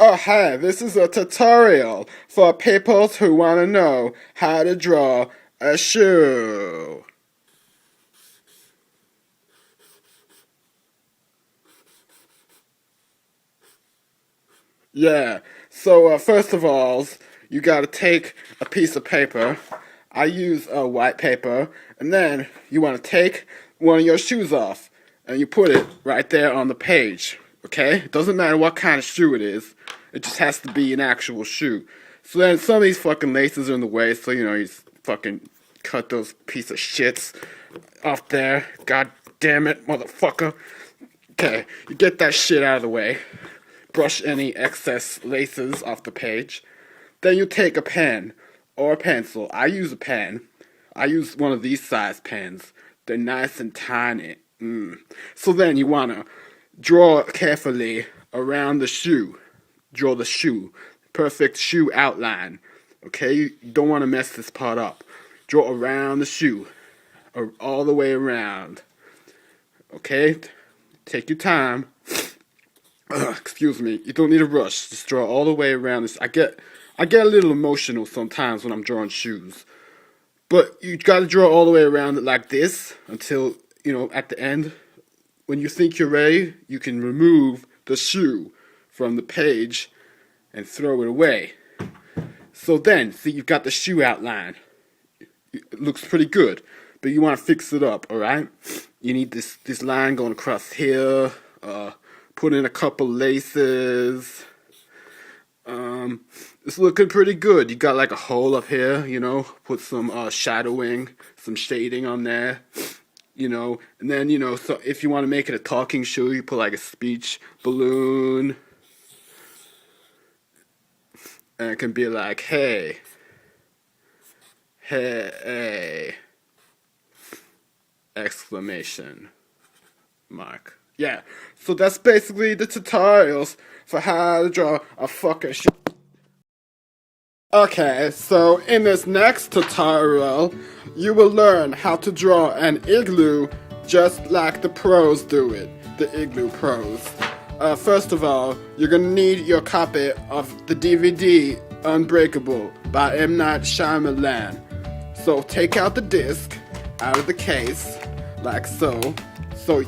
Oh hi, this is a tutorial for people who want to know how to draw a shoe. Yeah, so first of all, you gotta take a piece of paper. I use white paper, and then you want to take one of your shoes off, and you put it right there on the page, okay? It doesn't matter what kind of shoe it is, it just has to be an actual shoe. So then some of these fucking laces are in the way, so you know, you just fucking cut those piece of shits off there. God damn it, motherfucker. Okay, you get that shit out of the way. Brush any excess laces off the page. Then you take a pen or a pencil. I use a pen. I use one of these size pens. They're nice and tiny. So then you want to draw carefully around the shoe. Draw the shoe. Perfect shoe outline. Okay, you don't want to mess this part up. Draw around the shoe. All the way around. Okay, take your time. Excuse me, you don't need to rush. Just draw all the way around this. I get a little emotional sometimes when I'm drawing shoes. But you gotta draw all the way around it like this until, you know, at the end, when you think you're ready, you can remove the shoe from the page and throw it away. So then, see, you've got the shoe outline. It looks pretty good, but you want to fix it up, alright? You need this line going across here, put in a couple laces. It's looking pretty good. You got like a hole up here, you know, put some shadowing, some shading on there, you know, and then, you know, so if you want to make it a talking shoe, you put like a speech balloon, and it can be like, hey, exclamation mark. Yeah, so that's basically the tutorials for how to draw a fucking shoe. Okay, so in this next tutorial, you will learn how to draw an igloo just like the pros do it, the Igloo pros. First of all, you're gonna need your copy of the DVD Unbreakable by M. Night Shyamalan. So take out the disc out of the case, like so. So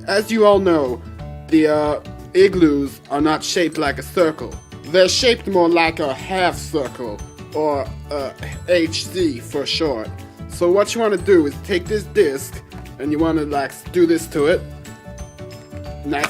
as you all know, the igloos are not shaped like a circle. They're shaped more like a half circle, or HC for short. So what you want to do is take this disc, and you want to like do this to it. Nice.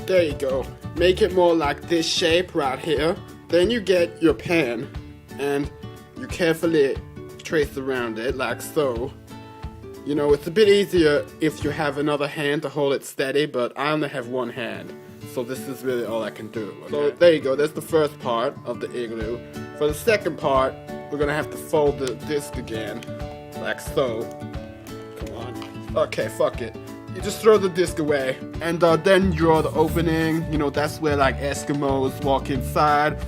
There you go. Make it more like this shape right here. Then you get your pen, and you carefully trace around it like so. You know, it's a bit easier if you have another hand to hold it steady, but I only have one hand, so this is really all I can do. Okay? So there you go, that's the first part of the igloo. For the second part, we're gonna have to fold the disc again, like so. Come on. Okay, fuck it. You just throw the disc away, and then draw the opening. You know, that's where like Eskimos walk inside.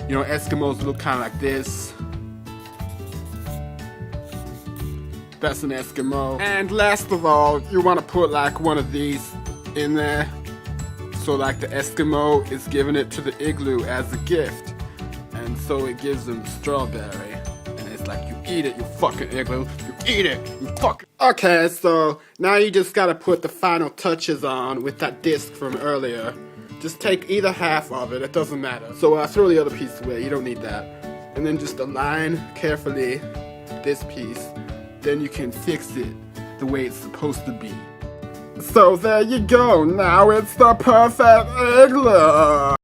You know, Eskimos look kind of like this. That's an Eskimo. And last of all, you want to put like one of these in there. So like the Eskimo is giving it to the igloo as a gift. And so it gives them strawberry. And it's like, you eat it, you fucking igloo. You eat it, you fucking... Okay, so now you just gotta put the final touches on with that disc from earlier. Just take either half of it, it doesn't matter. So throw the other piece away, you don't need that. And then just align carefully this piece. Then you can fix it the way it's supposed to be. So there you go, now it's the perfect igloo!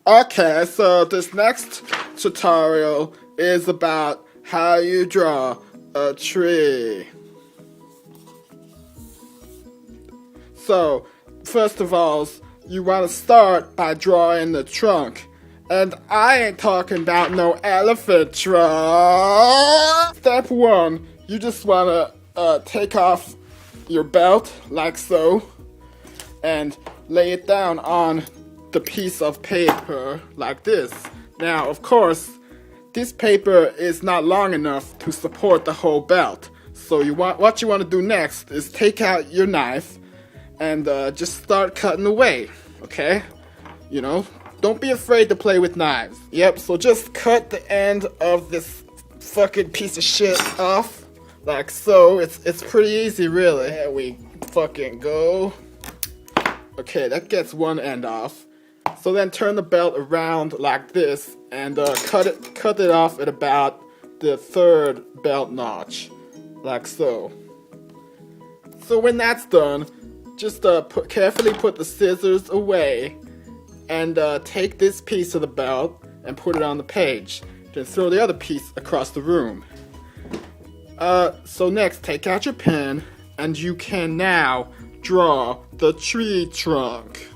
Okay, so this next tutorial is about how you draw a tree. So, first of all, you want to start by drawing the trunk. And I ain't talking about no elephant trunk. Step 1, you just want to take off your belt, like so, and lay it down on the piece of paper, like this. Now, of course, this paper is not long enough to support the whole belt. So what you want to do next is take out your knife and just start cutting away, okay? You know, don't be afraid to play with knives. Yep, so just cut the end of this fucking piece of shit off, like so. It's pretty easy, really. There we fucking go. Okay, that gets one end off. So then turn the belt around like this and cut it off at about the third belt notch, like so. So when that's done, just carefully put the scissors away and take this piece of the belt and put it on the page. Then throw the other piece across the room. So next, take out your pen and you can now draw the tree trunk.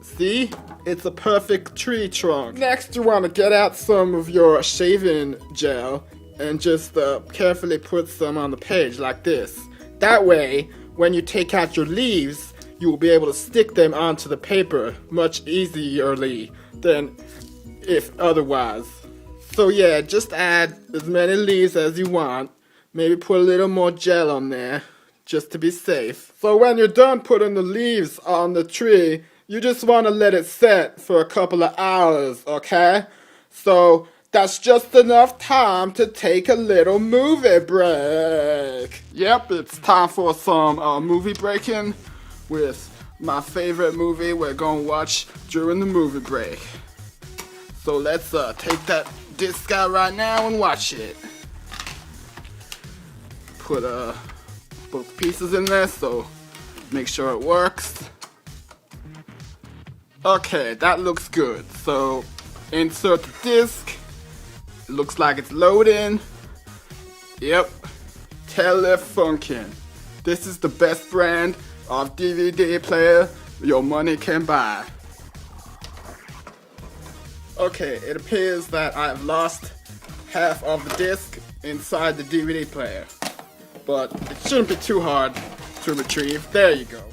See? It's a perfect tree trunk. Next, you want to get out some of your shaving gel and just carefully put some on the page like this. That way, when you take out your leaves, you will be able to stick them onto the paper much easierly than if otherwise. So yeah, just add as many leaves as you want. Maybe put a little more gel on there, just to be safe. So when you're done putting the leaves on the tree, you just want to let it set for a couple of hours, okay? So that's just enough time to take a little movie break. Yep, it's time for some movie breaking with my favorite movie we're gonna watch during the movie break. So let's take that disc out right now and watch it. Put both pieces in there, so make sure it works. Okay, that looks good. So insert the disc. It looks like it's loading. Yep. Telefunken. This is the best brand of DVD player your money can buy. Okay, it appears that I've lost half of the disc inside the DVD player. But it shouldn't be too hard to retrieve. There you go.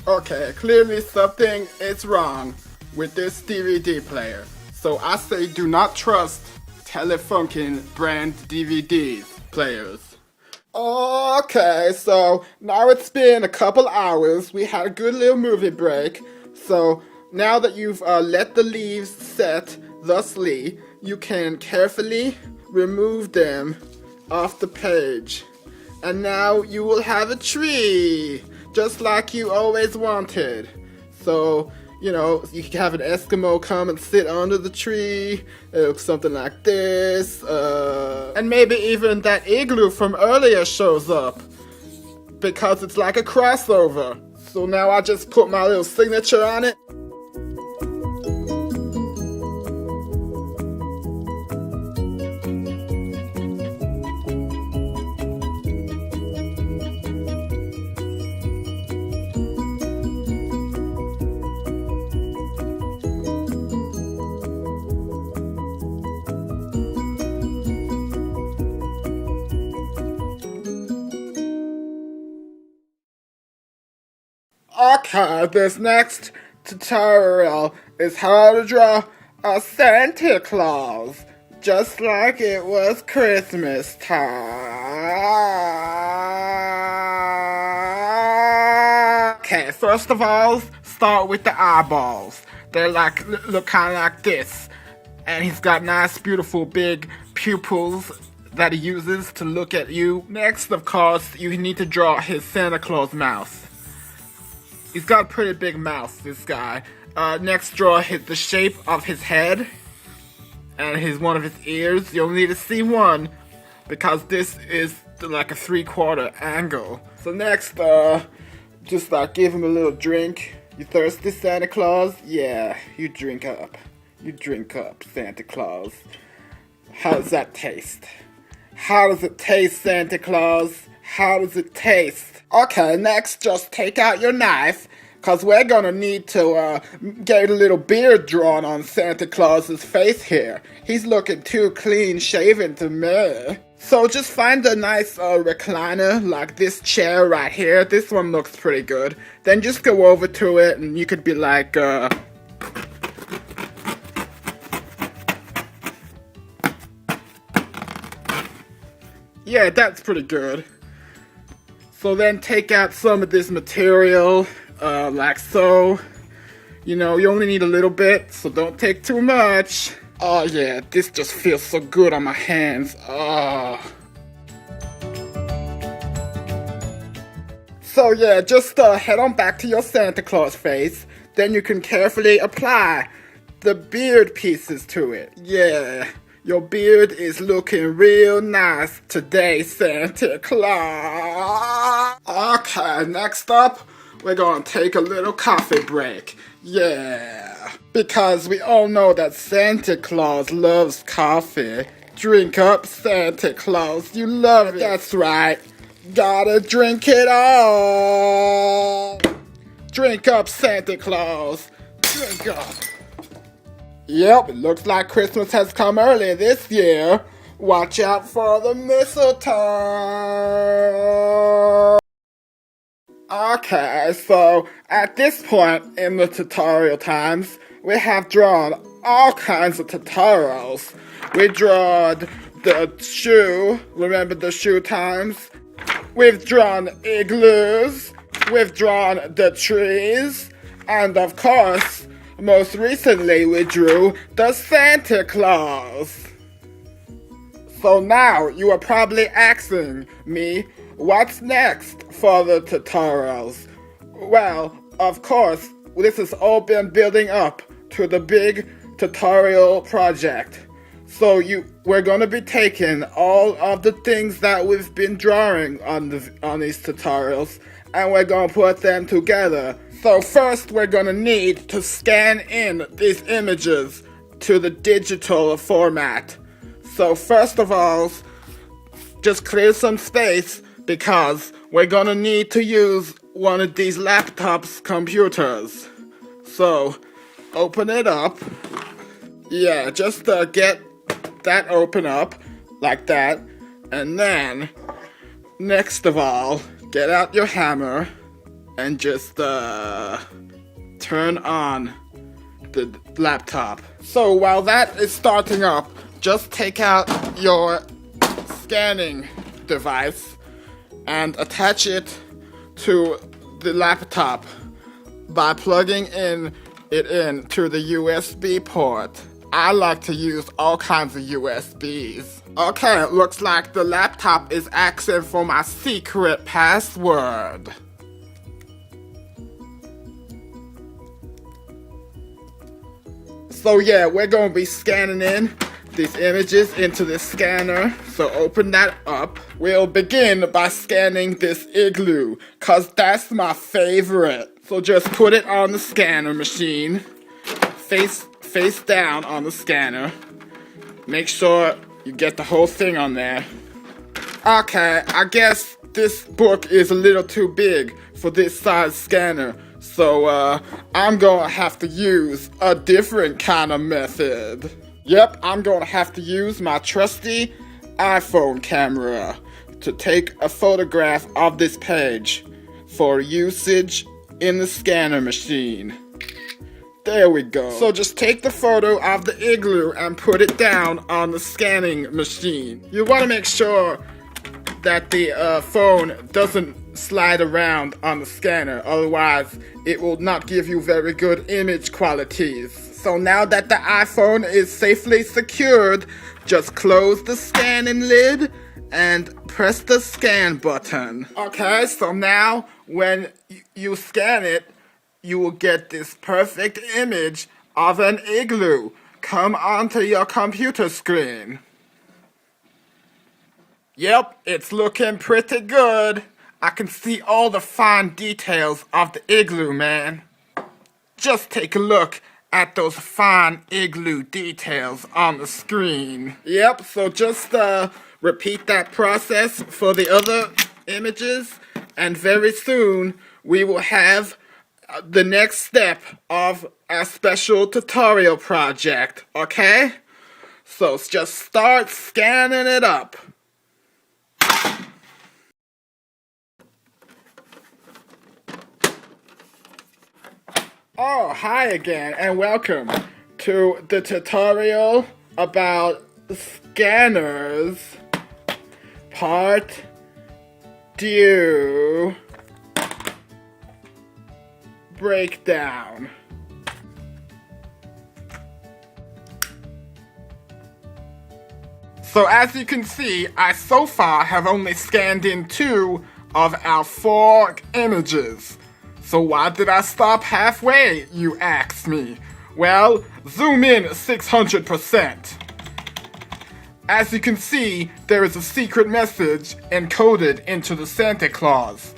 Okay, clearly something is wrong with this DVD player. So I say do not trust Telefunken brand DVD players. Okay, so now it's been a couple hours. We had a good little movie break. So now that you've let the leaves set thusly, you can carefully remove them off the page. And now you will have a tree, just like you always wanted. So, you know, you can have an Eskimo come and sit under the tree. It looks something like this. And maybe even that Igloo from earlier shows up, because it's like a crossover. So now I just put my little signature on it. Okay, this next tutorial is how to draw a Santa Claus, just like it was Christmas time. Okay, first of all, start with the eyeballs. They're like, look kind of like this. And he's got nice, beautiful, big pupils that he uses to look at you. Next, of course, you need to draw his Santa Claus mouth. He's got a pretty big mouth, this guy. Next, draw the shape of his head and one of his ears. You'll need to see one because this is like a 3/4 angle. So next, just give him a little drink. You thirsty, Santa Claus? Yeah, you drink up. You drink up, Santa Claus. How does that taste? How does it taste, Santa Claus? How does it taste? Okay, next, just take out your knife, Cause we're gonna need to get a little beard drawn on Santa Claus's face here. He's looking too clean shaven to me. So just find a nice recliner like this chair right here. This one looks pretty good. Then just go over to it and you could be like, yeah, that's pretty good. So then take out some of this material, like so. You know, you only need a little bit, so don't take too much. Oh yeah, this just feels so good on my hands. Oh. So yeah, just head on back to your Santa Claus face. Then you can carefully apply the beard pieces to it. Yeah, your beard is looking real nice today, Santa Claus. Okay, next up, we're gonna take a little coffee break. Yeah, because we all know that Santa Claus loves coffee. Drink up, Santa Claus, you love it. That's right, gotta drink it all. Drink up, Santa Claus, drink up. Yep, it looks like Christmas has come early this year. Watch out for the mistletoe. Okay, so at this point in the tutorial times, we have drawn all kinds of tutorials. We drawed the shoe, remember the shoe times? We've drawn igloos, we've drawn the trees, and of course, most recently we drew the Santa Claus. So now you are probably asking me, what's next for the tutorials? Well, of course, this has all been building up to the big tutorial project. So we're gonna be taking all of the things that we've been drawing on these tutorials, and we're gonna put them together. So first, we're gonna need to scan in these images to the digital format. So first of all, just clear some space because we're gonna need to use one of these laptops' computers. So open it up. Yeah, just get that open up like that. And then, next of all, get out your hammer and just turn on the laptop. So while that is starting up, just take out your scanning device and attach it to the laptop by plugging it in to the USB port. I like to use all kinds of USBs. Okay, it looks like the laptop is asking for my secret password. So yeah, we're gonna be scanning in these images into the scanner. So open that up. We'll begin by scanning this igloo, cause that's my favorite. So just put it on the scanner machine, face down on the scanner. Make sure you get the whole thing on there. Okay, I guess this book is a little too big for this size scanner. So, I'm gonna have to use a different kind of method. Yep, I'm gonna have to use my trusty iPhone camera to take a photograph of this page for usage in the scanner machine. There we go. So just take the photo of the igloo and put it down on the scanning machine. You want to make sure that the phone doesn't slide around on the scanner, otherwise it will not give you very good image qualities. So now that the iPhone is safely secured, just close the scanning lid and press the scan button. Okay, so now when you scan it, you will get this perfect image of an igloo come onto your computer screen. Yep, it's looking pretty good. I can see all the fine details of the igloo, man. Just take a look at those fine igloo details on the screen. Yep, so just repeat that process for the other images, and very soon we will have the next step of our special tutorial project, okay? So just start scanning it up. Oh, hi again, and welcome to the tutorial about scanners, part 2, breakdown. So as you can see, I so far have only scanned in 2 of our 4 images. So why did I stop halfway, you ask me? Well, zoom in 600%. As you can see, there is a secret message encoded into the Santa Claus.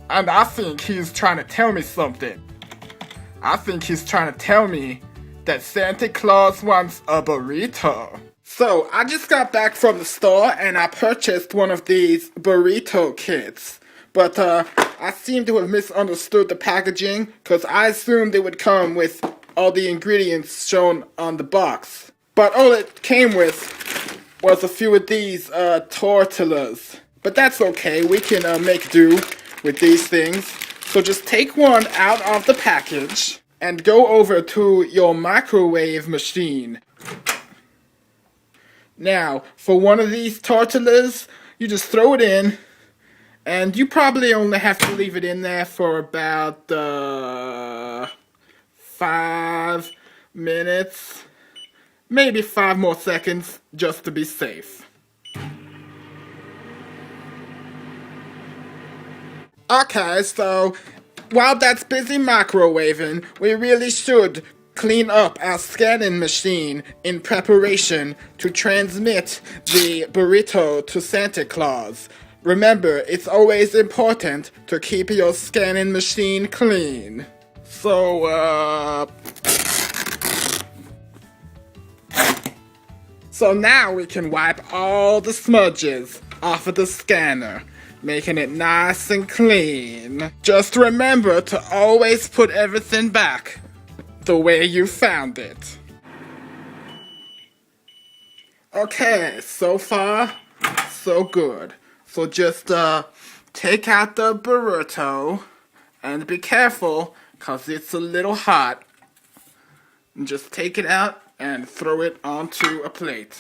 And I think he's trying to tell me something. I think he's trying to tell me that Santa Claus wants a burrito. So, I just got back from the store and I purchased one of these burrito kits. But I seem to have misunderstood the packaging because I assumed it would come with all the ingredients shown on the box. But all it came with was a few of these tortillas. But that's okay, we can make do with these things. So just take one out of the package and go over to your microwave machine. Now, for one of these tortillas, you just throw it in. And you probably only have to leave it in there for about 5 minutes, maybe 5 more seconds, just to be safe. Okay, so while that's busy microwaving, we really should clean up our scanning machine in preparation to transmit the burrito to Santa Claus. Remember, it's always important to keep your scanning machine clean. So now we can wipe all the smudges off of the scanner, making it nice and clean. Just remember to always put everything back the way you found it. Okay, so far, so good. So just take out the burrito and be careful because it's a little hot. And just take it out and throw it onto a plate.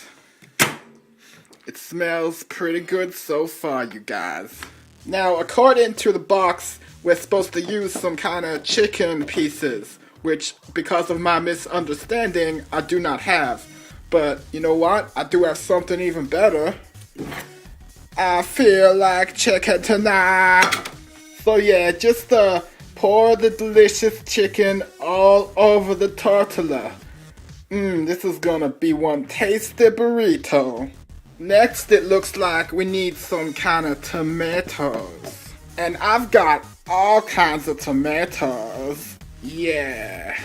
It smells pretty good so far, you guys. Now, according to the box, we're supposed to use some kind of chicken pieces, which, because of my misunderstanding, I do not have. But you know what? I do have something even better. I feel like chicken tonight. So yeah, just pour the delicious chicken all over the tortilla. This is gonna be one tasty burrito. Next, it looks like we need some kind of tomatoes. And I've got all kinds of tomatoes. Yeah,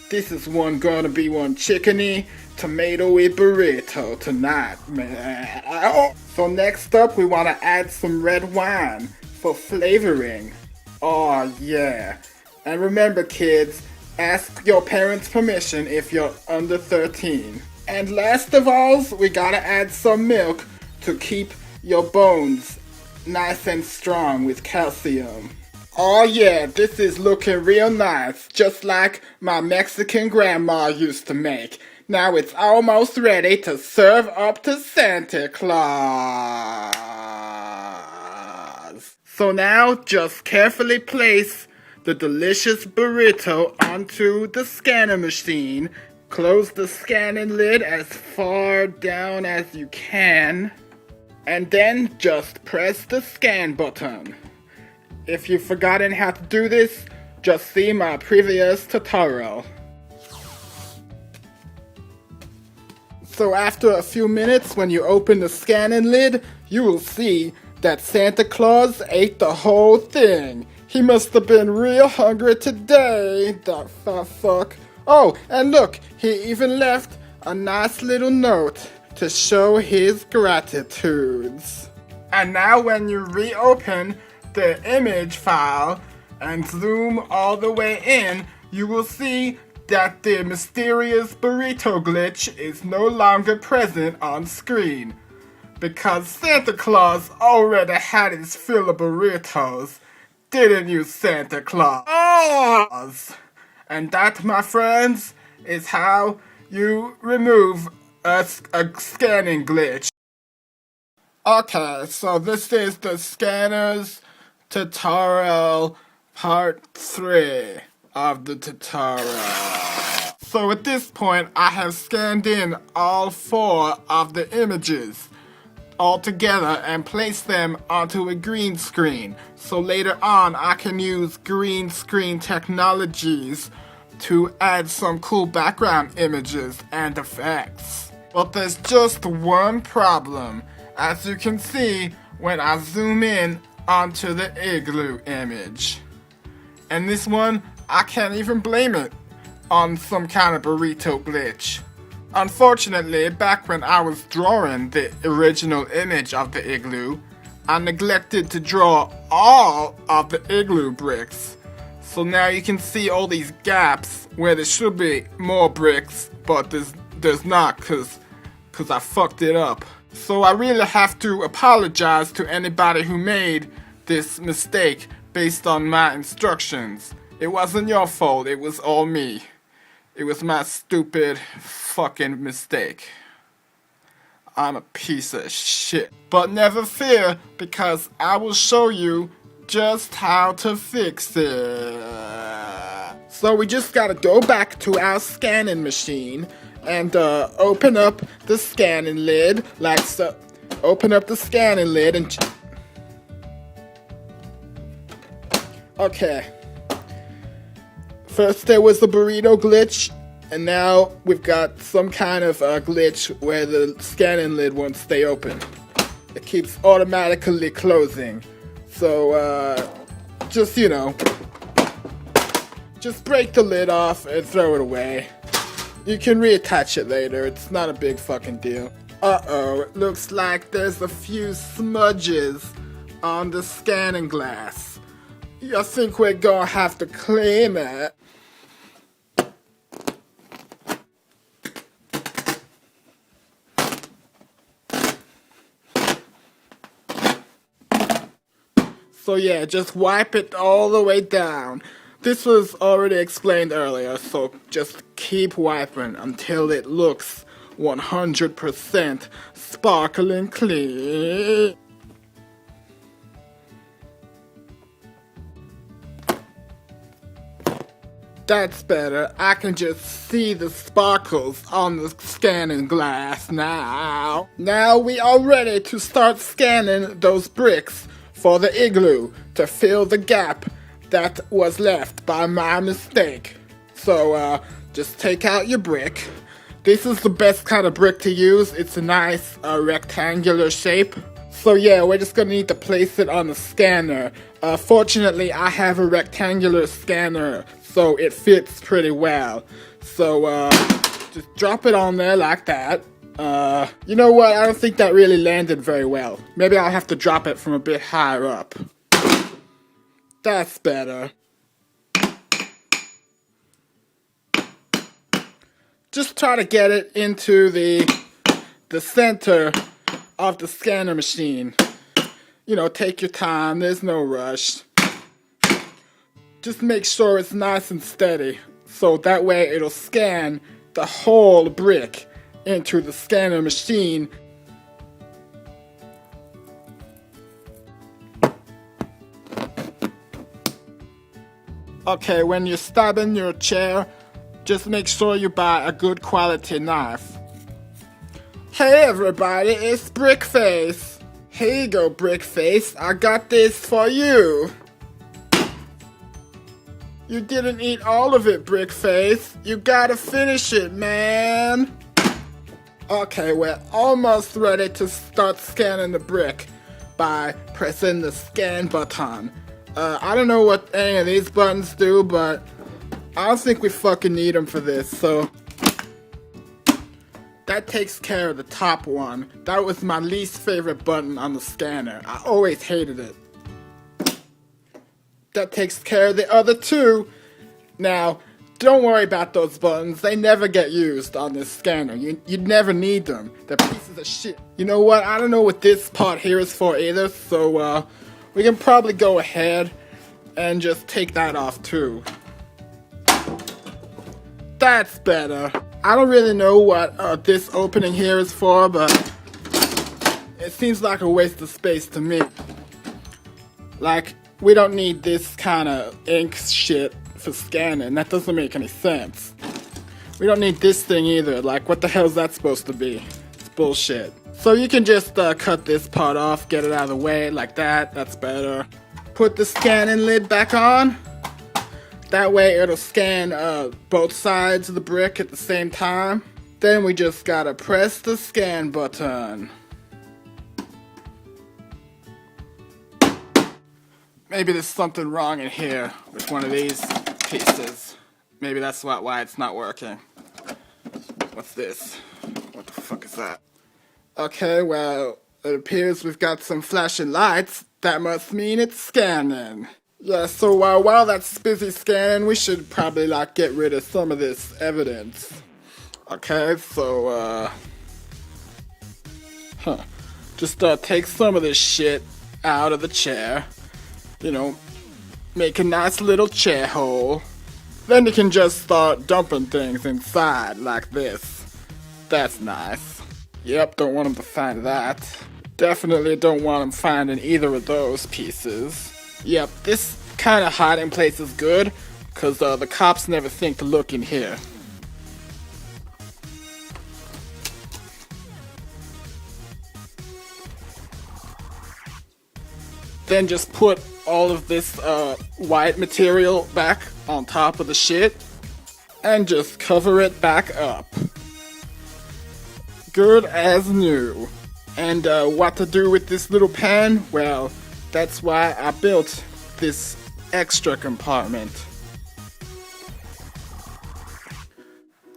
this is gonna be one chickeny, tomatoey burrito tonight, man. So next up, we want to add some red wine for flavoring. Oh yeah. And remember kids, ask your parents' permission if you're under 13. And last of all, we gotta add some milk to keep your bones nice and strong with calcium. Oh yeah, this is looking real nice, just like my Mexican grandma used to make. Now it's almost ready to serve up to Santa Claus. So now just carefully place the delicious burrito onto the scanner machine. Close the scanning lid as far down as you can. And then just press the scan button. If you've forgotten how to do this, just see my previous tutorial. So after a few minutes, when you open the scanning lid, you will see that Santa Claus ate the whole thing. He must have been real hungry today, that fat fuck. Oh, and look, he even left a nice little note to show his gratitudes. And now when you reopen the image file and zoom all the way in, you will see that the mysterious burrito glitch is no longer present on screen. Because Santa Claus already had his fill of burritos, didn't you, Santa Claus? Oh! And that, my friends, is how you remove a scanning glitch. Okay, so this is the scanners tutorial part 3 of the tutorial. So at this point, I have scanned in all 4 of the images all together and placed them onto a green screen. So later on, I can use green screen technologies to add some cool background images and effects. But there's just one problem. As you can see when I zoom in onto the Igloo image. And this one, I can't even blame it on some kind of burrito glitch. Unfortunately, back when I was drawing the original image of the Igloo, I neglected to draw all of the Igloo bricks. So now you can see all these gaps where there should be more bricks, but there's not cause I fucked it up. So I really have to apologize to anybody who made this mistake based on my instructions. It wasn't your fault, it was all me. It was my stupid fucking mistake. I'm a piece of shit. But never fear, because I will show you just how to fix it. So we just gotta go back to our scanning machine and open up the scanning lid like so. Open up the scanning lid and okay. First there was the burrito glitch, and now we've got some kind of glitch where the scanning lid won't stay open. It keeps automatically closing. So just, you know, just break the lid off and throw it away. You can reattach it later, it's not a big fucking deal. Uh-oh, it looks like there's a few smudges on the scanning glass. I think we're gonna have to clean it. So yeah, just wipe it all the way down. This was already explained earlier, so just keep wiping until it looks 100% sparkling clean. That's better. I can just see the sparkles on the scanning glass now. Now we are ready to start scanning those bricks for the Igloo to fill the gap that was left by my mistake. So just take out your brick. This is the best kind of brick to use. It's a nice rectangular shape. So yeah, we're just gonna need to place it on the scanner. Fortunately, I have a rectangular scanner, so it fits pretty well. So just drop it on there like that. You know what? I don't think that really landed very well. Maybe I'll have to drop it from a bit higher up. That's better. Just try to get it into the center of the scanner machine. You know, take your time, there's no rush. Just make sure it's nice and steady, so that way it'll scan the whole brick into the scanner machine. Okay, when you're stabbing your chair, just make sure you buy a good quality knife. Hey everybody, it's Brickface. Here you go, Brickface. I got this for you. You didn't eat all of it, Brickface. You gotta finish it, man. Okay, we're almost ready to start scanning the brick by pressing the scan button. I don't know what any of these buttons do, but I don't think we fucking need them for this, so that takes care of the top one. That was my least favorite button on the scanner. I always hated it. that takes care of the other two. Now, don't worry about those buttons. They never get used on this scanner. You'd never need them. They're pieces of shit. You know what? I don't know what this part here is for either, so we can probably go ahead and just take that off too. That's better. I don't really know what this opening here is for, but it seems like a waste of space to me. Like, we don't need this kind of ink shit for scanning. That doesn't make any sense. We don't need this thing either. Like, what the hell is that supposed to be? It's bullshit. So you can just cut this part off, get it out of the way like that. That's better. Put the scanning lid back on. That way it'll scan both sides of the brick at the same time. Then we just gotta press the scan button. Maybe there's something wrong in here with one of these pieces. Maybe that's why it's not working. What's this? What the fuck is that? Okay, well, it appears we've got some flashing lights. That must mean it's scanning. Yeah, so while that's busy scanning, we should probably like get rid of some of this evidence. Okay, so just take some of this shit out of the chair. You know, make a nice little chair hole. Then you can just start dumping things inside like this. That's nice. Yep, don't want them to find that. Definitely don't want them finding either of those pieces. Yep, this kind of hiding place is good, because the cops never think to look in here. Then just put all of this white material back on top of the shit and just cover it back up. Good as new. And what to do with this little pan? Well, that's why I built this extra compartment.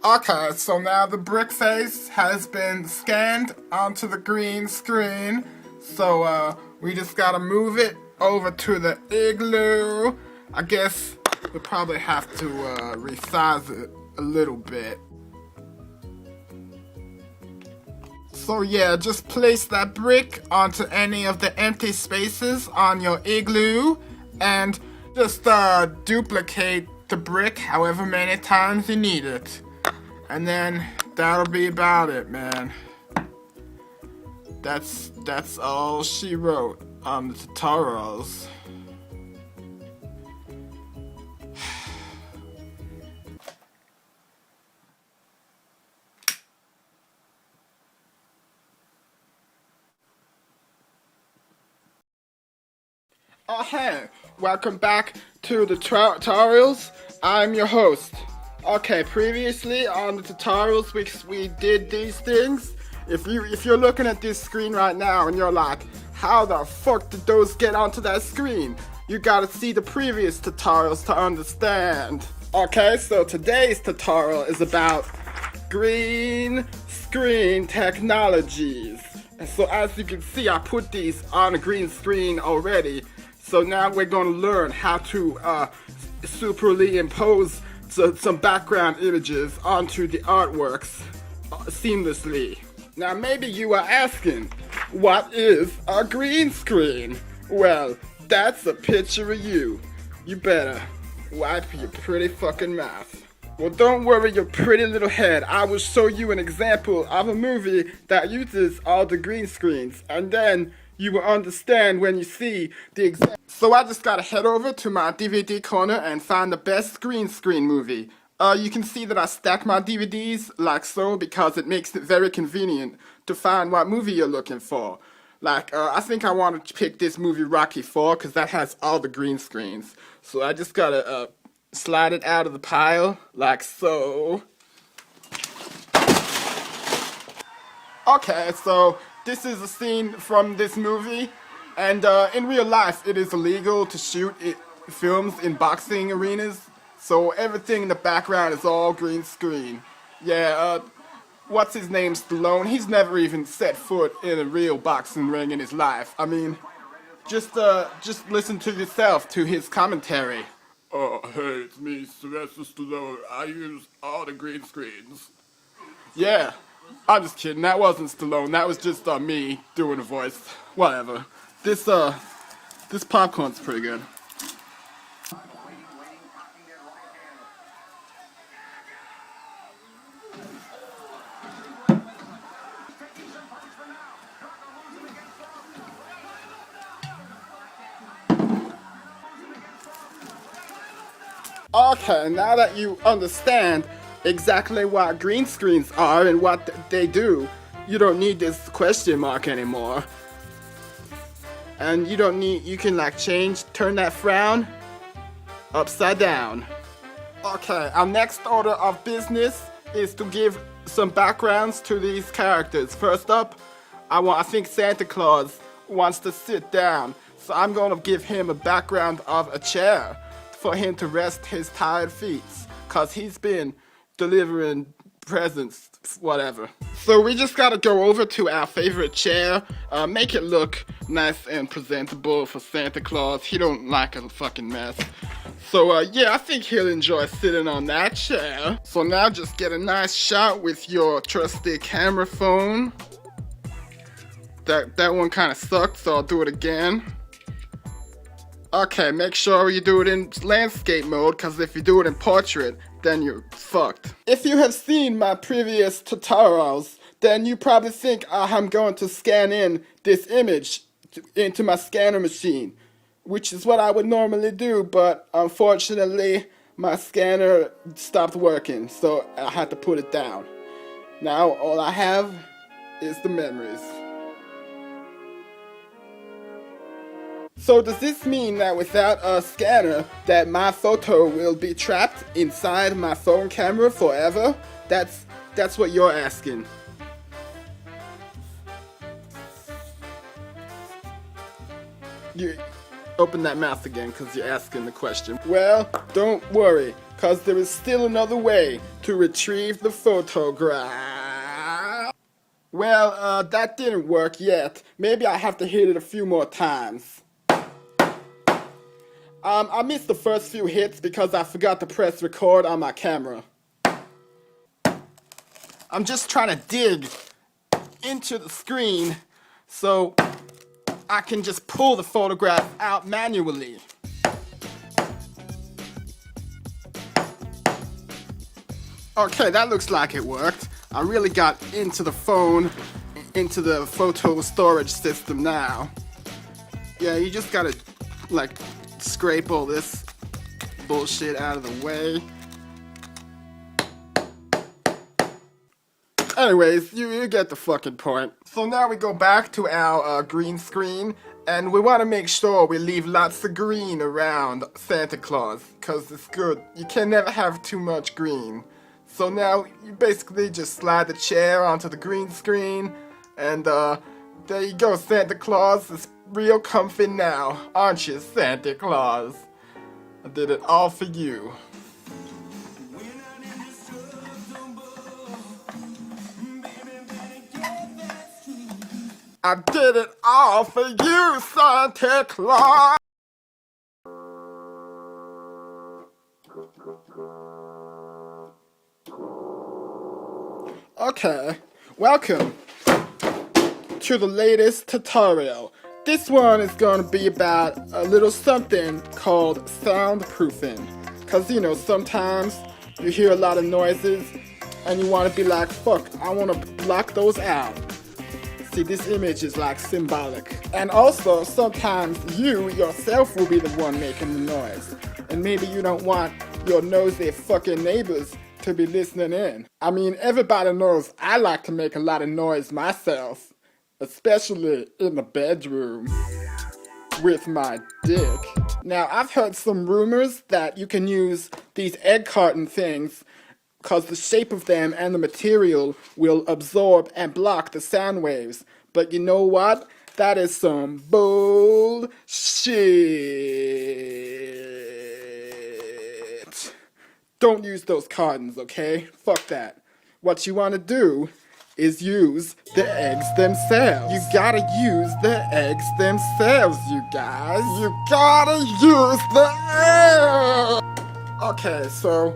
Okay, so now the brick face has been scanned onto the green screen. So we just gotta move it over to the Igloo. I guess we'll probably have to resize it a little bit. So yeah, just place that brick onto any of the empty spaces on your Igloo and just duplicate the brick however many times you need it. And then that'll be about it, man. That's all she wrote on the tutorials. Oh hey, welcome back to the tutorials. I'm your host. Okay, previously on the tutorials we did these things. If you're looking at this screen right now and you're like, how the fuck did those get onto that screen? You gotta see the previous tutorials to understand. Okay, so today's tutorial is about green screen technologies. And so as you can see, I put these on a green screen already. So now we're gonna learn how to superimpose some background images onto the artworks seamlessly. Now maybe you are asking, what is a green screen? Well, that's a picture of you. You better wipe your pretty fucking mouth. Well, don't worry your pretty little head. I will show you an example of a movie that uses all the green screens, and then you will understand when you see the example. So I just gotta head over to my DVD corner and find the best green screen movie. You can see that I stack my DVDs like so because it makes it very convenient to find what movie you're looking for. Like, I think I want to pick this movie Rocky 4 because that has all the green screens. So I just gotta slide it out of the pile like so. Okay, so this is a scene from this movie, and in real life it is illegal to shoot films in boxing arenas, so everything in the background is all green screen. Yeah, what's his name, Stallone? He's never even set foot in a real boxing ring in his life. I mean, Just listen to yourself, to his commentary. Oh, hey, it's me, Sylvester Stallone. I use all the green screens. Yeah, I'm just kidding. That wasn't Stallone. That was just me doing a voice. Whatever. This popcorn's pretty good. Okay, now that you understand exactly what green screens are and what they do, you don't need this question mark anymore. And you can like turn that frown upside down. Okay, our next order of business is to give some backgrounds to these characters. First up, I think Santa Claus wants to sit down, so I'm gonna give him a background of a chair for him to rest his tired feet, cause he's been delivering presents, whatever. So we just gotta go over to our favorite chair, make it look nice and presentable for Santa Claus. He don't like a fucking mess. So yeah, I think he'll enjoy sitting on that chair. So now just get a nice shot with your trusty camera phone. That one kind of sucked, so I'll do it again. Okay, make sure you do it in landscape mode, because if you do it in portrait, then you're fucked. If you have seen my previous tutorials, then you probably think I'm going to scan in this image into my scanner machine, which is what I would normally do, but unfortunately, my scanner stopped working, so I had to put it down. Now, all I have is the memories. So does this mean that without a scanner, that my photo will be trapped inside my phone camera forever? That's what you're asking. You open that mouth again, because you're asking the question. Well, don't worry, because there is still another way to retrieve the photograph. Well, that didn't work yet. Maybe I have to hit it a few more times. I missed the first few hits because I forgot to press record on my camera. I'm just trying to dig into the screen so I can just pull the photograph out manually. Okay, that looks like it worked. I really got into the phone, into the photo storage system now. Yeah, you just gotta, like, scrape all this bullshit out of the way. Anyways, you get the fucking point. So now we go back to our green screen, and we want to make sure we leave lots of green around Santa Claus, because it's good. You can never have too much green. So now you basically just slide the chair onto the green screen, and there you go, Santa Claus. It's real comfy now, aren't you, Santa Claus? I did it all for you. I did it all for you, Santa Claus! Okay, welcome to the latest tutorial. This one is going to be about a little something called soundproofing. Cause you know, sometimes you hear a lot of noises and you want to be like, fuck, I want to block those out. See, this image is like symbolic. And also, sometimes you yourself will be the one making the noise. And maybe you don't want your nosy fucking neighbors to be listening in. I mean, everybody knows I like to make a lot of noise myself. Especially in the bedroom with my dick. Now, I've heard some rumors that you can use these egg carton things because the shape of them and the material will absorb and block the sound waves. But you know what? That is some bullshit. Don't use those cartons, okay? Fuck that. What you want to do is use the eggs themselves. You gotta use the eggs themselves, you guys. You gotta use the eggs! Okay, so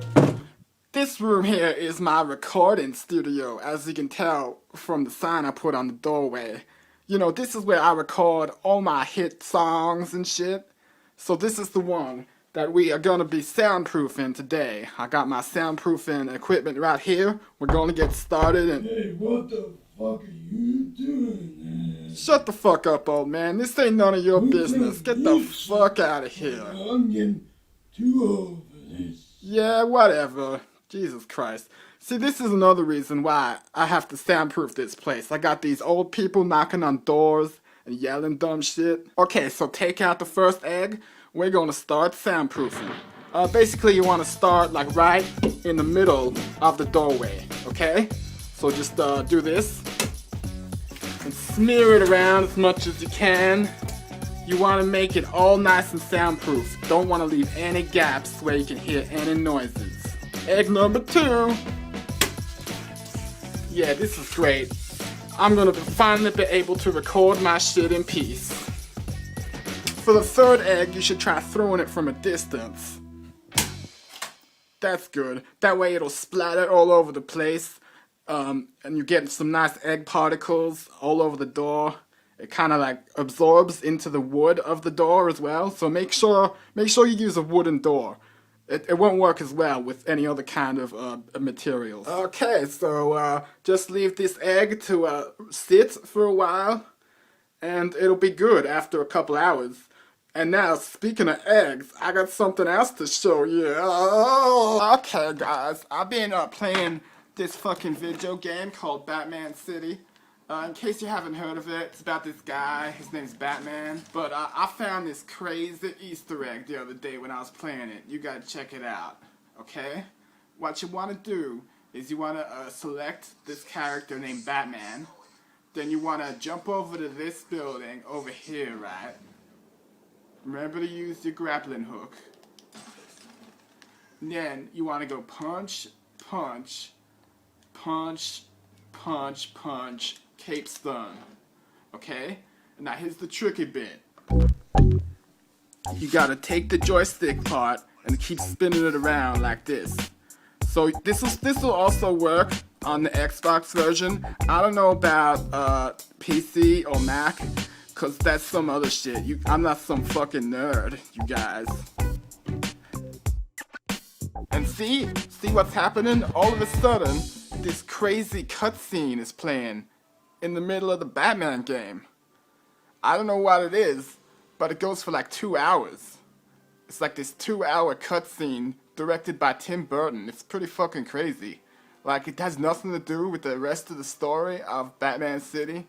this room here is my recording studio, as you can tell from the sign I put on the doorway. You know, this is where I record all my hit songs and shit. So this is the one that we are gonna be soundproofing today. I got my soundproofing equipment right here. We're gonna get started and... Hey, what the fuck are you doing, man? Shut the fuck up, old man. This ain't none of your business. Get the fuck out of here. I'm getting too old for this. Yeah, whatever. Jesus Christ. See, this is another reason why I have to soundproof this place. I got these old people knocking on doors and yelling dumb shit. Okay, so take out the first egg. We're gonna start soundproofing. Basically, you wanna start like right in the middle of the doorway, okay? So just do this and smear it around as much as you can. You wanna make it all nice and soundproof. Don't wanna leave any gaps where you can hear any noises. Egg number 2. Yeah, this is great. I'm gonna finally be able to record my shit in peace. For the third egg, you should try throwing it from a distance. That's good. That way it'll splatter all over the place. And you get some nice egg particles all over the door. It kind of like absorbs into the wood of the door as well. So make sure you use a wooden door. It won't work as well with any other kind of materials. Okay, so just leave this egg to sit for a while, and it'll be good after a couple hours. And now, speaking of eggs, I got something else to show you. Oh, okay, guys, I've been playing this fucking video game called Batman City. In case you haven't heard of it, it's about this guy, his name's Batman. But I found this crazy Easter egg the other day when I was playing it. You gotta check it out, okay? What you wanna do is you wanna select this character named Batman. Then you wanna jump over to this building over here, right? Remember to use your grappling hook. And then you wanna go punch, punch, punch, punch, punch, cape stun, okay? And now here's the tricky bit. You gotta take the joystick part and keep spinning it around like this. So this will also work on the Xbox version. I don't know about PC or Mac, cause that's some other shit. I'm not some fucking nerd, you guys. And see what's happening? All of a sudden, this crazy cutscene is playing in the middle of the Batman game. I don't know what it is, but it goes for like 2 hours. It's like this 2-hour cutscene directed by Tim Burton. It's pretty fucking crazy. Like, it has nothing to do with the rest of the story of Batman City,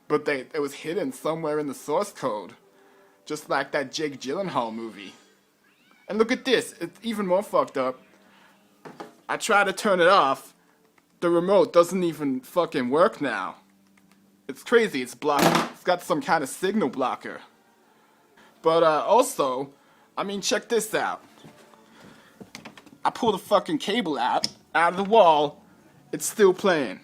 but it was hidden somewhere in the source code. Just like that Jake Gyllenhaal movie. And look at this, it's even more fucked up. I try to turn it off. The remote doesn't even fucking work now. It's crazy, it's blocked. It's got some kind of signal blocker. But also, I mean, check this out. I pull the fucking cable out of the wall, it's still playing.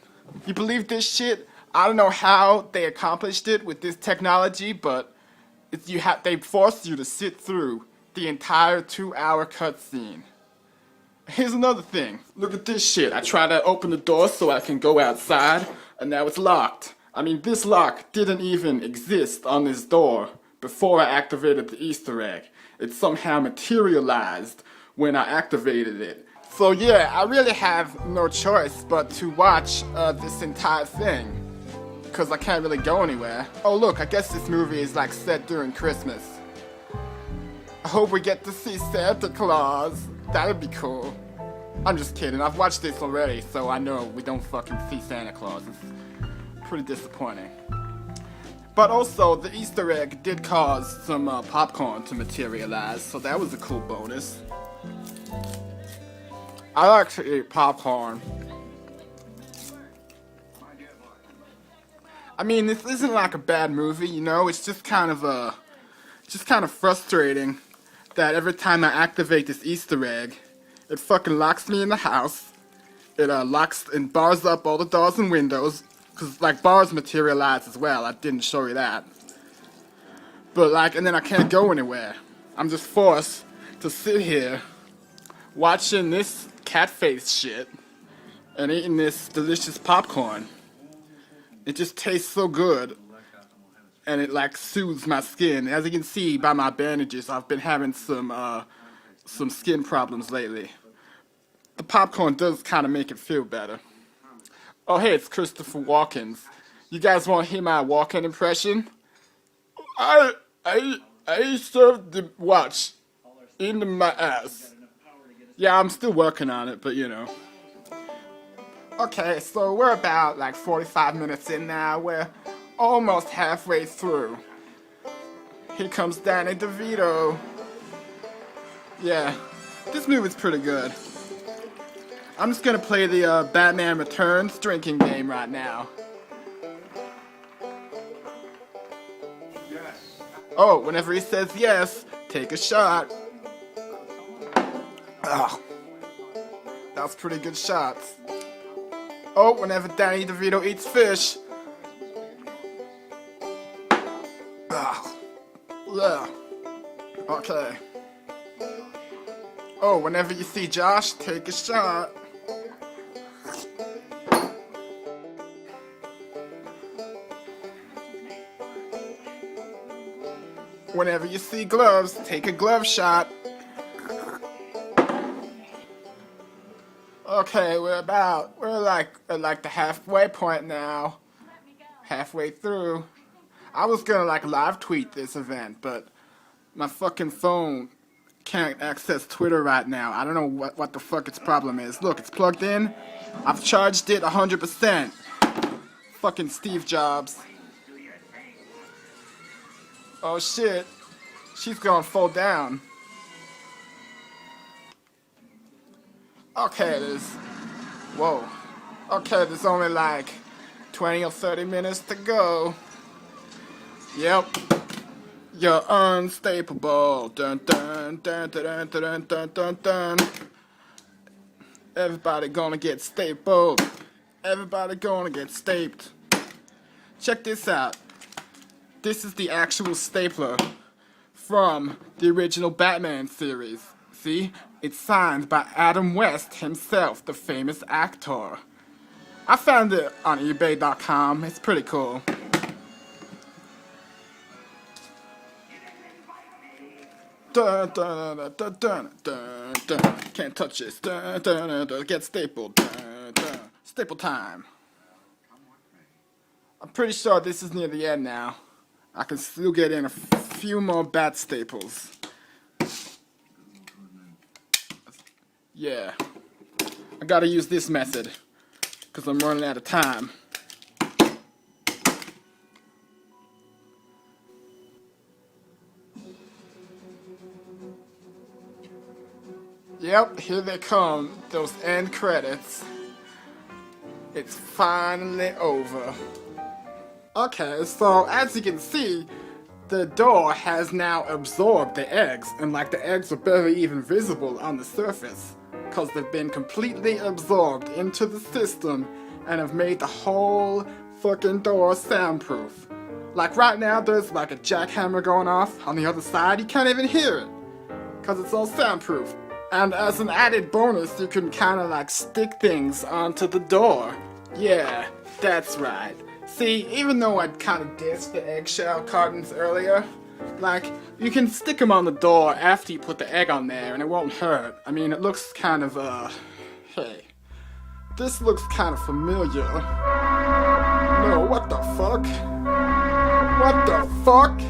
You believe this shit? I don't know how they accomplished it with this technology, but they force you to sit through the entire 2-hour cutscene. Here's another thing. Look at this shit. I try to open the door so I can go outside, and now it's locked. I mean, this lock didn't even exist on this door before I activated the Easter egg. It somehow materialized when I activated it. So yeah, I really have no choice but to watch this entire thing, because I can't really go anywhere. Oh look, I guess this movie is like set during Christmas. I hope we get to see Santa Claus. That'd be cool. I'm just kidding. I've watched this already, so I know we don't fucking see Santa Claus. It's pretty disappointing. But also, the Easter egg did cause some popcorn to materialize, so that was a cool bonus. I like to eat popcorn. I mean, this isn't like a bad movie, you know? It's just kind of frustrating that every time I activate this Easter egg, it fucking locks me in the house, it locks and bars up all the doors and windows, because like bars materialize as well. I didn't show you that. But like, and then I can't go anywhere. I'm just forced to sit here watching this cat face shit and eating this delicious popcorn. It just tastes so good, and it like soothes my skin. As you can see by my bandages, I've been having some skin problems lately. The popcorn does kind of make it feel better. Oh hey, it's Christopher Walken's. You guys want to hear my Walken impression? I served the watch into my ass. Yeah, I'm still working on it, but you know. Okay, so we're about like 45 minutes in now. We're almost halfway through. Here comes Danny DeVito. Yeah, this movie's pretty good. I'm just gonna play the Batman Returns drinking game right now. Oh, whenever he says yes, take a shot. Oh, that was pretty good shots. Oh, whenever Danny DeVito eats fish. Oh, yeah. Okay. Oh, whenever you see Josh, take a shot. Whenever you see gloves, take a glove shot. Okay, we're like at like the halfway point now. Halfway through. I was gonna like live tweet this event, but my fucking phone can't access Twitter right now. I don't know what the fuck its problem is. Look, it's plugged in. I've charged it 100%. Fucking Steve Jobs. Oh shit. She's gonna fall down. Okay, whoa. Okay, there's only like 20 or 30 minutes to go. Yep. You're unstable. Dun dun dun dun dun dun dun dun. Everybody gonna get stapled. Everybody gonna get staped. Check this out. This is the actual stapler from the original Batman series. See? It's signed by Adam West himself, the famous actor. I found it on eBay.com. It's pretty cool. Dun, dun, dun, dun, dun, dun, dun. Can't touch this. Dun, dun, dun, dun. Get stapled. Dun, dun. Staple time. I'm pretty sure this is near the end now. I can still get in a few more bat staples. Yeah. I gotta use this method, because I'm running out of time. Yep, here they come, those end credits. It's finally over. Okay, so as you can see, the door has now absorbed the eggs, and like the eggs are barely even visible on the surface, because they've been completely absorbed into the system and have made the whole fucking door soundproof. Like right now, there's like a jackhammer going off on the other side. You can't even hear it, because it's all soundproof. And as an added bonus, you can kind of like stick things onto the door. Yeah, that's right. See, even though I'd kind of dissed the eggshell cartons earlier, like, you can stick them on the door after you put the egg on there and it won't hurt. I mean, it looks kind of, hey. This looks kind of familiar. No, what the fuck? What the fuck?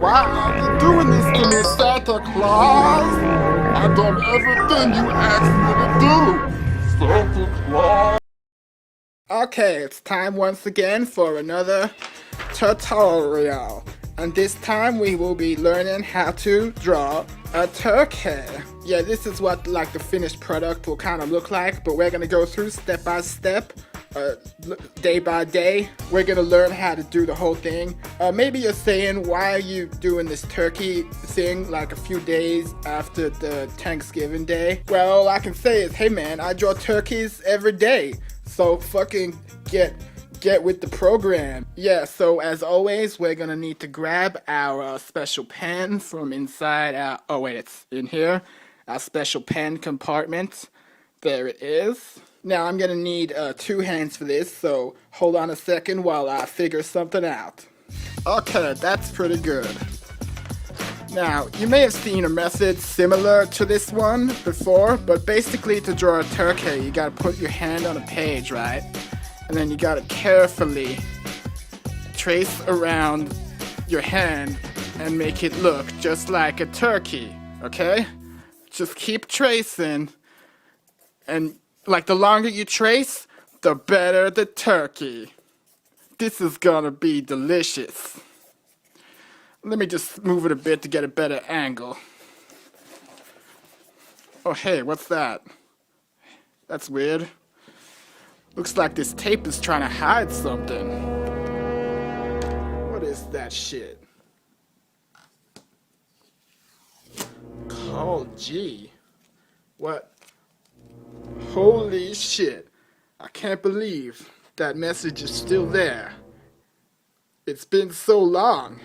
Why are you doing this to me, Santa Claus? I've done everything you asked me to do, Santa Claus. Okay, it's time once again for another tutorial. And this time we will be learning how to draw a turkey. Yeah, this is what like the finished product will kind of look like, but we're gonna go through step by step day by day. We're gonna learn how to do the whole thing. Maybe you're saying, why are you doing this turkey thing like a few days after the Thanksgiving day? Well, all I can say is, hey man, I draw turkeys every day. So fucking get with the program. Yeah, so as always, we're gonna need to grab our special pen from inside our, oh wait, it's in here. Our special pen compartment. There it is. Now I'm gonna need 2 hands for this, so hold on a second while I figure something out. Okay, that's pretty good. Now, you may have seen a method similar to this one before, but basically to draw a turkey, you gotta put your hand on a page, right? And then you gotta carefully trace around your hand and make it look just like a turkey, okay? Just keep tracing, and like the longer you trace, the better the turkey. This is gonna be delicious. Let me just move it a bit to get a better angle. Oh hey, what's that? That's weird. Looks like this tape is trying to hide something. What is that shit? Call G. What? Holy shit. I can't believe that message is still there. It's been so long.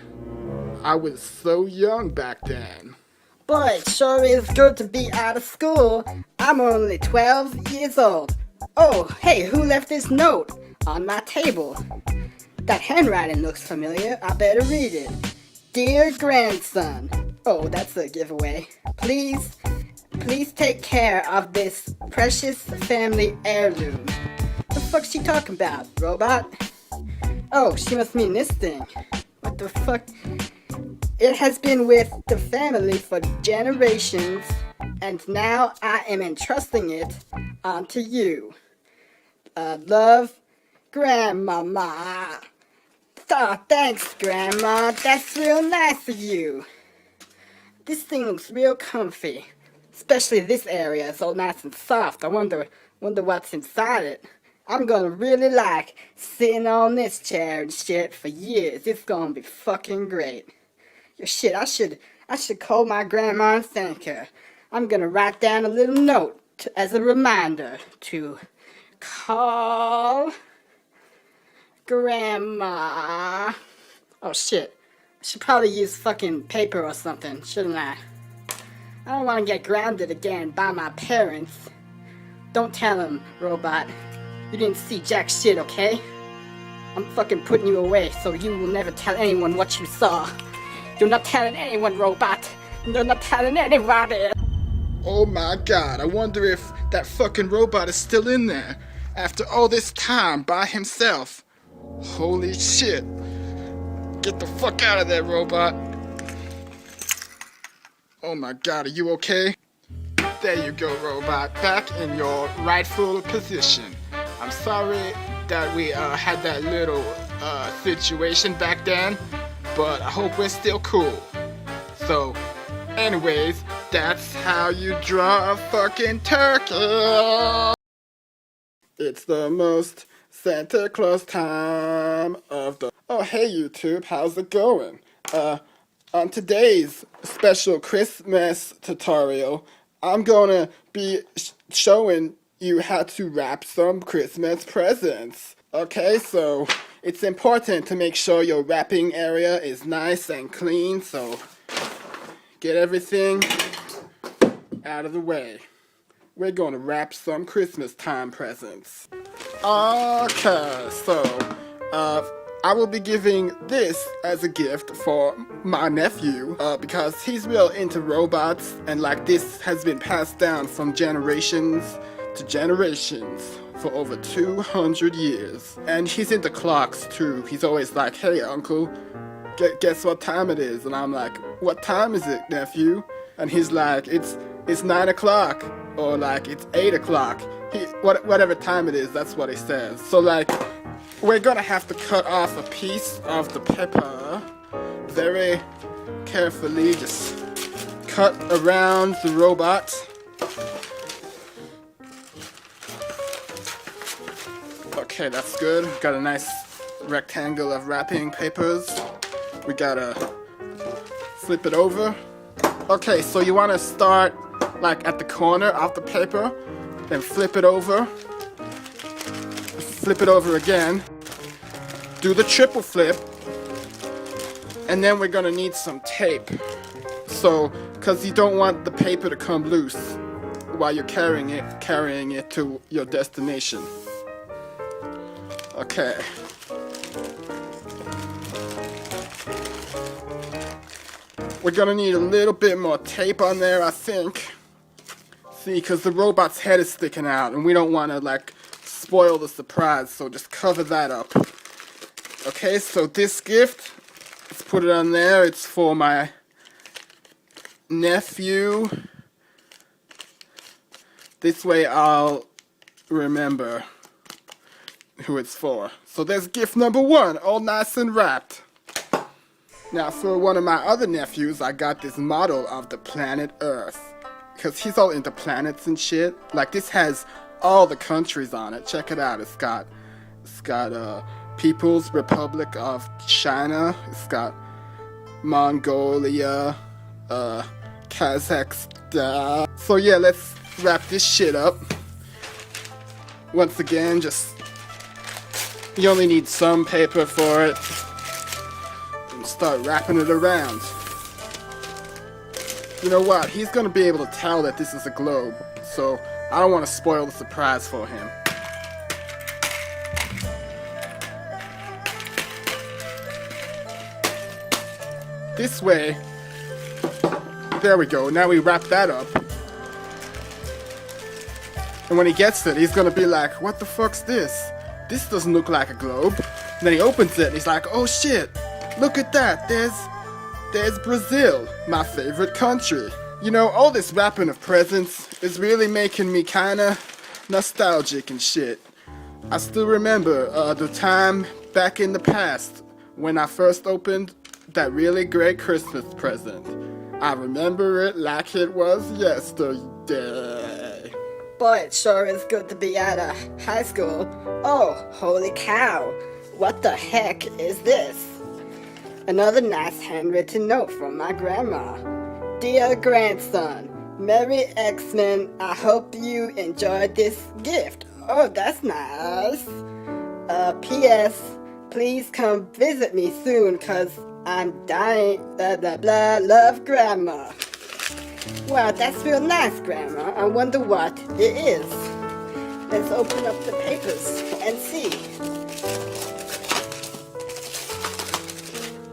I was so young back then. Boy, it sure is good to be out of school. I'm only 12 years old. Oh, hey, who left this note on my table? That handwriting looks familiar. I better read it. Dear grandson. Oh, that's a giveaway. Please take care of this precious family heirloom. What the fuck's she talking about, robot? Oh, she must mean this thing. What the fuck? It has been with the family for generations, and now I am entrusting it onto you. Love, Grandmama. Oh, thanks, Grandma. That's real nice of you. This thing looks real comfy. Especially this area. It's all nice and soft. I wonder what's inside it. I'm gonna really like sitting on this chair and shit for years. It's gonna be fucking great. Shit, I should call my grandma and thank her. I'm gonna write down a little note as a reminder to call Grandma. Oh shit, I should probably use fucking paper or something, shouldn't I? I don't want to get grounded again by my parents. Don't tell them, robot. You didn't see jack shit, okay? I'm fucking putting you away so you will never tell anyone what you saw. You're not telling anyone, robot. You're not telling anybody. Oh my god, I wonder if that fucking robot is still in there after all this time by himself. Holy shit. Get the fuck out of there, robot. Oh my god, are you okay? There you go, robot. Back in your rightful position. I'm sorry that we had that little situation back then, but I hope we're still cool. So, anyways, that's how you draw a fucking turkey. It's the most Santa Claus time of the... Oh, hey YouTube, how's it going? On today's special Christmas tutorial, I'm gonna be showing you how to wrap some Christmas presents. Okay, so it's important to make sure your wrapping area is nice and clean, so get everything out of the way. We're gonna wrap some Christmas time presents. Okay, so I will be giving this as a gift for my nephew because he's real into robots, and like this has been passed down from generations to generations for over 200 years. And he's into clocks too. He's always like, hey uncle, guess what time it is? And I'm like, what time is it, nephew? And he's like, it's 9 o'clock, or like it's 8 o'clock. Whatever time it is, that's what he says. So like, we're gonna have to cut off a piece of the paper very carefully. Just cut around the robot. Okay, that's good. Got a nice rectangle of wrapping papers. We gotta flip it over. Okay, so you want to start like at the corner of the paper, then flip it over again, do the triple flip, and then we're gonna need some tape. So, because you don't want the paper to come loose while you're carrying it to your destination. Okay. We're gonna need a little bit more tape on there, I think. See, because the robot's head is sticking out, and we don't want to, like, spoil the surprise, so just cover that up. Okay, so this gift, let's put it on there. It's for my nephew. This way I'll remember who it's for. So there's gift number 1, all nice and wrapped. Now for one of my other nephews, I got this model of the planet Earth. Because he's all into planets and shit. Like, this has all the countries on it. Check it out. It's got People's Republic of China. It's got Mongolia, Kazakhstan. So yeah, let's wrap this shit up. Once again, you only need some paper for it. And start wrapping it around. You know what? He's gonna be able to tell that this is a globe, so I don't want to spoil the surprise for him. This way. There we go. Now we wrap that up. And when he gets it, he's gonna be like, what the fuck's this? This doesn't look like a globe. And then he opens it and he's like, oh shit, look at that. There's Brazil, my favorite country. You know, all this wrapping of presents is really making me kinda nostalgic and shit. I still remember the time back in the past when I first opened that really great Christmas present. I remember it like it was yesterday. Boy, it sure is good to be out of high school. Oh, holy cow. What the heck is this? Another nice handwritten note from my grandma. Dear grandson, Merry Xmas, I hope you enjoyed this gift. Oh, that's nice. P.S. Please come visit me soon, cause I'm dying, blah blah blah, love grandma. Wow, that's real nice, grandma. I wonder what it is. Let's open up the papers and see.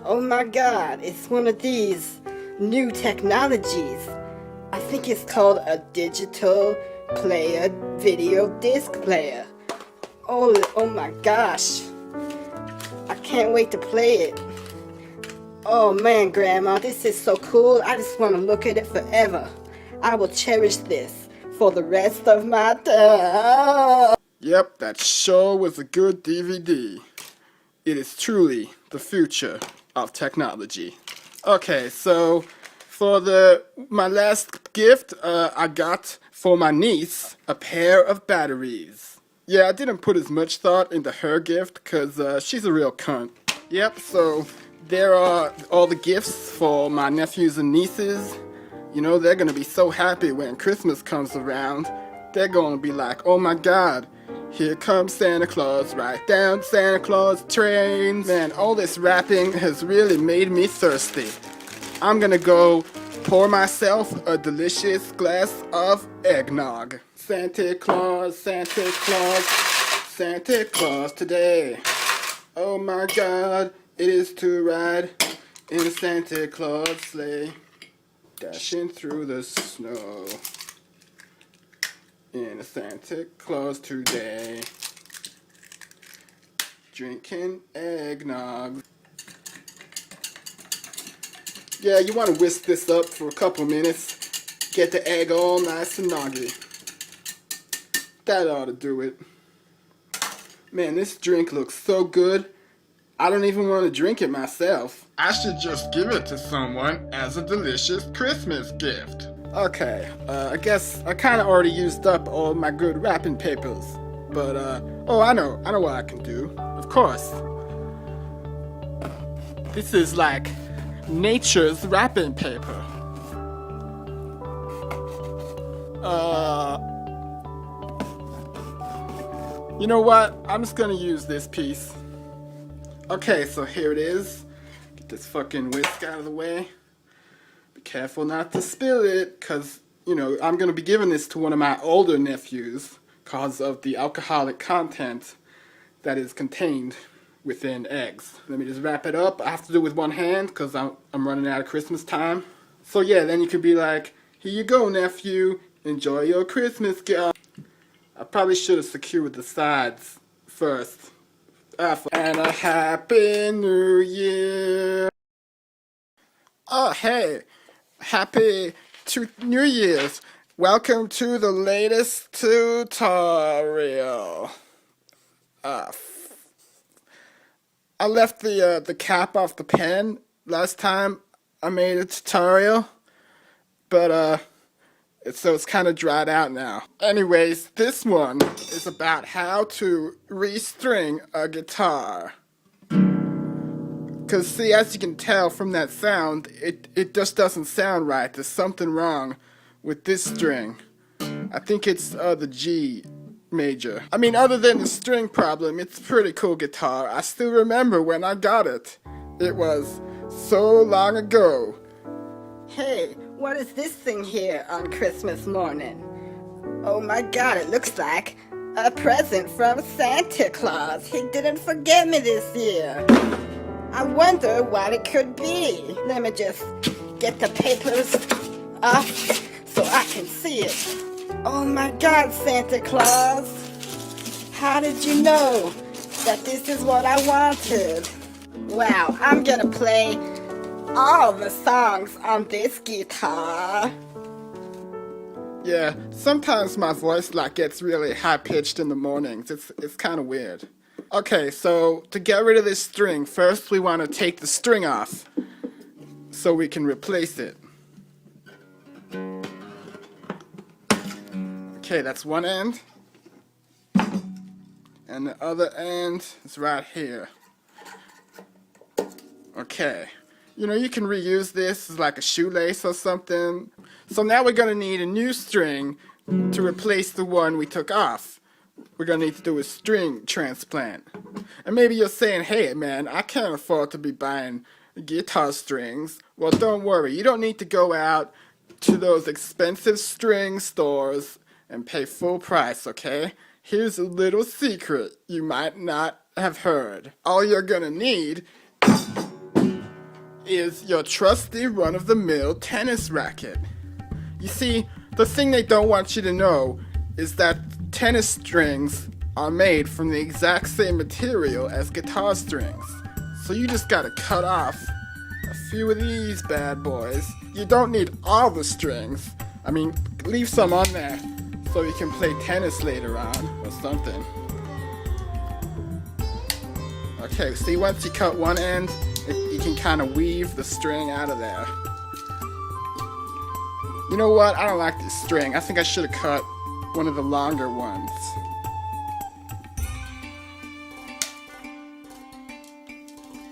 Oh my god, it's one of these new technologies. I think it's called a digital player, video disc player. Oh my gosh. I can't wait to play it. Oh man, Grandma, this is so cool. I just want to look at it forever. I will cherish this for the rest of my time. Yep, that sure was a good DVD. It is truly the future of technology. Okay, so for my last gift, I got for my niece a pair of batteries. Yeah, I didn't put as much thought into her gift because she's a real cunt. Yep, so there are all the gifts for my nephews and nieces. You know, they're gonna be so happy when Christmas comes around. They're gonna be like, oh my god, here comes Santa Claus, right down Santa Claus train. Man, all this wrapping has really made me thirsty. I'm gonna go pour myself a delicious glass of eggnog. Santa Claus, Santa Claus, Santa Claus today. Oh my god, it is to ride in a Santa Claus sleigh, dashing through the snow in a Santa Claus today, drinking eggnog. Yeah, you want to whisk this up for a couple minutes, get the egg all nice and noggy. That ought to do it. Man, this drink looks so good. I don't even want to drink it myself. I should just give it to someone as a delicious Christmas gift. Okay, I guess I kind of already used up all my good wrapping papers. But, oh, I know what I can do. Of course. This is like nature's wrapping paper. You know what? I'm just gonna use this piece. Okay, so here it is. Get this fucking whisk out of the way. Be careful not to spill it, cause, you know, I'm gonna be giving this to one of my older nephews because of the alcoholic content that is contained within eggs. Let me just wrap it up. I have to do it with one hand because I'm running out of Christmas time. So yeah, then you could be like, here you go, nephew. Enjoy your Christmas gift. I probably should have secured the sides first. And a happy new year. Oh, hey. Happy New Year's. Welcome to the latest tutorial. I left the cap off the pen last time I made a tutorial. But, so it's kind of dried out now. Anyways, this one is about how to restring a guitar. Because, see, as you can tell from that sound, it just doesn't sound right. There's something wrong with this string. I think it's the G major. I mean, other than the string problem, it's a pretty cool guitar. I still remember when I got it. It was so long ago. Hey, what is this thing here on Christmas morning? Oh my god, it looks like a present from Santa Claus. He didn't forget me this year. I wonder what it could be. Let me just get the papers off so I can see it. Oh my god, Santa Claus. How did you know that this is what I wanted? Wow, I'm gonna play all the songs on this guitar. Yeah, sometimes my voice gets really high pitched in the mornings. It's kind of weird. Okay, so to get rid of this string, first we want to take the string off so we can replace it. Okay, that's one end. And the other end is right here. Okay. You know, you can reuse this as like a shoelace or something. So now we're going to need a new string to replace the one we took off. We're going to need to do a string transplant. And maybe you're saying, hey man, I can't afford to be buying guitar strings. Well, don't worry. You don't need to go out to those expensive string stores and pay full price, okay? Here's a little secret you might not have heard. All you're going to need is your trusty run-of-the-mill tennis racket. You see, the thing they don't want you to know is that tennis strings are made from the exact same material as guitar strings. So you just gotta cut off a few of these bad boys. You don't need all the strings. I mean, leave some on there so you can play tennis later on or something. Okay, see, once you cut one end, you can kind of weave the string out of there. You know what? I don't like this string. I think I should have cut one of the longer ones.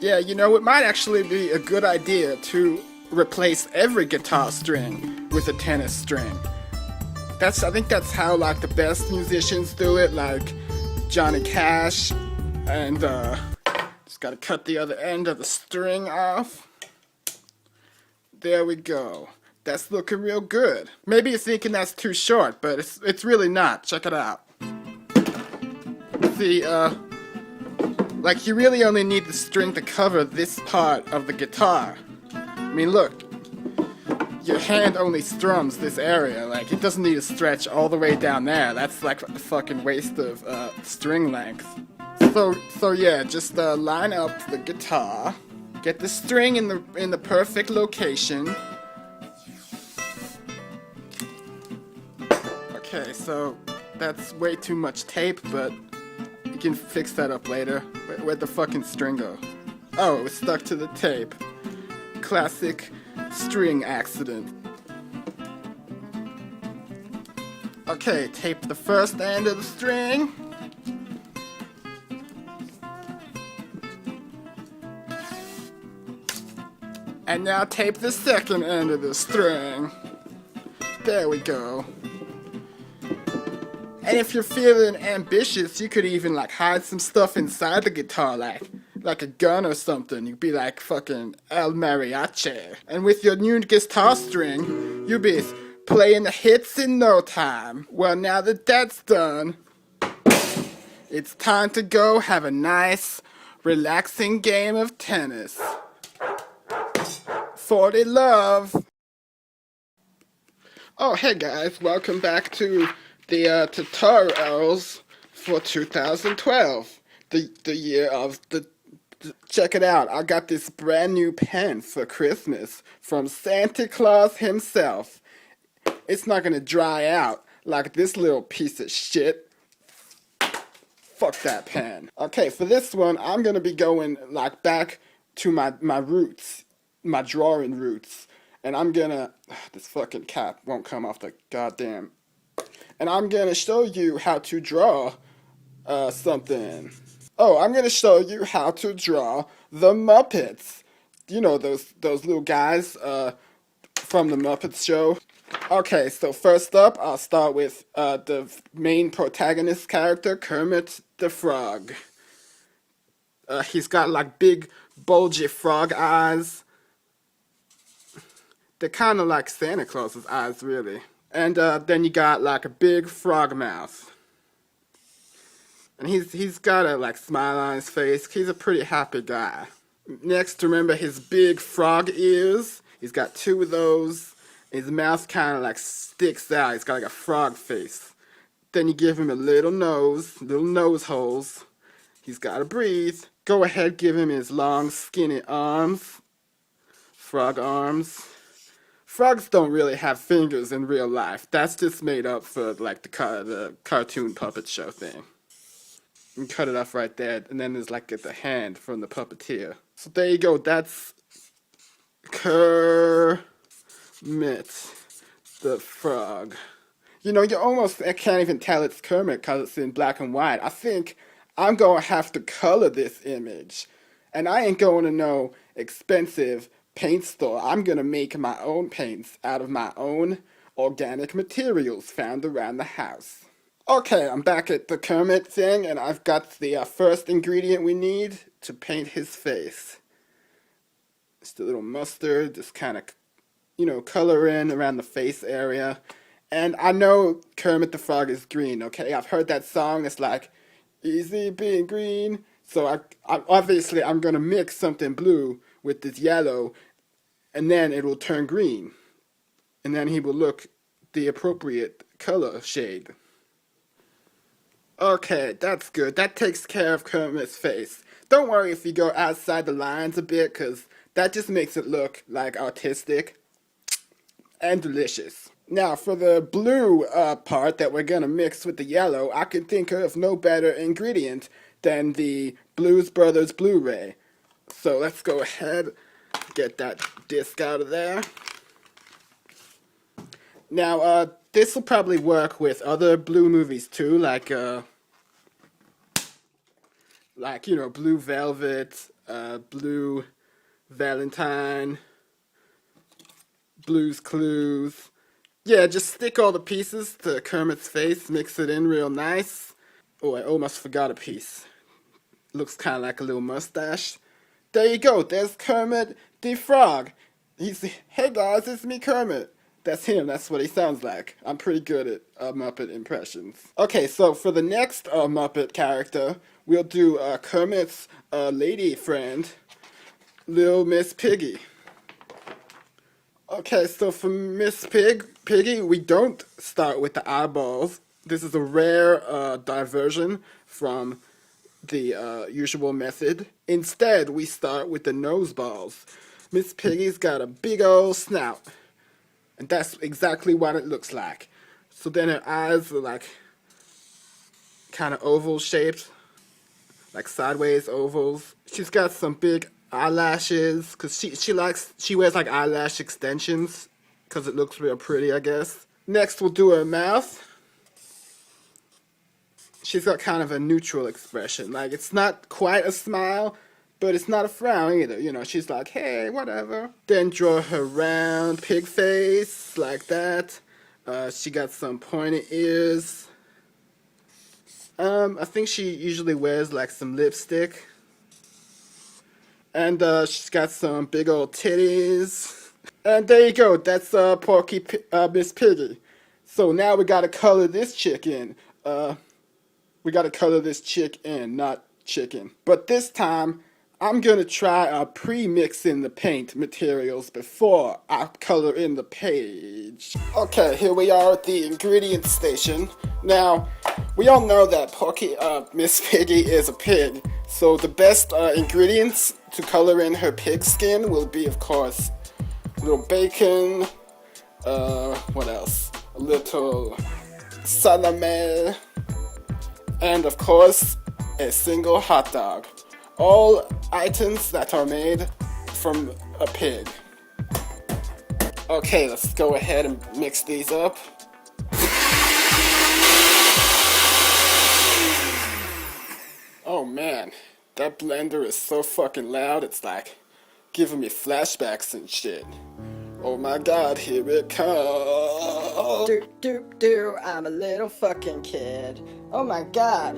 Yeah, you know, it might actually be a good idea to replace every guitar string with a tennis string. I think that's how like the best musicians do it, like Johnny Cash, and just gotta cut the other end of the string off. There we go. That's looking real good. Maybe you're thinking that's too short, but it's really not. Check it out. See, like you really only need the string to cover this part of the guitar. I mean, look. Your hand only strums this area. Like, it doesn't need to stretch all the way down there. That's like a fucking waste of string length. So yeah, just line up the guitar. Get the string in the perfect location. Okay, so that's way too much tape, but you can fix that up later. Where'd the fucking string go? Oh, it was stuck to the tape. Classic string accident. Okay, tape the first end of the string. And now tape the second end of the string. There we go. And if you're feeling ambitious, you could even like hide some stuff inside the guitar, like a gun or something. You'd be like fucking El Mariachi. And with your new guitar string, you'll be playing the hits in no time. Well, now that that's done, it's time to go have a nice, relaxing game of tennis. 40 love. Oh, hey guys, welcome back to the tutorials for 2012, the year of check it out. I got this brand new pen for Christmas from Santa Claus himself. It's not gonna dry out like this little piece of shit. Fuck that pen. Okay, for this one, I'm gonna be going like back to my roots, my drawing roots. And I'm gonna, this fucking cap won't come off the goddamn. And I'm gonna show you how to draw something. Oh, I'm gonna show you how to draw the Muppets. You know those little guys from the Muppets show. Okay, so first up, I'll start with the main protagonist character, Kermit the Frog. He's got like big, bulgy frog eyes. They're kind of like Santa Claus's eyes, really. And then you got like a big frog mouth. And he's got a like smile on his face. He's a pretty happy guy. Next, remember his big frog ears. He's got two of those. His mouth kind of like sticks out. He's got like a frog face. Then you give him a little nose holes. He's got to breathe. Go ahead, give him his long, skinny arms. Frog arms. Frogs don't really have fingers in real life. That's just made up for like the cartoon puppet show thing. You can cut it off right there, and then there's like the hand from the puppeteer. So there you go. That's Kermit the Frog. You know, I can't even tell it's Kermit because it's in black and white. I think I'm going to have to color this image. And I ain't going to no expensive paint store. I'm going to make my own paints out of my own organic materials found around the house. Okay, I'm back at the Kermit thing, and I've got the first ingredient we need to paint his face. Just a little mustard, just kind of, you know, color in around the face area. And I know Kermit the Frog is green, okay? I've heard that song. It's like, easy being green. So I obviously I'm going to mix something blue with this yellow, and then it will turn green. And then he will look the appropriate color shade. Okay, that's good. That takes care of Kermit's face. Don't worry if you go outside the lines a bit, because that just makes it look like artistic and delicious. Now, for the blue part that we're going to mix with the yellow, I can think of no better ingredient than the Blues Brothers Blu-Ray. So let's go ahead, get that disc out of there. Now, this will probably work with other blue movies too, like you know, Blue Velvet, Blue Valentine, Blue's Clues. Yeah, just stick all the pieces to Kermit's face, mix it in real nice. Oh, I almost forgot a piece. Looks kind of like a little mustache. There you go, there's Kermit the Frog. Hey guys, it's me, Kermit. That's him, that's what he sounds like. I'm pretty good at Muppet impressions. Okay, so for the next Muppet character, we'll do Kermit's lady friend, Little Miss Piggy. Okay, so for Miss Piggy, we don't start with the eyeballs. This is a rare diversion from the usual method. Instead, we start with the nose balls. Miss Piggy's got a big old snout. And that's exactly what it looks like. So then her eyes are like kind of oval shaped, like sideways ovals. She's got some big eyelashes, because she wears like eyelash extensions, because it looks real pretty, I guess. Next we'll do her mouth. She's got kind of a neutral expression. Like, it's not quite a smile, But it's not a frown either, you know, she's like, hey, whatever. Then draw her round pig face, like that. She got some pointy ears. I think she usually wears like some lipstick. And she's got some big old titties. And there you go, that's Miss Piggy. So now we gotta color this chick in. We gotta color this chick in, not chicken. But this time, I'm gonna try pre-mixing the paint materials before I color in the page. Okay, here we are at the ingredients station. Now, we all know that Miss Piggy is a pig, so the best ingredients to color in her pig skin will be, of course, a little bacon, what else? A little salami, and of course, a single hot dog. All items that are made from a pig. Okay, let's go ahead and mix these up. Oh man, that blender is so fucking loud, it's like giving me flashbacks and shit. Oh my god, here it comes. Do, I'm a little fucking kid. Oh my god,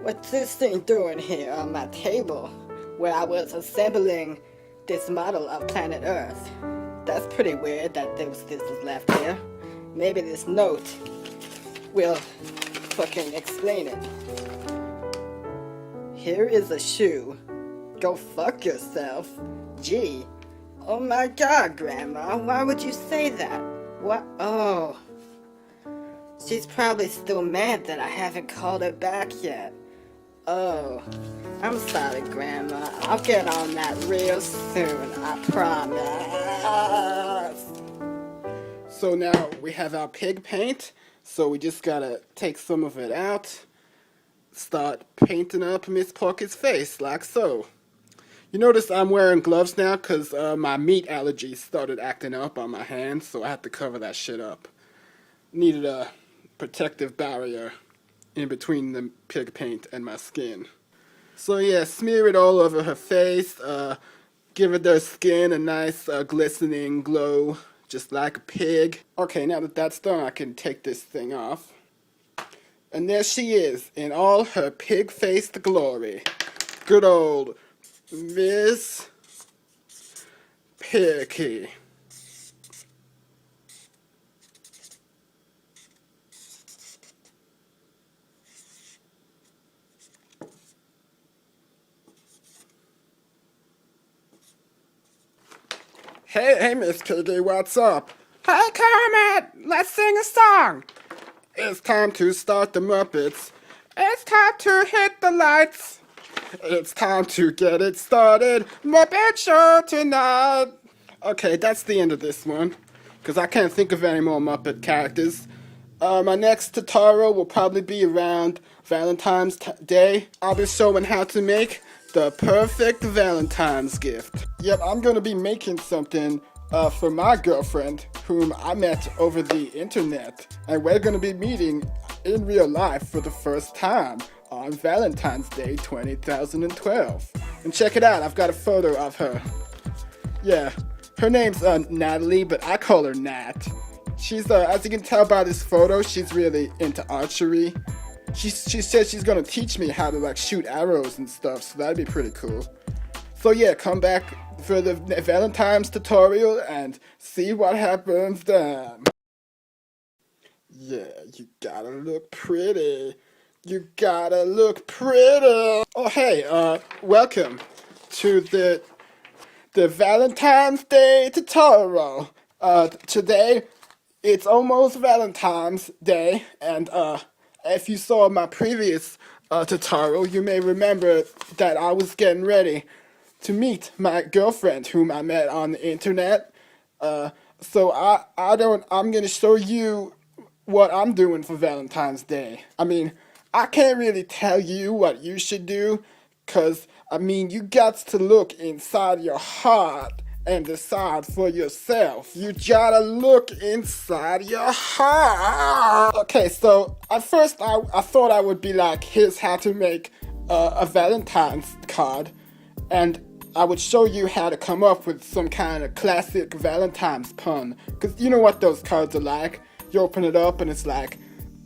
what's this thing doing here on my table where I was assembling this model of planet Earth? That's pretty weird that this is left here. Maybe this note will fucking explain it. Here is a shoe. Go fuck yourself. Gee. Oh my god, Grandma, why would you say that? What? Oh. She's probably still mad that I haven't called her back yet. Oh. I'm sorry, Grandma. I'll get on that real soon, I promise. So now we have our pig paint, so we just gotta take some of it out. Start painting up Miss Porky's face, like so. You notice I'm wearing gloves now because my meat allergies started acting up on my hands, so I had to cover that shit up. Needed a protective barrier in between the pig paint and my skin. So yeah, smear it all over her face, give her skin a nice glistening glow, just like a pig. Okay, now that that's done, I can take this thing off. And there she is, in all her pig-faced glory. Good old Miss Piggy. Hey, Miss Piggy, what's up? Hey, Kermit, let's sing a song. It's time to start the Muppets. It's time to hit the lights. It's time to get it started. Muppet Show tonight. Okay, that's the end of this one, because I can't think of any more Muppet characters. My next tutorial will probably be around Valentine's Day. I'll be showing how to make the perfect Valentine's gift. Yep, I'm going to be making something for my girlfriend, whom I met over the internet. And we're going to be meeting in real life for the first time on Valentine's Day 2012. And check it out, I've got a photo of her. Yeah, her name's Natalie, but I call her Nat. She's, as you can tell by this photo, she's really into archery. She said she's gonna teach me how to like shoot arrows and stuff, so that'd be pretty cool. So yeah, come back for the Valentine's tutorial and see what happens then. Yeah, you gotta look pretty. You gotta look pretty. Oh hey, welcome to the Valentine's Day tutorial. Today it's almost Valentine's Day, and if you saw my previous tutorial, you may remember that I was getting ready to meet my girlfriend, whom I met on the internet. So I'm gonna show you what I'm doing for Valentine's Day. I mean, I can't really tell you what you should do, cause I mean, you got to look inside your heart and decide for yourself. You gotta look inside your heart. Okay, so at first I thought I would be like, here's how to make a Valentine's card. and I would show you how to come up with some kind of classic Valentine's pun. Because you know what those cards are like. You open it up and it's like,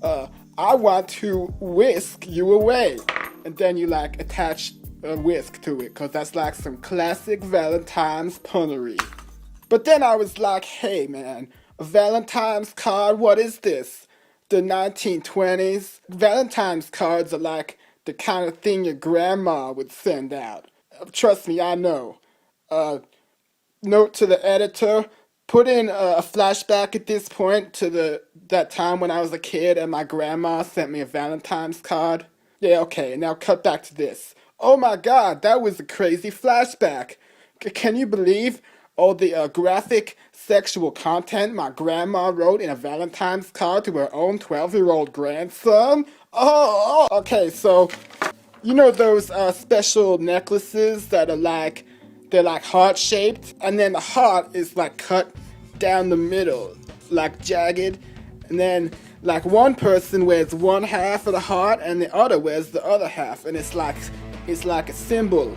I want to whisk you away. And then you like attach a whisk to it, because that's like some classic Valentine's punnery. But then I was like, hey man, a Valentine's card, what is this? The 1920s? Valentine's cards are like the kind of thing your grandma would send out. Trust me, I know. Note to the editor, put in a flashback at this point to that time when I was a kid and my grandma sent me a Valentine's card. Yeah, okay, now cut back to this. Oh my god, that was a crazy flashback. Can you believe all the graphic sexual content my grandma wrote in a Valentine's card to her own 12-year-old grandson? Okay, so you know those special necklaces that are like, they're like heart-shaped, and then the heart is like cut down the middle, like jagged, and then like one person wears one half of the heart and the other wears the other half, and it's like a symbol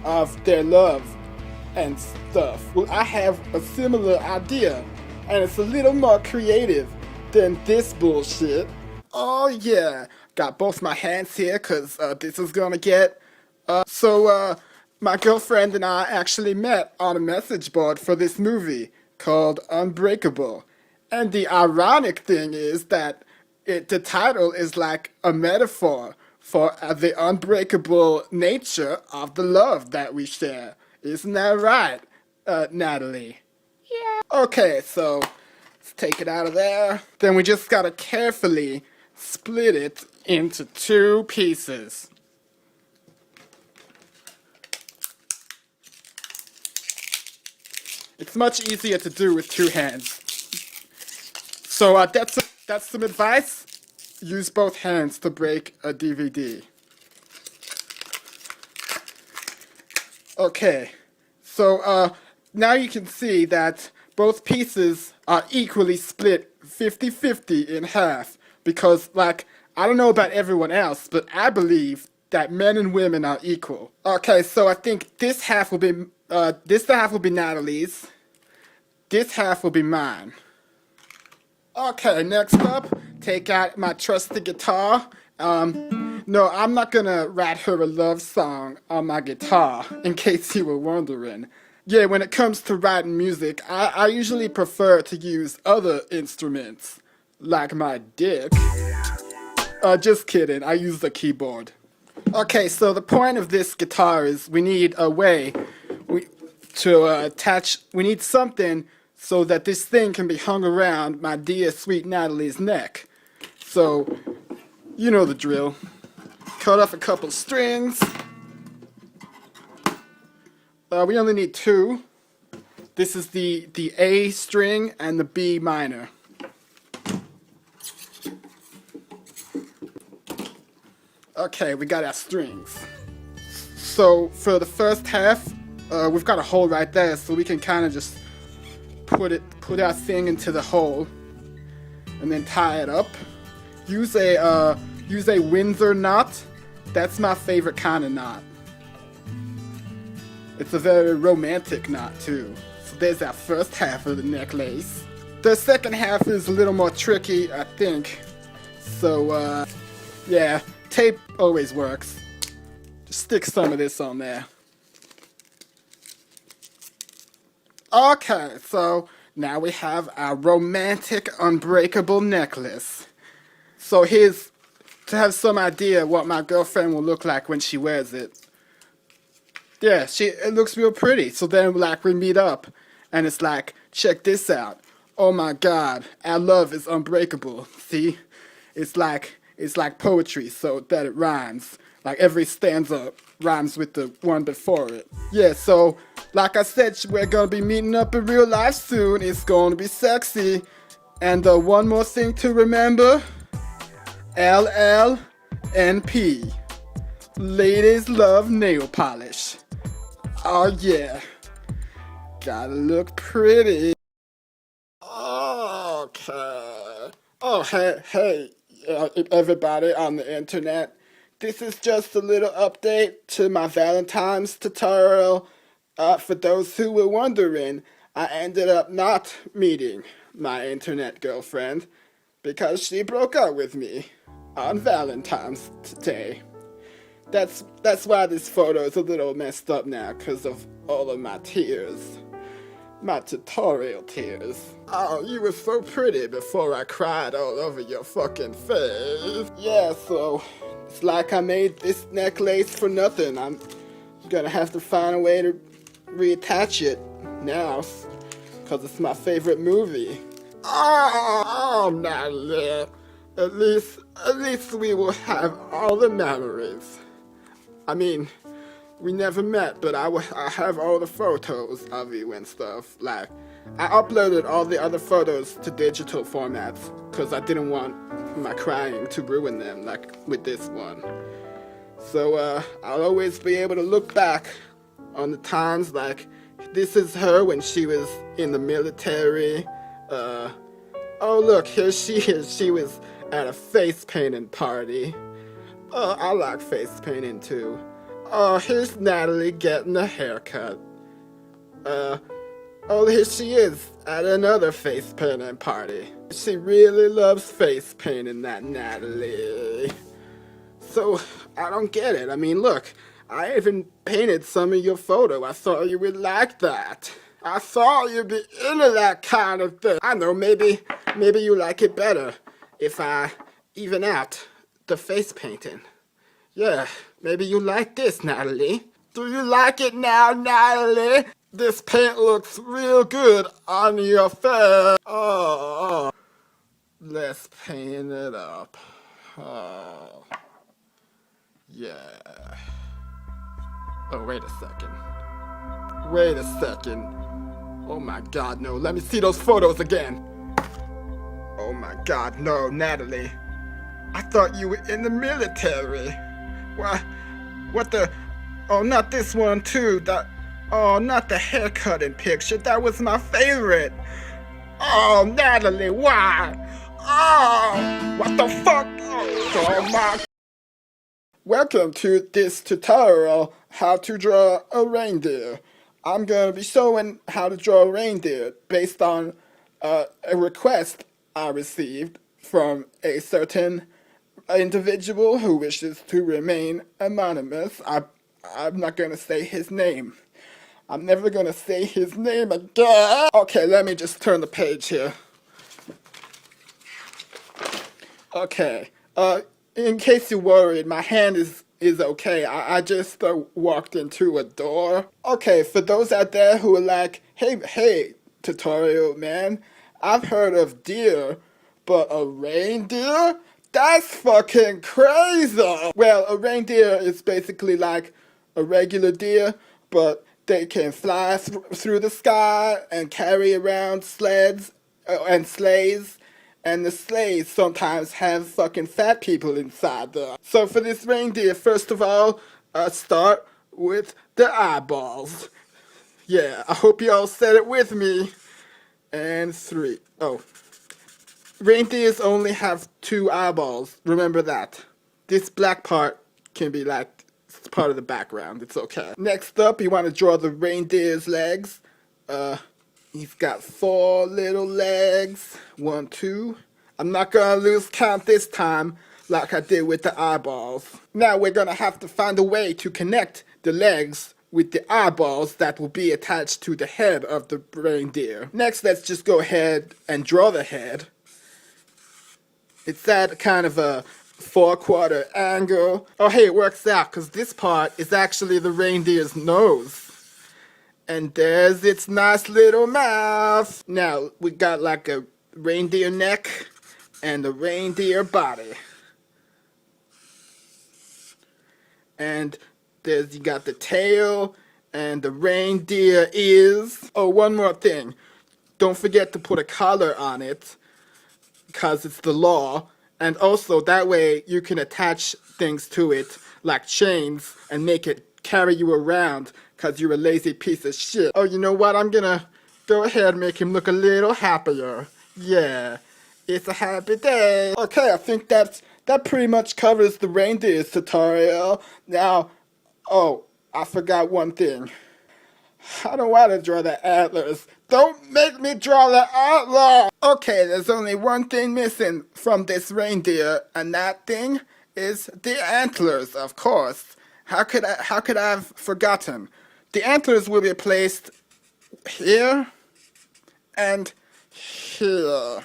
of their love and stuff. Well, I have a similar idea, and it's a little more creative than this bullshit. Oh yeah, got both my hands here because this is gonna get... my girlfriend and I actually met on a message board for this movie called Unbreakable. And the ironic thing is that the title is like a metaphor for the unbreakable nature of the love that we share. Isn't that right, Natalie? Yeah. Okay, so let's take it out of there. Then we just gotta carefully split it into two pieces. It's much easier to do with two hands. So that's some advice. Use both hands to break a DVD. Okay, so now you can see that both pieces are equally split 50-50 in half, because like, I don't know about everyone else, but I believe that men and women are equal. Okay, so I think this half will be Natalie's. This half will be mine. Okay, next up, take out my trusty guitar. No, I'm not gonna write her a love song on my guitar, in case you were wondering. Yeah, when it comes to writing music, I usually prefer to use other instruments, like my dick. Just kidding, I use the keyboard. Okay, so the point of this guitar is we need a way we need something so that this thing can be hung around my dear sweet Natalie's neck. So, you know the drill. Cut off a couple strings. We only need two. This is the A string and the B minor. Okay, we got our strings. So for the first half, we've got a hole right there, so we can kind of just put our thing into the hole, and then tie it up. Use a Windsor knot. That's my favorite kind of knot. It's a very romantic knot too. So there's our first half of the necklace. The second half is a little more tricky, I think. So yeah, tape always works. Just stick some of this on there. Okay, so now we have our romantic unbreakable necklace. So here's to have some idea what my girlfriend will look like when she wears it. Yeah, it looks real pretty. So then like we meet up and it's like, check this out. Oh my god, our love is unbreakable. See? It's like poetry, so that it rhymes. Like every stanza rhymes with the one before it. Yeah, so like I said, we're gonna be meeting up in real life soon. It's gonna be sexy. And one more thing to remember, LLNP. Ladies love nail polish. Oh yeah. Gotta look pretty. Okay. Oh, hey, everybody on the internet. this is just a little update to my Valentine's tutorial. For those who were wondering, I ended up not meeting my internet girlfriend because she broke up with me on Valentine's Day. That's why this photo is a little messed up now, because of all of my tears. My tutorial tears. Oh, you were so pretty before I cried all over your fucking face. Yeah, so it's like I made this necklace for nothing. I'm gonna have to find a way to reattach it now, because it's my favorite movie. Oh, Natalie. At least we will have all the memories. I mean, we never met, but I have all the photos of you and stuff. Like, I uploaded all the other photos to digital formats because I didn't want my crying to ruin them, like with this one. So, I'll always be able to look back on the times, like, this is her when she was in the military. Oh look, here she is. She was at a face painting party. Oh, I like face painting too. Oh, here's Natalie getting a haircut. Oh, here she is at another face painting party. She really loves face painting, that Natalie. So, I don't get it. I mean, look, I even painted some of your photo. I thought you would like that. I thought you'd be into that kind of thing. I know, maybe you like it better if I even out the face painting. Yeah, maybe you like this, Natalie. Do you like it now, Natalie? This paint looks real good on your face. Oh, let's paint it up. Oh, yeah. Oh, wait a second. Wait a second. Oh my God, no. Let me see those photos again. Oh my God, no, Natalie. I thought you were in the military. What the? Oh, not this one too. Oh, not the haircutting picture. That was my favorite. Oh, Natalie, why? Oh, what the fuck? Oh my. Welcome to this tutorial, how to draw a reindeer. I'm going to be showing how to draw a reindeer based on a request I received from a certain individual who wishes to remain anonymous. I'm not going to say his name. I'm never going to say his name again. Okay, let me just turn the page here. Okay, in case you're worried, my hand is okay. I just walked into a door. Okay, for those out there who are like, hey, tutorial man, I've heard of deer, but a reindeer? That's fucking crazy! Well, a reindeer is basically like a regular deer, but they can fly through the sky and carry around sleds and sleighs. And the sleighs sometimes have fucking fat people inside them. So for this reindeer, first of all, start with the eyeballs. Yeah, I hope you all said it with me. And 3. Oh. Reindeers only have 2 eyeballs. Remember that. This black part can be like it's part of the background. It's okay. Next up, you want to draw the reindeer's legs. He's got 4 little legs. 1, 2. I'm not gonna lose count this time like I did with the eyeballs. Now we're gonna have to find a way to connect the legs with the eyeballs that will be attached to the head of the reindeer. Next, let's just go ahead and draw the head. It's at kind of a 4-quarter angle. Oh, hey, it works out because this part is actually the reindeer's nose. And there's its nice little mouth. Now, we got like a reindeer neck and a reindeer body. And you got the tail and the reindeer ears. Oh, one more thing. Don't forget to put a collar on it, because it's the law. And also, that way you can attach things to it, like chains, and make it carry you around, because you're a lazy piece of shit. Oh, you know what? I'm gonna go ahead and make him look a little happier. Yeah, it's a happy day. Okay, I think that's that pretty much covers the reindeers tutorial. Now, oh, I forgot one thing. I don't want to draw the antlers. Don't make me draw the antler! Okay, there's only one thing missing from this reindeer, and that thing is the antlers, of course. How could I have forgotten? The antlers will be placed here and here.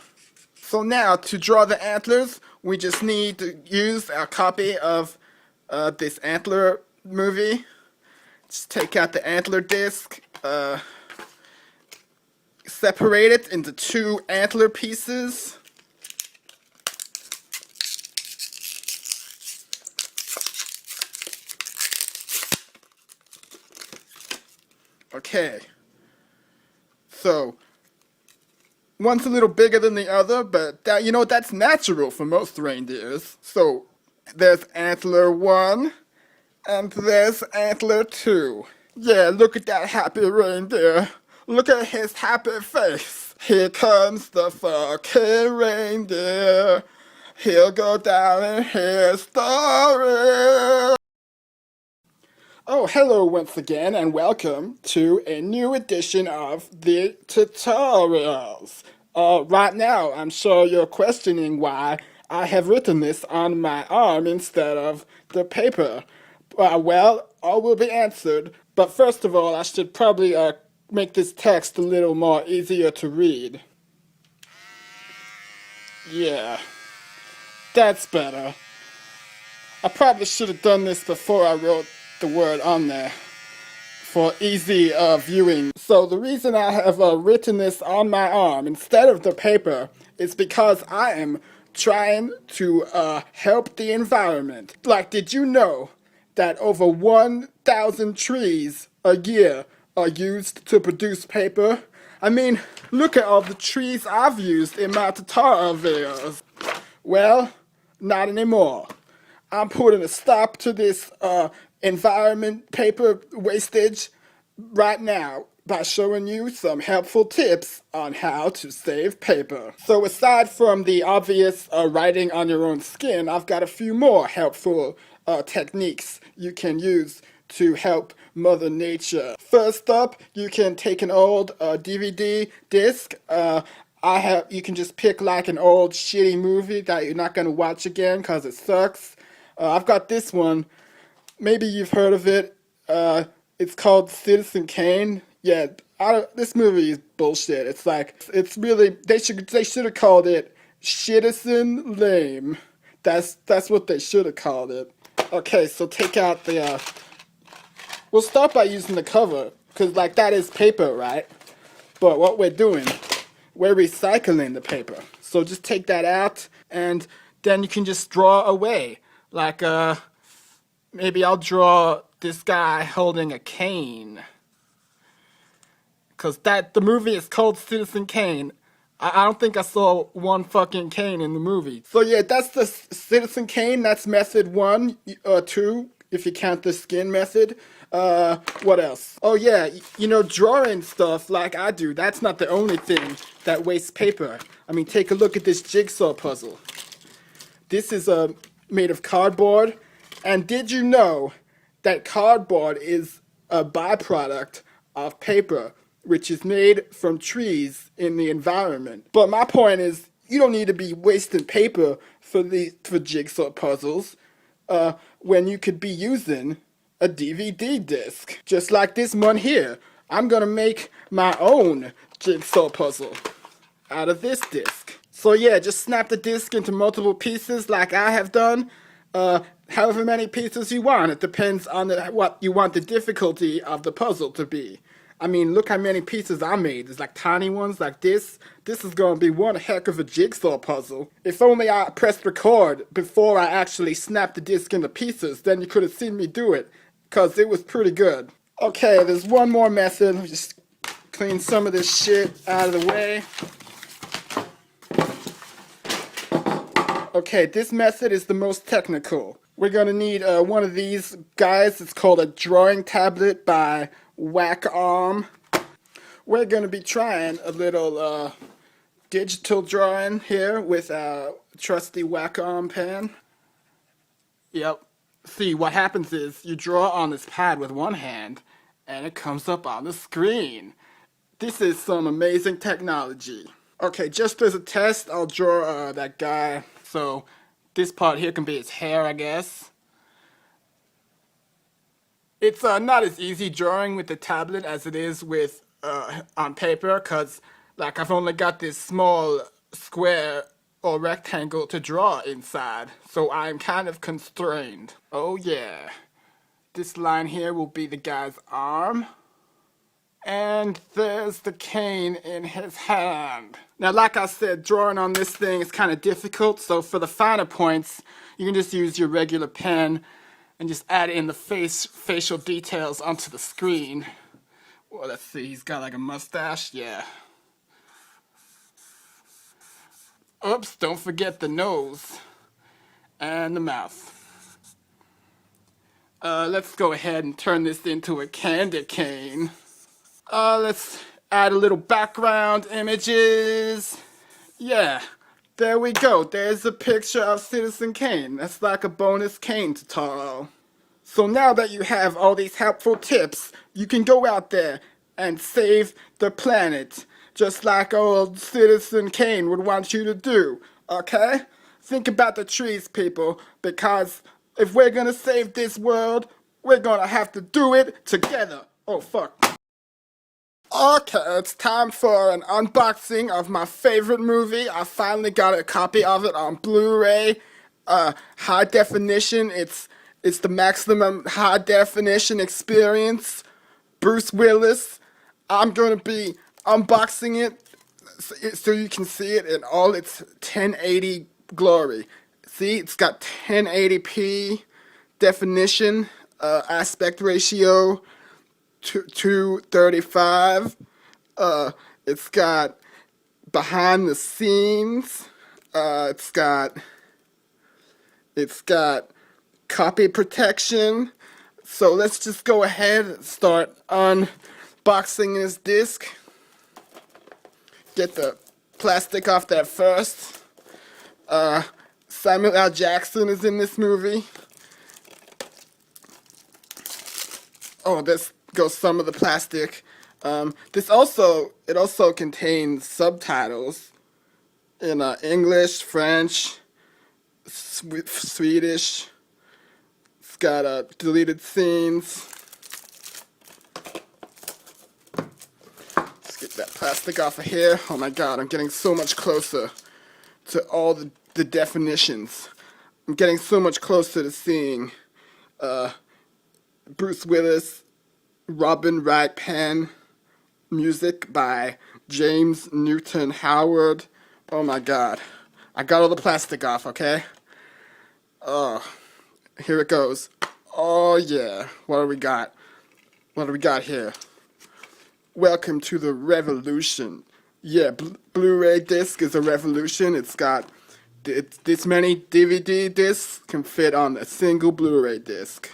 So now, to draw the antlers, we just need to use a copy of this antler movie. Just take out the antler disc, separate it into 2 antler pieces. Okay. So, one's a little bigger than the other, but that's natural for most reindeers. So, there's antler 1. And there's antler 2. Yeah, look at that happy reindeer. Look at his happy face. Here comes the fucking reindeer. He'll go down in history. Oh, hello once again, and welcome to a new edition of the tutorials. Right now, I'm sure you're questioning why I have written this on my arm instead of the paper. Well, all will be answered, but first of all, I should probably make this text a little more easier to read. Yeah, that's better. I probably should have done this before I wrote the word on there for easy viewing. So the reason I have written this on my arm instead of the paper is because I am trying to help the environment. Like, did you know that over 1,000 trees a year are used to produce paper? I mean, look at all the trees I've used in my tutorial videos. Well, not anymore. I'm putting a stop to this environment paper wastage right now by showing you some helpful tips on how to save paper. So aside from the obvious writing on your own skin, I've got a few more helpful techniques you can use to help Mother Nature. First up, you can take an old DVD disc. You can just pick like an old shitty movie that you're not gonna watch again because it sucks. I've got this one. Maybe you've heard of it. It's called Citizen Kane. Yeah, this movie is bullshit. It's really, they should have called it Shitison Lame. That's what they should have called it. Okay, so take out the, we'll start by using the cover, because like that is paper, right? But what we're doing, we're recycling the paper. So just take that out, and then you can just draw away. Like, maybe I'll draw this guy holding a cane. Because the movie is called Citizen Kane. I don't think I saw one fucking cane in the movie. So yeah, that's the Citizen Kane. That's method 1, 2, if you count the skin method. What else? Oh yeah, drawing stuff like I do, that's not the only thing that wastes paper. I mean, take a look at this jigsaw puzzle. This is made of cardboard. And did you know that cardboard is a byproduct of paper, which is made from trees in the environment? But my point is, you don't need to be wasting paper for jigsaw puzzles when you could be using a DVD disc. Just like this one here. I'm gonna make my own jigsaw puzzle out of this disc. So yeah, just snap the disc into multiple pieces like I have done. However many pieces you want. It depends on what you want the difficulty of the puzzle to be. I mean, look how many pieces I made. There's like tiny ones like this. This is going to be one heck of a jigsaw puzzle. If only I pressed record before I actually snapped the disc into pieces, then you could have seen me do it, because it was pretty good. Okay, there's one more method. Just clean some of this shit out of the way. Okay, this method is the most technical. We're going to need one of these guys. It's called a drawing tablet by Wacom. We're going to be trying a little digital drawing here with a trusty Wacom pen. Yep. See, what happens is you draw on this pad with one hand, and it comes up on the screen. This is some amazing technology. Okay, just as a test, I'll draw that guy. So this part here can be his hair, I guess. It's not as easy drawing with the tablet as it is with on paper, cause like I've only got this small square or rectangle to draw inside, so I'm kind of constrained. Oh yeah, this line here will be the guy's arm, and there's the cane in his hand. Now, like I said, drawing on this thing is kind of difficult, so for the finer points, you can just use your regular pen and just add in the facial details onto the screen. Well, let's see, he's got like a mustache, yeah. Oops, don't forget the nose and the mouth. Let's go ahead and turn this into a candy cane. Let's add a little background images. Yeah, there we go. There's a picture of Citizen Kane. That's like a bonus Kane tutorial. So now that you have all these helpful tips, you can go out there and save the planet, just like old Citizen Kane would want you to do, okay? Think about the trees, people, because if we're gonna save this world, we're gonna have to do it together. Oh, fuck. Okay, it's time for an unboxing of my favorite movie. I finally got a copy of it on Blu-ray. High definition, it's the maximum high definition experience. Bruce Willis. I'm gonna be unboxing it so you can see it in all its 1080 glory. See, it's got 1080p definition, aspect ratio, 235. It's got behind the scenes. It's got copy protection. So let's just go ahead and start unboxing this disc. Get the plastic off that first. Samuel L. Jackson is in this movie. Oh, this goes some of the plastic. It also contains subtitles in English, French, Swedish. It's got deleted scenes. Let's get that plastic off of here. Oh my god, I'm getting so much closer to all the definitions. I'm getting so much closer to seeing Bruce Willis, Robin Wright Penn, music by James Newton Howard. Oh my god. I got all the plastic off, okay? Oh, here it goes. Oh yeah. What do we got? What do we got here? Welcome to the revolution. Yeah, Blu-ray disc is a revolution. It's got this many DVD discs can fit on a single Blu-ray disc.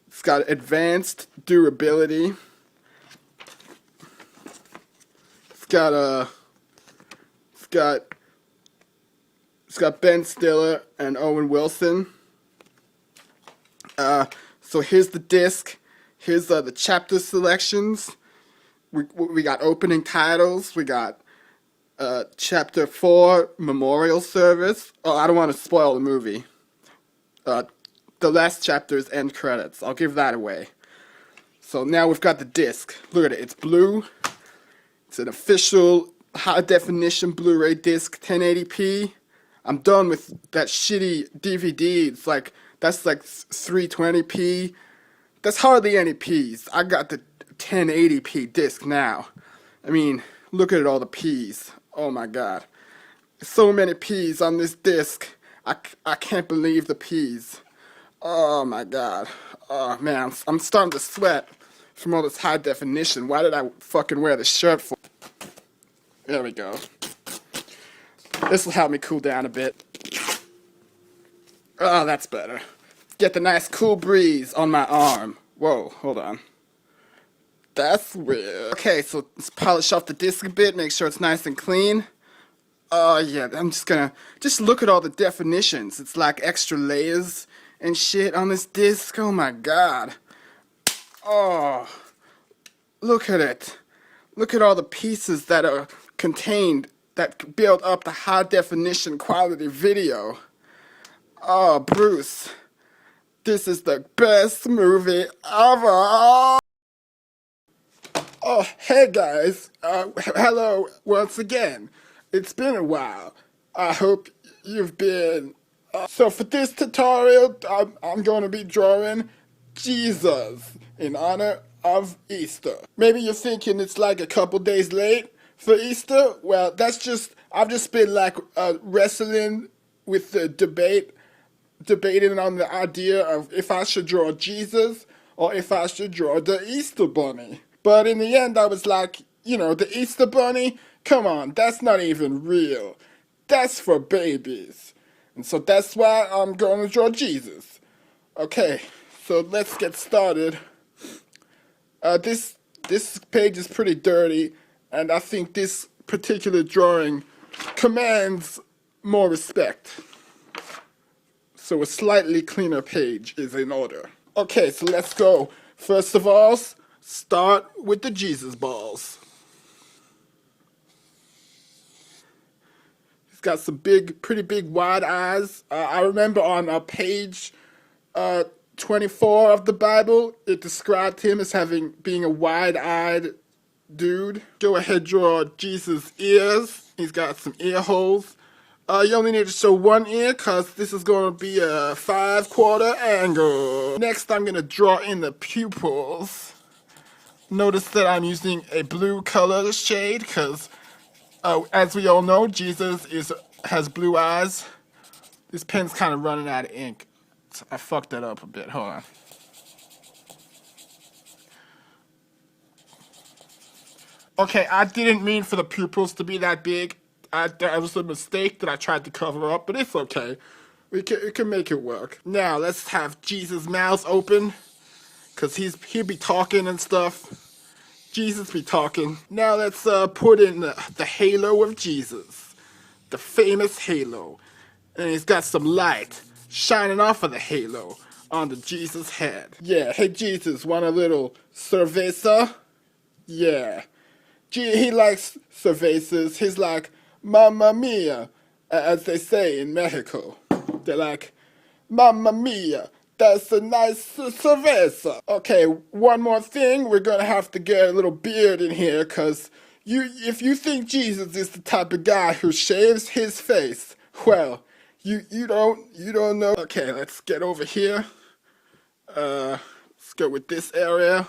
It's got advanced durability. It's got Ben Stiller and Owen Wilson. So here's the disc. Here's the chapter selections. We got opening titles. We got chapter 4 memorial service. Oh, I don't want to spoil the movie. The last chapter is end credits. I'll give that away. So now we've got the disc. Look at it. It's blue. It's an official high definition Blu-ray disc, 1080p. I'm done with that shitty DVD. That's like 320p. That's hardly any P's. I got the 1080p disc now. I mean, look at all the P's. Oh my god. So many P's on this disc. I can't believe the P's. Oh my god. Oh man, I'm starting to sweat from all this high definition. Why did I fucking wear the shirt for? There we go. This will help me cool down a bit. Oh, that's better. Get the nice cool breeze on my arm. Whoa, hold on. That's weird. Okay, so let's polish off the disc a bit, make sure it's nice and clean. Oh yeah, I'm just gonna look at all the definitions. It's like extra layers and shit on this disc. Oh my god. Oh, look at it. Look at all the pieces that are contained that build up the high definition quality video. Oh, Bruce, this is the best movie ever. Oh, hey guys. Hello once again. It's been a while. I hope you've been. So for this tutorial, I'm going to be drawing Jesus in honor of Easter. Maybe you're thinking it's like a couple days late for Easter. Well, I've just been like wrestling with the debating on the idea of if I should draw Jesus or if I should draw the Easter Bunny. But in the end, I was like, the Easter Bunny, come on, that's not even real. That's for babies. And so that's why I'm going to draw Jesus. Okay, so let's get started. This page is pretty dirty, and I think this particular drawing commands more respect. So a slightly cleaner page is in order. Okay, so let's go. First of all, start with the Jesus balls. He's got some pretty big wide eyes. I remember on page 24 of the Bible, it described him as being a wide-eyed dude. Go ahead, draw Jesus' ears. He's got some ear holes. You only need to show one ear because this is going to be a 5/4 angle. Next, I'm going to draw in the pupils. Notice that I'm using a blue color shade because, as we all know, Jesus has blue eyes. This pen's kind of running out of ink. So I fucked that up a bit. Hold on. Okay, I didn't mean for the pupils to be that big. That was a mistake that I tried to cover up, but it's okay. We can make it work. Now, let's have Jesus' mouth open, because he'll be talking and stuff. Jesus be talking. Now let's put in the halo of Jesus. The famous halo. And he's got some light shining off of the halo onto Jesus' head. Yeah, hey Jesus, want a little cerveza? Yeah. He likes cervezas. He's like, Mamma mia, as they say in Mexico. They're like, Mamma mia, that's a nice cerveza. Okay, one more thing. We're gonna have to get a little beard in here, because if you think Jesus is the type of guy who shaves his face, well, you don't know. Okay, let's get over here. Let's go with this area.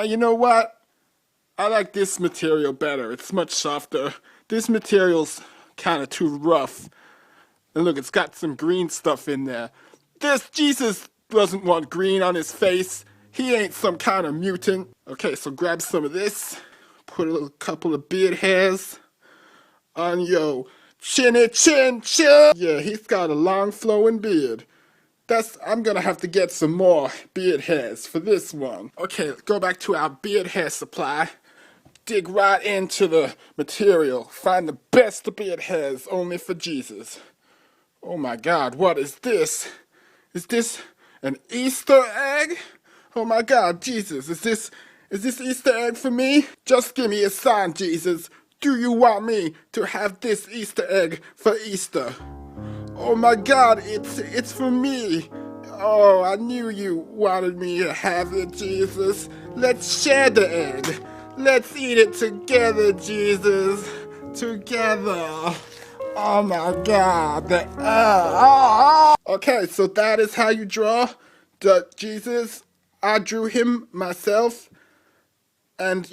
You know what? I like this material better. It's much softer. This material's kind of too rough. And look, it's got some green stuff in there. Jesus doesn't want green on his face. He ain't some kind of mutant. Okay, so grab some of this. Put a couple of beard hairs on your chinny chin chin. Yeah, he's got a long flowing beard. I'm gonna have to get some more beard hairs for this one. Okay, let's go back to our beard hair supply. Dig right into the material. Find the best beard hairs only for Jesus. Oh my God, what is this? Is this an Easter egg? Oh my God, Jesus, is this Easter egg for me? Just give me a sign, Jesus. Do you want me to have this Easter egg for Easter? Oh my God, it's for me. Oh, I knew you wanted me to have it, Jesus. Let's share the egg. Let's eat it together, Jesus. Together. Oh my God. Okay, so that is how you draw the Jesus. I drew him myself. And,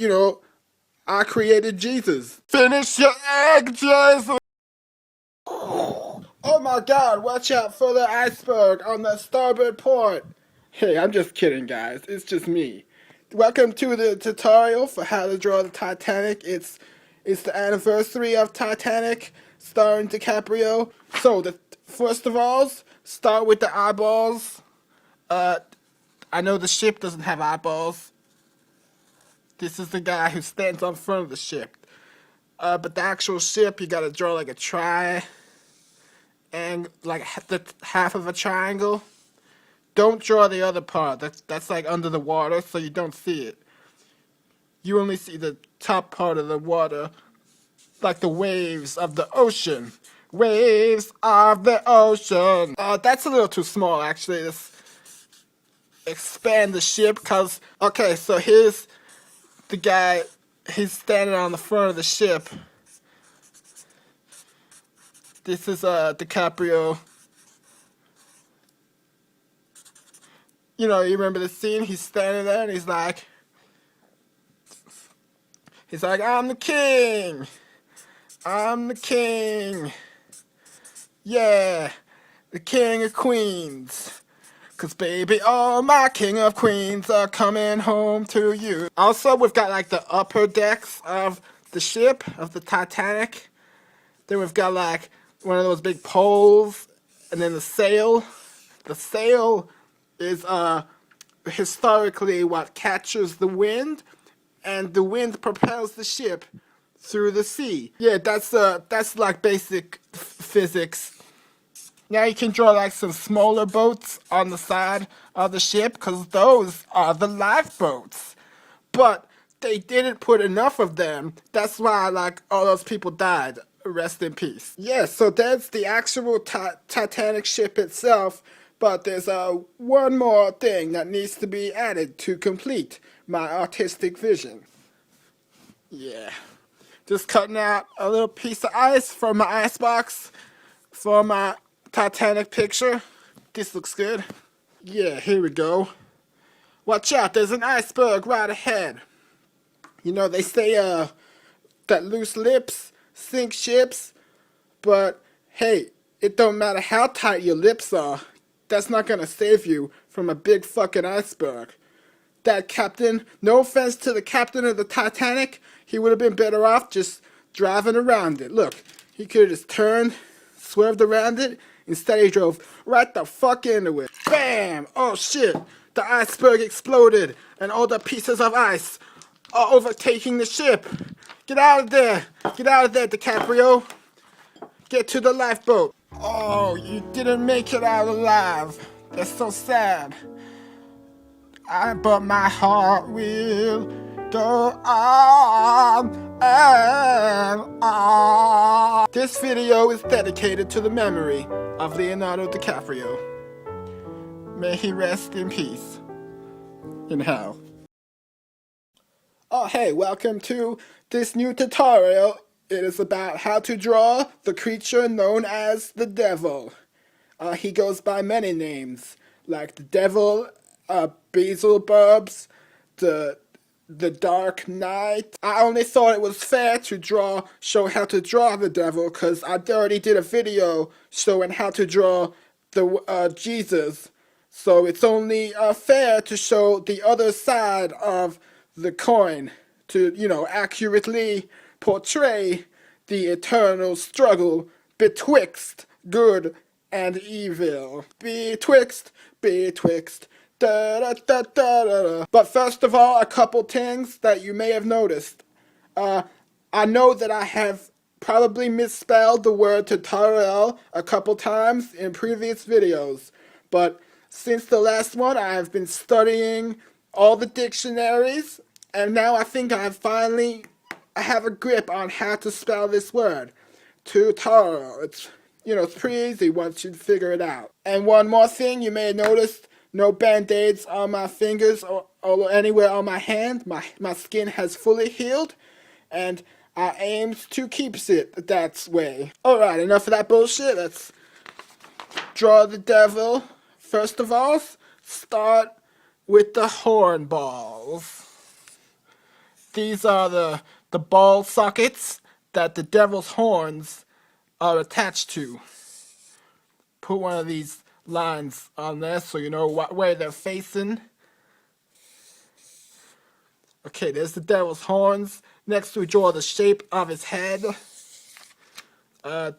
I created Jesus. Finish your egg, Jesus. Oh my God, watch out for the iceberg on the starboard port. Hey, I'm just kidding, guys. It's just me. Welcome to the tutorial for how to draw the Titanic. It's the anniversary of Titanic, starring DiCaprio. So, first of all, start with the eyeballs. I I know the ship doesn't have eyeballs. This is the guy who stands on front of the ship. But the actual ship, you gotta draw like a and like the half of a triangle. Don't draw the other part. That's like under the water, so you don't see it. You only see the top part of the water, like the waves of the ocean. Waves of the ocean. That's a little too small, actually. Let's expand the ship, cause okay, so here's the guy. He's standing on the front of the ship. This is DiCaprio. You know, you remember the scene? He's standing there and he's like, I'm the king. I'm the king. Yeah, the king of queens. 'Cause baby, all my king of queens are coming home to you. Also, we've got like the upper decks of the ship, of the Titanic. Then we've got like one of those big poles, and then the sail. The sail is historically what catches the wind, and the wind propels the ship through the sea. Yeah, that's like basic physics. Now you can draw like some smaller boats on the side of the ship, because those are the lifeboats. But they didn't put enough of them. That's why like all those people died. Rest in peace. Yeah, so that's the actual Titanic ship itself. But there's one more thing that needs to be added to complete my artistic vision. Yeah. Just cutting out a little piece of ice from my icebox for my Titanic picture. This looks good. Yeah, here we go. Watch out, there's an iceberg right ahead. You know, they say that loose lips sink ships, but hey, it don't matter how tight your lips are. That's not gonna save you from a big fucking iceberg. That captain, no offense to the captain of the Titanic, he would have been better off just driving around it. Look, he could have just turned, swerved around it. Instead, he drove right the fuck into it. Bam! Oh shit! The iceberg exploded, and all the pieces of ice are overtaking the ship. Get out of there! Get out of there, DiCaprio! Get to the lifeboat. Oh, you didn't make it out alive. That's so sad. But my heart will go on and on. This video is dedicated to the memory of Leonardo DiCaprio. May he rest in peace in hell. Oh hey, welcome to this new tutorial. It is about how to draw the creature known as the devil. He goes by many names, like the devil, Beelzebubs, the Dark Knight. I only thought it was fair to show how to draw the devil, because I already did a video showing how to draw the Jesus. So it's only fair to show the other side of the coin, to, you know, accurately portray the eternal struggle betwixt good and evil. Betwixt, da da da da da. But first of all, a couple things that you may have noticed. I know that I have probably misspelled the word tutorial a couple times in previous videos, but since the last one, I have been studying all the dictionaries, and now I think I have a grip on how to spell this word. Tutorial. It's pretty easy once you figure it out. And one more thing you may have noticed, no band-aids on my fingers or anywhere on my hand. My skin has fully healed, and I aimed to keep it that way. Alright, enough of that bullshit. Let's draw the devil. First of all, start with the horn balls. These are the ball sockets that the devil's horns are attached to. Put one of these lines on there so you know what way they're facing. Okay, there's the devil's horns. Next we draw the shape of his head.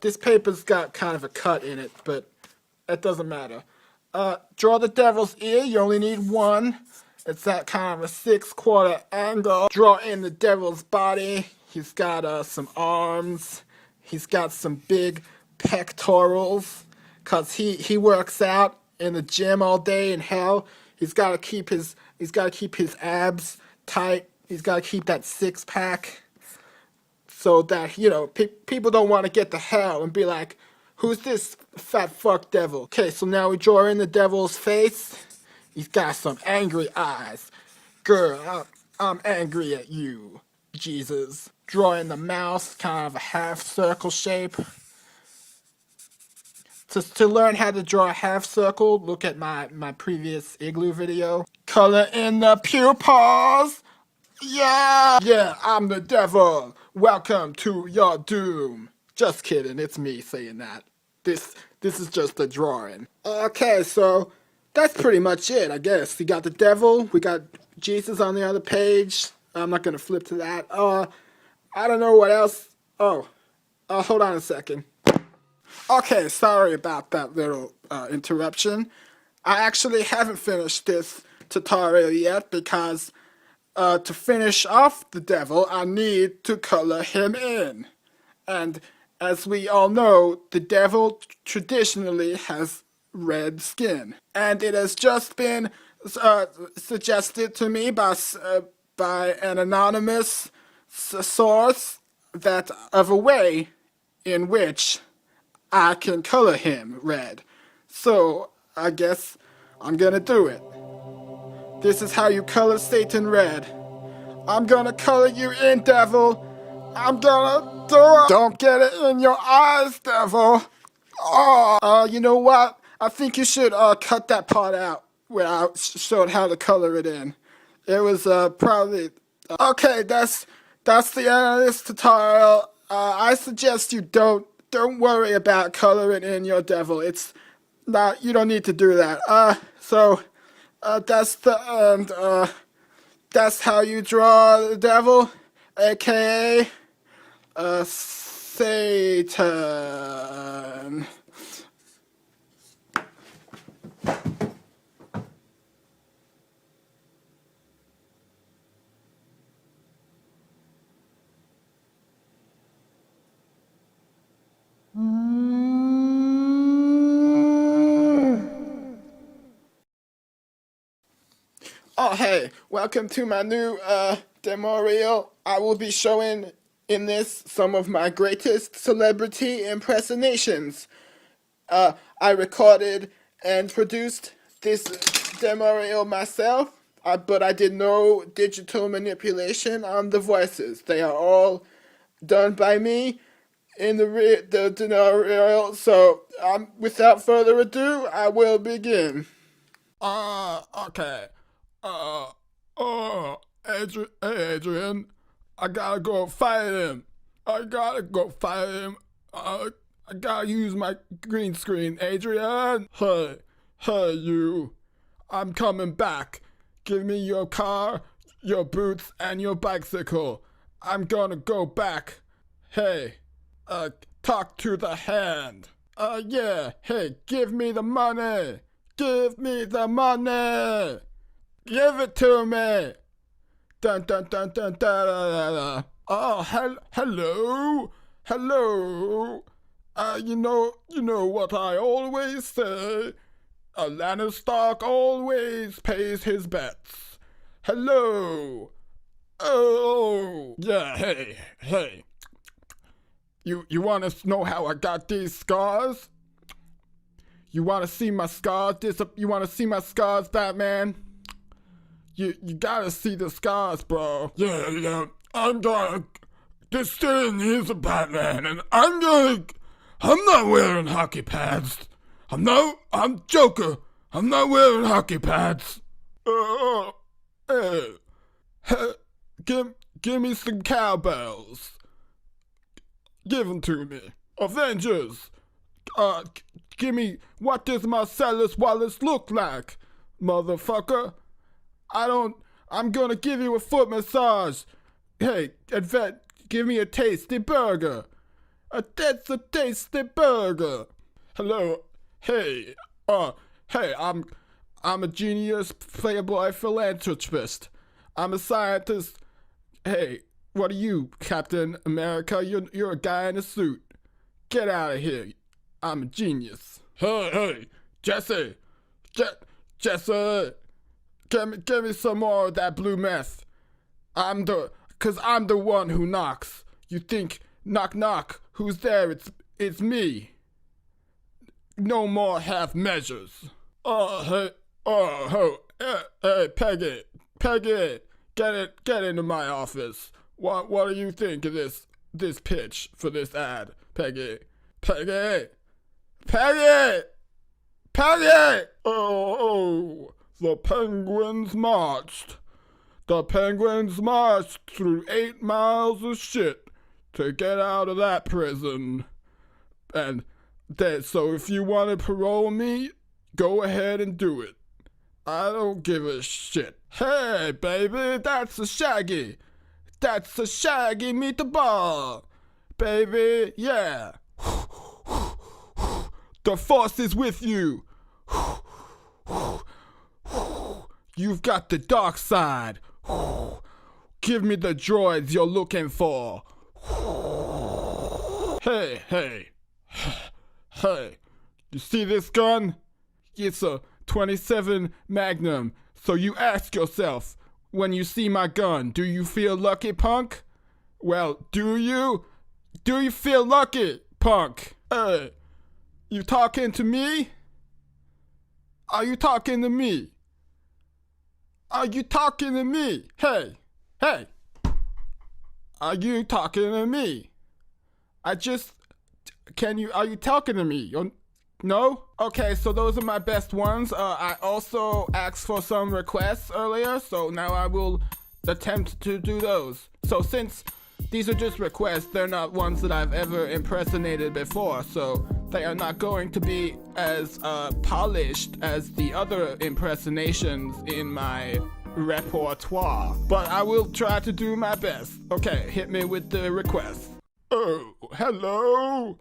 This paper's got kind of a cut in it, but it doesn't matter. Draw the devil's ear. You only need one. It's that kind of a 6/4 angle. Draw in the devil's body. He's got some arms. He's got some big pectorals. Cause he works out in the gym all day in hell. He's gotta keep his abs tight. He's gotta keep that 6-pack. So that, you know, people don't want to get to hell and be like, who's this fat fuck devil? Okay, so now we draw in the devil's face. He's got some angry eyes. Girl, I'm angry at you, Jesus. Draw in the mouth, kind of a half circle shape. To learn how to draw a half circle, look at my previous Igloo video. Color in the pupils. Yeah! Yeah, I'm the devil. Welcome to your doom. Just kidding, it's me saying that. This is just a drawing. Okay, so that's pretty much it, I guess. We got the devil, we got Jesus on the other page. I'm not gonna flip to that. I don't know what else. Hold on a second. Okay, sorry about that little interruption. I actually haven't finished this tutorial yet because to finish off the devil, I need to color him in. And as we all know, the devil traditionally has red skin. And it has just been suggested to me by an anonymous source that of a way in which I can color him red. So I guess I'm gonna do it. This is how you color Satan red. I'm gonna color you in, devil. I'm gonna do it. Don't get it in your eyes, devil. You know what? I think you should cut that part out where I showed how to color it in. It was probably okay. That's the end of this tutorial. I suggest you don't worry about coloring in your devil. It's not. You don't need to do that. That's the end. That's how you draw the devil, aka Satan. Oh hey, welcome to my new demo reel. I will be showing in this some of my greatest celebrity impersonations. I recorded and produced this demo reel myself, but I did no digital manipulation on the voices. They are all done by me in the demo reel. So without further ado, I will begin. Okay. Adrian, I gotta go fight him. I gotta use my green screen, Adrian. Hey, you. I'm coming back. Give me your car, your boots, and your bicycle. I'm gonna go back. Hey, talk to the hand. Yeah, hey, give me the money. Give me the money. Give it to me! Dun dun dun dun dun dun dun. Oh, hello, hello. You know what I always say. A Lannister always pays his bets. Hello. Oh, yeah. Hey. You want to know how I got these scars? You want to see my scars? You want to see my scars, Batman? You gotta see the scars, bro. Yeah. I'm gonna. This thing is a Batman, and I'm not wearing hockey pads. I'm Joker. I'm not wearing hockey pads. Hey, give me some cowbells. Give them to me. Avengers. Give me. What does Marcellus Wallace look like, motherfucker? I'm gonna give you a foot massage. Hey, Advent, give me a tasty burger. That's a tasty burger. Hello, hey, Hey, I'm a genius playboy philanthropist. I'm a scientist. Hey, what are you, Captain America? You're a guy in a suit. Get out of here. I'm a genius. Hey, Jesse. Jesse. Give me some more of that blue meth. Cause I'm the one who knocks. You think, knock knock, who's there? It's me. No more half measures. Hey, Peggy, get into my office. What do you think of this pitch for this ad, Peggy? Oh, the penguins marched. The penguins marched through 8 miles of shit to get out of that prison. And so if you want to parole me, go ahead and do it. I don't give a shit. Hey, baby, that's a Shaggy. That's a Shaggy meatball. Baby, yeah. The force is with you. You've got the dark side. Give me the droids you're looking for. Hey. You see this gun? It's a 27 Magnum. So you ask yourself, when you see my gun, do you feel lucky, punk? Well, do you? Do you feel lucky, punk? Hey, you talking to me? Are you talking to me? Are you talking to me? Hey. Are you talking to me? Are you talking to me? No? Okay, so those are my best ones. I also asked for some requests earlier, so now I will attempt to do those. So since these are just requests, they're not ones that I've ever impersonated before, so they are not going to be as polished as the other impersonations in my repertoire. But I will try to do my best. Okay, hit me with the request. Oh, hello.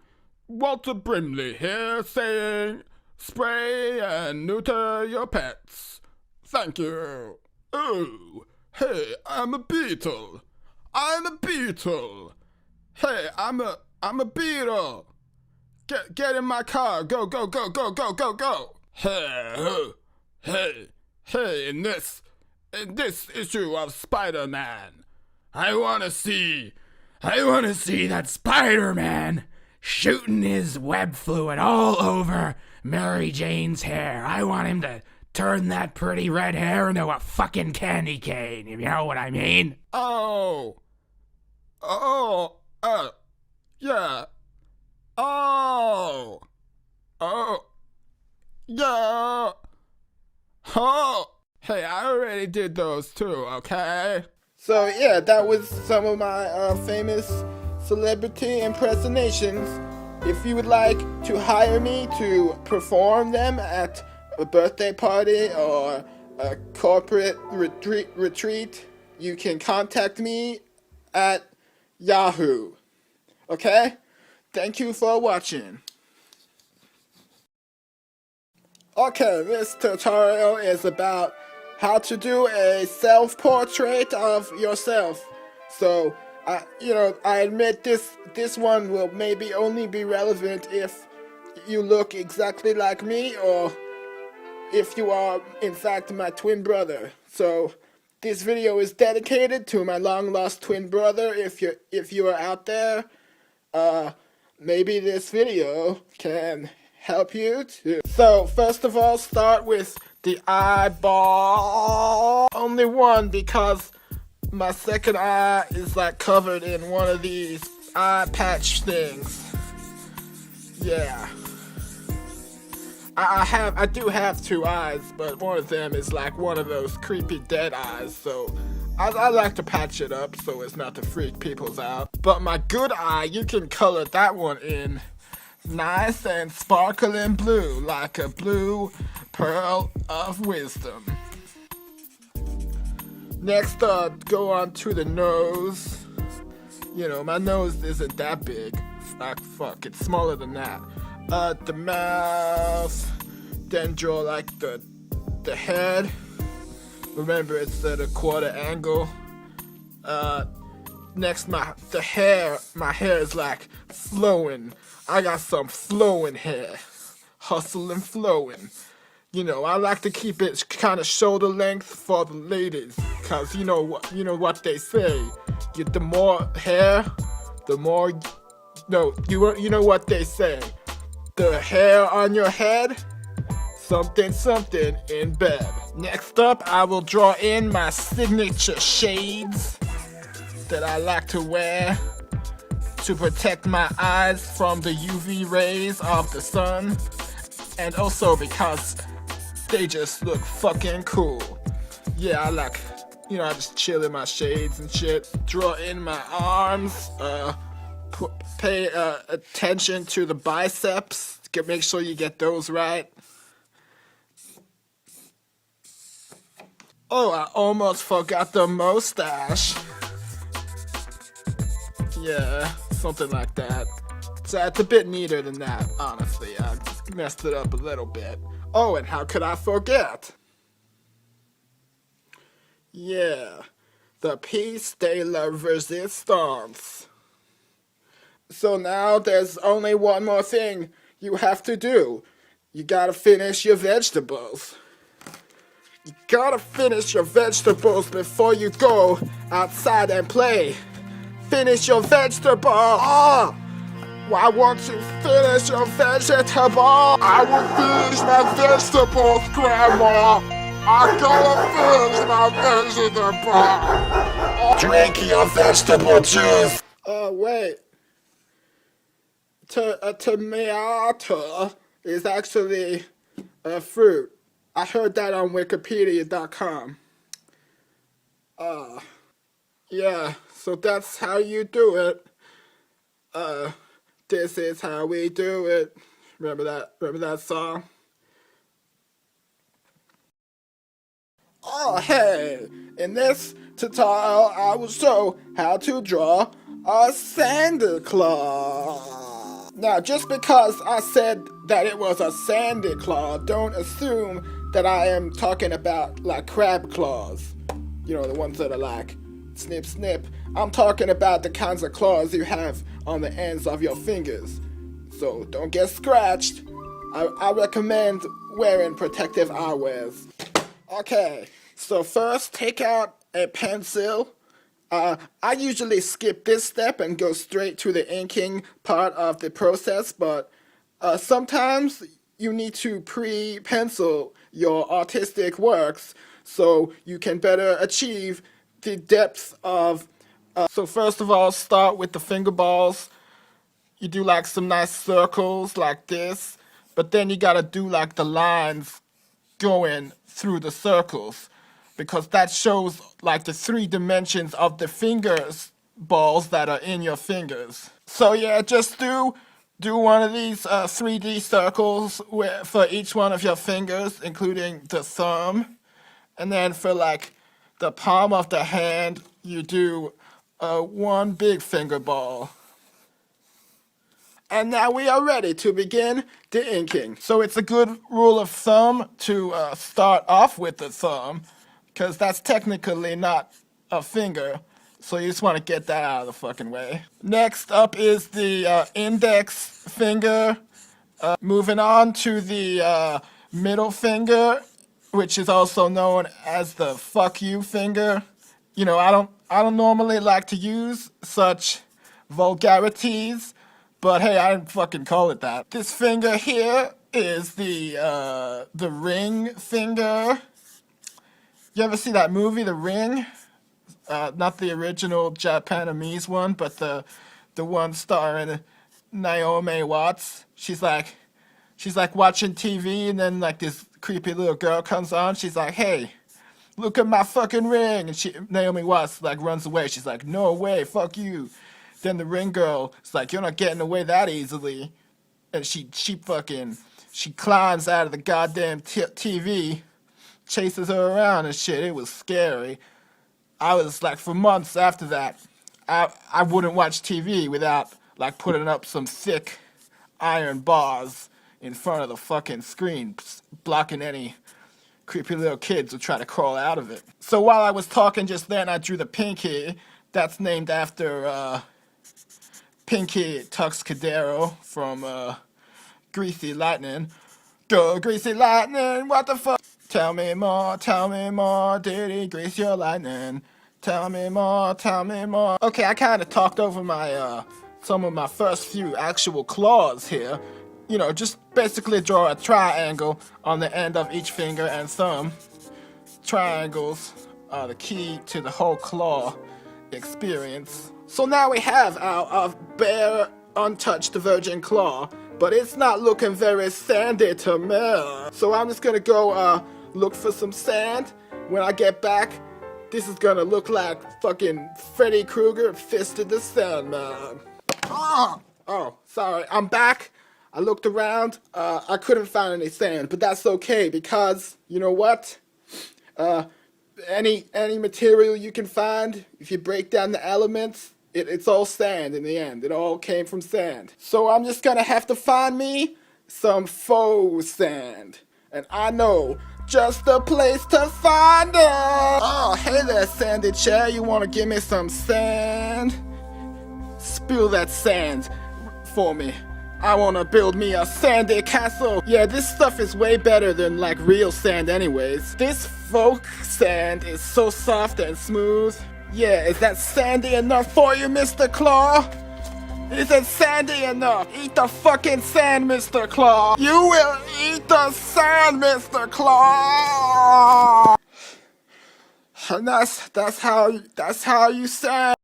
Walter Brimley here saying, spray and neuter your pets. Thank you. Oh, hey, I'm a beetle. Hey, I'm a beetle. Get in my car. Go. Hey, in this issue of Spider-Man, I wanna see that Spider-Man shooting his web fluid all over Mary Jane's hair. I want him to turn that pretty red hair into a fucking candy cane, if you know what I mean. Yeah. Hey, I already did those too, okay? So yeah, that was some of my famous celebrity impersonations. If you would like to hire me to perform them at a birthday party or a corporate retreat, you can contact me at Yahoo. Okay? Thank you for watching. Okay, this tutorial is about how to do a self-portrait of yourself. So, I admit this one will maybe only be relevant if you look exactly like me or if you are, in fact, my twin brother. So, this video is dedicated to my long-lost twin brother. If you are out there, maybe this video can help you too. So, first of all, start with the eyeball. Only one, because my second eye is like covered in one of these eye patch things. Yeah. I do have two eyes, but one of them is like one of those creepy dead eyes, so I like to patch it up so as not to freak people's out. But my good eye, you can color that one in nice and sparkling blue, like a blue pearl of wisdom. Next, go on to the nose. You know, my nose isn't that big. Fuck, it's smaller than that. The mouth, Then draw like the head. Remember, it's at a quarter angle. Next, my hair is like flowing. I got some flowing hair, hustling, flowing. You know, I like to keep it kind of shoulder length for the ladies, cause you know what they say. The more hair, the more. No, you know what they say. The hair on your head, something in bed. Next up, I will draw in my signature shades that I like to wear to protect my eyes from the UV rays of the sun, and also because they just look fucking cool. Yeah, I like, I just chill in my shades and shit. Draw in my arms, pay attention to the biceps, make sure you get those right. Oh, I almost forgot the mustache. Yeah, something like that. So it's a bit neater than that, honestly. I messed it up a little bit. Oh, and how could I forget? Yeah, the piece de la resistance. So now there's only one more thing you have to do. You gotta finish your vegetables. You gotta finish your vegetables before you go outside and play. Finish your vegetable. Oh, why won't you finish your vegetable? I will finish my vegetables, Grandma. I gotta finish my vegetable. Drink your vegetable juice. Wait. A tomato is actually a fruit. I heard that on Wikipedia.com. Yeah, so that's how you do it. This is how we do it. Remember that song? Oh, hey! In this tutorial, I will show how to draw a Santa Claus. Now, just because I said that it was a Santa Claus, don't assume that I am talking about like crab claws. You know, the ones that are like snip, snip. I'm talking about the kinds of claws you have on the ends of your fingers. So don't get scratched. I recommend wearing protective eyewears. Okay, so first take out a pencil. I usually skip this step and go straight to the inking part of the process, but sometimes you need to pre-pencil your artistic works so you can better achieve the depth of. So first of all, start with the finger balls. You do like some nice circles like this, but then you gotta do like the lines going through the circles, because that shows like the 3 dimensions of the fingers balls that are in your fingers. So yeah, just do one of these 3D circles for each one of your fingers, including the thumb. And then for like the palm of the hand, you do one big finger ball. And now we are ready to begin the inking. So it's a good rule of thumb to start off with the thumb, because that's technically not a finger. So you just want to get that out of the fucking way. Next up is the index finger. Moving on to the middle finger, which is also known as the fuck you finger. You know, I don't normally like to use such vulgarities, but hey, I didn't fucking call it that. This finger here is the ring finger. You ever see that movie, The Ring? Not the original Japanese one, but the one starring Naomi Watts. She's like watching TV, and then like this creepy little girl comes on. She's like, "Hey, look at my fucking ring!" And Naomi Watts like runs away. She's like, "No way, fuck you." Then the ring girl is like, "You're not getting away that easily," and she climbs out of the goddamn TV, chases her around and shit. It was scary. I was like, for months after that, I wouldn't watch TV without like putting up some thick iron bars in front of the fucking screen, blocking any creepy little kids who try to crawl out of it. So while I was talking just then, I drew the pinky. That's named after Pinky Tuxcadero from Greasy Lightning. Go Greasy Lightning, what the fuck? Tell me more, did he grease your lightning? Tell me more, tell me more. Okay, I kind of talked over my some of my first few actual claws here. You know, just basically draw a triangle on the end of each finger and thumb. Triangles are the key to the whole claw experience. So now we have our bare, untouched virgin claw, but it's not looking very sandy to me. So I'm just gonna go look for some sand. When I get back, this is gonna look like fucking Freddy Krueger fisted the Sandman. Oh, sorry, I'm back. I looked around, I couldn't find any sand, but that's okay because, you know what? Any material you can find, if you break down the elements, it's all sand in the end. It all came from sand. So I'm just gonna have to find me some faux sand. And I know just the place to find it. Oh, hey there, sandy chair. You wanna give me some sand? Spill that sand for me. I wanna build me a sandy castle. Yeah, this stuff is way better than like real sand anyways. This folk sand is so soft and smooth. Yeah, is that sandy enough for you, Mr. Claw? Is it sandy enough? Eat the fucking sand, Mr. Claw. You will eat the sand, Mr. Claw. And that's how you sand.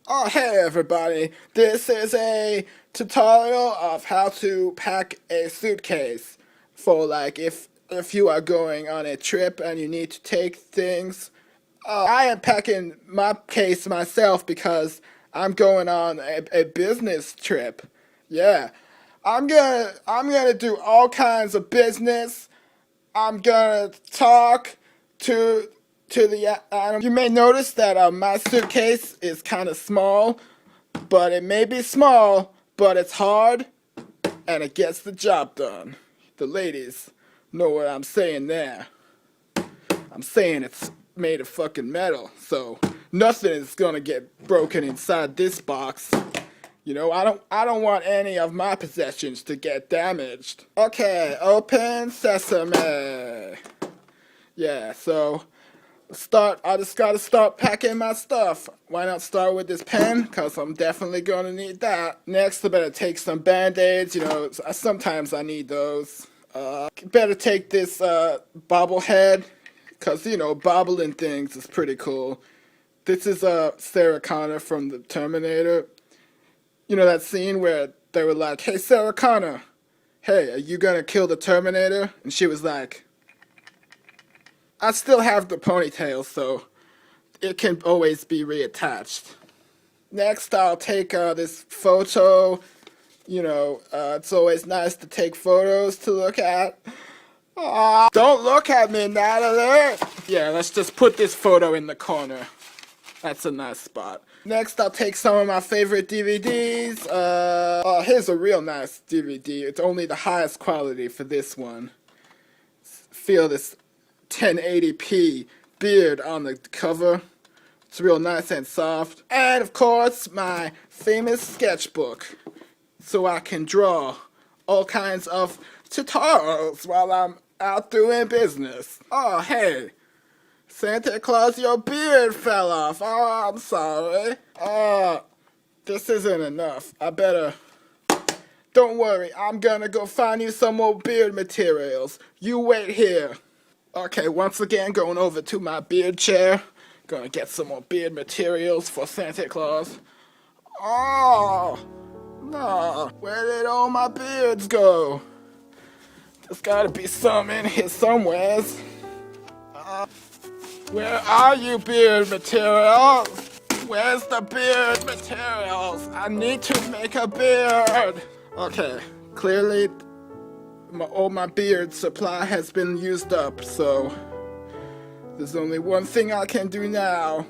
Oh, hey everybody, this is a tutorial of how to pack a suitcase for like if you are going on a trip and you need to take things. I am packing my case myself because I'm going on a business trip. Yeah, I'm gonna do all kinds of business. I'm gonna talk to the animal. You may notice that my suitcase is kind of small, but it may be small, but it's hard, and it gets the job done. The ladies know what I'm saying there. I'm saying it's made of fucking metal, so nothing is gonna get broken inside this box. You know, I don't want any of my possessions to get damaged. Okay, open sesame. Yeah, so I just gotta start packing my stuff. Why not start with this pen? Cause I'm definitely gonna need that. Next, I better take some band-aids. You know, sometimes I need those. Better take this bobblehead. Cause, you know, bobbling things is pretty cool. This is Sarah Connor from the Terminator. You know that scene where they were like, "Hey, Sarah Connor, hey, are you gonna kill the Terminator?" And she was like, I still have the ponytail, so it can always be reattached. Next, I'll take this photo. You know, it's always nice to take photos to look at. Don't look at me, Natalie! Yeah, let's just put this photo in the corner. That's a nice spot. Next, I'll take some of my favorite DVDs. Here's a real nice DVD. It's only the highest quality for this one. Feel this 1080p beard on the cover. It's real nice and soft. And of course, my famous sketchbook. So I can draw all kinds of tutorials while I'm out doing business. Oh, hey. Santa Claus, your beard fell off. Oh, I'm sorry. This isn't enough. Don't worry, I'm gonna go find you some more beard materials. You wait here. Okay, once again, going over to my beard chair. Gonna get some more beard materials for Santa Claus. Oh, no. Where did all my beards go? There's gotta be some in here somewheres. Where are you, beard materials? Where's the beard materials? I need to make a beard. Okay, clearly all my beard supply has been used up, so there's only one thing I can do now.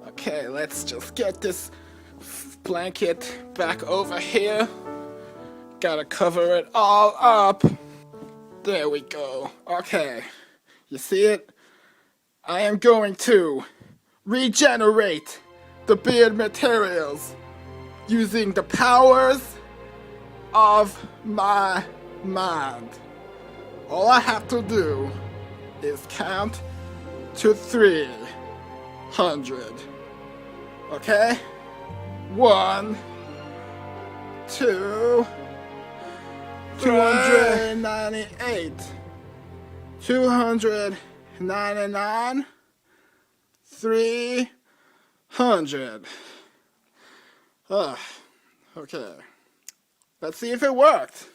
Okay, let's just get this blanket back over here. gotta cover it all up. There we go. Okay. You see it? I am going to regenerate the beard materials using the powers of my mind. All I have to do is count to 300. Okay? 1, 2, 298, 299, 300. Okay. Let's see if it worked.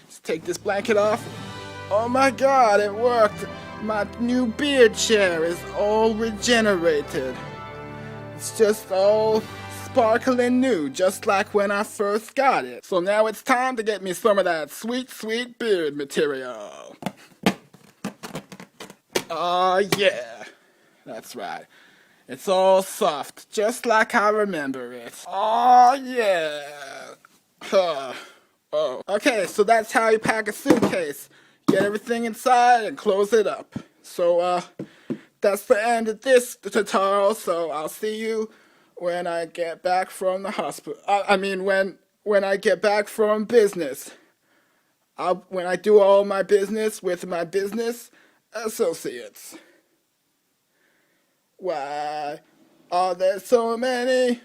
Let's take this blanket off. Oh my god, it worked. My new beard chair is all regenerated. It's just all sparkling new, just like when I first got it. So now it's time to get me some of that sweet, sweet beard material. Oh yeah, that's right. It's all soft, just like I remember it. Oh yeah. Oh. Okay, so that's how you pack a suitcase. Get everything inside and close it up. So that's the end of this tutorial. So I'll see you when I get back from the hospital. When I get back from business. When I do all my business with my business associates. Why are there so many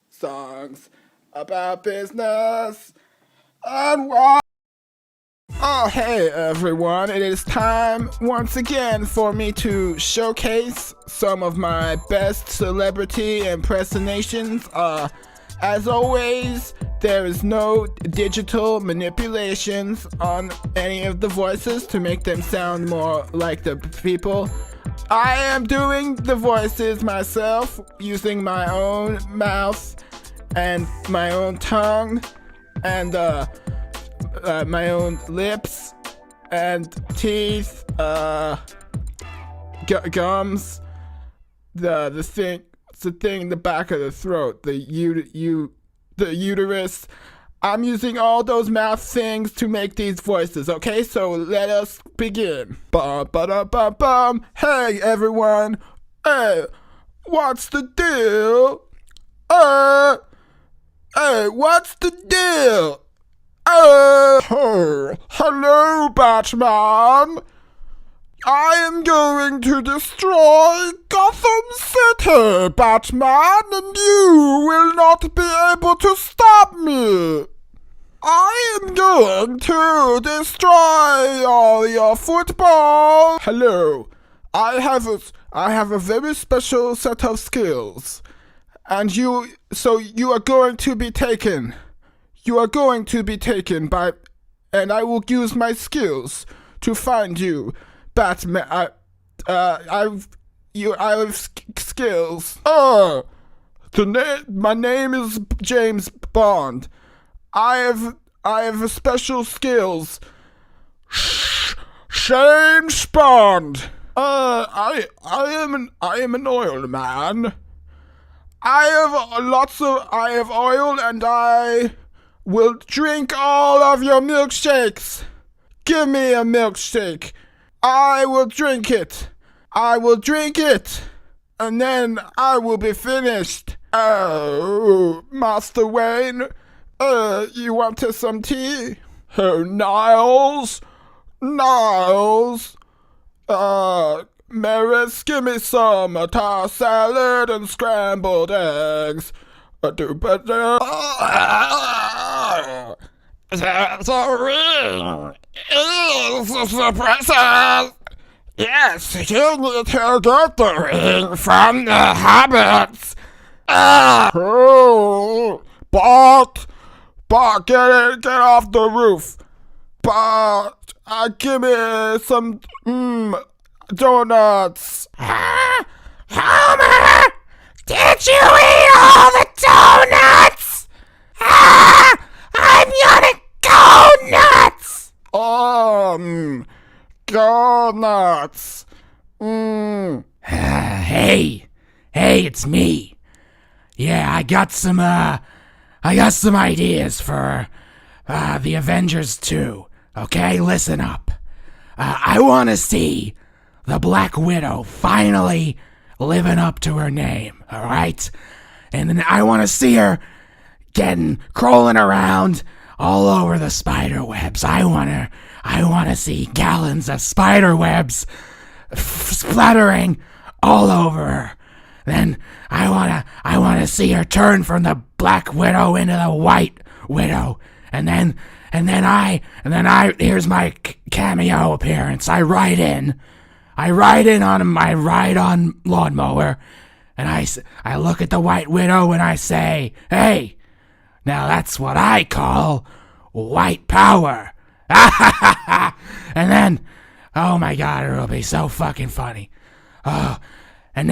songs about business? And why? Oh, hey everyone, it is time once again for me to showcase some of my best celebrity impersonations. As always, there is no digital manipulations on any of the voices to make them sound more like the people. I am doing the voices myself using my own mouth and my own tongue and my own lips and teeth, gums, the thing in the back of the throat, the uterus. I'm using all those mouth things to make these voices, okay? So let us begin. Bum, ba-dum, bum, bum. Hey, everyone. Hey, what's the deal? Hey, what's the deal? Hey, hello, Batman. I am going to destroy Gotham City, Batman, and you will not be able to stop me. I am going to destroy all your football. Hello, I have a very special set of skills, and you are going to be taken. You are going to be taken by, and I will use my skills to find you, Batman. I have skills. My name is James Bond. I have special skills. James Bond. I am an oil man. I have oil, and I will drink all of your milkshakes. Give me a milkshake. I will drink it. And then I will be finished. Oh, Master Wayne, you wanted some tea? Oh, Niles, Maris, give me some tartar salad and scrambled eggs. The ring is the present. Yes, you need to get the ring from the hobbits. Bart, get off the roof. Bart, give me some donuts. Homer, did you eat all the donuts? I'm gonna go nuts. Go nuts. Hey, it's me. Yeah, I got some ideas for the Avengers 2. Okay, listen up. I want to see the Black Widow finally living up to her name, alright? And then I want to see her crawling around all over the spider webs. I want to see gallons of spider webs splattering all over her. Then I want to see her turn from the Black Widow into the White Widow. And then here's my cameo appearance. I ride in on my ride-on lawnmower, and I look at the White Widow and I say, "Hey, now that's what I call white power." And then, oh my God, it'll be so fucking funny. Oh, and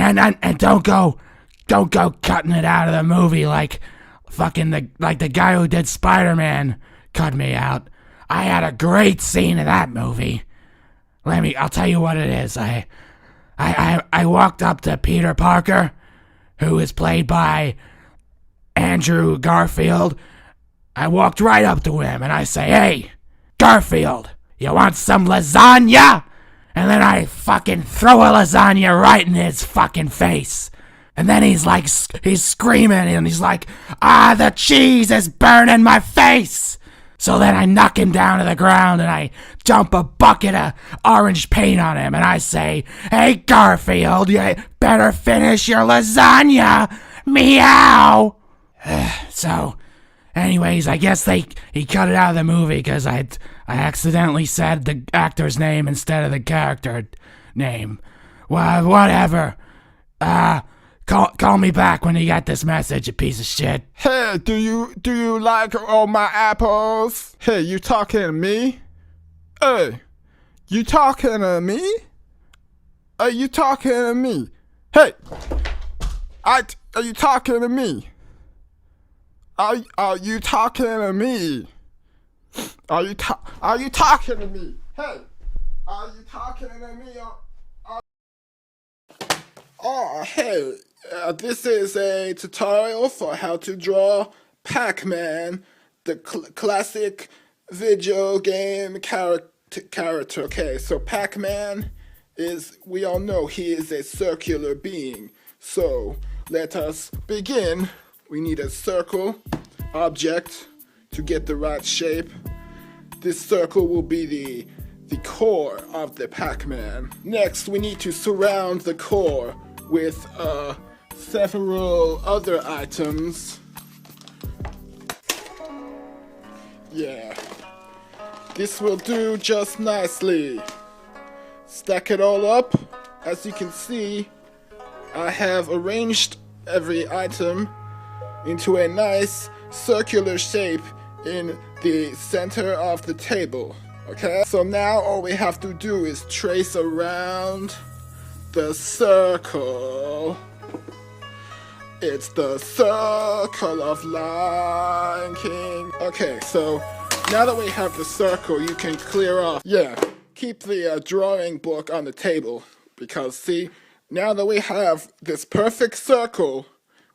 don't go cutting it out of the movie like fucking the guy who did Spider-Man cut me out. I had a great scene in that movie. I'll tell you what it is. I walked up to Peter Parker, who is played by Andrew Garfield. I walked right up to him and I say, "Hey, Garfield, you want some lasagna?" And then I fucking throw a lasagna right in his fucking face. And then he's screaming and he's like, "The cheese is burning my face." So then I knock him down to the ground and I dump a bucket of orange paint on him and I say, "Hey, Garfield, you better finish your lasagna. Meow." So, anyways, I guess he cut it out of the movie because I accidentally said the actor's name instead of the character name. Well, whatever. Call me back when you got this message, you piece of shit. Hey, do you like all my apples? Hey, you talking to me? Hey, you talking to me? Are you talking to me? Hey, are you talking to me? Are you talking to me? Are you talking to me? Hey, are you talking to me? Hey, this is a tutorial for how to draw Pac-Man, the classic video game character. Okay, so Pac-Man we all know he is a circular being. So, let us begin. We need a circle object to get the right shape. This circle will be the core of the Pac-Man. Next, we need to surround the core with several other items. Yeah, this will do just nicely. Stack it all up. As you can see, I have arranged every item into a nice circular shape in the center of the table. Okay, so now all we have to do is trace around the circle. It's the circle of Lion King. Okay, so now that we have the circle, you can clear off. Yeah, keep the drawing book on the table, because see, now that we have this perfect circle,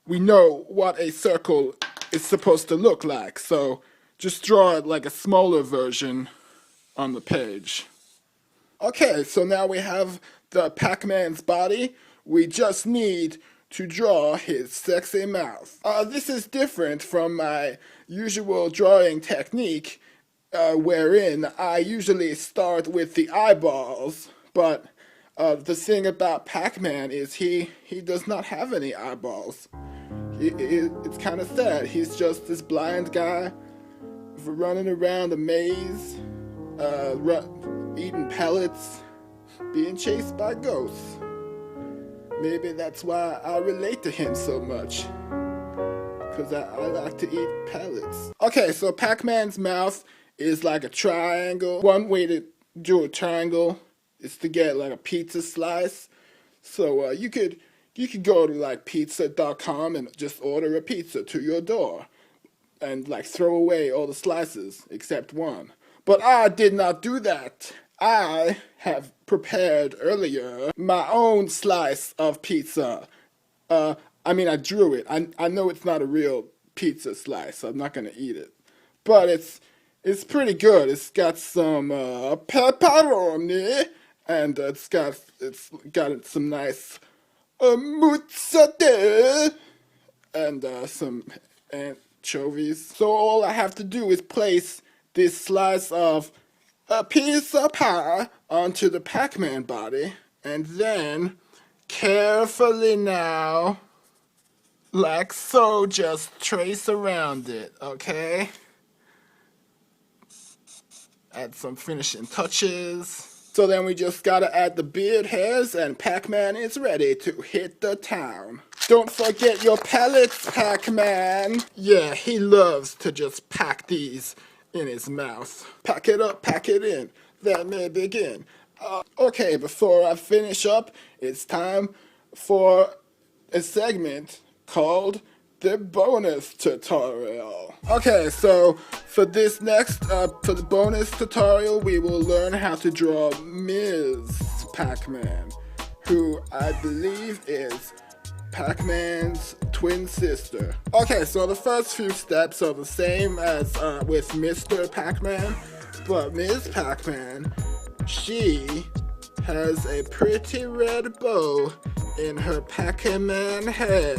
we know what a circle is supposed to look like. So just draw it like a smaller version on the page. Okay, so now we have the Pac-Man's body. We just need to draw his sexy mouth. This is different from my usual drawing technique, wherein I usually start with the eyeballs, but the thing about Pac-Man is he does not have any eyeballs. It's kind of sad. He's just this blind guy running around a maze, eating pellets, being chased by ghosts. Maybe that's why I relate to him so much, because I like to eat pellets. Okay, so Pac-Man's mouth is like a triangle. One way to do a triangle is to get like a pizza slice. So you could go to like pizza.com and just order a pizza to your door and like throw away all the slices except one. But I did not do that. I have prepared earlier my own slice of pizza. I drew it. I know it's not a real pizza slice, so I'm not gonna eat it. But It's pretty good. It's got some pepperoni, and it's got some nice mozzarella and some anchovies. So all I have to do is place this slice of a piece of pie onto the Pac-Man body, and then carefully now, like so, just trace around it, okay? Add some finishing touches. So then we just gotta add the beard hairs, and Pac-Man is ready to hit the town. Don't forget your pellets, Pac-Man. Yeah, he loves to just pack these in his mouth. Pack it up, pack it in. That may begin. Okay, before I finish up, it's time for a segment called the bonus tutorial. Okay, so for this next, for the bonus tutorial, we will learn how to draw Ms. Pac-Man, who I believe is Pac-Man's twin sister. Okay, so the first few steps are the same as with Mr. Pac-Man, but Ms. Pac-Man, she has a pretty red bow in her Pac-Man hair.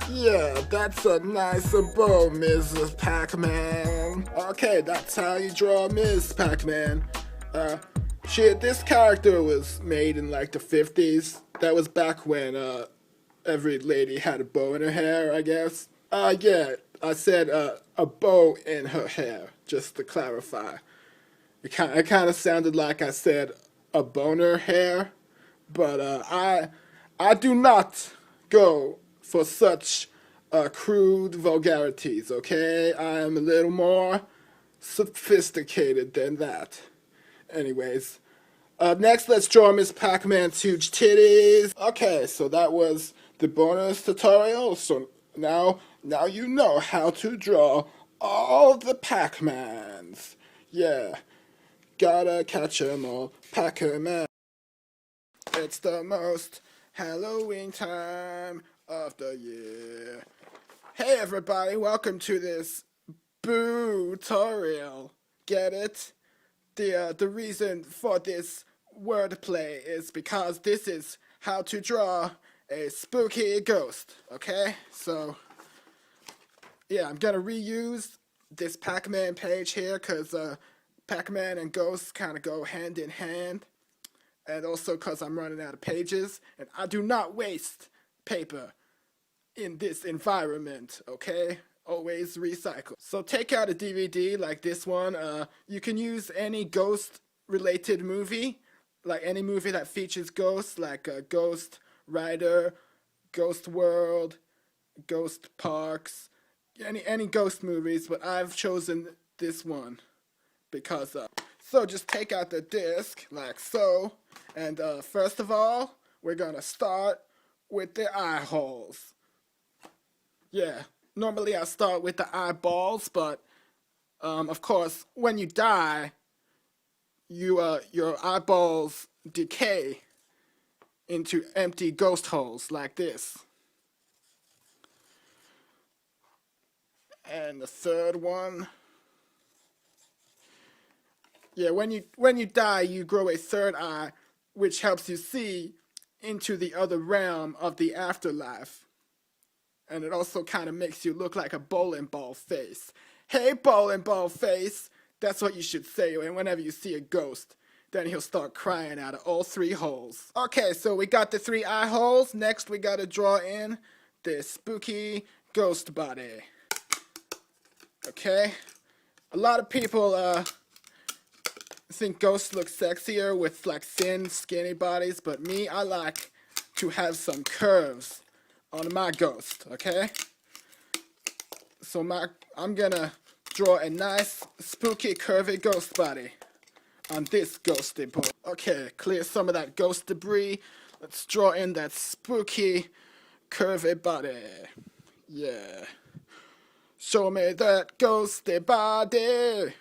Yeah, that's a nice bow, Mrs. Pac-Man. Okay, that's how you draw Ms. Pac-Man. This character was made in like the 50s. That was back when every lady had a bow in her hair, I guess. Yeah, I said a bow in her hair, just to clarify. It kind of sounded like I said a boner hair, but I do not go for such crude vulgarities, okay? I am a little more sophisticated than that. Anyways, next let's draw Miss Pac-Man's huge titties. Okay, so that was the bonus tutorial. So now you know how to draw all the Pac-Mans. Yeah, gotta catch 'em all, Pac-Man. It's the most Halloween time of the year. Hey everybody, welcome to this boo-torial. Get it? The reason for this wordplay is because this is how to draw a spooky ghost, okay? So, yeah, I'm gonna reuse this Pac-Man page here because Pac-Man and ghosts kind of go hand in hand. And also because I'm running out of pages, and I do not waste paper in this environment, okay? Always recycle. So take out a DVD like this one. You can use any ghost-related movie, like any movie that features ghosts, like Ghost Rider, Ghost World, Ghost Parks, any ghost movies, but I've chosen this one because, so just take out the disc, like so. And first of all, we're gonna start with the eye holes. Yeah, normally I start with the eyeballs, but of course, when you die, your eyeballs decay into empty ghost holes like this. And the third one. Yeah, when you die, you grow a third eye, which helps you see into the other realm of the afterlife. And it also kind of makes you look like a bowling ball face. Hey, bowling ball face! That's what you should say whenever you see a ghost. Then he'll start crying out of all three holes. Okay, so we got the 3 eye holes. Next, we gotta draw in the spooky ghost body. Okay? A lot of people, think ghosts look sexier with like thin, skinny bodies, but me, I like to have some curves on my ghost, okay? So I'm gonna draw a nice, spooky, curvy ghost body on this ghosty board. Okay, clear some of that ghost debris. Let's draw in that spooky, curvy body. Yeah. Show me that ghosty body.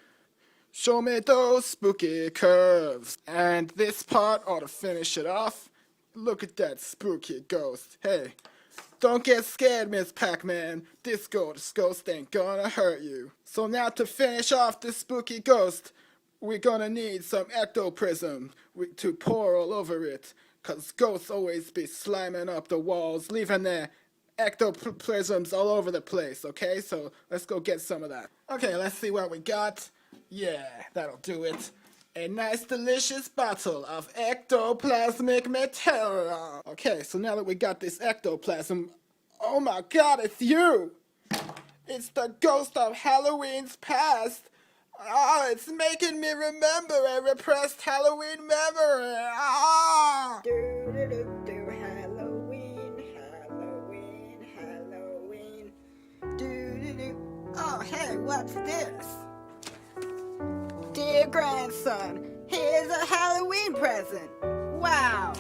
Show me those spooky curves. And this part ought to finish it off. Look at that spooky ghost. Hey, Don't get scared, Miss Pac-Man. This ghost ain't gonna hurt you. So now to finish off this spooky ghost, we're gonna need some ectoplasm to pour all over it. Cause ghosts always be sliming up the walls, leaving their ectoplasms all over the place, okay? So let's go get some of that. Okay, let's see what we got. Yeah, that'll do it. A nice delicious bottle of ectoplasmic material. Okay, so now that we got this ectoplasm, oh my god, it's you! It's the ghost of Halloween's past. Oh, it's making me remember a repressed Halloween memory. Ah! Do Halloween, Halloween, Halloween. Do. Oh, hey, what's this? Dear grandson, here's a Halloween present. Wow.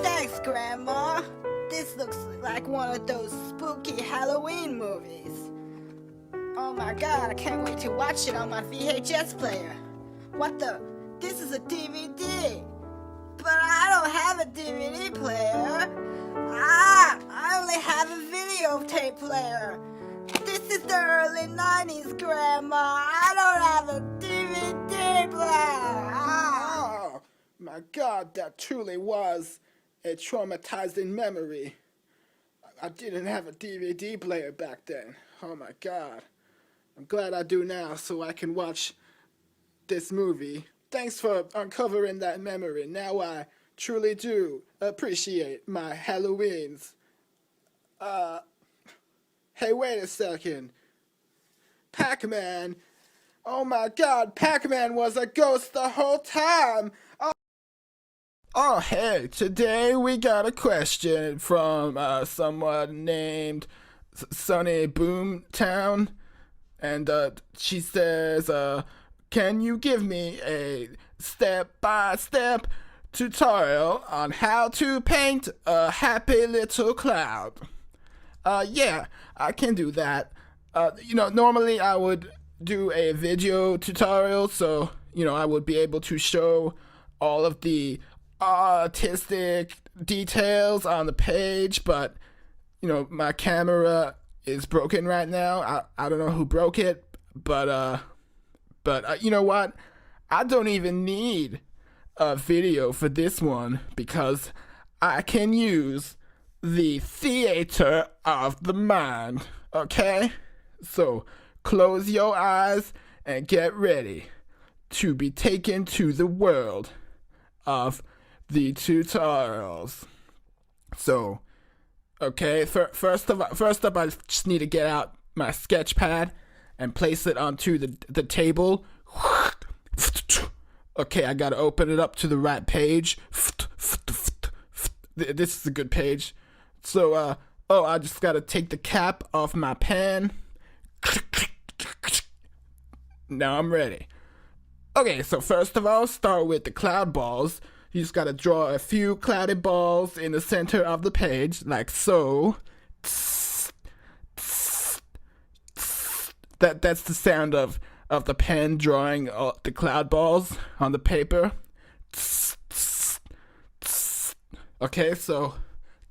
Thanks, Grandma. This looks like one of those spooky Halloween movies. Oh my god, I can't wait to watch it on my VHS player. What the? This is a DVD. But I don't have a DVD player. I only have a videotape player. This is the early 90s, Grandma. I don't have a DVD player. Oh, my god, that truly was a traumatizing memory. I didn't have a DVD player back then. Oh my god. I'm glad I do now so I can watch this movie. Thanks for uncovering that memory. Now I truly do appreciate my Halloweens. Hey, wait a second. Pac-Man. Oh my god, Pac-Man was a ghost the whole time. Oh, hey, today we got a question from someone named Sunny Boomtown. And she says, can you give me a step-by-step tutorial on how to paint a happy little cloud? Yeah, I can do that. Normally I would do a video tutorial, so, I would be able to show all of the artistic details on the page, but, my camera is broken right now. I don't know who broke it, but you know what? I don't even need a video for this one because I can use the theater of the mind, okay? So close your eyes and get ready to be taken to the world of the tutorials. So, okay, first up, I just need to get out my sketch pad and place it onto the table. Okay, I gotta open it up to the right page. This is a good page. So, I just gotta take the cap off my pen. Now I'm ready. Okay, so first of all, start with the cloud balls. You just gotta draw a few cloudy balls in the center of the page, like so. That's the sound of the pen drawing the cloud balls on the paper. Okay, so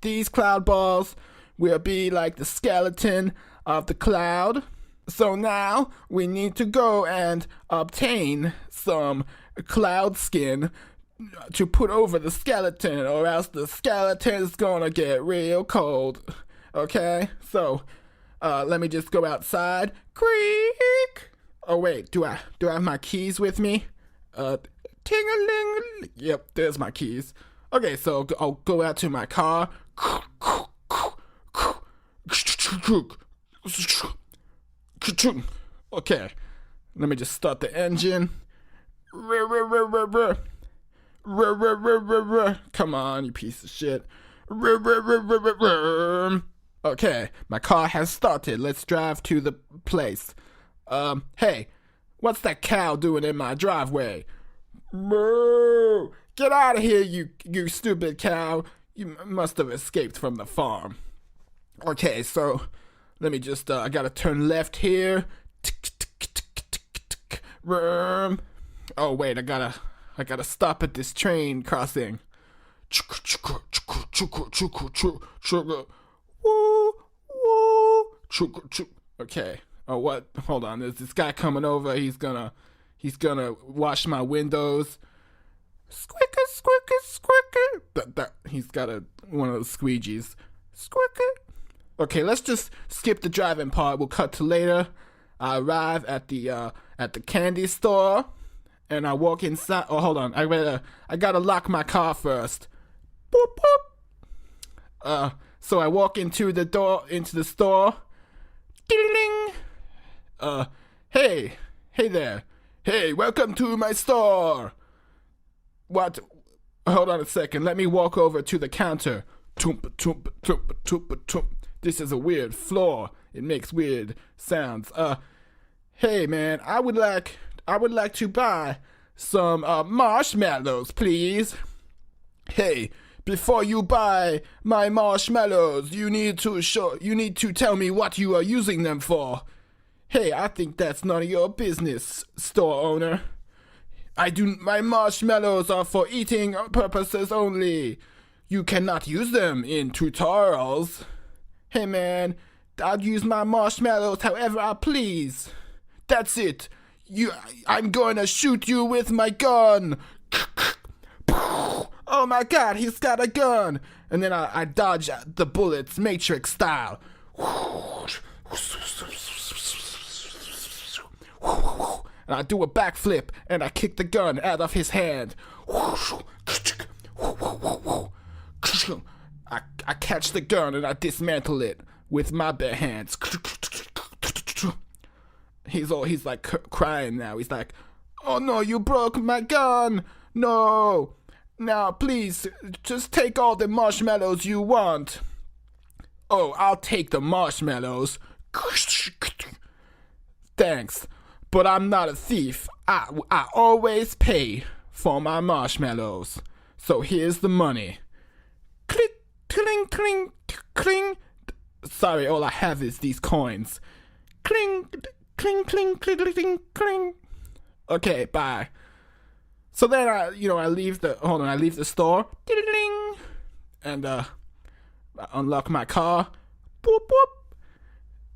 these cloud balls will be like the skeleton of the cloud. So now we need to go and obtain some cloud skin to put over the skeleton, or else the skeleton's gonna get real cold. Okay, so let me just go outside. Creak. Oh wait, do I have my keys with me? Ting-a-ling. Yep, there's my keys. Okay, so I'll go out to my car. Okay, let me just start the engine. Come on, you piece of shit. Okay, my car has started. Let's drive to the place. Hey, what's that cow doing in my driveway? Moo! Get out of here, you stupid cow. You must have escaped from the farm. Okay, so let me just, I gotta turn left here. Oh wait, I gotta stop at this train crossing. Woo! Okay. Oh, what? Hold on. There's this guy coming over. He's gonna wash my windows. Squicker, squicker, squicker. He's got one of those squeegees. Squicker. Okay, let's just skip the driving part. We'll cut to later. I arrive at the candy store, and I walk inside. Oh, hold on. I gotta lock my car first. Boop boop. So I walk into the store. Ding. Hey there. Hey, welcome to my store. What? Hold on a second. Let me walk over to the counter. Toompa, toompa, toompa, toompa, toompa. This is a weird floor. It makes weird sounds. Hey man, I would like to buy some marshmallows, please. Hey, before you buy my marshmallows, you need to tell me what you are using them for. Hey, I think that's none of your business, store owner. My marshmallows are for eating purposes only. You cannot use them in tutorials. Hey man, I'll use my marshmallows however I please. That's it. I'm going to shoot you with my gun. Oh my god, he's got a gun. And then I dodge the bullets, Matrix style. And I do a backflip and I kick the gun out of his hand. I catch the gun and I dismantle it with my bare hands. He's like crying now. He's like, oh no, you broke my gun. No. Now please, just take all the marshmallows you want. Oh, I'll take the marshmallows. Thanks, but I'm not a thief. I always pay for my marshmallows. So here's the money. Click, cling, cling, cling. Sorry, all I have is these coins. Cling, cling, cling, cling, cling, cling. Okay, bye. So then I leave the store. And I unlock my car. Boop, boop.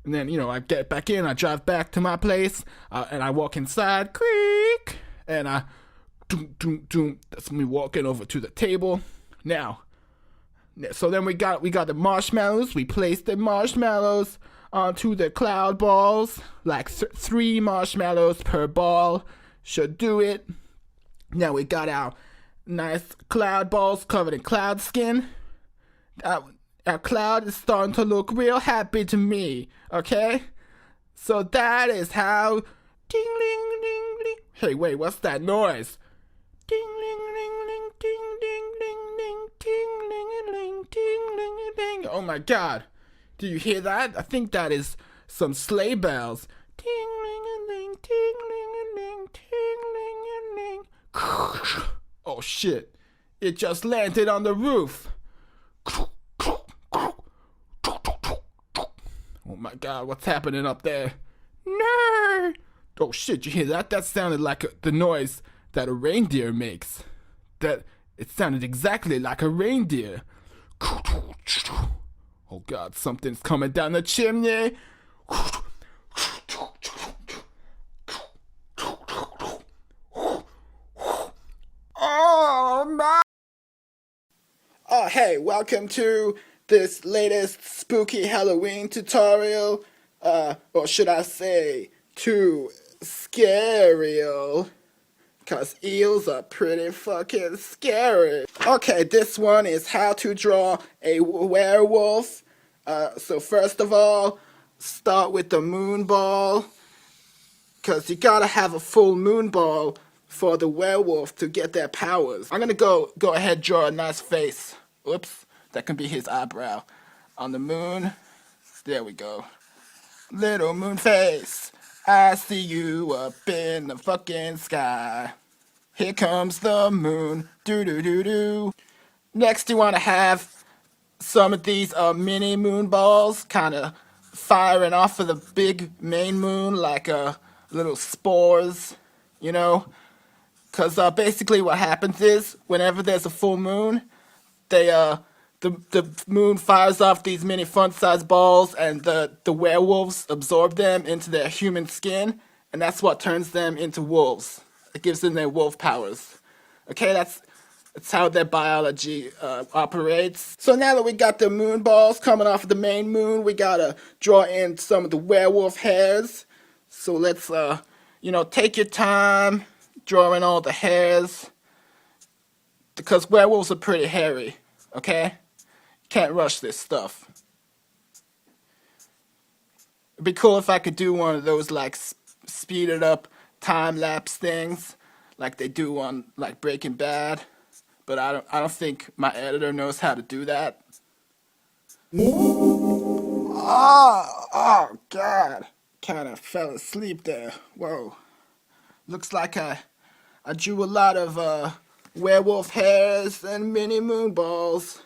And then, I get back in, I drive back to my place, and I walk inside, quick, and I, doom. That's me walking over to the table. Now, so then we got the marshmallows. We placed the marshmallows onto the cloud balls, like 3 marshmallows per ball should do it. Now we got our nice cloud balls covered in cloud skin. Our cloud is starting to look real happy to me, okay? So that is how... Ding, ling, ling, ling. Hey, wait, what's that noise? Ding, ling, ling, ling, ding, ding, ding, ding, ding, ling, ling, ding, ling, ding. Oh my god. Do you hear that? I think that is some sleigh bells. Ding, ling, ling, ding, ling, ling, ding, ling, ling. Oh shit. It just landed on the roof. Oh my god, what's happening up there? No! Oh shit, you hear that? That sounded like the noise that a reindeer makes. It sounded exactly like a reindeer. Oh god, something's coming down the chimney. Oh my! Oh hey, welcome to this latest spooky Halloween tutorial, or should I say, too scarial, cause eels are pretty fucking scary. Okay, this one is how to draw a werewolf. So first of all, start with the moon ball, cause you gotta have a full moon ball for the werewolf to get their powers. I'm gonna go ahead, draw a nice face. Oops. That can be his eyebrow. On the moon. There we go. Little moon face. I see you up in the fucking sky. Here comes the moon. Do-do-do-do. Next, you want to have some of these mini moon balls kind of firing off of the big main moon like little spores, Because basically what happens is, whenever there's a full moon, they the moon fires off these mini fun-sized balls, and the werewolves absorb them into their human skin, and that's what turns them into wolves. It gives them their wolf powers. Okay, that's how their biology operates. So now that we got the moon balls coming off of the main moon, we gotta draw in some of the werewolf hairs. So let's, take your time drawing all the hairs, because werewolves are pretty hairy, okay? Can't rush this stuff. It'd be cool if I could do one of those like speeded up time-lapse things like they do on like Breaking Bad, but I don't think my editor knows how to do that. Oh God, kind of fell asleep there. Whoa. Looks like I drew a lot of werewolf hairs and mini moon balls.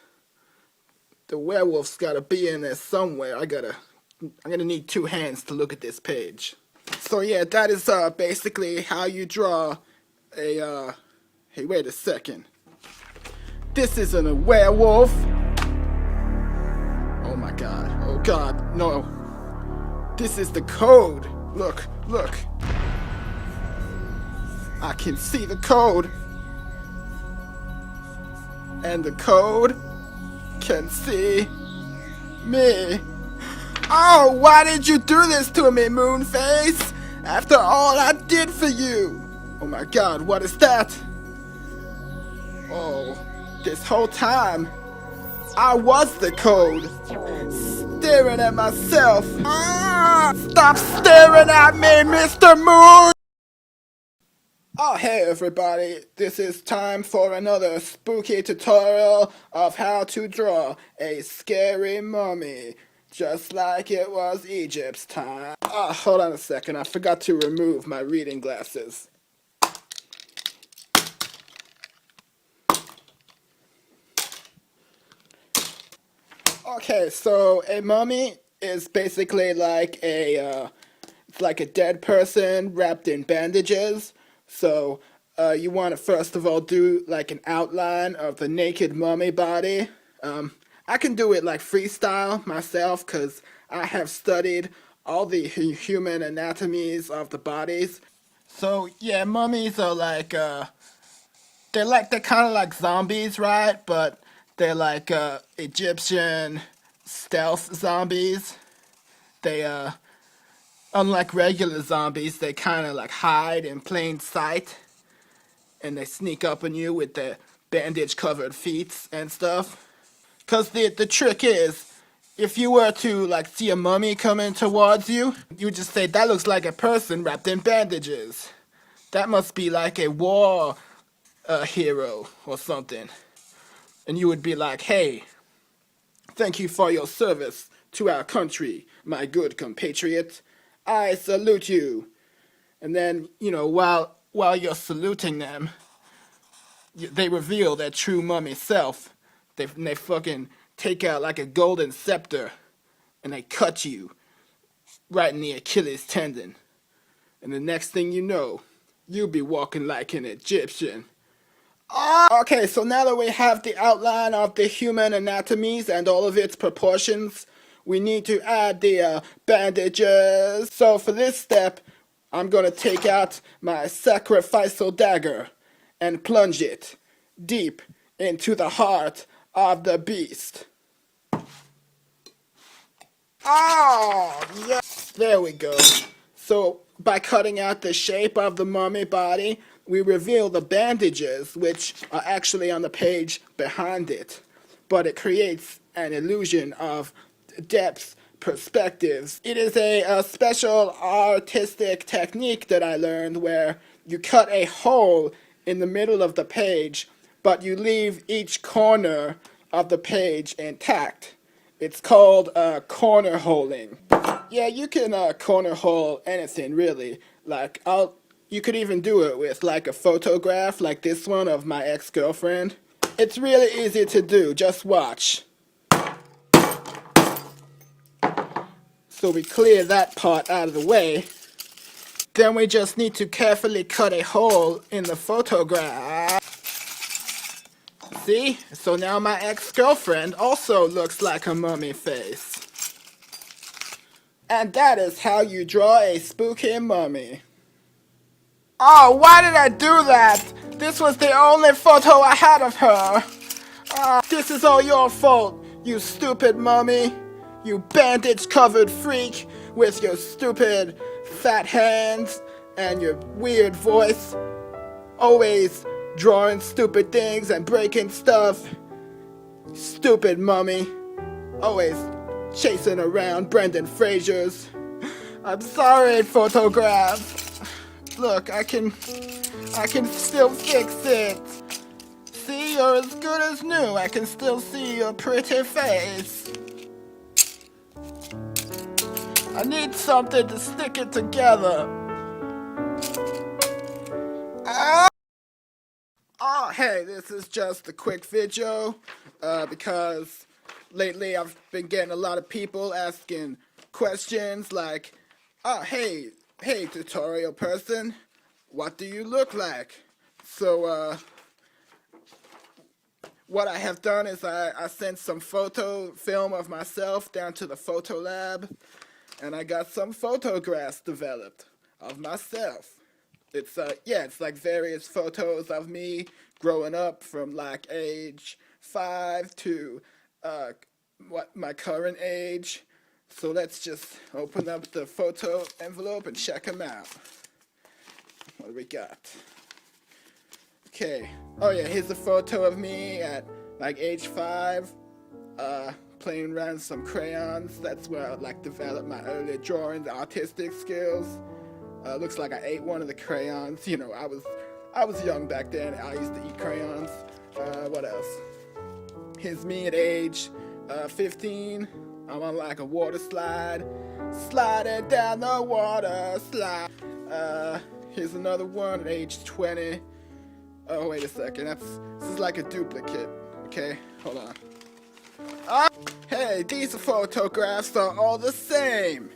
The werewolf's gotta be in there somewhere. I'm gonna need 2 hands to look at this page. So yeah, that is basically how you draw a hey, wait a second. This isn't a werewolf. Oh my God. Oh God, no. This is the code. Look. I can see the code. And the code can see me. Oh, why did you do this to me, Moonface? After all I did for you. Oh my God, what is that? Oh, this whole time, I was the code. Staring at myself. Stop staring at me, Mr. Moon! Oh, hey everybody, this is time for another spooky tutorial of how to draw a scary mummy, just like it was Egypt's time. Oh, hold on a second, I forgot to remove my reading glasses. Okay, so a mummy is basically like it's like a dead person wrapped in bandages. So you want to first of all do like an outline of the naked mummy body. I can do it like freestyle myself because I have studied all the human anatomies of the bodies. So yeah, mummies are like they're kind of like zombies, right? But they're like Egyptian stealth zombies. They unlike regular zombies, they kind of like hide in plain sight, and they sneak up on you with their bandage-covered feet and stuff. Cause the trick is, if you were to like see a mummy coming towards you, you just say that looks like a person wrapped in bandages. That must be like a war hero or something. And you would be like, hey, thank you for your service to our country, my good compatriot. I salute you. And then, while you're saluting them, they reveal their true mummy self. They fucking take out like a golden scepter, and they cut you right in the Achilles tendon. And the next thing you know, you'll be walking like an Egyptian. Okay, so now that we have the outline of the human anatomies and all of its proportions, we need to add the bandages. So for this step, I'm going to take out my sacrificial dagger and plunge it deep into the heart of the beast. Oh, yeah. There we go. So by cutting out the shape of the mummy body, we reveal the bandages, which are actually on the page behind it. But it creates an illusion of depth, perspectives. It is a special artistic technique that I learned where you cut a hole in the middle of the page, but you leave each corner of the page intact. It's called corner holing. Yeah, you can corner hole anything really. Like you could even do it with like a photograph like this one of my ex-girlfriend. It's really easy to do, just watch. So we clear that part out of the way. Then we just need to carefully cut a hole in the photograph. See? So now my ex-girlfriend also looks like a mummy face. And that is how you draw a spooky mummy. Oh, why did I do that? This was the only photo I had of her. This is all your fault, you stupid mummy. You bandage-covered freak with your stupid fat hands and your weird voice. Always drawing stupid things and breaking stuff. Stupid mummy. Always chasing around Brendan Fraser's. I'm sorry, photograph. Look, I can still fix it. See, you're as good as new. I can still see your pretty face. I need something to stick it together. Oh, hey, this is just a quick video, because lately I've been getting a lot of people asking questions like, oh, hey, tutorial person, what do you look like? So, what I have done is I sent some photo film of myself down to the photo lab, and I got some photographs developed of myself. It's it's like various photos of me growing up from like age 5 to my current age. So let's just open up the photo envelope and check them out. What do we got? Okay. Oh yeah, here's a photo of me at like age 5, playing around with some crayons. That's where I like developed my early drawing, artistic skills. Looks like I ate one of the crayons. You know, I was young back then. I used to eat crayons. What else? Here's me at age 15. I'm on like a water slide, sliding down the water slide. Here's another one at age 20. Oh, wait a second. This is like a duplicate. Okay, hold on. Hey, these photographs are all the same.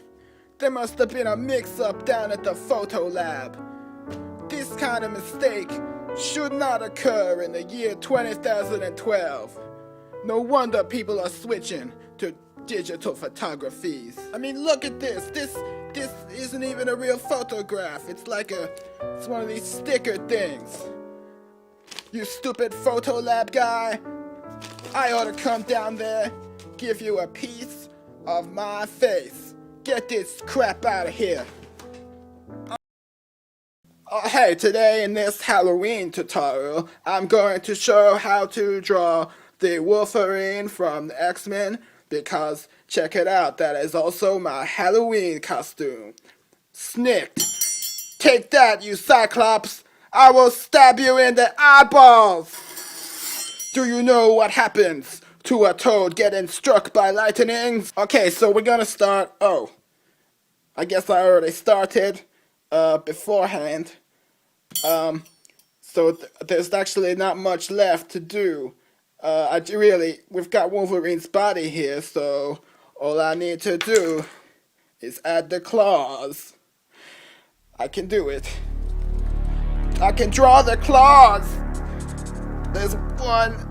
There must have been a mix-up down at the photo lab. This kind of mistake should not occur in the year 2012. No wonder people are switching to digital photographies. I mean, look at this. This isn't even a real photograph. It's like it's one of these sticker things. You stupid photo lab guy. I ought to come down there, give you a piece of my face. Get this crap out of here. Hey, today in this Halloween tutorial, I'm going to show how to draw the Wolverine from the X-Men, because check it out, that is also my Halloween costume. Snicked. Take that, you Cyclops. I will stab you in the eyeballs. Do you know what happens to a toad getting struck by lightning? Okay, so we're gonna start. Oh, I guess I already started beforehand. So there's actually not much left to do. We've got Wolverine's body here, so all I need to do is add the claws. I can do it. I can draw the claws. There's one.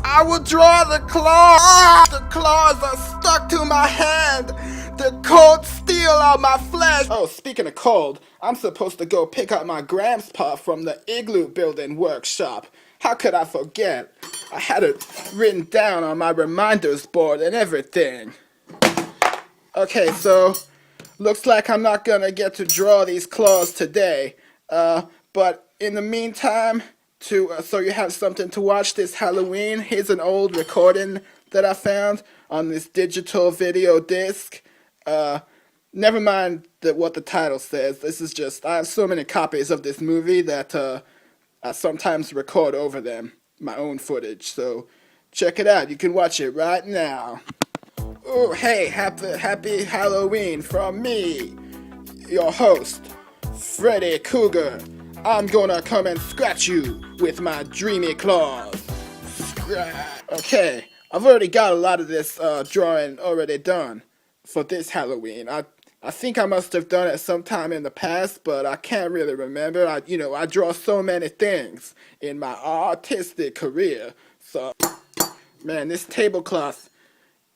I will draw the claws. The claws are stuck to my hand. The cold steel on my flesh. Oh, speaking of cold, I'm supposed to go pick up my grandpa from the Igloo building workshop. How could I forget? I had it written down on my reminders board and everything. Okay, so looks like I'm not gonna get to draw these claws today. But in the meantime, so you have something to watch this Halloween, here's an old recording that I found on this digital video disc. Never mind what the title says. This is just, I have so many copies of this movie that I sometimes record over them, my own footage. So check it out. You can watch it right now. Oh, hey, happy Halloween from me, your host, Freddy Cougar. I'm gonna come and scratch you with my dreamy claws. Scratch. Okay, I've already got a lot of this drawing already done for this Halloween. I I think I must have done it sometime in the past, but I can't really remember. I draw so many things in my artistic career. So, man, this tablecloth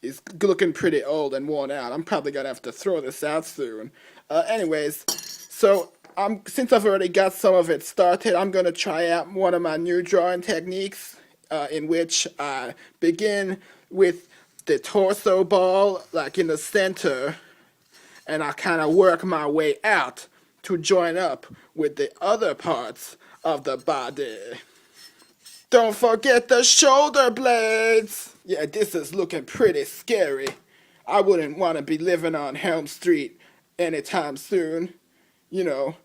is looking pretty old and worn out. I'm probably gonna have to throw this out soon. Anyways, so since I've already got some of it started, I'm gonna try out one of my new drawing techniques, in which I begin with the torso ball, like in the center, and I kind of work my way out to join up with the other parts of the body. Don't forget the shoulder blades! Yeah, this is looking pretty scary. I wouldn't want to be living on Helm Street anytime soon. You know,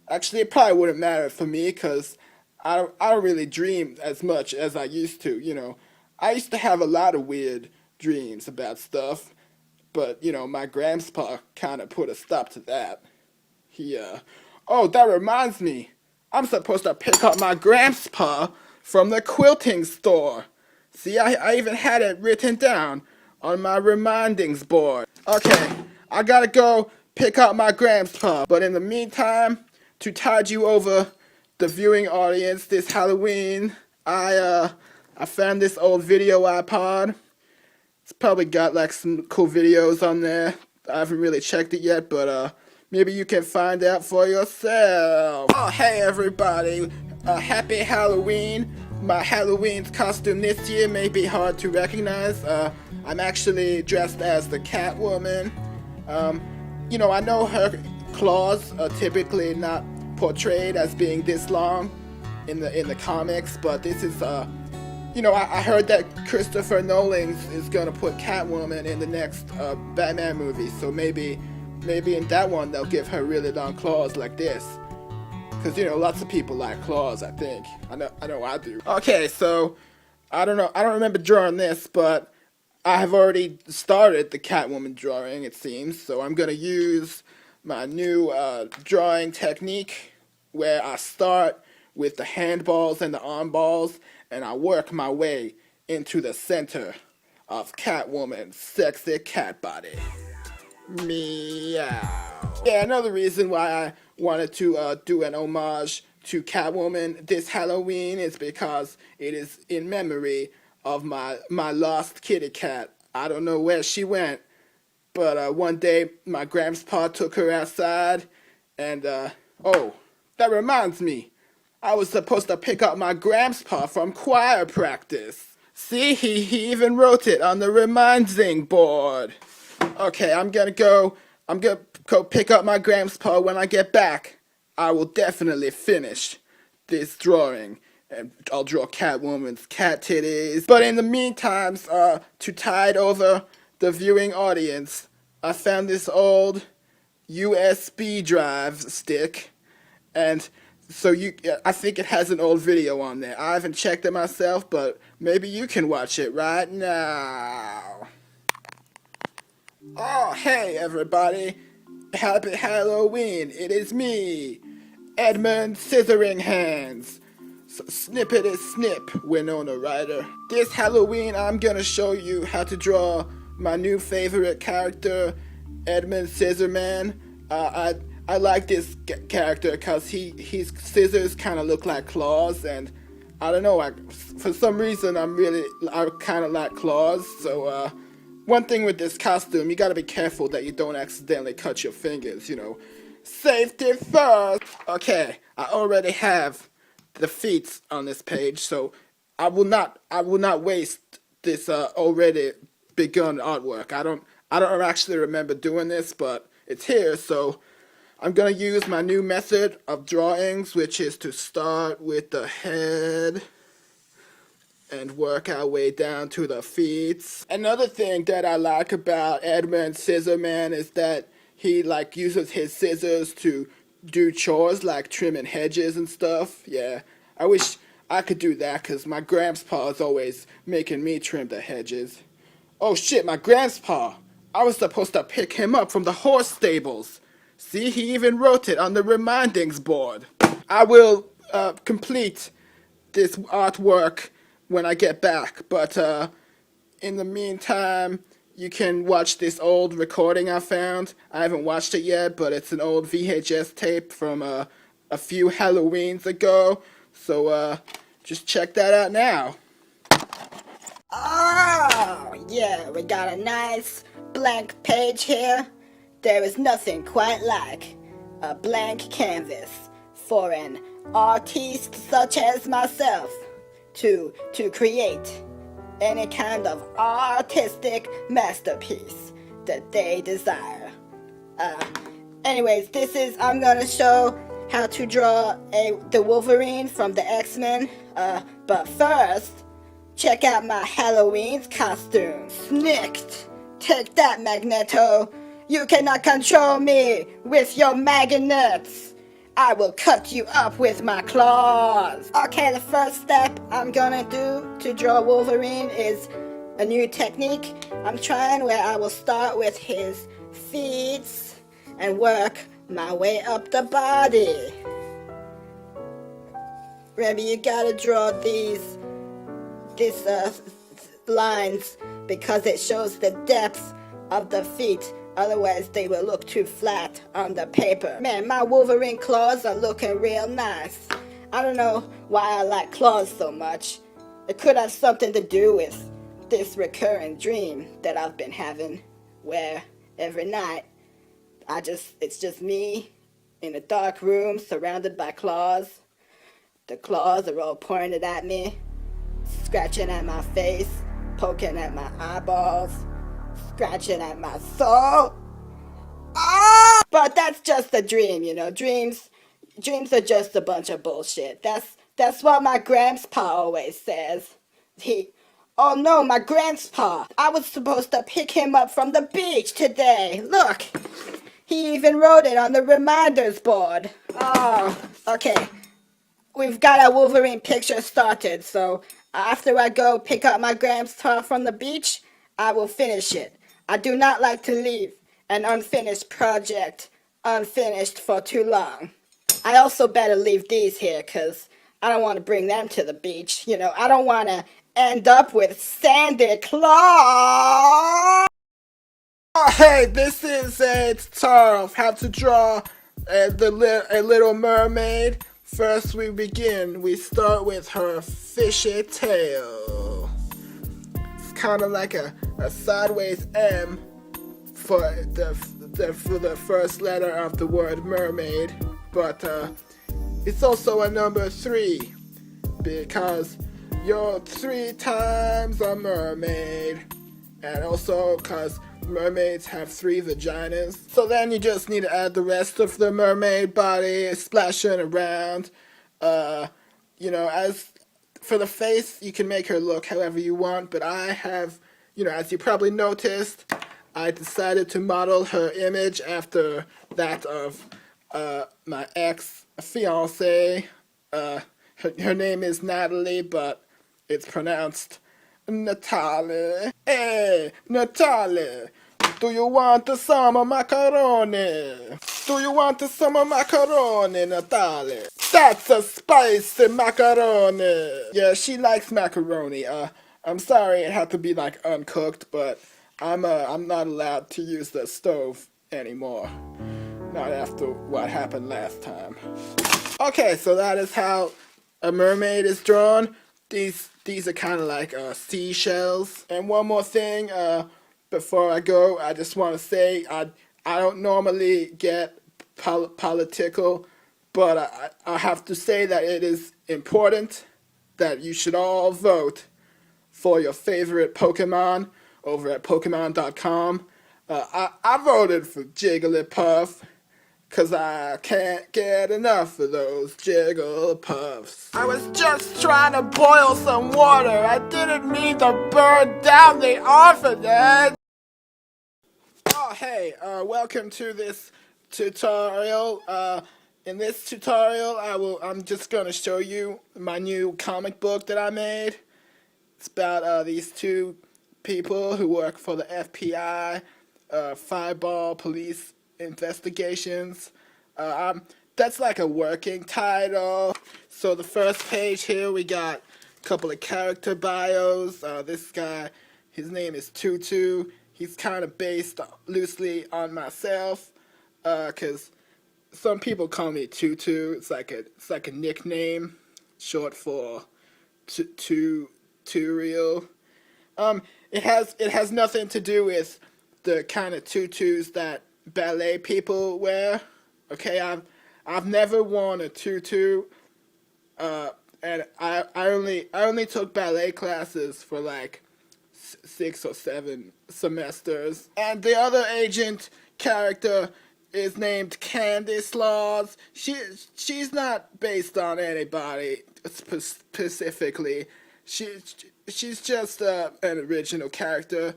actually it probably wouldn't matter for me because I don't really dream as much as I used to, you know. I used to have a lot of weird dreams about stuff, but, you know, my grandpa kind of put a stop to that. Oh, that reminds me. I'm supposed to pick up my grandpa from the quilting store. See, I even had it written down on my remindings board. Okay, I gotta go pick up my grandpa. But in the meantime, to tide you over the viewing audience this Halloween, I found this old video iPod. It's probably got like some cool videos on there. I haven't really checked it yet, but maybe you can find out for yourself. Oh, hey everybody. Happy Halloween. My Halloween costume this year may be hard to recognize. I'm actually dressed as the Catwoman. You know, I know her claws are typically not portrayed as being this long in the comics, but this is you know, I heard that Christopher Nolan is gonna put Catwoman in the next Batman movie, so maybe in that one they'll give her really long claws like this. Cause you know, lots of people like claws, I think. I know I do. Okay, so I don't remember drawing this, but I have already started the Catwoman drawing, it seems. So I'm gonna use my new drawing technique, where I start with the handballs and the arm balls, and I work my way into the center of Catwoman's sexy cat body. Meow. Yeah, another reason why I wanted to do an homage to Catwoman this Halloween is because it is in memory of my lost kitty cat. I don't know where she went, but one day my grandpa took her outside, and oh, that reminds me. I was supposed to pick up my grandpa from choir practice. See, he even wrote it on the reminding board. Okay, I'm gonna go pick up my grandpa when I get back. I will definitely finish this drawing, and I'll draw Catwoman's cat titties. But in the meantime, to tide over the viewing audience, I found this old USB drive stick, and so I think it has an old video on there. I haven't checked it myself, but maybe you can watch it right now. Oh, hey everybody. Happy Halloween. It is me, Edmund Scissoring Hands. Snippety snip, Winona Ryder. This Halloween, I'm gonna show you how to draw my new favorite character, Edmund Scissorman. I like this character because his scissors kind of look like claws, and I don't know, for some reason I kind of like claws. So one thing with this costume, you gotta be careful that you don't accidentally cut your fingers, you know. Safety first. Okay, I already have the feet on this page, so I will not waste this already begun artwork. I don't actually remember doing this, but it's here, so I'm gonna use my new method of drawings, which is to start with the head and work our way down to the feet. Another thing that I like about Edmund Scissorman is that he uses his scissors to do chores like trimming hedges and stuff. Yeah, I wish I could do that because my grandpa is always making me trim the hedges. Oh shit, my grandpa! I was supposed to pick him up from the horse stables. See, he even wrote it on the remindings board. I will complete this artwork when I get back, but in the meantime, you can watch this old recording I found. I haven't watched it yet, but it's an old VHS tape from a few Halloweens ago. So just check that out now. Oh, yeah, we got a nice blank page here. There is nothing quite like a blank canvas for an artiste such as myself to create any kind of artistic masterpiece that they desire. Anyways, I'm gonna show how to draw the Wolverine from the X-Men. But first, check out my Halloween costume. Snicked! Take that, Magneto! You cannot control me with your magnets! I will cut you up with my claws! Okay, the first step I'm gonna do to draw Wolverine is a new technique I'm trying, where I will start with his feet and work my way up the body. Remember, you gotta draw these lines because it shows the depth of the feet. Otherwise, they will look too flat on the paper. Man, my Wolverine claws are looking real nice. I don't know why I like claws so much. It could have something to do with this recurring dream that I've been having, where every night it's just me in a dark room surrounded by claws. The claws are all pointed at me, scratching at my face, poking at my eyeballs, scratching at my soul. Ah! But that's just a dream, you know. Dreams are just a bunch of bullshit. That's what my grandpa always says. Oh no, my grandpa! I was supposed to pick him up from the beach today. Look, he even wrote it on the reminders board. Oh, okay. We've got our Wolverine picture started, so after I go pick up my grandpa from the beach, I will finish it. I do not like to leave an unfinished project unfinished for too long. I also better leave these here, because I don't want to bring them to the beach. You know, I don't want to end up with Santa Claus. Oh, hey, this is a tutorial of how to draw a little mermaid. First we start with her fishy tail. It's kind of like a sideways M for the first letter of the word mermaid, but it's also a number 3 because you're 3 times a mermaid, and also because mermaids have 3 vaginas. So then you just need to add the rest of the mermaid body, splashing around. As for the face, you can make her look however you want, but I have, as you probably noticed, I decided to model her image after that of my ex-fiancée. Her name is Natalie, but it's pronounced Natalie. Hey, Natalie, do you want some macaroni? Do you want some macaroni, Natalie? That's a spicy macaroni. Yeah, she likes macaroni. I'm sorry it had to be like uncooked, but I'm not allowed to use the stove anymore. Not after what happened last time. Okay, so that is how a mermaid is drawn. These are kind of like seashells. And one more thing, before I go, I just want to say I don't normally get political, but I have to say that it is important that you should all vote for your favorite Pokemon over at Pokemon.com. I voted for Jigglypuff, because I can't get enough of those Jigglypuffs. I was just trying to boil some water. I didn't mean to burn down the orphanage. Oh, hey, welcome to this tutorial. In this tutorial, I'm just going to show you my new comic book that I made. It's about these 2 people who work for the FBI, Fireball Police Investigations. That's like a working title. So the first page here, we got a couple of character bios. This guy, his name is Tutu. he's kind of based loosely on myself, cause some people call me Tutu. It's like a nickname, short for Turiel. It has nothing to do with the kind of tutus that ballet people wear. Okay, I've never worn a tutu, and I only took ballet classes for like 6 or 7 semesters. And the other agent character is named Candy Slaws. She's not based on anybody specifically. She's just an original character,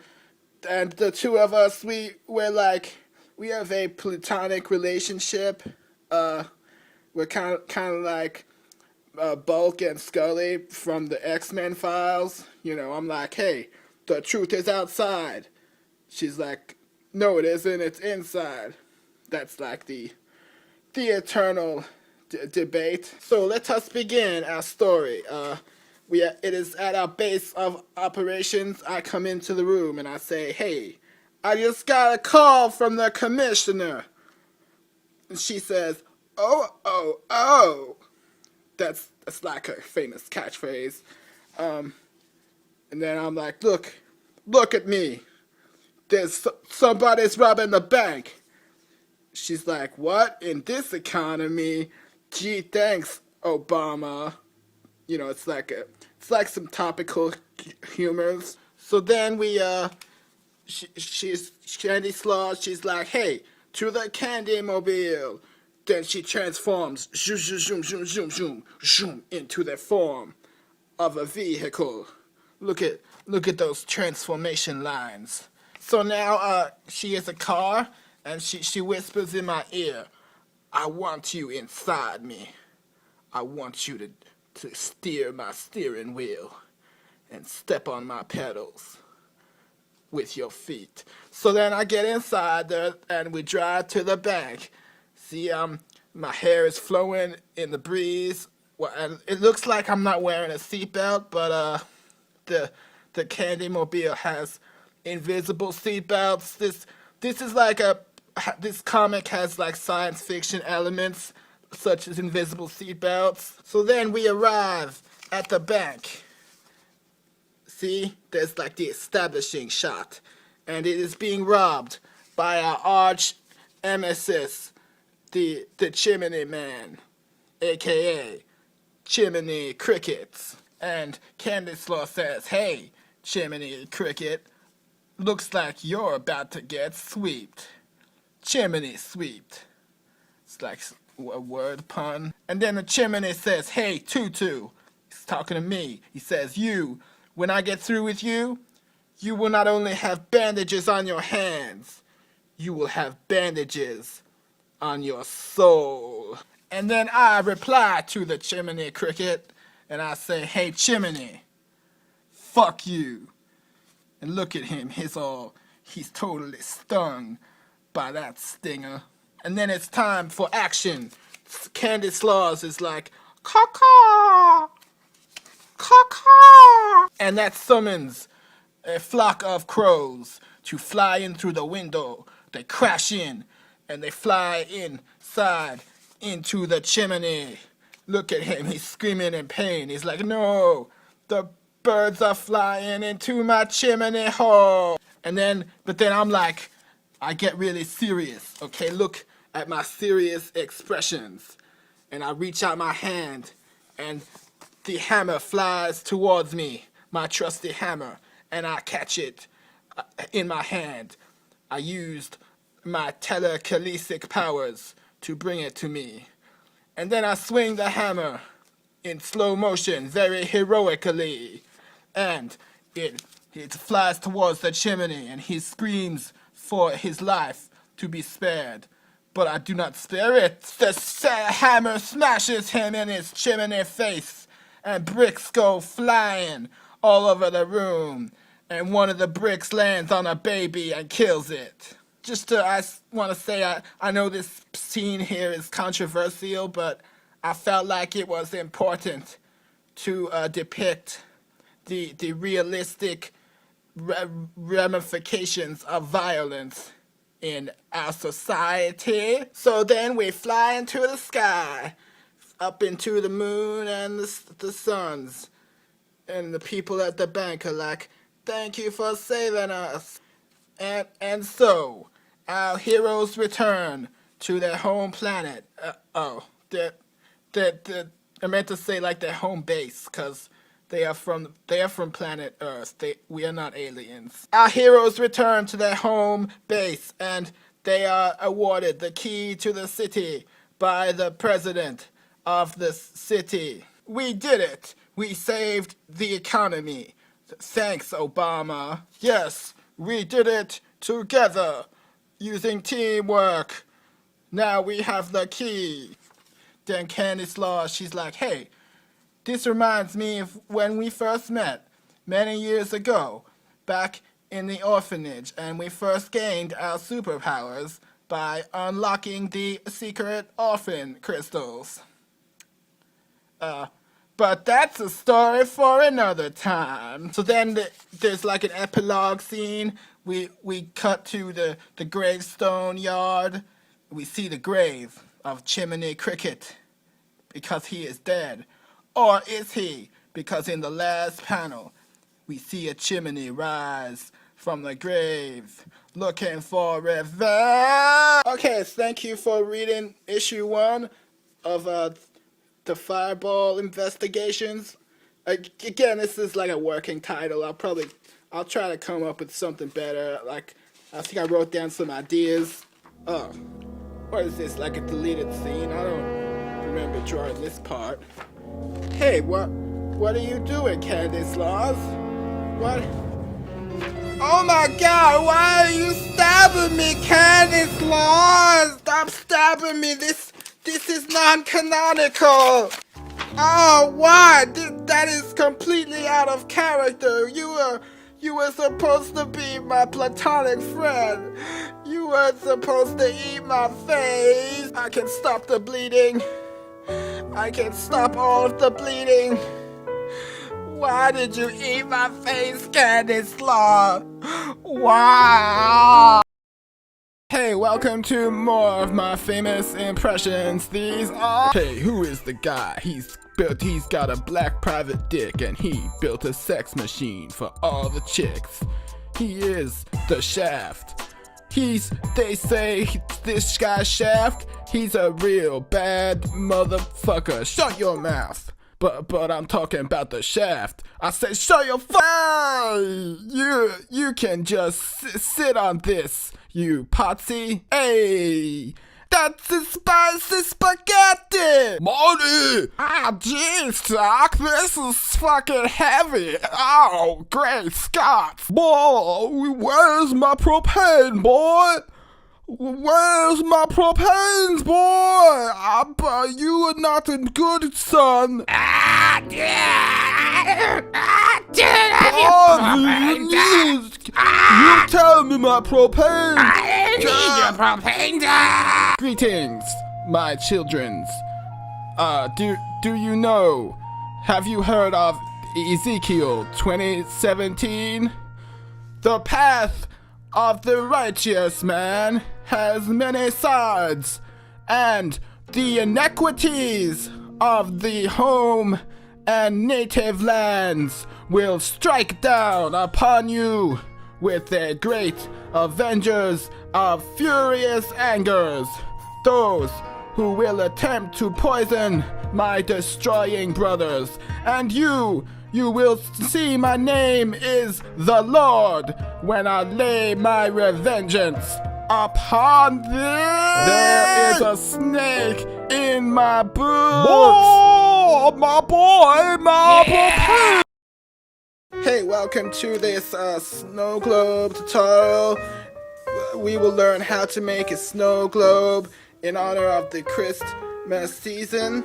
and the two of us we have a platonic relationship. We're kind of like Bulk and Scully from the X-Men files. You know, I'm like, hey, the truth is outside. She's like, no, it isn't. It's inside. That's like the eternal debate. So let us begin our story. It is at our base of operations. I come into the room and I say, hey, I just got a call from the commissioner. And she says, oh. That's like her famous catchphrase. And then I'm like, look at me. Somebody's robbing the bank. She's like, what? In this economy? Gee, thanks, Obama. You know, it's like some topical humors. So then she's Candy Slaws. She's like, hey, to the Candy Mobile. Then she transforms zoom, zoom, zoom, zoom, zoom, zoom, into the form of a vehicle. Look at those transformation lines. So now she is a car, and she whispers in my ear, I want you inside me. I want you to steer my steering wheel and step on my pedals with your feet. So then I get inside there and we drive to the bank. See, my hair is flowing in the breeze. Well, and it looks like I'm not wearing a seatbelt, but the Candy Mobile has invisible seatbelts. This is like this comic has like science fiction elements such as invisible seatbelts. So then we arrive at the bank. See, there's like the establishing shot, and it is being robbed by our arch nemesis, the Chimney Man, aka Chimney Crickets. And Candy Slaw says, hey, Chimney Cricket, looks like you're about to get swept. Chimney swept. It's like a word pun. And then the chimney says, hey, Tutu. He's talking to me. He says, when I get through with you, you will not only have bandages on your hands, you will have bandages on your soul. And then I reply to the Chimney Cricket, and I say, hey, Chimney, fuck you. And look at him, he's totally stung by that stinger. And then it's time for action. Candy Slaws is like, caw-caw, caw-caw. And that summons a flock of crows to fly in through the window. They crash in, and they fly inside into the chimney. Look at him, he's screaming in pain. He's like, no, the birds are flying into my chimney hole. But then I'm like, I get really serious, okay? Look at my serious expressions. And I reach out my hand, and the hammer flies towards me, my trusty hammer, and I catch it in my hand. I used my telekinetic powers to bring it to me. And then I swing the hammer in slow motion, very heroically, and it flies towards the chimney, and he screams for his life to be spared. But I do not spare it. The hammer smashes him in his chimney face, and bricks go flying all over the room, and one of the bricks lands on a baby and kills it. I want to say, I know this scene here is controversial, but I felt like it was important to depict the realistic ramifications of violence in our society. So then we fly into the sky, up into the moon and the suns. And the people at the bank are like, thank you for saving us. And so, our heroes return to their home planet. I meant to say like their home base, because they are from planet Earth. We are not aliens. Our heroes return to their home base, and they are awarded the key to the city by the president of the city. We did it. We saved the economy. Thanks, Obama. Yes, we did it together, using teamwork. Now we have the key. Then Candice Law, she's like, hey, this reminds me of when we first met, many years ago, back in the orphanage, and we first gained our superpowers by unlocking the secret orphan crystals. But that's a story for another time. So then there's like an epilogue scene. We cut to the gravestone yard. We see the grave of Chimney Cricket because he is dead. Or is he? Because in the last panel, we see a chimney rise from the grave, looking for revenge. Okay, thank you for reading issue 1 of the Fireball Investigations. Again, this is like a working title. I'll try to come up with something better. Like, I think I wrote down some ideas. Oh, what is this? Like a deleted scene? I don't remember drawing this part. Hey, what are you doing, Candice Laws? What? Oh my God! Why are you stabbing me, Candice Laws? Stop stabbing me! This is non-canonical! Oh, why? That is completely out of character. You were supposed to be my platonic friend. You weren't supposed to eat my face. I can stop the bleeding. I can stop all of the bleeding. Why did you eat my face, Candice Law? Why? Hey, welcome to more of my famous impressions. These are... Hey, who is the guy? He's got a black private dick and he built a sex machine for all the chicks. He is the Shaft. They say this guy Shaft, he's a real bad motherfucker. Shut your mouth. But I'm talking about the Shaft. I say shut your You can just sit on this, you potsy. Hey, that's a spicy spaghetti. Marty! Ah, jeez, Doc, this is fucking heavy. Oh, great Scott. Boy, where's my propane, boy? Where's my propanes, boy? You are not a good son. You tell me my propane. I need your propane. Greetings, my childrens. Do you know? Have you heard of Ezekiel 20:17? The path of the righteous man has many sides, and the iniquities of the home and native lands will strike down upon you with their great avengers of furious angers, those who will attempt to poison my destroying brothers, and you will see my name is the Lord when I lay my revengeance upon thee. There is a snake in my boots. Oh, my boy, my boy. Hey, welcome to this snow globe tutorial. We will learn how to make a snow globe in honor of the Christmas season.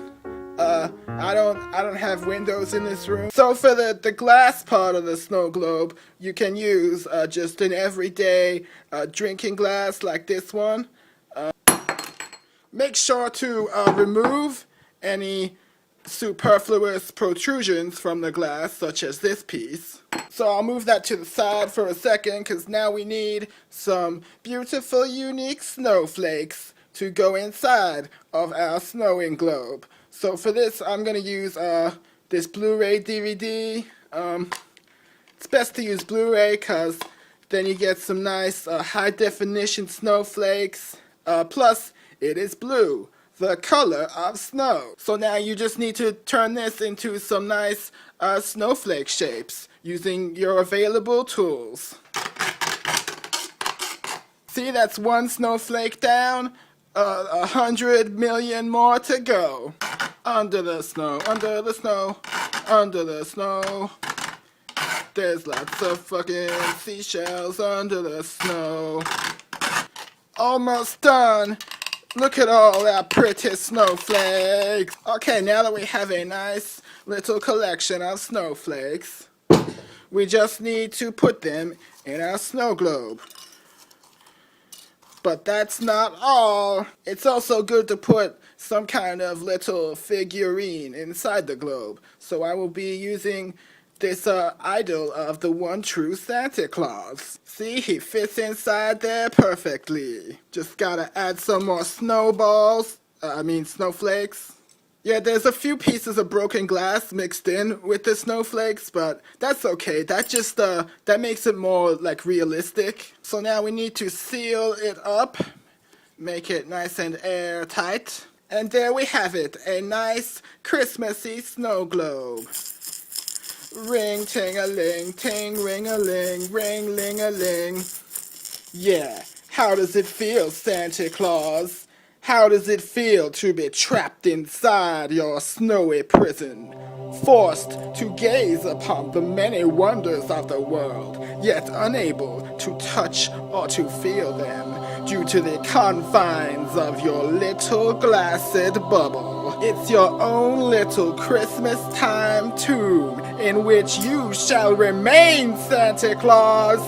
I don't have windows in this room. So for the glass part of the snow globe, you can use just an everyday drinking glass like this one. Make sure to remove any superfluous protrusions from the glass, such as this piece. So I'll move that to the side for a second because now we need some beautiful, unique snowflakes to go inside of our snowing globe. So for this, I'm going to use this Blu-ray DVD. It's best to use Blu-ray because then you get some nice high-definition snowflakes. Plus, it is blue, the color of snow. So now you just need to turn this into some nice snowflake shapes using your available tools. See, that's one snowflake down, 100 million more to go. Under the snow, under the snow, under the snow. There's lots of fucking seashells under the snow. Almost done. Look at all that pretty snowflakes. Okay, now that we have a nice little collection of snowflakes, we just need to put them in our snow globe. But that's not all. It's also good to put some kind of little figurine inside the globe. So I will be using this idol of the one true Santa Claus. See, he fits inside there perfectly. Just gotta add some more snowflakes. Yeah, there's a few pieces of broken glass mixed in with the snowflakes, but that's okay. That just, that makes it more, like, realistic. So now we need to seal it up, make it nice and airtight. And there we have it, a nice Christmassy snow globe. Ring ting-a-ling, ting ring-a-ling, ring-ling-a-ling. Yeah, how does it feel, Santa Claus? How does it feel to be trapped inside your snowy prison, forced to gaze upon the many wonders of the world, yet unable to touch or to feel them due to the confines of your little glassed bubble? It's your own little Christmas time tomb in which you shall remain, Santa Claus.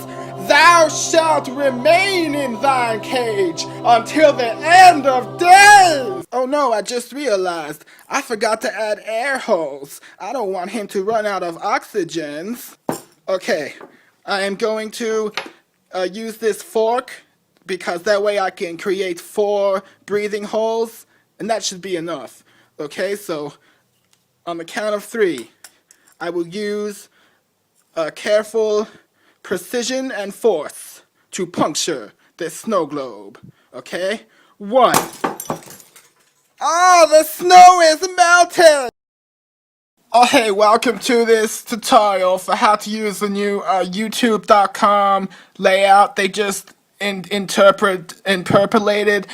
Thou shalt remain in thine cage until the end of days! Oh no, I just realized I forgot to add air holes. I don't want him to run out of oxygens. Okay, I am going to use this fork because that way I can create 4 breathing holes and that should be enough. Okay, so on the count of 3, I will use a careful precision and force to puncture this snow globe. Okay? 1. Oh, the snow is melting! Oh, hey, welcome to this tutorial for how to use the new YouTube.com layout. They just interpolated.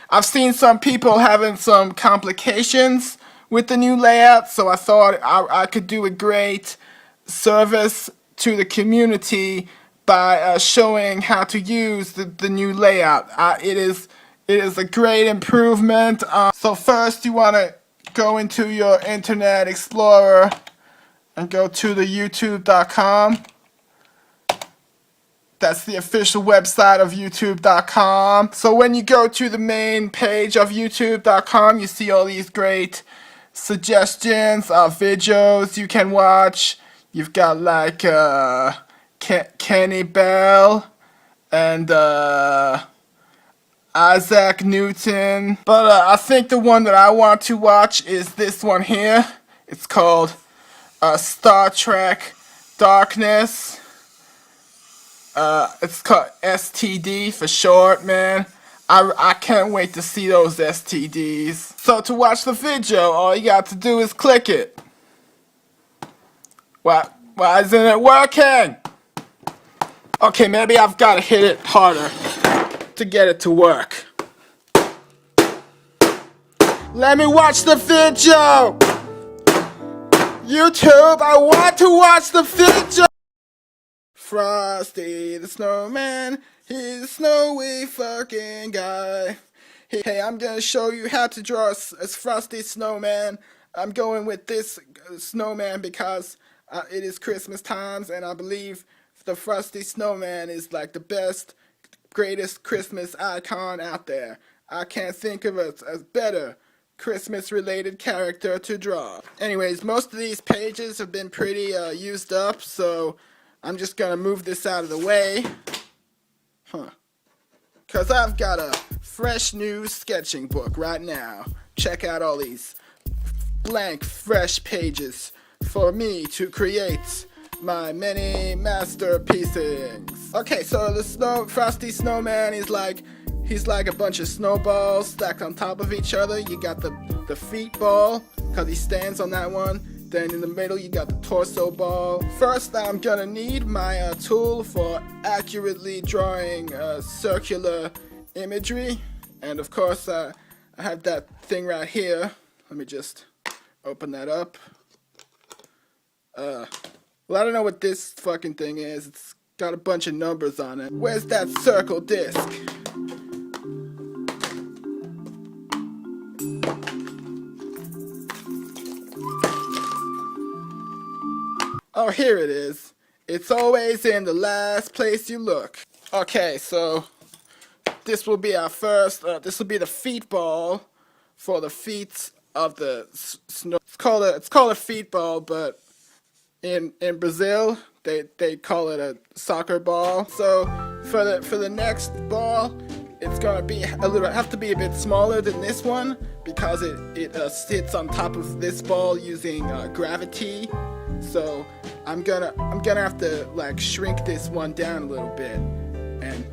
I've seen some people having some complications with the new layout, so I thought I could do a great service to the community by showing how to use the new layout. It is a great improvement. So first you want to go into your Internet Explorer and go to the YouTube.com. That's the official website of YouTube.com. So when you go to the main page of YouTube.com, you see all these great suggestions of videos you can watch. You've got like Kenny Bell and Isaac Newton. But I think the one that I want to watch is this one here. It's called Star Trek Darkness. It's called STD for short, man. I can't wait to see those STDs. So to watch the video, all you got to do is click it. Why isn't it working? Okay, maybe I've got to hit it harder to get it to work. Let me watch the video! YouTube, I want to watch the video! Frosty the Snowman, he's a snowy fucking guy. Hey, I'm gonna show you how to draw a Frosty Snowman. I'm going with this snowman because it is Christmas times, and I believe the Frosty Snowman is like the best, greatest Christmas icon out there. I can't think of a better Christmas-related character to draw. Anyways, most of these pages have been pretty used up, so I'm just gonna move this out of the way. Cause I've got a fresh new sketching book right now. Check out all these blank, fresh pages for me to create my many masterpieces. Okay, so the Frosty Snowman is he's like a bunch of snowballs stacked on top of each other. You got the feet ball, cause he stands on that one. Then in the middle you got the torso ball. First I'm gonna need my tool for accurately drawing circular imagery. And of course I have that thing right here. Let me just open that up. Well, I don't know what this fucking thing is. It's got a bunch of numbers on it. Where's that circle disc? Oh, here it is. It's always in the last place you look. Okay, so this will be our first, this will be the feet ball for the feet of the snow. It's called a feet ball, but in Brazil, they call it a soccer ball. So for the next ball, it's gonna be have to be a bit smaller than this one because it sits on top of this ball using gravity. So I'm gonna have to like shrink this one down a little bit.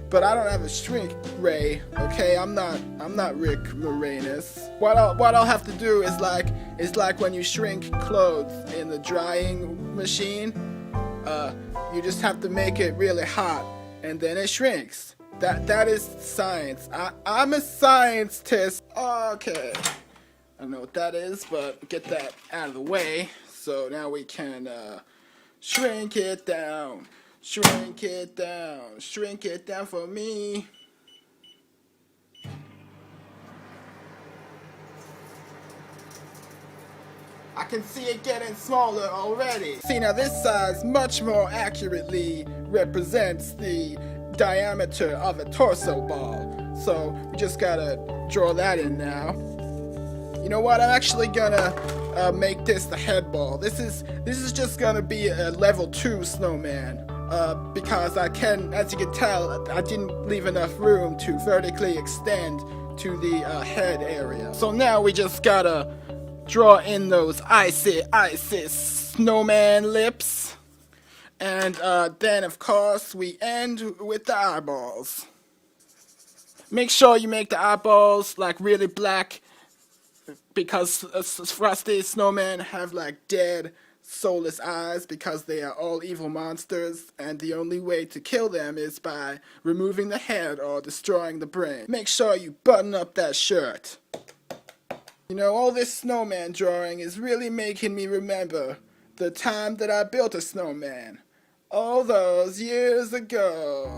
But I don't have a shrink ray, okay? I'm not Rick Moranis. What I'll have to do is like when you shrink clothes in the drying machine. You just have to make it really hot and then it shrinks. That is science. I'm a scientist. Okay. I don't know what that is, but get that out of the way. So now we can shrink it down. Shrink it down. Shrink it down for me. I can see it getting smaller already. See, now this size much more accurately represents the diameter of a torso ball. So we just gotta draw that in now. You know what? I'm actually gonna make this the head ball. This is just gonna be a level 2 snowman. Because I can, as you can tell, I didn't leave enough room to vertically extend to the head area. So now we just gotta draw in those icy snowman lips. And then of course we end with the eyeballs. Make sure you make the eyeballs like really black because Frosty Snowmen have like dead soulless eyes because they are all evil monsters, and the only way to kill them is by removing the head or destroying the brain. Make sure you button up that shirt. You know, all this snowman drawing is really making me remember the time that I built a snowman. All those years ago.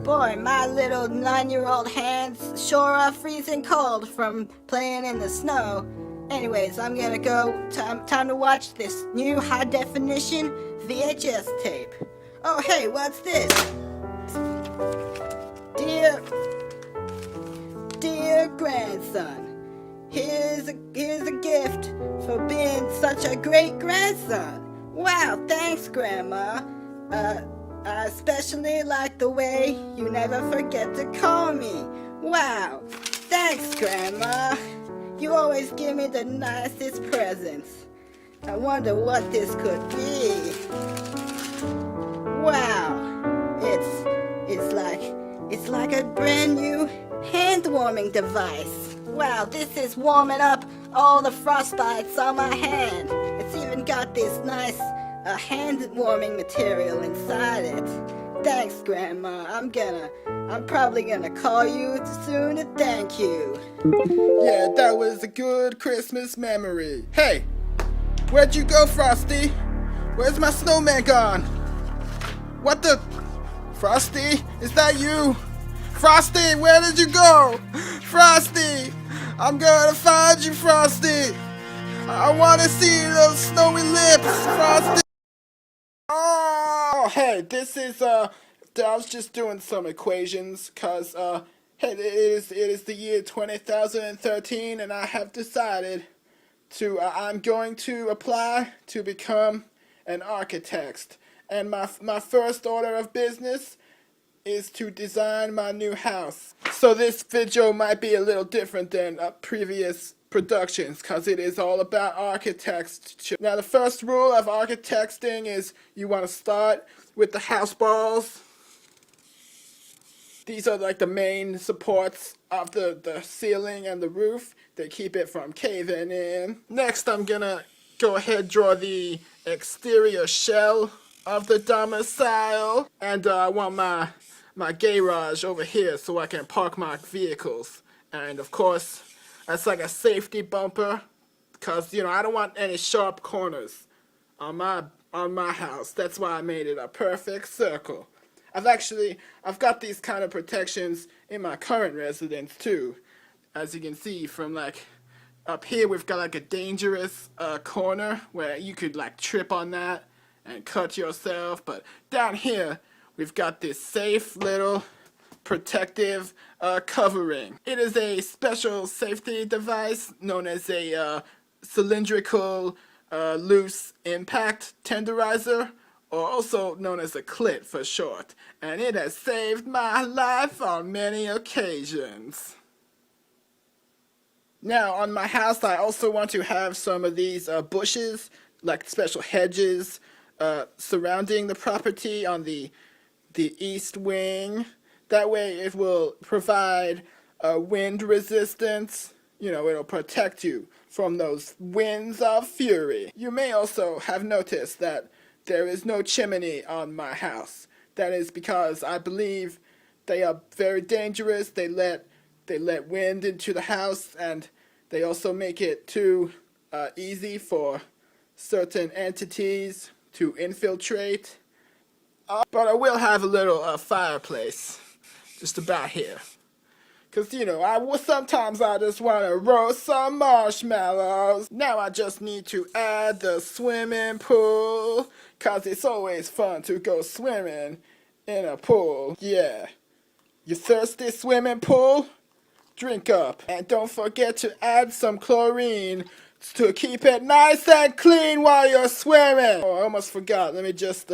Boy, my little 9-year-old hands sure are freezing cold from playing in the snow. Anyways, I'm gonna go. Time to watch this new high-definition VHS tape. Oh, hey, what's this? Dear grandson, here's a gift for being such a great grandson. Wow, thanks, Grandma. I especially like the way you never forget to call me. Wow, thanks, Grandma. You always give me the nicest presents. I wonder what this could be. Wow, it's like a brand new hand warming device. Wow, this is warming up all the frostbites on my hand. It's even got this nice hand warming material inside it. Thanks, Grandma. I'm probably gonna call you soon to thank you. Yeah, that was a good Christmas memory. Hey, where'd you go, Frosty? Where's my snowman gone? What the? Frosty, is that you? Frosty, where did you go? Frosty, I'm gonna find you, Frosty. I wanna see those snowy lips, Frosty. Oh, hey, this is, I was just doing some equations, cause, Hey, it is the year 2013, and I have decided I'm going to apply to become an architect. And my first order of business is to design my new house. So this video might be a little different than previous productions, because it is all about architecture. Now the first rule of architecting is you want to start with the house balls. These are like the main supports of the ceiling and the roof. They keep it from caving in. Next, I'm gonna go ahead and draw the exterior shell of the domicile. And I want my garage over here so I can park my vehicles. And of course, that's like a safety bumper, because I don't want any sharp corners on my house. That's why I made it a perfect circle. I've got these kind of protections in my current residence too. As you can see from like up here, we've got like a dangerous corner where you could like trip on that and cut yourself. But down here, we've got this safe little protective covering. It is a special safety device known as a cylindrical loose impact tenderizer, or also known as a clit for short, and it has saved my life on many occasions. Now, on my house, I also want to have some of these bushes, like special hedges, surrounding the property on the east wing. That way it will provide wind resistance. It'll protect you from those winds of fury. You may also have noticed that there is no chimney on my house. That is because I believe they are very dangerous. They let wind into the house, and they also make it too easy for certain entities to infiltrate. But I will have a little fireplace just about here. Because, sometimes I just want to roast some marshmallows. Now I just need to add the swimming pool, because it's always fun to go swimming in a pool. Yeah. You thirsty, swimming pool? Drink up. And don't forget to add some chlorine to keep it nice and clean while you're swimming. Oh, I almost forgot. Let me just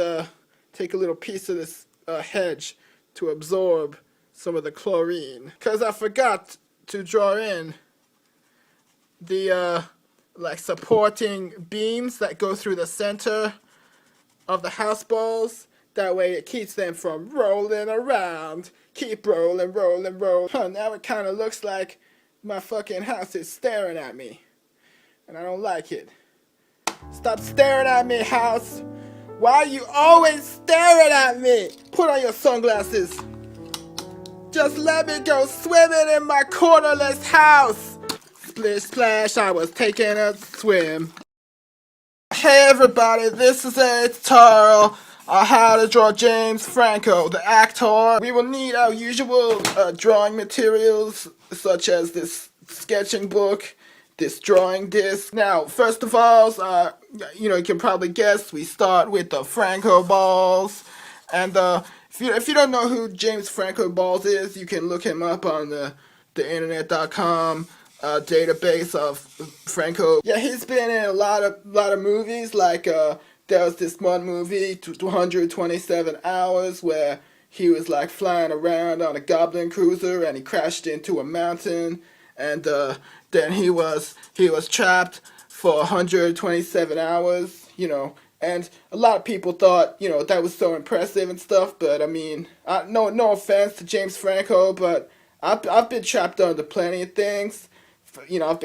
take a little piece of this hedge to absorb some of the chlorine, because I forgot to draw in the like supporting beams that go through the center of the house balls. That way it keeps them from rolling around. Keep rolling, rolling, rolling. Now it kind of looks like my fucking house is staring at me, and I don't like it. Stop staring at me, house. Why are you always staring at me? Put on your sunglasses. Just let me go swimming in my cornerless house. Splish splash, I was taking a swim. Hey everybody, this is a tutorial on how to draw James Franco, the actor. We will need our usual drawing materials, such as this sketching book, this drawing disc. Now, first of all, you can probably guess, we start with the Franco balls. And if you don't know who James Franco Balls is, you can look him up on the internet.com database of Franco. Yeah, he's been in a lot of movies. Like there was this one movie, 227 Hours, where he was like flying around on a Goblin cruiser and he crashed into a mountain, and then he was trapped for 127 hours. And a lot of people thought, that was so impressive and stuff. But I mean, no offense to James Franco, but I've been trapped under plenty of things. I've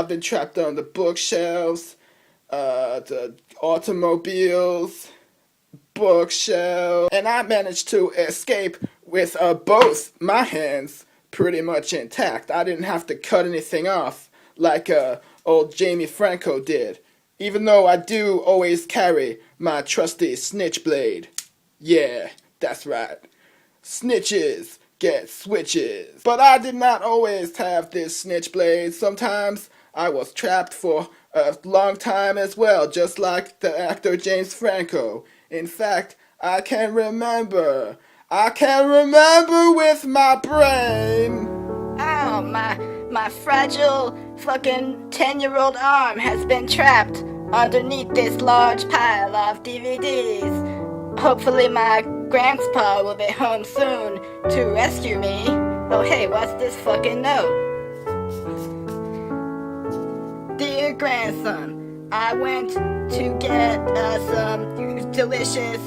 been trapped under bookshelves, the automobiles, bookshelves, and I managed to escape with both my hands pretty much intact. I didn't have to cut anything off like old Jamie Franco did. Even though I do always carry my trusty snitch blade. Yeah, that's right. Snitches get switches. But I did not always have this snitch blade. Sometimes I was trapped for a long time as well, just like the actor James Franco. In fact, I can remember with my brain. my fragile fucking 10-year-old arm has been trapped underneath this large pile of DVDs. Hopefully my grandpa will be home soon to rescue me. Oh hey, what's this fucking note? Dear grandson, I went to get some delicious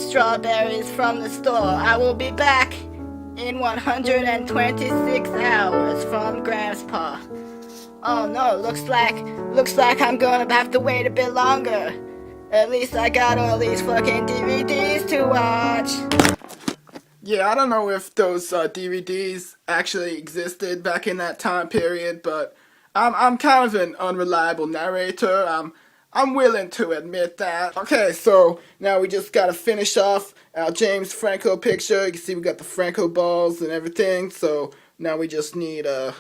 strawberries from the store. I will be back in 126 hours from Grandpa. Oh no, looks like I'm gonna have to wait a bit longer. At least I got all these fucking DVDs to watch. Yeah, I don't know if those DVDs actually existed back in that time period, but I'm kind of an unreliable narrator. I'm willing to admit that. Okay, so now we just gotta finish off our James Franco picture. You can see we got the Franco balls and everything. So now we just need to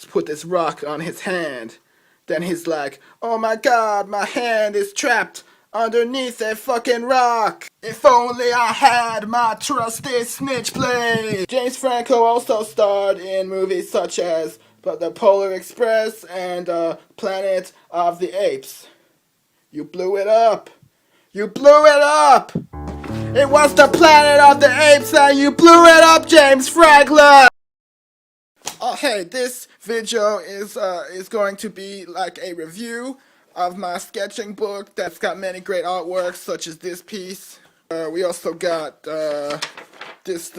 put this rock on his hand. Then he's like, oh my god, my hand is trapped underneath a fucking rock. If only I had my trusty snitch blade. James Franco also starred in movies such as The Polar Express and Planet of the Apes. You blew it up. You blew it up. It was the Planet of the Apes and you blew it up, James Franco. Oh hey, this video is going to be like a review of my sketching book that's got many great artworks such as this piece. We also got the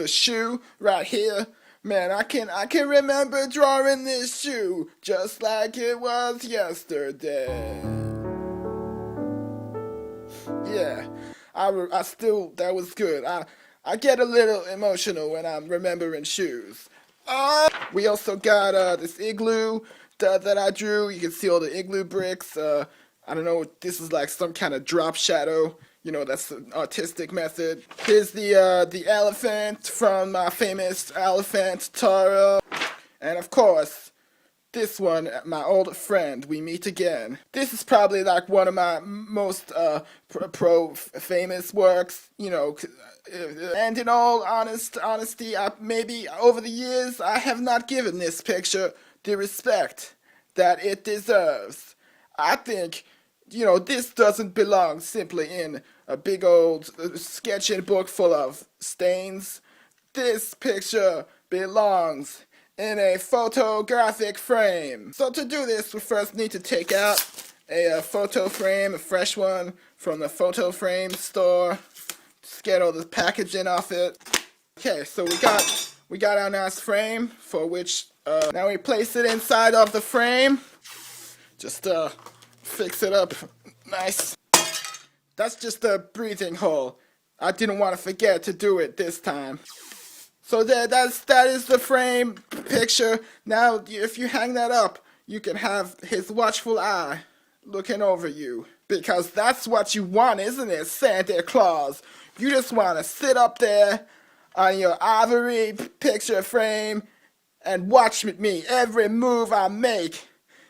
shoe right here. Man, I can remember drawing this shoe just like it was yesterday. Yeah, I still, that was good. I get a little emotional when I'm remembering shoes. We also got this igloo that I drew. You can see all the igloo bricks. I don't know, this is like some kind of drop shadow. You know, that's an artistic method. Here's the elephant from my famous elephant tutorial. And of course, this one, my old friend, We Meet Again. This is probably like one of my most famous works, you know. And in all honesty, maybe over the years, I have not given this picture the respect that it deserves. I think, you know, this doesn't belong simply in a big old sketching book full of stains. This picture belongs in a photographic frame. So to do this, we first need to take out a photo frame, a fresh one from the photo frame store. Just get all the packaging off it. Okay, so we got our nice frame, for which now we place it inside of the frame. Just fix it up nice. That's just a breathing hole. I didn't want to forget to do it this time. So that is the frame picture. Now, if you hang that up, you can have his watchful eye looking over you. Because that's what you want, isn't it, Santa Claus? You just want to sit up there on your ivory picture frame and watch me every move I make.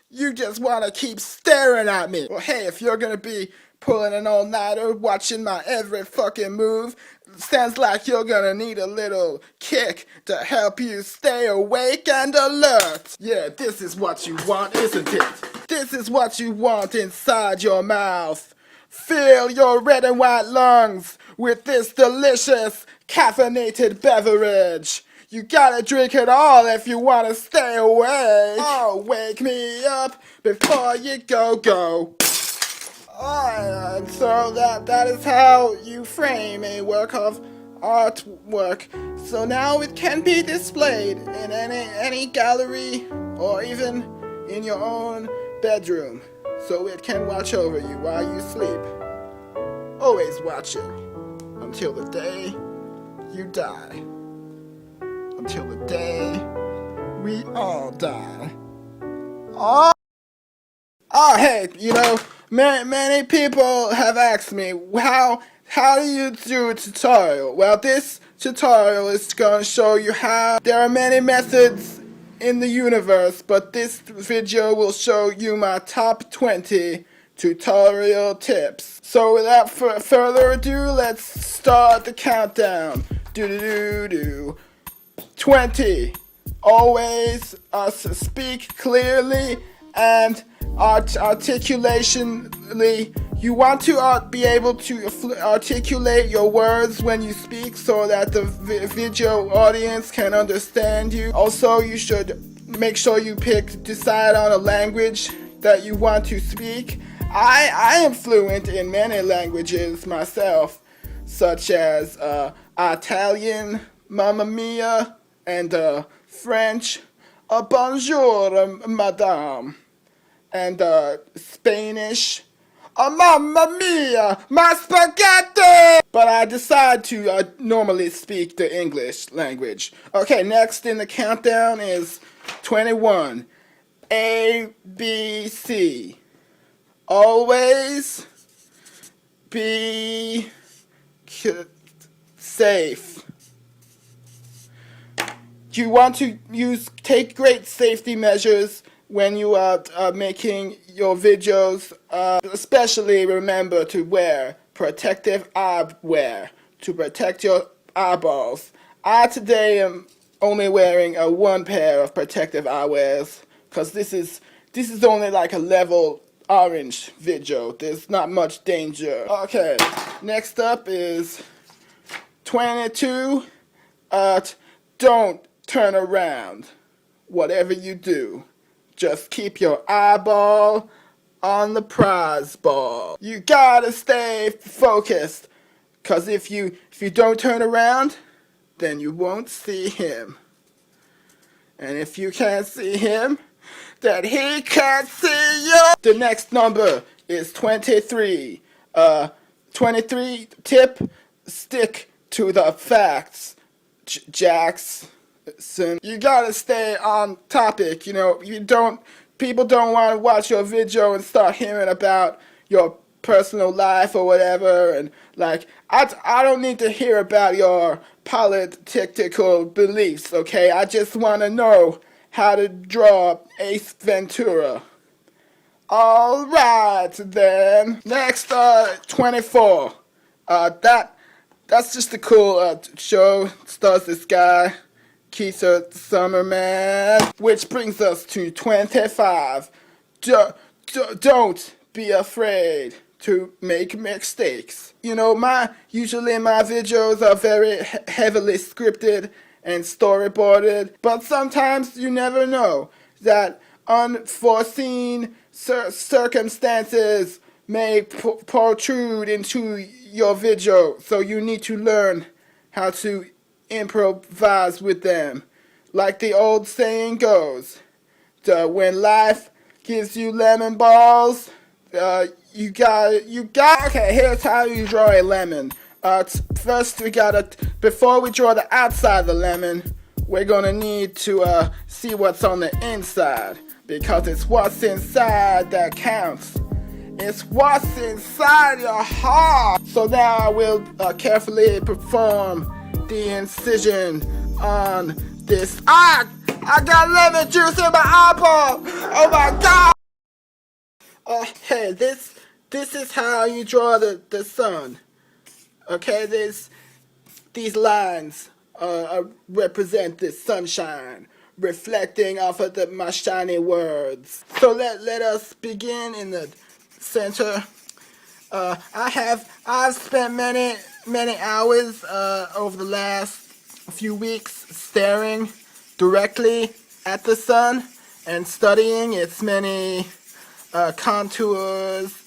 You just want to keep staring at me. Well, hey, if you're going to be pulling an all-nighter, watching my every fucking move, sounds like you're going to need a little kick to help you stay awake and alert. Yeah, this is what you want, isn't it? This is what you want inside your mouth. Fill your red and white lungs with this delicious caffeinated beverage. You gotta drink it all if you wanna stay awake. Oh, wake me up before you go. And so that is how you frame a work of artwork. So now it can be displayed in any gallery or even in your own bedroom. So it can watch over you while you sleep. Always watching until the day you die. Until the day we all die. Oh, hey, you know, many people have asked me, how do you do a tutorial? Well, this tutorial is going to show you how. There are many methods in the universe, but this video will show you my top 20 tutorial tips. So without further ado, let's start the countdown. 20, always speak clearly and articulationally. You want to be able to articulate your words when you speak so that the video audience can understand you. Also, you should make sure you decide on a language that you want to speak. I am fluent in many languages myself, such as Italian, Mamma Mia, and French, Bonjour, Madame, and Spanish, Mamma Mia, my spaghetti! But I decide to normally speak the English language. Okay, next in the countdown is 21. A, B, C. Always be safe. You want to take great safety measures when you are making your videos. Especially remember to wear protective eyewear to protect your eyeballs. I today am only wearing one pair of protective eyewears because this is only like a level orange video. There's not much danger. Okay, next up is 22. Don't turn around. Whatever you do, just keep your eyeball on the prize ball. You gotta stay focused, cause if you don't turn around, then you won't see him. And if you can't see him, then he can't see you. The next number is 23. 23 tip, stick to the facts, Jackson. You gotta stay on topic, you know. People don't want to watch your video and start hearing about your personal life or whatever, and like, I don't need to hear about your political beliefs, okay? I just want to know how to draw Ace Ventura. Alright then. Next, 24. That's just a cool show. Stars this guy, Keith Summerman. Which brings us to 25. Don't be afraid to make mistakes. You know, usually my videos are very heavily scripted and storyboarded, but sometimes you never know that unforeseen circumstances may protrude into your video, so you need to learn how to improvise with them. Like the old saying goes, when life gives you lemon balls, you got. Okay, here's how you draw a lemon. First before we draw the outside of the lemon, we're gonna need to see what's on the inside, because it's what's inside that counts. It's what's inside your heart. So now I will carefully perform the incision on this. I got lemon juice in my eyeball. Oh my god. Hey, this is how you draw the sun. Okay, these lines represent the sunshine reflecting off of my shiny words. So let us begin in the center. I've spent many hours over the last few weeks staring directly at the sun and studying its many contours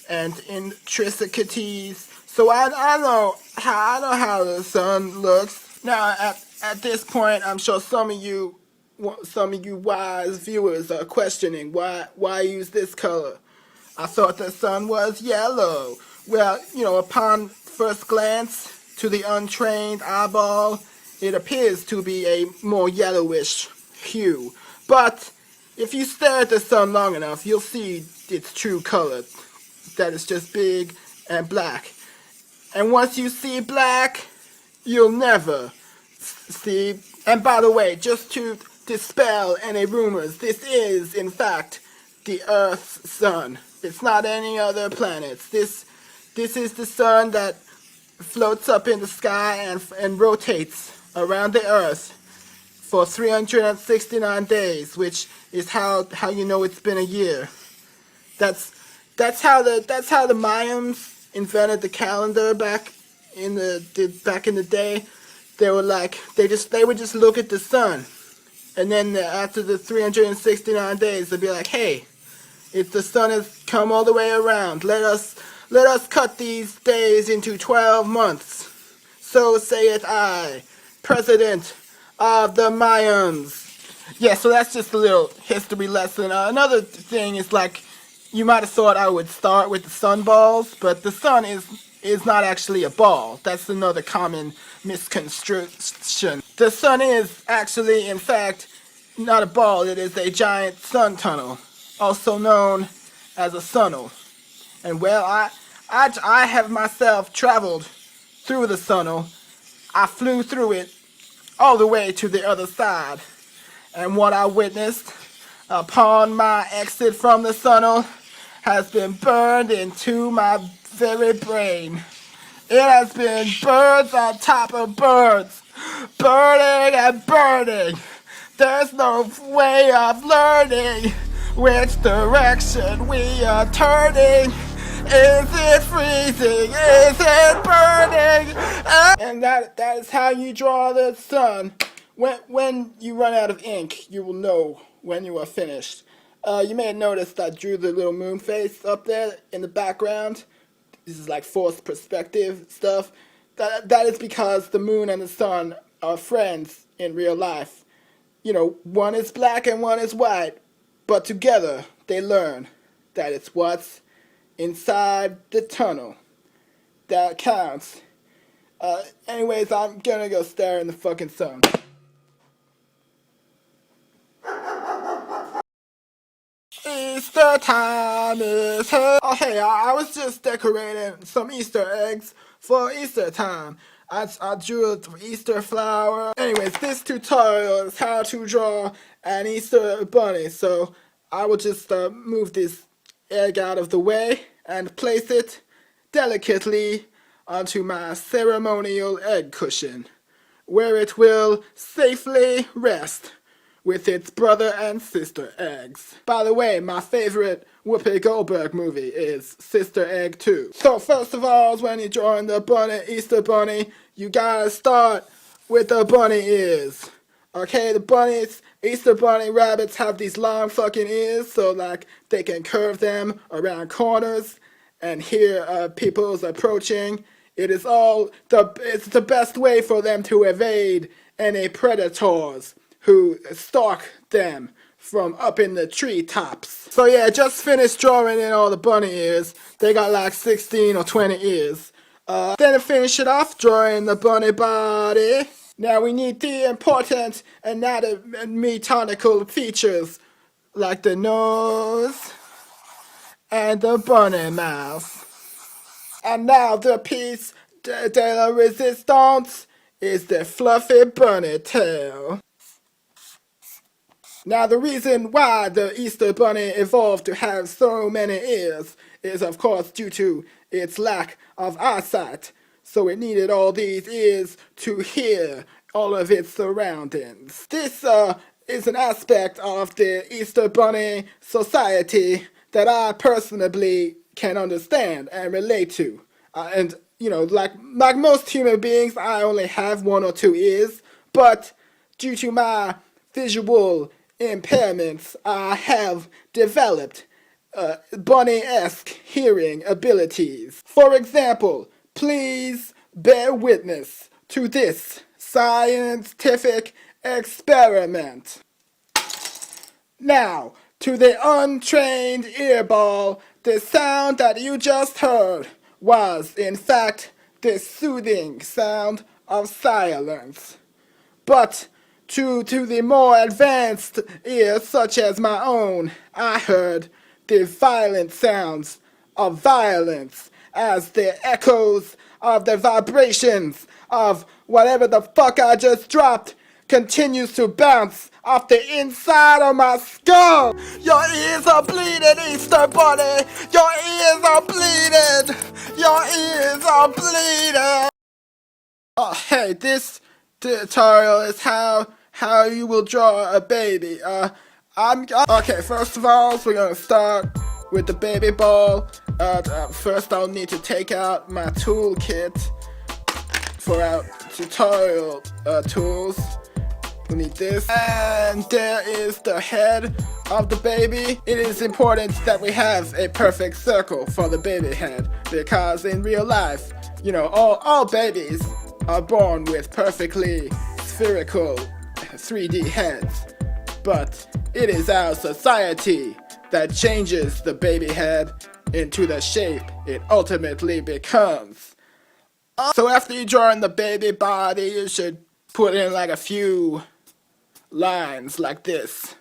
and intricacies. So I know how the sun looks. Now at this point, I'm sure some of you wise viewers are questioning why use this color. I thought the sun was yellow. Well, you know, upon first glance to the untrained eyeball, it appears to be a more yellowish hue. But if you stare at the sun long enough, you'll see its true color. That is just big and black. And once you see black, you'll never see. And by the way, just to dispel any rumors, this is, in fact, the Earth's sun. It's not any other planets. This is the sun that floats up in the sky and rotates around the Earth for 369 days, which is how you know it's been a year. That's how the Mayans invented the calendar back in the day. They were like they would just look at the sun, and then after the 369 days they'd be like, hey, if the sun has come all the way around, let us cut these days into 12 months. So saith I, President of the Mayans. Yeah, so that's just a little history lesson. Another thing is, like, you might have thought I would start with the sun balls, but the sun is not actually a ball. That's another common misconstruction. The sun is actually, in fact, not a ball. It is a giant sun tunnel, also known as a sunnel. And well, I have myself traveled through the sunnel. I flew through it all the way to the other side. And what I witnessed upon my exit from the sunnel has been burned into my very brain. It has been birds on top of birds, burning and burning. There's no way of learning which direction we are turning. Is it freezing? Is it burning? And that is how you draw the sun. When you run out of ink, you will know when you are finished. You may have noticed I drew the little moon face up there in the background. This is like forced perspective stuff. That is because the moon and the sun are friends in real life. You know, one is black and one is white, but together they learn that it's what's inside the tunnel that counts. Anyways, I'm gonna go stare in the fucking sun. Easter time is here. Oh hey, I was just decorating some Easter eggs for Easter time. I drew an Easter flower. Anyways, this tutorial is how to draw an Easter bunny. So I will just move this egg out of the way and place it delicately onto my ceremonial egg cushion, where it will safely rest with its brother and sister eggs. By the way, my favorite Whoopi Goldberg movie is Sister Egg 2. So first of all, when you're drawing the bunny, Easter bunny, you gotta start with the bunny ears. Okay, the bunnies, Easter bunny rabbits have these long fucking ears, so like they can curve them around corners and hear people's approaching. It's the best way for them to evade any predators who stalk them from up in the treetops. So yeah, I just finished drawing in all the bunny ears. They got like 16 or 20 ears. Then to finish it off, drawing the bunny body. Now we need the important anatomical features, like the nose and the bunny mouth. And now the piece de la resistance is the fluffy bunny tail. Now the reason why the Easter bunny evolved to have so many ears is of course due to its lack of eyesight. So it needed all these ears to hear all of its surroundings. This is an aspect of the Easter bunny society that I personally can understand and relate to. And you know, like most human beings, I only have 1 or 2 ears, but due to my visual impairments, I have developed bunny-esque hearing abilities. For example, please bear witness to this scientific experiment. Now, to the untrained earball, the sound that you just heard was, in fact, the soothing sound of silence. But to the more advanced ears, such as my own, I heard the violent sounds of violence as the echoes of the vibrations of whatever the fuck I just dropped continues to bounce off the inside of my skull. Your ears are bleeding, Easter bunny. Your ears are bleeding. Your ears are bleeding. Oh, hey, this tutorial is how how you will draw a baby. Okay, first of all, so we're gonna start with the baby ball. First I'll need to take out my toolkit for our tutorial tools. We need this, and there is the head of the baby. It is important that we have a perfect circle for the baby head, because in real life, you know, all babies are born with perfectly spherical 3D heads. But it is our society that changes the baby head into the shape it ultimately becomes. So after you draw in the baby body, you should put in like a few lines like this.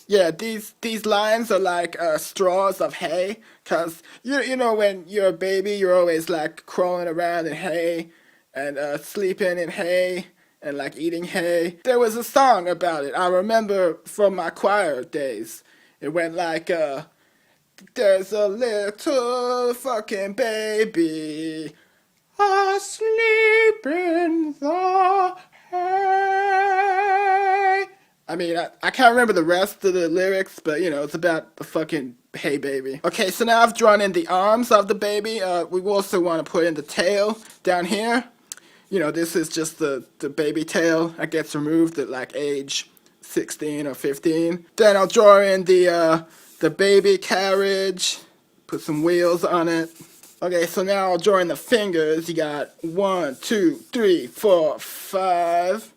Yeah, these lines are like straws of hay, cause you know when you're a baby, you're always like crawling around in hay and sleeping in hay and like eating hay. There was a song about it. I remember from my choir days. It went like there's a little fucking baby asleep in the hay. I mean, I can't remember the rest of the lyrics, but you know, it's about the fucking hay baby. Okay, so now I've drawn in the arms of the baby. We also want to put in the tail down here. You know, this is just the baby tail that gets removed at like age 16 or 15. Then I'll draw in the baby carriage, put some wheels on it. Okay, so now I'll draw in the fingers. You got 1, 2, 3, 4, 5.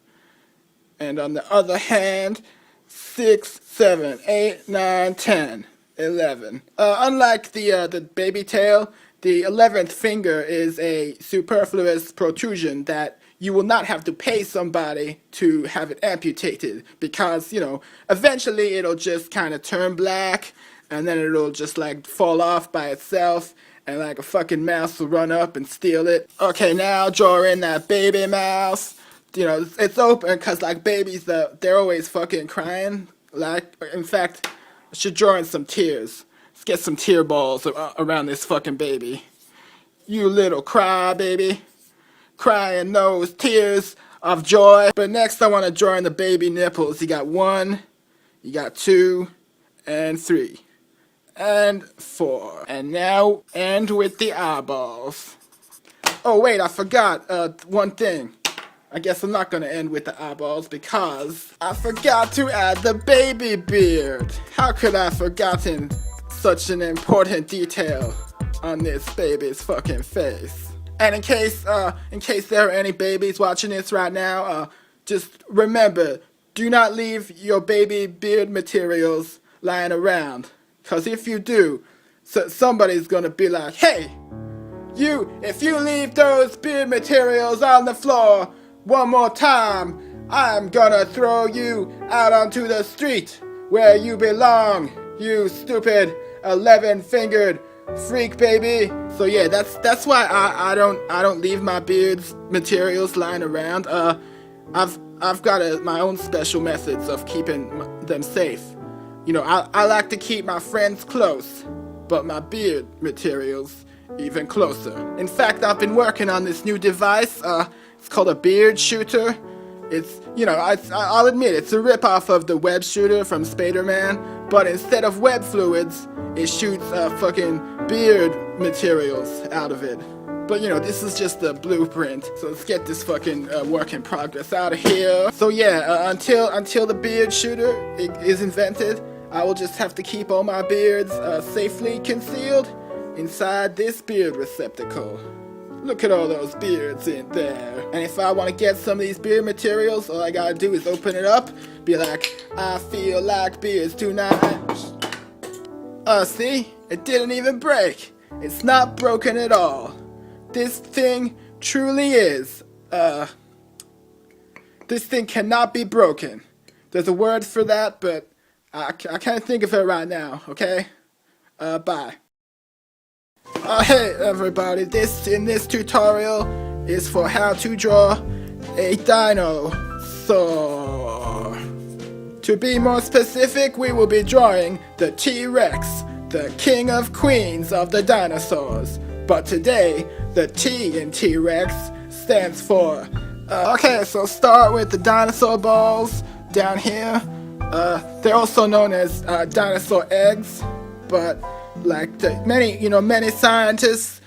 And on the other hand, 6, 7, 8, 9, 10, 11. Unlike the baby tail, the 11th finger is a superfluous protrusion that you will not have to pay somebody to have it amputated, because, you know, eventually it'll just kind of turn black and then it'll just like fall off by itself and like a fucking mouse will run up and steal it. Okay, now draw in that baby mouse. You know, it's open because like babies, they're always fucking crying. Like, in fact, I should draw in some tears. Let's get some tear balls around this fucking baby. You little cry baby, crying those tears of joy. But next I want to draw in the baby nipples. You got 1, you got 2, and 3, and 4. And now end with the eyeballs. Oh wait, I forgot one thing. I guess I'm not gonna end with the eyeballs because I forgot to add the baby beard. How could I have forgotten such an important detail on this baby's fucking face? And in case there are any babies watching this right now, just remember, do not leave your baby beard materials lying around. Cause if you do, somebody's gonna be like, hey, if you leave those beard materials on the floor one more time, I'm gonna throw you out onto the street where you belong, you stupid 11-fingered freak baby. So yeah, that's why I don't leave my beard's materials lying around. I've got my own special methods of keeping them safe. You know, I like to keep my friends close, but my beard materials even closer. In fact, I've been working on this new device. It's called a beard shooter. It's, you know, I'll admit, it's a ripoff of the web shooter from Spider-Man, but instead of web fluids, it shoots fucking beard materials out of it. But you know, this is just the blueprint, so let's get this fucking work in progress out of here. So yeah, until the beard shooter is invented, I will just have to keep all my beards safely concealed inside this beard receptacle. Look at all those beards in there. And if I want to get some of these beard materials, all I gotta do is open it up, be like, I feel like beards tonight. See? It didn't even break. It's not broken at all. This thing truly is, this thing cannot be broken. There's a word for that, but I can't think of it right now, okay? Bye. Hey everybody, in this tutorial is for how to draw a dinosaur. To be more specific, we will be drawing the T-Rex, the king of queens of the dinosaurs. But today, the T in T-Rex stands for Okay, so start with the dinosaur balls down here. They're also known as dinosaur eggs, but like many scientists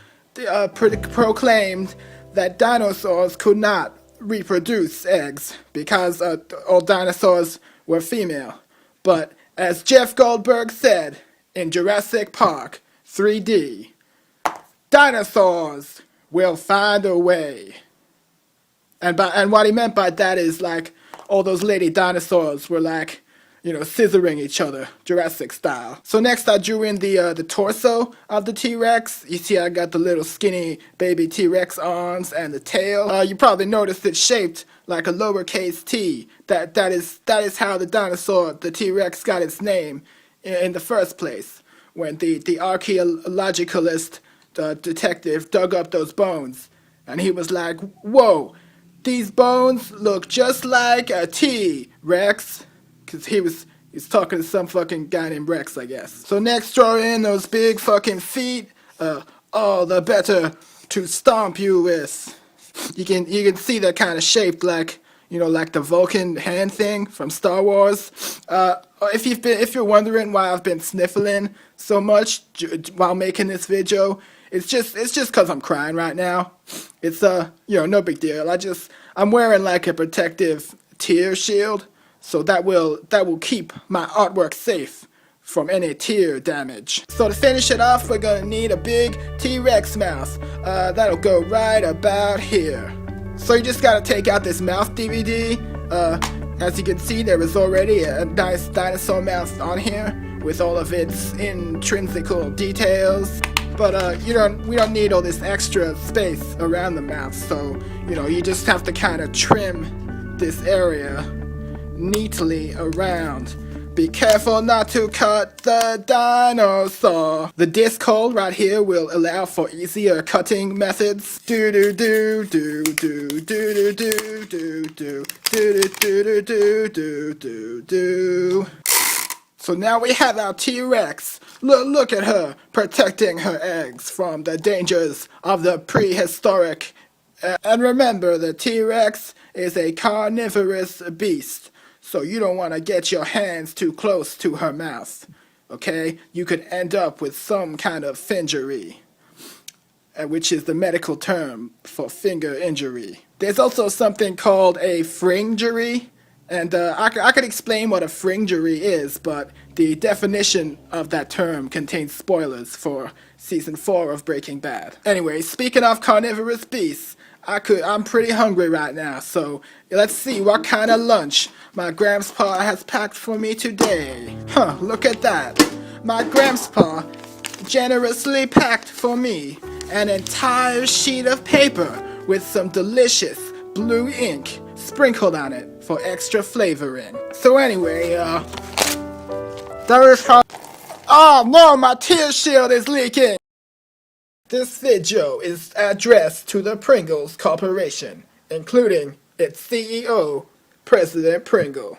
proclaimed that dinosaurs could not reproduce eggs because all dinosaurs were female. But as Jeff Goldberg said in Jurassic Park 3D, dinosaurs will find a way. And what he meant by that is like all those lady dinosaurs were like, scissoring each other, Jurassic style. So next I drew in the torso of the T-Rex. You see I got the little skinny baby T-Rex arms and the tail. You probably noticed it's shaped like a lowercase t. That is how the dinosaur, the T-Rex, got its name in the first place. When the archaeologicalist, the detective, dug up those bones. And he was like, whoa, these bones look just like a T-Rex. Because he's talking to some fucking guy named Rex, I guess. So next, draw in those big fucking feet. All the better to stomp you with. You can see they're kind of shaped like, like the Vulcan hand thing from Star Wars. If you're wondering why I've been sniffling so much while making this video, it's just because I'm crying right now. It's no big deal. I'm wearing like a protective tear shield, so that will keep my artwork safe from any tear damage. So to finish it off, we're gonna need a big T-Rex mouth. That'll go right about here. So you just gotta take out this mouth DVD. As you can see, there is already a nice dinosaur mouth on here with all of its intrinsical details. But we don't need all this extra space around the mouth, so you just have to kind of trim this area neatly around. Be careful not to cut the dinosaur. The disc hole right here will allow for easier cutting methods. Do do do do do do do do do do do do do do do do. So now we have our T-Rex. Look at her, protecting her eggs from the dangers of the prehistoric. And remember, the T-Rex is a carnivorous beast, so you don't want to get your hands too close to her mouth, okay? You could end up with some kind of fingery, which is the medical term for finger injury. There's also something called a fringery. And I could explain what a fringery is, but the definition of that term contains spoilers for season 4 of Breaking Bad. Anyway, speaking of carnivorous beasts, I'm pretty hungry right now, so let's see what kind of lunch my grandpa has packed for me today. Look at that. My grandpa generously packed for me an entire sheet of paper with some delicious blue ink sprinkled on it for extra flavoring. So anyway, that is how. Oh no, my tear shield is leaking! This video is addressed to the Pringles Corporation, including its CEO, President Pringle.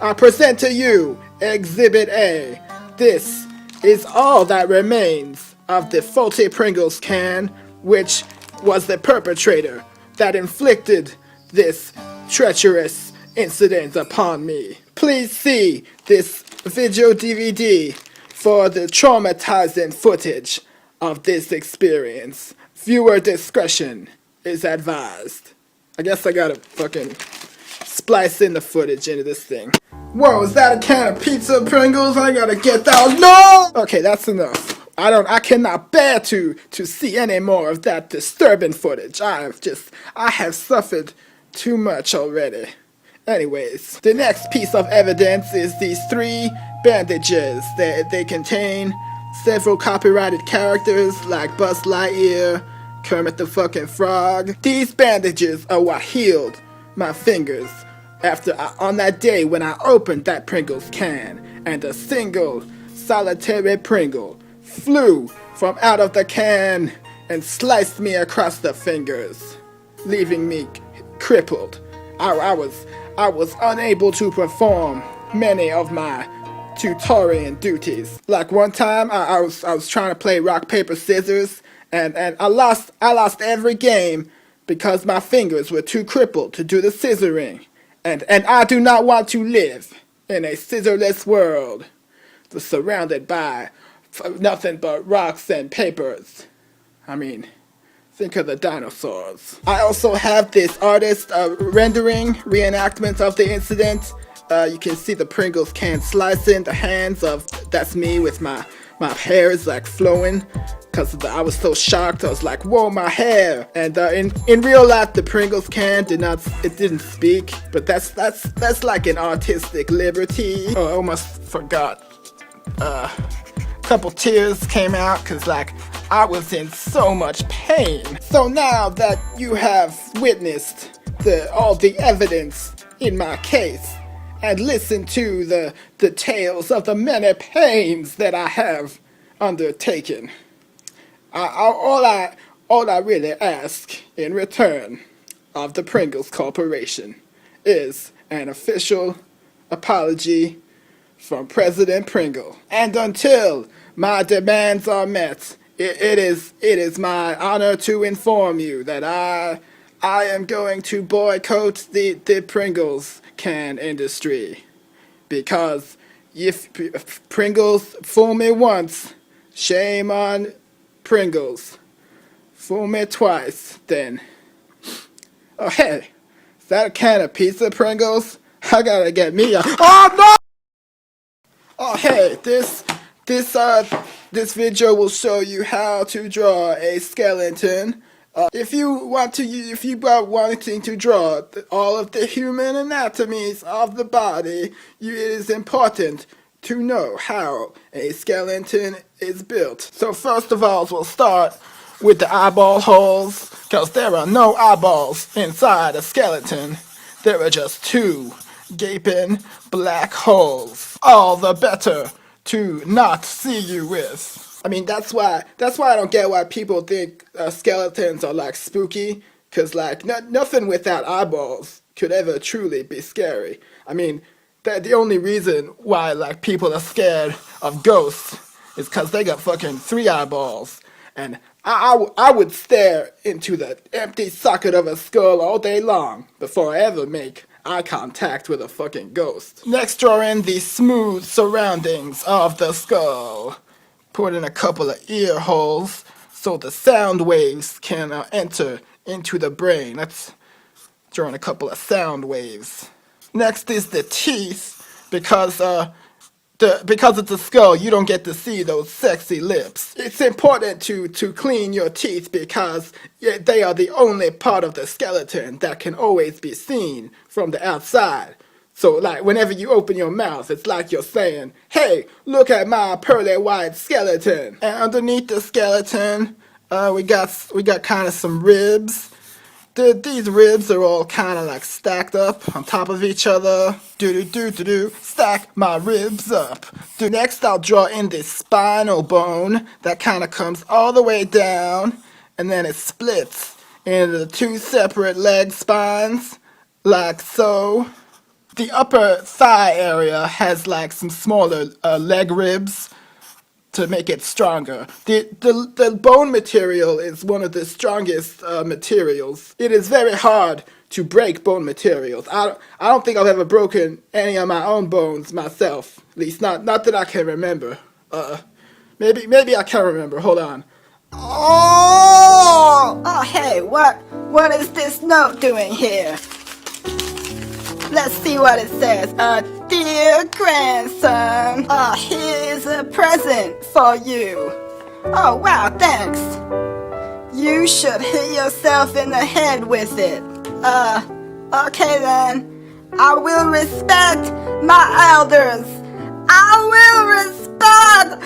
I present to you Exhibit A. This is all that remains of the faulty Pringles can, which was the perpetrator that inflicted this treacherous incident upon me. Please see this video DVD for the traumatizing footage of this experience. Viewer discretion is advised. I guess I gotta fucking splice in the footage into this thing. Whoa, is that a can of pizza Pringles? I gotta get that. No! Okay, that's enough. I cannot bear to see any more of that disturbing footage. I have suffered too much already. Anyways, the next piece of evidence is these 3 bandages. They contain several copyrighted characters like Buzz Lightyear, Kermit the fucking Frog. These bandages are what healed my fingers on that day when I opened that Pringles can, and a single solitary Pringle flew from out of the can and sliced me across the fingers, leaving me crippled. I was unable to perform many of my tutorial duties. Like one time, I was trying to play rock paper scissors, and I lost every game because my fingers were too crippled to do the scissoring. And I do not want to live in a scissorless world, surrounded by nothing but rocks and papers. I mean, think of the dinosaurs. I also have this artist rendering reenactment of the incident. You can see the Pringles can slicing, the hands of, that's me with my hair is like flowing. Because I was so shocked, I was like, whoa, my hair. And in real life, the Pringles can didn't speak. But that's like an artistic liberty. Oh, I almost forgot. Couple tears came out because like I was in so much pain. So now that you have witnessed all the evidence in my case and listened to the tales of the many pains that I have undertaken, all I really ask in return of the Pringles Corporation is an official apology from President Pringle. And until my demands are met, it is my honor to inform you that I am going to boycott the Pringles can industry. Because if Pringles fool me once, shame on Pringles. Fool me twice, then. Oh hey, is that a can of pizza, Pringles? I gotta get me a. Oh no! Oh hey, this video will show you how to draw a skeleton. If you wanting to draw all of the human anatomies of the body, it is important to know how a skeleton is built. So first of all, we'll start with the eyeball holes, because there are no eyeballs inside a skeleton. There are just two gaping black holes. All the better to not see you with. I mean, that's why I don't get why people think skeletons are like spooky, because like nothing without eyeballs could ever truly be scary. I mean, the only reason why like people are scared of ghosts is because they got fucking 3 eyeballs. And I would stare into the empty socket of a skull all day long before I ever make eye contact with a fucking ghost. Next, draw in the smooth surroundings of the skull. Put in a couple of ear holes so the sound waves can enter into the brain. Let's draw in a couple of sound waves. Next is the teeth, because it's a skull, you don't get to see those sexy lips. It's important to clean your teeth because they are the only part of the skeleton that can always be seen from the outside. So like whenever you open your mouth, it's like you're saying, hey, look at my pearly white skeleton. And underneath the skeleton, we got kind of some ribs. These ribs are all kind of like stacked up on top of each other. Stack my ribs up. Next, I'll draw in this spinal bone that kind of comes all the way down, and then it splits into the 2 separate leg spines, like so. The upper thigh area has like some smaller leg ribs to make it stronger. The bone material is one of the strongest materials. It is very hard to break bone materials. I don't think I've ever broken any of my own bones myself. At least not that I can remember. Maybe I can remember. Hold on. Oh, hey, what is this note doing here? Let's see what it says. Dear grandson, here's a present for you. Oh, wow, thanks. You should hit yourself in the head with it. Okay then. I will respect my elders. I will respect.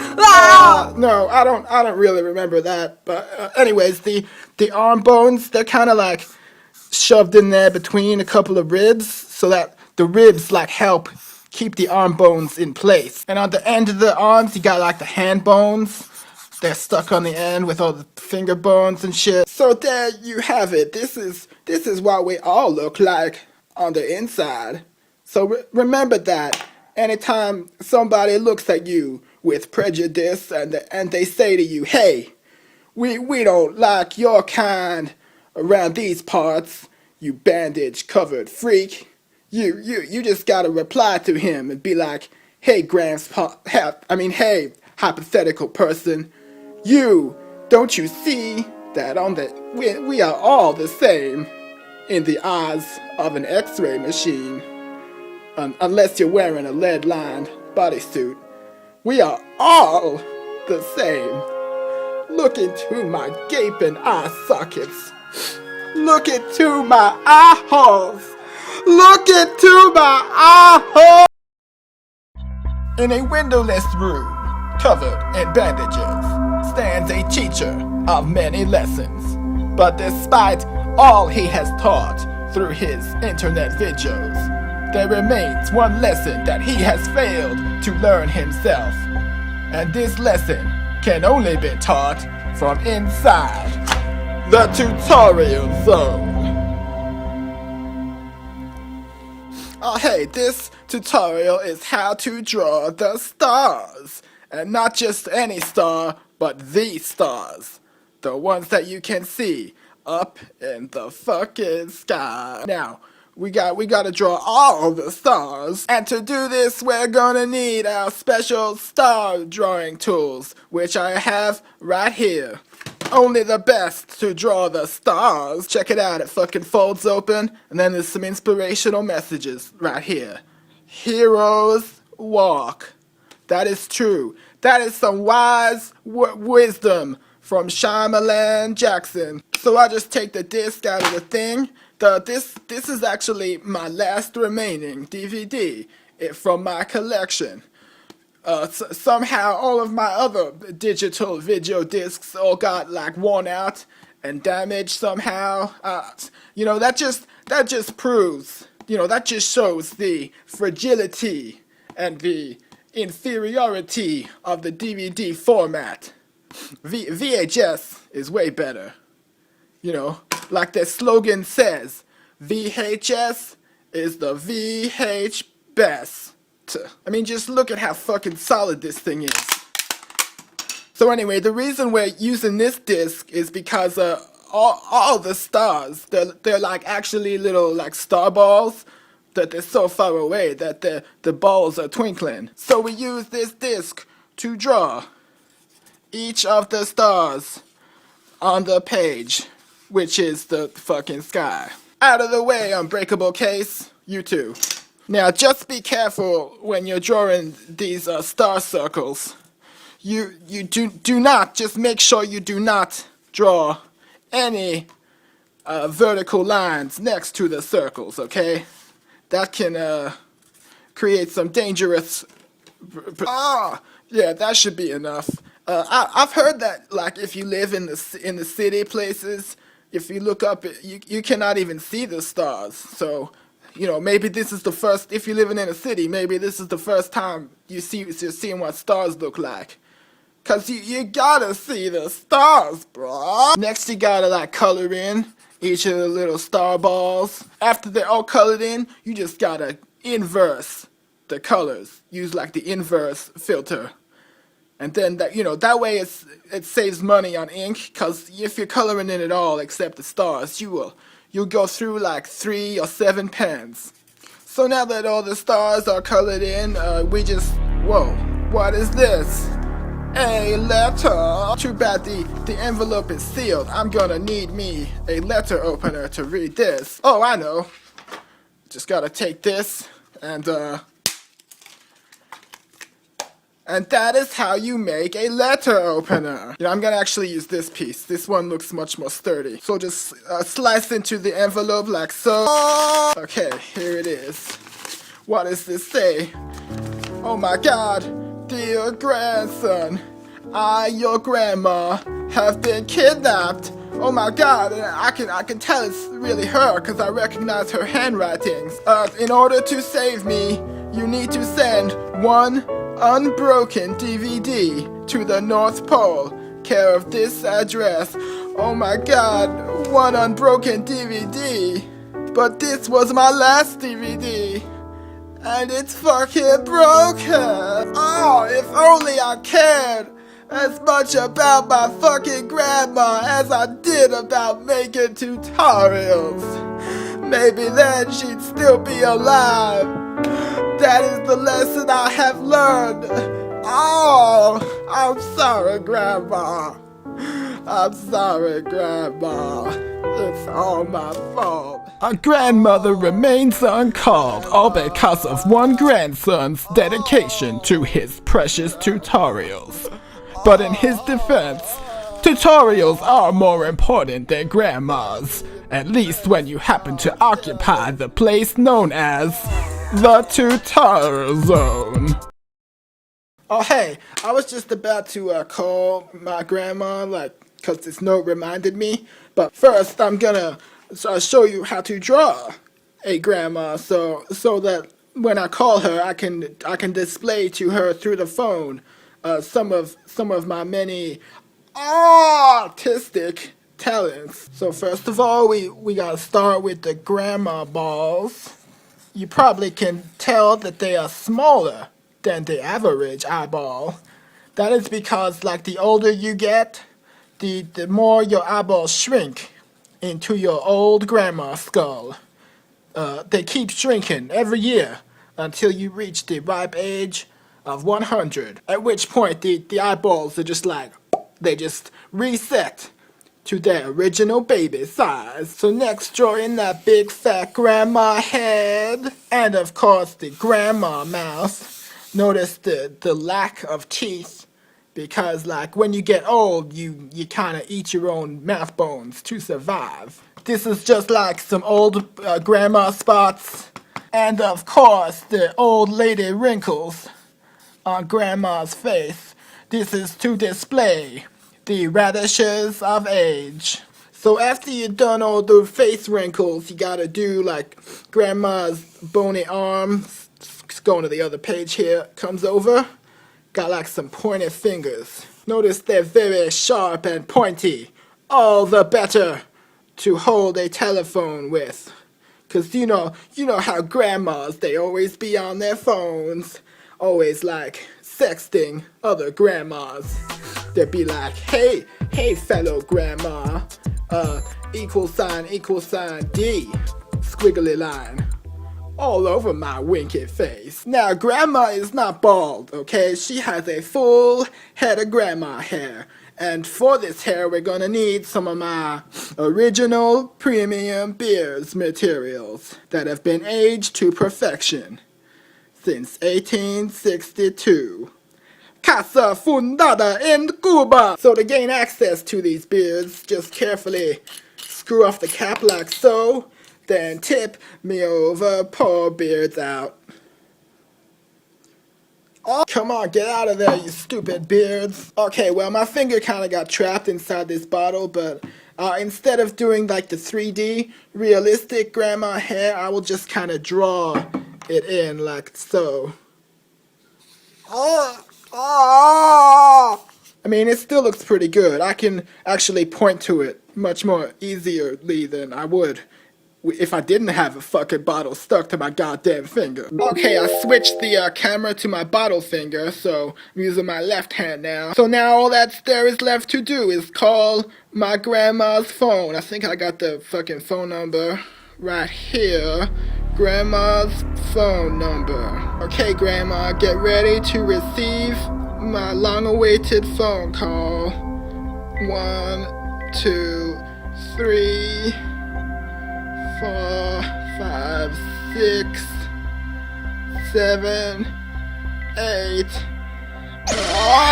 No, I don't really remember that. But anyways, the arm bones, they're kind of like shoved in there between a couple of ribs, so that the ribs like help keep the arm bones in place. And on the end of the arms, you got like the hand bones. They're stuck on the end with all the finger bones and shit. So there you have it. This is what we all look like on the inside. So remember that anytime somebody looks at you with prejudice and they say to you, hey, we don't like your kind around these parts, you bandage-covered freak. You just gotta reply to him and be like, hey, hey, hypothetical person, don't you see that we are all the same in the eyes of an X-ray machine, unless you're wearing a lead-lined bodysuit. We are all the same. Look into my gaping eye sockets. Look into my eye holes. Look into my eye holes. In a windowless room, covered in bandages, stands a teacher of many lessons. But despite all he has taught through his internet videos, there remains one lesson that he has failed to learn himself. And this lesson can only be taught from inside the tutorial zone. Oh hey, this tutorial is how to draw the stars. And not just any star, but the stars. The ones that you can see up in the fucking sky. Now, we gotta draw all the stars. And to do this, we're gonna need our special star drawing tools, which I have right here. Only the best to draw the stars. Check it out, it fucking folds open, and then there's some inspirational messages right here. Heroes walk. That is true. That is some wise wisdom from Shyamalan Jackson. So I just take the disc out of the thing. This is actually my last remaining DVD from my collection. Somehow all of my other digital video discs all got like worn out and damaged somehow. That just proves, that just shows the fragility and the inferiority of the DVD format. VHS is way better. Like the slogan says, VHS is the VH best. I mean, just look at how fucking solid this thing is. So anyway, the reason we're using this disc is because all the stars, they're like actually little like star balls that they're so far away that the balls are twinkling. So we use this disc to draw each of the stars on the page, which is the fucking sky. Out of the way, Unbreakable case, you too. Now, just be careful when you're drawing these star circles. You do not, just make sure you do not draw any vertical lines next to the circles, okay? That can create some dangerous... yeah, that should be enough. I've heard that, like, if you live in the city places, if you look up, you cannot even see the stars, so... maybe this is the first, if you're living in a city, maybe this is the first time you're seeing what stars look like. Cause you gotta see the stars, bro. Next you gotta like color in each of the little star balls. After they're all colored in, you just gotta inverse the colors. Use like the inverse filter. And then that way it saves money on ink, cause if you're coloring in it all except the stars, you'll go through like 3 or 7 pens. So now that all the stars are colored in, whoa, what is this? A letter. Too bad the envelope is sealed. I'm gonna need me a letter opener to read this. Oh, I know. Just gotta take this and that is how you make a letter opener. I'm gonna actually use this piece. This one looks much more sturdy. So just slice into the envelope like so. Okay, here it is. What does this say? Oh my god, dear grandson, I, your grandma, have been kidnapped. Oh my god, I can tell it's really her because I recognize her handwritings. In order to save me, you need to send one unbroken DVD to the North Pole, care of this address. Oh my god, one unbroken DVD. But this was my last DVD, and it's fucking broken. Oh, if only I cared as much about my fucking grandma as I did about making tutorials. Maybe then she'd still be alive. That is the lesson I have learned. Oh, I'm sorry, Grandma. I'm sorry, Grandma. It's all my fault. Our grandmother remains uncalled, all because of one grandson's dedication to his precious tutorials. But in his defense, tutorials are more important than grandmas, at least when you happen to occupy the place known as the Tutorial Zone. Oh hey, I was just about to call my grandma, cause this note reminded me. But first, I'm gonna show you how to draw a grandma, so that when I call her, I can display to her through the phone some of my many artistic talents. So first of all, we gotta start with the grandma balls. You probably can tell that they are smaller than the average eyeball. That is because, like, the older you get, the more your eyeballs shrink into your old grandma skull. They keep shrinking every year until you reach the ripe age of 100, at which point the eyeballs are just like, they just reset to their original baby size. So next, draw in that big fat grandma head, and of course the grandma mouth. Notice the lack of teeth, because like when you get old, you kind of eat your own mouth bones to survive. This is just like some old grandma spots, and of course the old lady wrinkles on grandma's face. This is to display the radishes of age. So after you've done all the face wrinkles, you gotta do like grandma's bony arms. Going to the other page here, comes over. Got like some pointed fingers. Notice they're very sharp and pointy. All the better to hold a telephone with. Cause you know how grandmas, they always be on their phones. Always like sexting other grandmas. They'd be like, hey fellow grandma, equal sign D, squiggly line, all over my winky face. Now grandma is not bald, okay? She has a full head of grandma hair. And for this hair, we're gonna need some of my original premium beards materials that have been aged to perfection since 1862. Casa fundada en Cuba. So to gain access to these beards, just carefully screw off the cap like so, then tip me over, pour beards out. Oh, come on, get out of there, you stupid beards. Okay, well, my finger kind of got trapped inside this bottle, but instead of doing like the 3D realistic grandma hair, I will just kind of draw it in like so. I mean, it still looks pretty good. I can actually point to it much more easily than I would if I didn't have a fucking bottle stuck to my goddamn finger. Okay, I switched the camera to my bottle finger, so I'm using my left hand now. So now all that there is left to do is call my grandma's phone. I think I got the fucking phone number right here. Grandma's phone number. Okay, Grandma, get ready to receive my long-awaited phone call. 1, 2, 3, 4, 5, 6, 7, 8.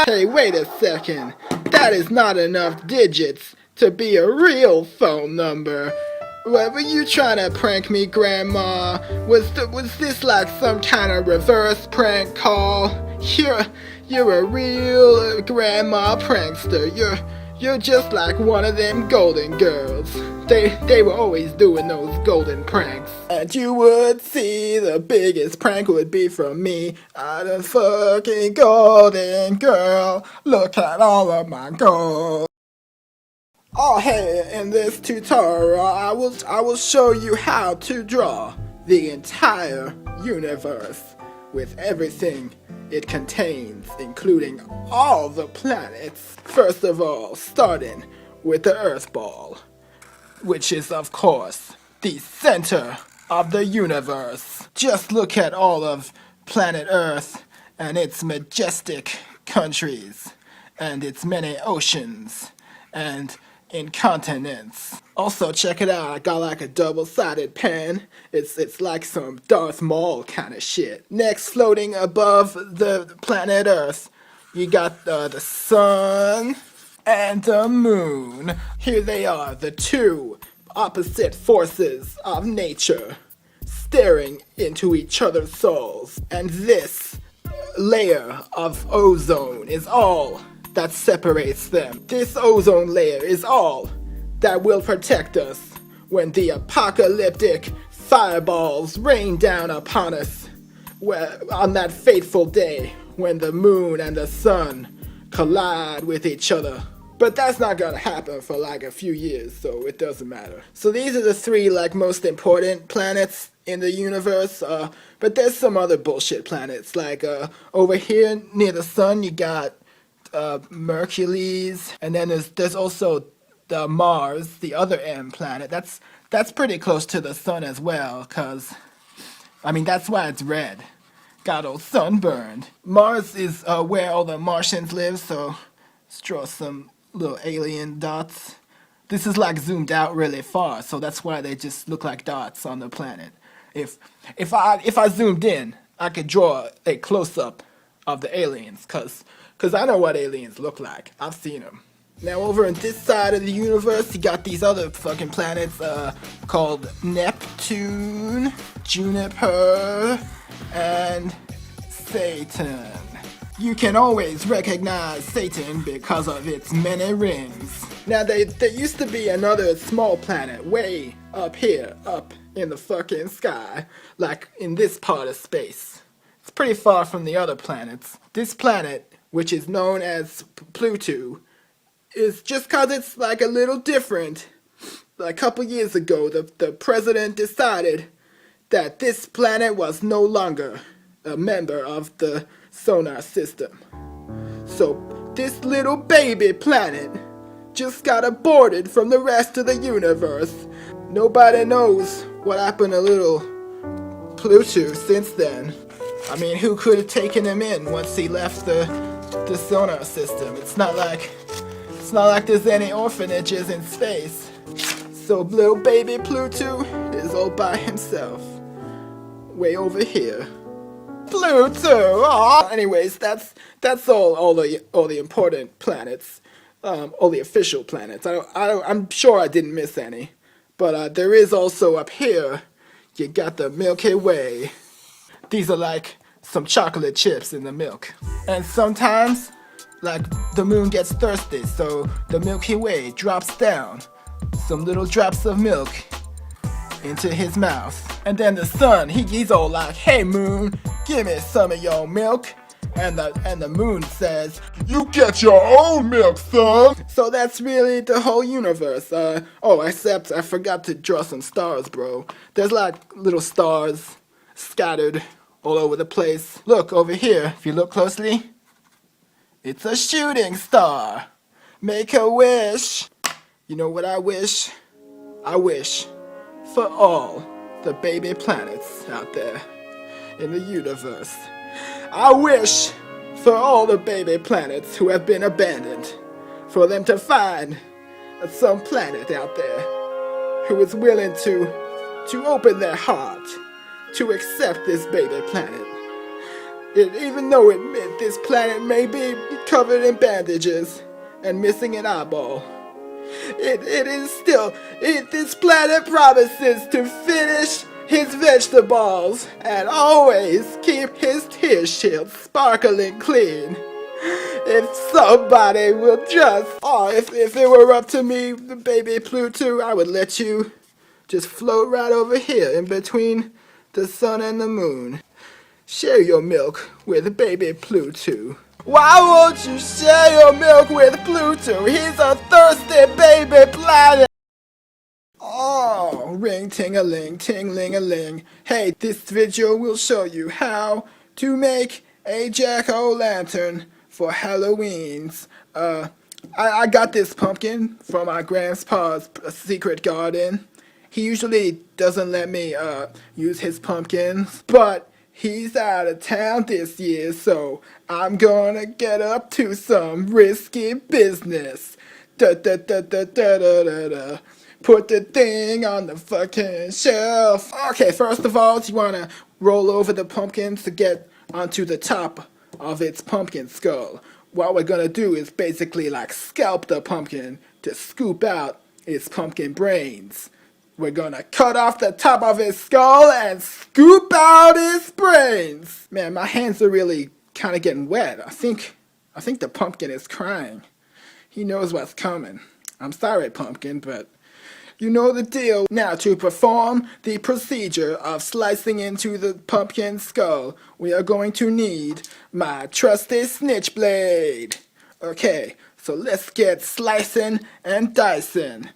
Hey, wait a second. That is not enough digits to be a real phone number. What, were you trying to prank me, Grandma? Was this like some kind of reverse prank call? You're a real grandma prankster. You're just like one of them golden girls. They were always doing those golden pranks. And you would see the biggest prank would be from me. I'm a fucking golden girl. Look at all of my gold. Oh hey, in this tutorial I will show you how to draw the entire universe with everything it contains, including all the planets. First of all, starting with the Earth ball, which is, of course, the center of the universe. Just look at all of planet Earth and its majestic countries, and its many oceans, and incontinents. Also, check it out, I got like a double-sided pen. It's like some Darth Maul kind of shit. Next, floating above the planet Earth, you got the sun and the moon. Here they are, the two opposite forces of nature, staring into each other's souls. And this layer of ozone is all that separates them. This ozone layer is all that will protect us when the apocalyptic fireballs rain down upon us on that fateful day when the moon and the sun collide with each other. But that's not gonna happen for like a few years, so it doesn't matter. So these are the three like most important planets in the universe, but there's some other bullshit planets. Like over here near the sun you got Mercury's, and then there's also the Mars, the other M planet. That's pretty close to the sun as well, cause I mean that's why it's red. Got all sunburned. Mars is where all the Martians live, so let's draw some little alien dots. This is like zoomed out really far, so that's why they just look like dots on the planet. If I zoomed in, I could draw a close-up of the aliens, cause I know what aliens look like. I've seen them. Now over on this side of the universe, you got these other fucking planets called Neptune, Juniper, and Satan. You can always recognize Satan because of its many rings. Now there used to be another small planet way up here, up in the fucking sky, like in this part of space. It's pretty far from the other planets. This planet, which is known as Pluto, is just cause it's like a little different. Like a couple years ago, the president decided that this planet was no longer a member of the solar system. So this little baby planet just got aborted from the rest of the universe. Nobody knows what happened to little Pluto since then. I mean, who could have taken him in once he left the solar system? It's not like there's any orphanages in space. So little baby Pluto is all by himself, way over here. Pluto. Aww. Anyways, that's all the important planets, all the official planets. I'm sure I didn't miss any, but there is also up here. You got the Milky Way. These are like some chocolate chips in the milk, and sometimes, like the moon gets thirsty, so the Milky Way drops down some little drops of milk into his mouth. And then the sun, he's all like, "Hey moon, give me some of your milk." And the moon says, "You get your own milk, son." So that's really the whole universe. Except I forgot to draw some stars, bro. There's like little stars scattered all over the place. Look over here, if you look closely. It's a shooting star. Make a wish. You know what I wish? I wish for all the baby planets out there in the universe. I wish for all the baby planets who have been abandoned, for them to find some planet out there who is willing to open their heart to accept this baby planet. Even though this planet may be covered in bandages and missing an eyeball, this planet promises to finish his vegetables and always keep his tear shield sparkling clean. If somebody will if it were up to me, baby Pluto, I would let you just float right over here in between the sun and the moon. Share your milk with baby Pluto. Why won't you share your milk with Pluto? He's a thirsty baby planet. Oh, ring ting-a-ling, ting-ling-a-ling. Hey, this video will show you how to make a jack-o'-lantern for Halloween's. I got this pumpkin from my grandpa's secret garden. He usually doesn't let me use his pumpkins, but he's out of town this year, so I'm gonna get up to some risky business. Da da da da da da da da. Put the thing on the fucking shelf. Okay, first of all, you wanna roll over the pumpkin to get onto the top of its pumpkin skull. What we're gonna do is basically like scalp the pumpkin to scoop out its pumpkin brains. We're gonna cut off the top of his skull and scoop out his brains. Man, my hands are really kind of getting wet. I think the pumpkin is crying. He knows what's coming. I'm sorry, pumpkin, but you know the deal. Now, to perform the procedure of slicing into the pumpkin skull, we are going to need my trusty snitch blade. Okay, so let's get slicing and dicing.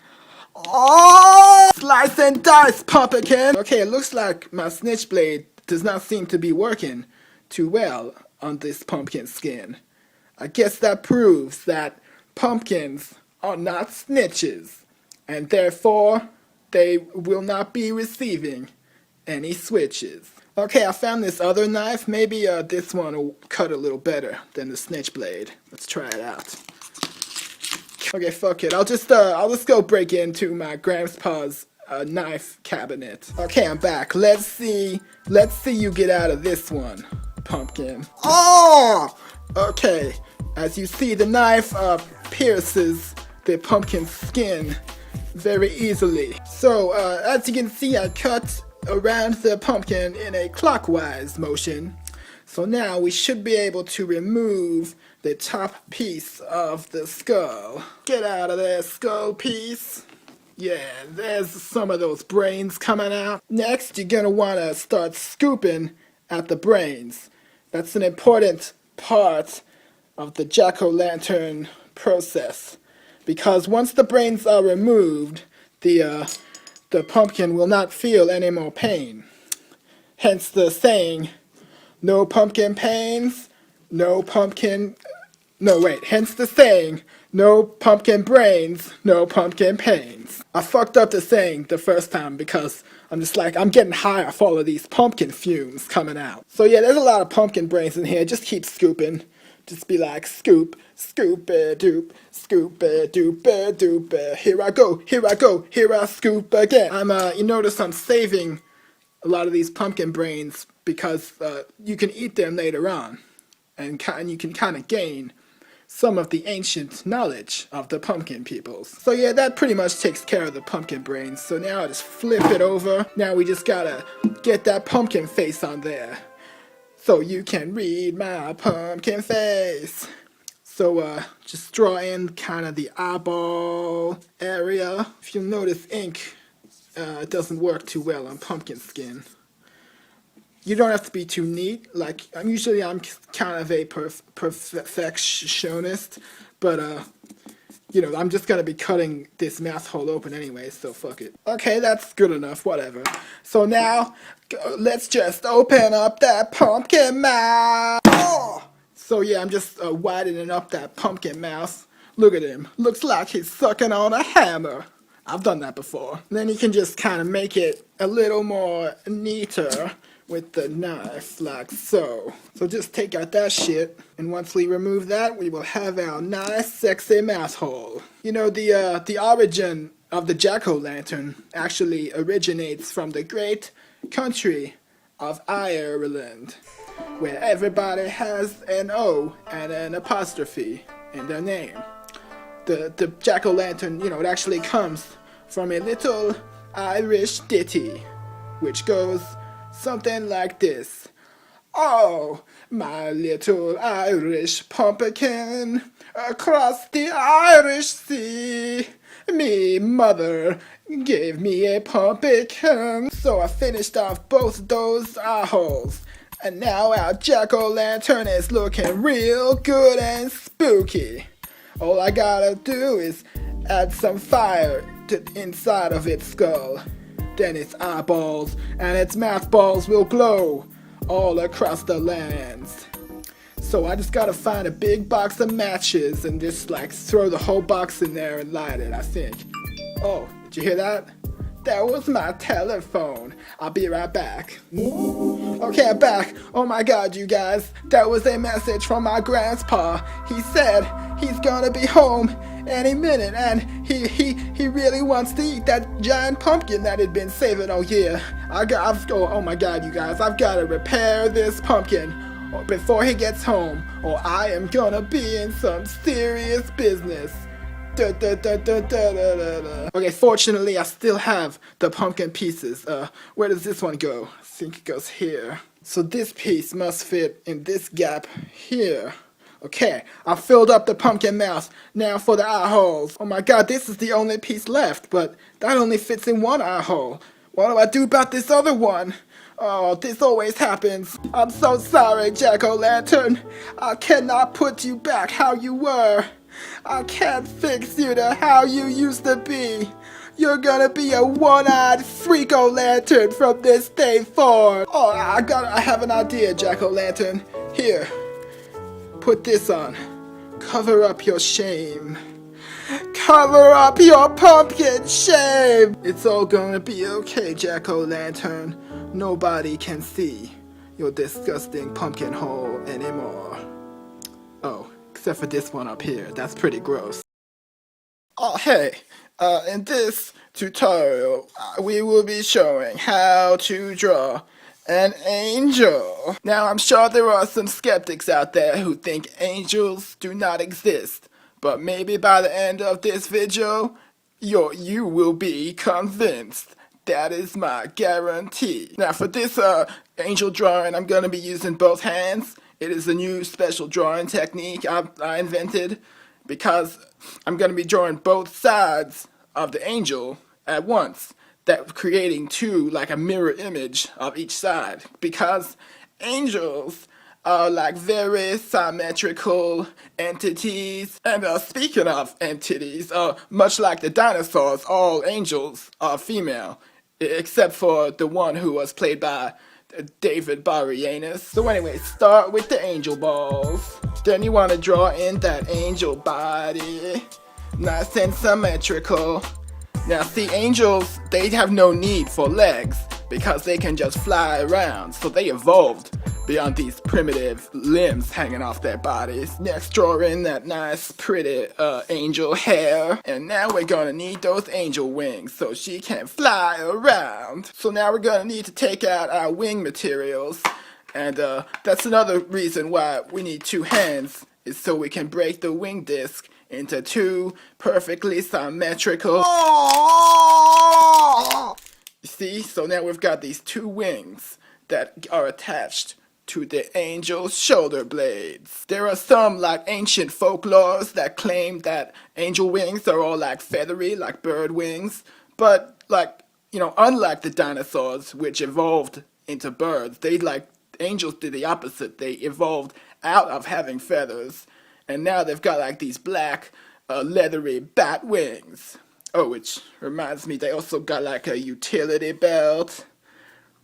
Oh! Slice and dice, pumpkin! Okay, it looks like my snitch blade does not seem to be working too well on this pumpkin skin. I guess that proves that pumpkins are not snitches, and therefore they will not be receiving any switches. Okay, I found this other knife. Maybe this one will cut a little better than the snitch blade. Let's try it out. Okay, fuck it. I'll just go break into my grandpa's knife cabinet. Okay, I'm back. Let's see you get out of this one, pumpkin. Oh! Okay, as you see, the knife pierces the pumpkin's skin very easily. So, as you can see, I cut around the pumpkin in a clockwise motion. So now we should be able to remove the top piece of the skull. Get out of there, skull piece. Yeah, there's some of those brains coming out. Next, you're gonna wanna start scooping at the brains. That's an important part of the jack-o'-lantern process, because once the brains are removed, the pumpkin will not feel any more pain. Hence the saying, no pumpkin pains, hence the saying, no pumpkin brains, no pumpkin pains. I fucked up the saying the first time because I'm just like, I'm getting high off all of these pumpkin fumes coming out. So yeah, there's a lot of pumpkin brains in here. Just keep scooping. Just be like, scoop, scoop-a-doop, scoop-a-doop-a-doop-a. Here I go, here I scoop again. You notice I'm saving a lot of these pumpkin brains because you can eat them later on. And you can kind of gain some of the ancient knowledge of the pumpkin peoples. So yeah, that pretty much takes care of the pumpkin brains. So now I just flip it over. Now we just gotta get that pumpkin face on there, so you can read my pumpkin face. So just draw in kind of the eyeball area. If you'll notice, ink doesn't work too well on pumpkin skin. You don't have to be too neat. Like, I'm kind of a perfectionist, but you know, I'm just gonna be cutting this mouth hole open anyway, so fuck it. Okay, that's good enough, whatever. So now, let's just open up that pumpkin mouth. Oh! So yeah, I'm just widening up that pumpkin mouth. Look at him. Looks like he's sucking on a hammer. I've done that before. And then you can just kind of make it a little more neater with the knife, like so. So just take out that shit, and once we remove that, we will have our nice, sexy mouth hole. You know, the origin of the jack-o'-lantern actually originates from the great country of Ireland, where everybody has an O and an apostrophe in their name. The jack-o'-lantern, you know, it actually comes from a little Irish ditty, which goes something like this. Oh, my little Irish pumpkin, across the Irish sea, me mother gave me a pumpkin. So I finished off both those eye holes, and now our jack-o'-lantern is looking real good and spooky. All I gotta do is add some fire to inside of its skull. Then its eyeballs and its mouth balls will glow all across the lands. So I just gotta find a big box of matches and just like throw the whole box in there and light it, I think. Oh, did you hear that? That was my telephone. I'll be right back. Okay, I'm back. Oh my god, you guys. That was a message from my grandpa. He said he's gonna be home any minute and he really wants to eat that giant pumpkin that he'd been saving all year. Oh my god, you guys. I've gotta repair this pumpkin before he gets home or I am gonna be in some serious business. Okay, fortunately I still have the pumpkin pieces. Where does this one go? I think it goes here. So this piece must fit in this gap here. Okay, I filled up the pumpkin mouth. Now for the eye holes. Oh my god, this is the only piece left, but that only fits in one eye hole. What do I do about this other one? Oh, this always happens. I'm so sorry, Jack-o'-lantern. I cannot put you back how you were. I can't fix you to how you used to be. You're gonna be a one-eyed freak-o'-lantern from this day forward. Oh, I have an idea, Jack-o'-lantern. Here, put this on. Cover up your shame. Cover up your pumpkin shame. It's all gonna be okay, Jack-o'-lantern. Nobody can see your disgusting pumpkin hole anymore. Oh. Except for this one up here, that's pretty gross. Oh hey, in this tutorial we will be showing how to draw an angel. Now I'm sure there are some skeptics out there who think angels do not exist, but maybe by the end of this video, you will be convinced. That is my guarantee. Now for this angel drawing, I'm gonna be using both hands. It is a new special drawing technique I invented because I'm going to be drawing both sides of the angel at once, that creating two, like a mirror image of each side, because angels are like very symmetrical entities. And speaking of entities, much like the dinosaurs, all angels are female, except for the one who was played by David Boreanaz. So anyway, start with the angel balls. Then you want to draw in that angel body. Nice and symmetrical. Now see, angels, they have no need for legs because they can just fly around. So they evolved beyond these primitive limbs hanging off their bodies. Next, draw in that nice, pretty angel hair. And now we're gonna need those angel wings so she can fly around. So now we're gonna need to take out our wing materials. And that's another reason why we need two hands, is so we can break the wing disc into two perfectly symmetrical. You see? So now we've got these two wings that are attached to the angel's shoulder blades. There are some like ancient folklores that claim that angel wings are all like feathery, like bird wings, but like, you know, unlike the dinosaurs which evolved into birds, angels did the opposite. They evolved out of having feathers, and now they've got like these black leathery bat wings. Oh, which reminds me, they also got like a utility belt.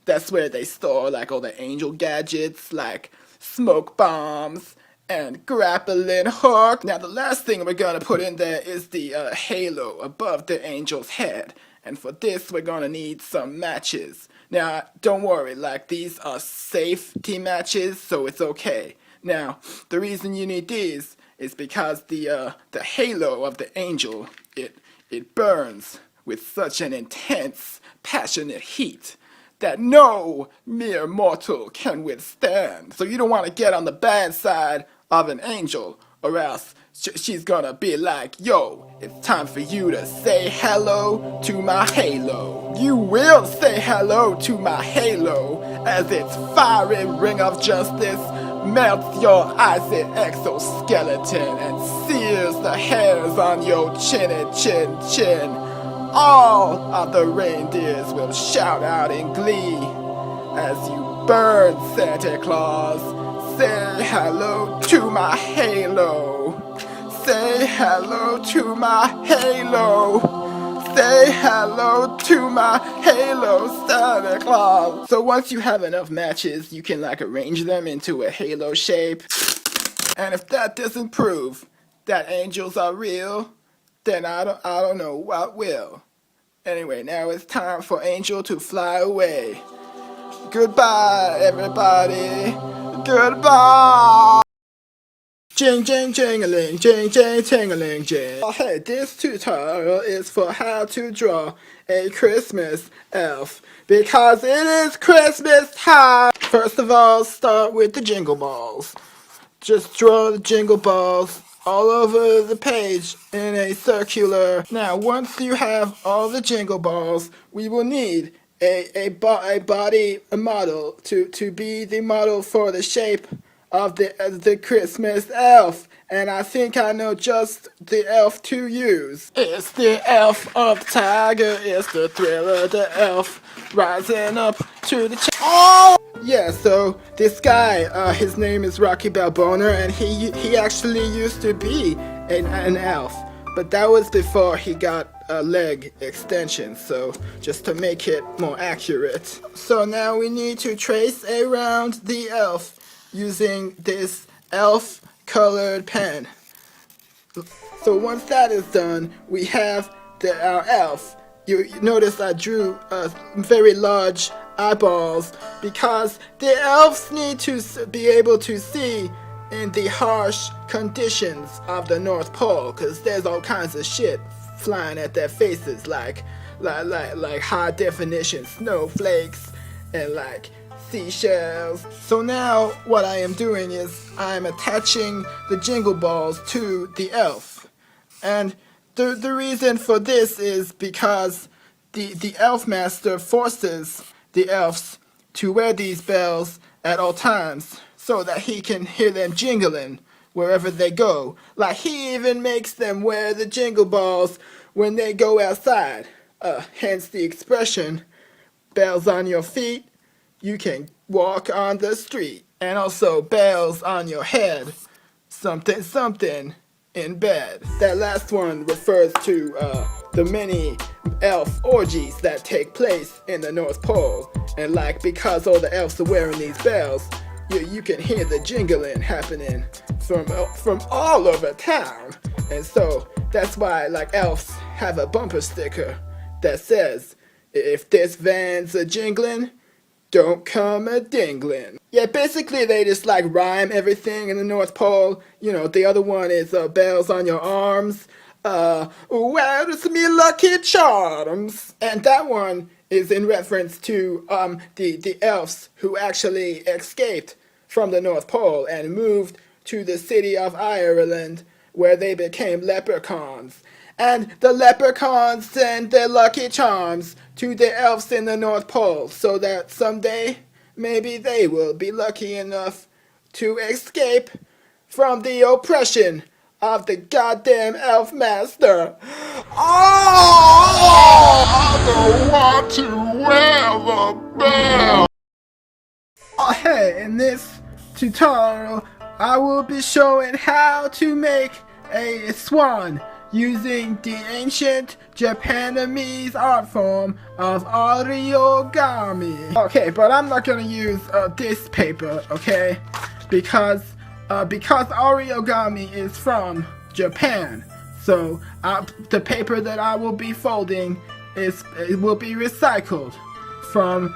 That's where they store like all the angel gadgets, like smoke bombs and grappling hook. Now the last thing we're gonna put in there is the halo above the angel's head. And for this, we're gonna need some matches. Now, don't worry, like these are safety matches, so it's okay. Now, the reason you need these is because the halo of the angel, it burns with such an intense, passionate heat that no mere mortal can withstand. So you don't want to get on the bad side of an angel, or else she's gonna be like, yo, it's time for you to say hello to my halo. You will say hello to my halo as its fiery ring of justice melts your icy exoskeleton and sears the hairs on your chinny chin. All of the reindeers will shout out in glee as you burn Santa Claus. Say hello to my halo. Say hello to my halo. Say hello to my halo, Santa Claus. So once you have enough matches, you can like arrange them into a halo shape. And if that doesn't prove that angels are real, then I don't know what will. Anyway, now it's time for Angel to fly away. Goodbye, everybody. Goodbye. Jing, jing, jingling, jing, jing, tingling, jing. Oh, hey, this tutorial is for how to draw a Christmas elf, because it is Christmas time. First of all, start with the jingle balls. Just draw the jingle balls all over the page in a circular. Now, once you have all the jingle balls, we will need a body model to be the model for the shape of the Christmas elf. And I think I know just the elf to use. It's the elf of the tiger, it's the thriller, the elf rising up to the oh! Yeah, so this guy, his name is Rocky Balboner, and he actually used to be an elf. But that was before he got a leg extension, so just to make it more accurate. So now we need to trace around the elf using this elf colored pen. So once that is done, we have our elf. You notice I drew very large eyeballs because the elves need to be able to see in the harsh conditions of the North Pole, because there's all kinds of shit flying at their faces, like high definition snowflakes and like seashells. So now what I am doing is I'm attaching the jingle balls to the elf, and the reason for this is because the elf master forces the elves to wear these bells at all times so that he can hear them jingling wherever they go. Like, he even makes them wear the jingle balls when they go outside. Hence the expression, bells on your feet, you can walk on the street. And also bells on your head, something something in bed. That last one refers to the many elf orgies that take place in the North Pole. And like, because all the elves are wearing these bells, you can hear the jingling happening from all over town. And so that's why like elves have a bumper sticker that says, if this van's a jingling, don't come a dingling. Yeah, basically they just like rhyme everything in the North Pole. You know, the other one is bells on your arms. Where's me lucky charms? And that one is in reference to the elves who actually escaped from the North Pole and moved to the city of Ireland, where they became leprechauns. And the leprechauns send their lucky charms to the elves in the North Pole, so that someday, maybe they will be lucky enough to escape from the oppression of the goddamn elf master. Oh, I don't want to wear the bell. Oh, hey, in this tutorial, I will be showing how to make a swan using the ancient Japanese art form of origami. Okay, but I'm not gonna use this paper, okay? Because origami is from Japan. So the paper that I will be folding will be recycled from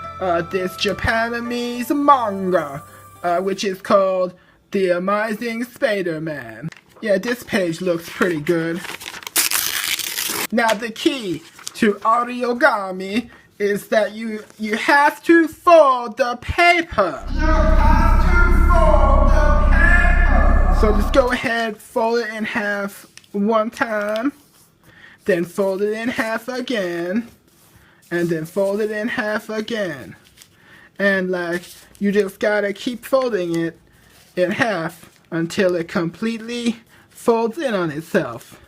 this Japanese manga, which is called The Amazing Spider-Man. Yeah, this page looks pretty good. Now the key to origami is that you have to fold the paper. You have to fold the paper. So just go ahead, fold it in half one time, then fold it in half again, and then fold it in half again. And like, you just gotta keep folding it in half until it completely folds in on itself,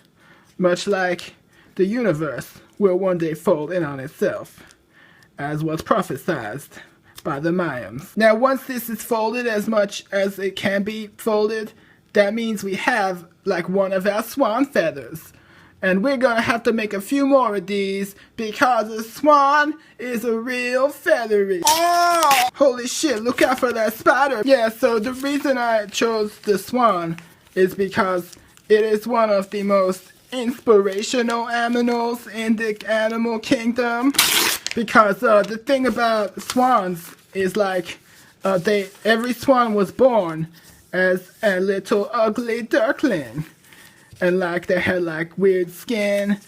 much like the universe will one day fold in on itself, as was prophesied by the Mayans. Now once this is folded as much as it can be folded, that means we have like one of our swan feathers. And we're gonna have to make a few more of these because the Swan is a real feathery. Oh! Holy shit, look out for that spider. Yeah, so the reason I chose the Swan is because it is one of the most inspirational animals in the animal kingdom. Because the thing about swans is like every swan was born as a little ugly duckling. And like they had like weird skin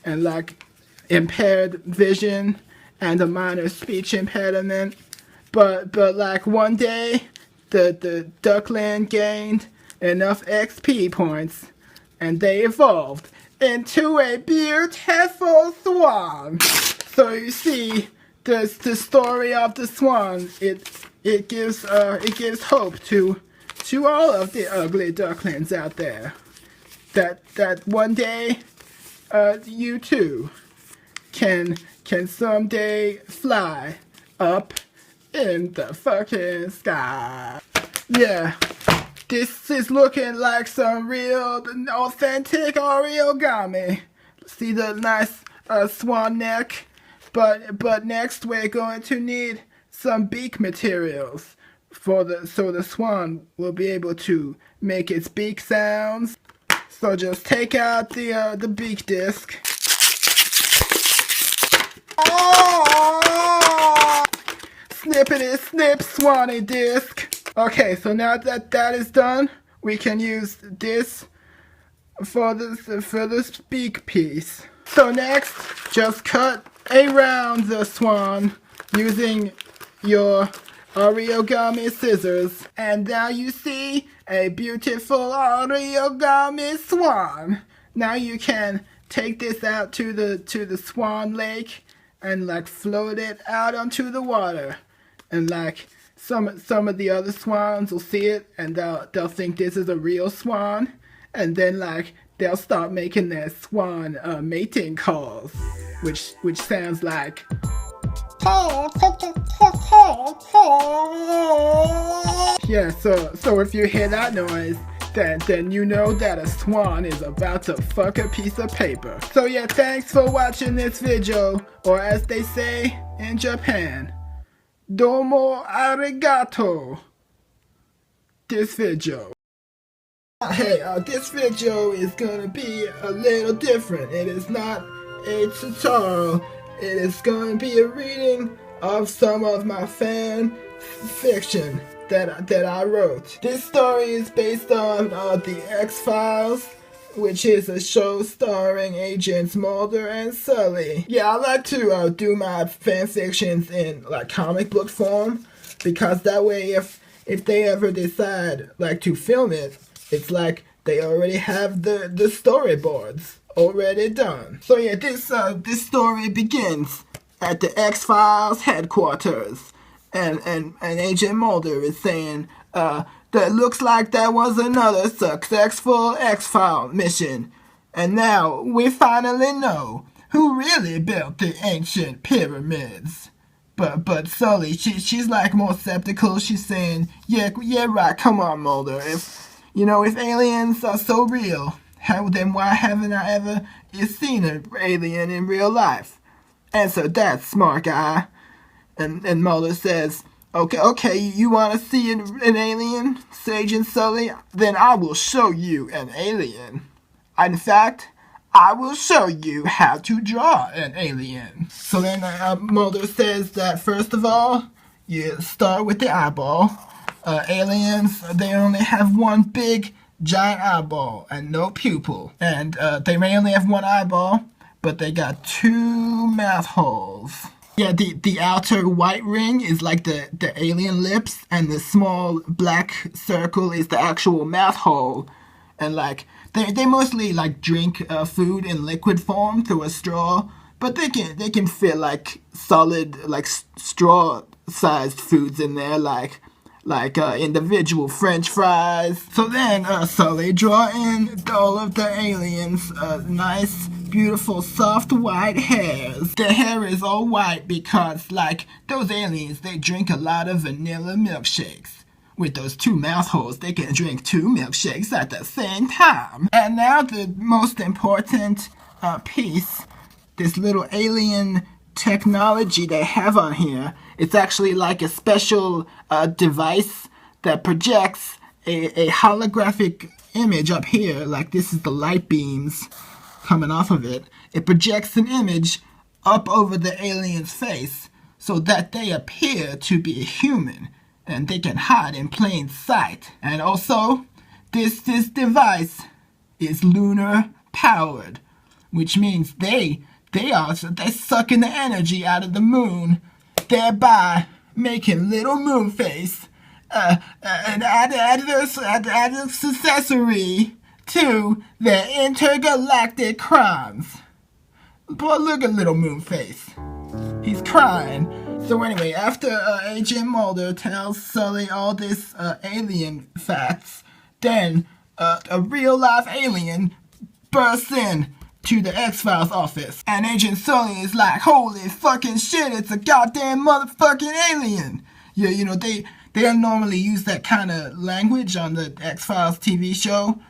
and like impaired vision and a minor speech impediment. But like one day the duckling gained enough XP points and they evolved into a beautiful swan. So you see, the story of the swan, it gives hope to all of the ugly ducklings out there. That one day, you too can someday fly up in the fucking sky. Yeah, this is looking like some real authentic origami. See the nice swan neck, but next we're going to need some beak materials so the swan will be able to make its beak sounds. So just take out the beak disc. Oh! Snippity snip swanny disc. Okay, so now that is done, we can use this for this beak piece. So next, just cut around the swan using your origami scissors, and now you see a beautiful origami swan. Now you can take this out to the swan lake and like float it out onto the water, and like some of the other swans will see it and they'll think this is a real swan, and then like they'll start making their swan mating calls, which sounds like. Yeah, so if you hear that noise, then you know that a swan is about to fuck a piece of paper. So yeah, thanks for watching this video, or as they say in Japan, domo arigato. This video. Hey, this video is gonna be a little different. It is not a tutorial. It is going to be a reading of some of my fan fiction that I wrote. This story is based on The X-Files, which is a show starring Agents Mulder and Scully. Yeah, I like to do my fan fictions in like comic book form, because that way if they ever decide like to film it, it's like they already have the storyboards already done. So yeah, this story begins at the X-Files headquarters, and Agent Mulder is saying, that looks like that was another successful X-File mission, and now we finally know who really built the ancient pyramids. But Sully, she's like more skeptical. She's saying, yeah right, come on Mulder, if aliens are so real, then why haven't I ever seen an alien in real life? Answer that, smart guy. And Mulder says, okay, you want to see an alien, Agent Sully? Then I will show you an alien. In fact, I will show you how to draw an alien. So then Mulder says that first of all, you start with the eyeball. Aliens, they only have one big giant eyeball and no pupil, and they may only have one eyeball, but they got two mouth holes. Yeah, the outer white ring is like the alien lips, and the small black circle is the actual mouth hole. And like they mostly like drink food in liquid form through a straw, but they can fit like solid like straw sized foods in there, like individual French fries. So then, Sully draw in all of the aliens' nice, beautiful, soft white hairs. The hair is all white because, like, those aliens, they drink a lot of vanilla milkshakes. With those two mouth holes, they can drink two milkshakes at the same time. And now the most important piece, this little alien technology they have on here. It's actually like a special device that projects a holographic image up here. Like this is the light beams coming off of it. It projects an image up over the alien's face so that they appear to be a human and they can hide in plain sight. And also, this device is lunar powered, which means they're sucking the energy out of the moon, thereby making little moon face an adverse accessory to their intergalactic crimes. But look at little moon face. He's crying. So anyway, after Agent Mulder tells Sully all this alien facts, then a real-life alien bursts in to the X-Files office. And Agent Sully is like, holy fucking shit, it's a goddamn motherfucking alien. Yeah, you know, they don't normally use that kind of language on the X-Files TV show.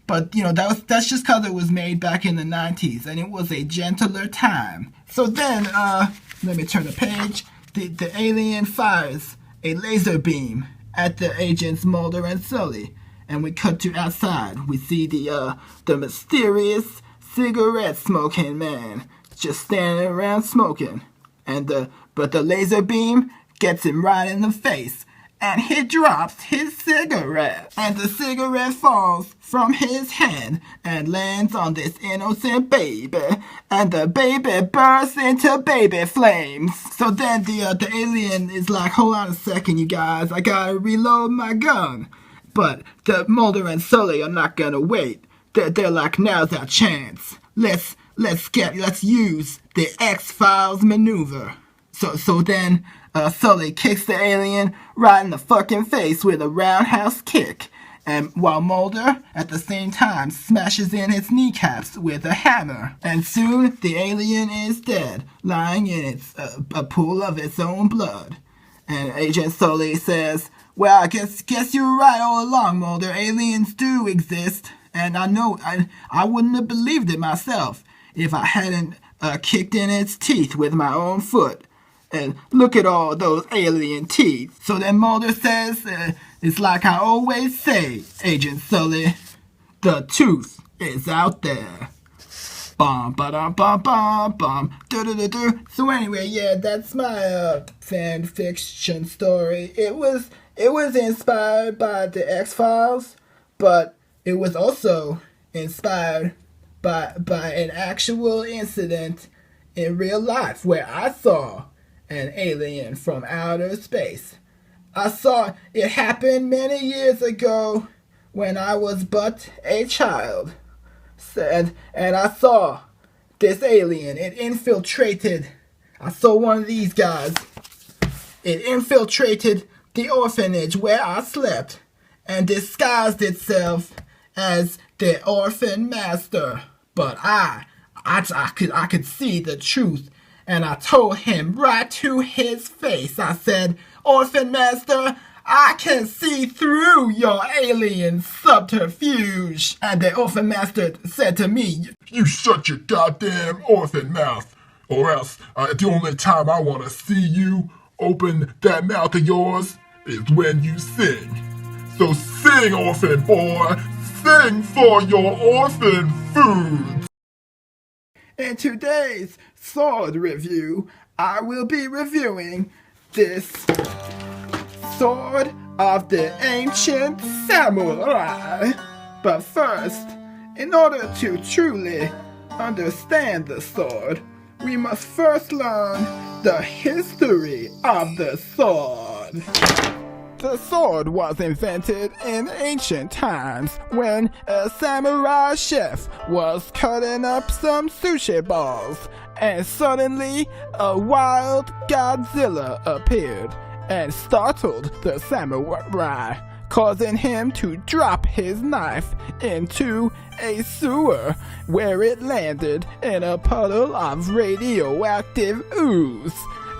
But, you know, that's just because it was made back in the 90s, and it was a gentler time. So then, let me turn the page. The alien fires a laser beam at the agents Mulder and Sully. And we cut to outside. We see the mysterious cigarette smoking man just standing around smoking. But the laser beam gets him right in the face. And he drops his cigarette. And the cigarette falls from his hand and lands on this innocent baby. And the baby bursts into baby flames. So then the alien is like, hold on a second, you guys. I gotta reload my gun. But the Mulder and Sully are not gonna wait. They're like, now's our chance. Let's use the X-Files maneuver. So then Sully kicks the alien right in the fucking face with a roundhouse kick, and while Mulder at the same time smashes in his kneecaps with a hammer. And soon the alien is dead, lying in a pool of its own blood. And Agent Sully says, well, I guess you were right all along, Mulder. Aliens do exist, and I know I wouldn't have believed it myself if I hadn't kicked in its teeth with my own foot. And look at all those alien teeth. So then Mulder says, it's like I always say, Agent Sully, the truth is out there. Bum ba dum bum bum bum do do do do. So anyway, yeah, that's my fan fiction story. It was inspired by the X-Files, but it was also inspired by an actual incident in real life where I saw an alien from outer space. I saw it happen many years ago when I was but a child. And I saw this alien. It infiltrated. I saw one of these guys. It infiltrated the orphanage where I slept and disguised itself as the orphan master. But I could see the truth. And I told him right to his face. I said, Orphan Master, I can see through your alien subterfuge. And the Orphan Master said to me, You shut your goddamn orphan mouth, or else the only time I want to see you open that mouth of yours is when you sing. So sing, orphan boy, sing for your orphan food. In today's sword review, I will be reviewing this Sword of the Ancient Samurai. But first, in order to truly understand the sword, we must first learn the history of the sword. The sword was invented in ancient times when a samurai chef was cutting up some sushi balls, and suddenly a wild Godzilla appeared and startled the samurai, causing him to drop his knife into a sewer where it landed in a puddle of radioactive ooze.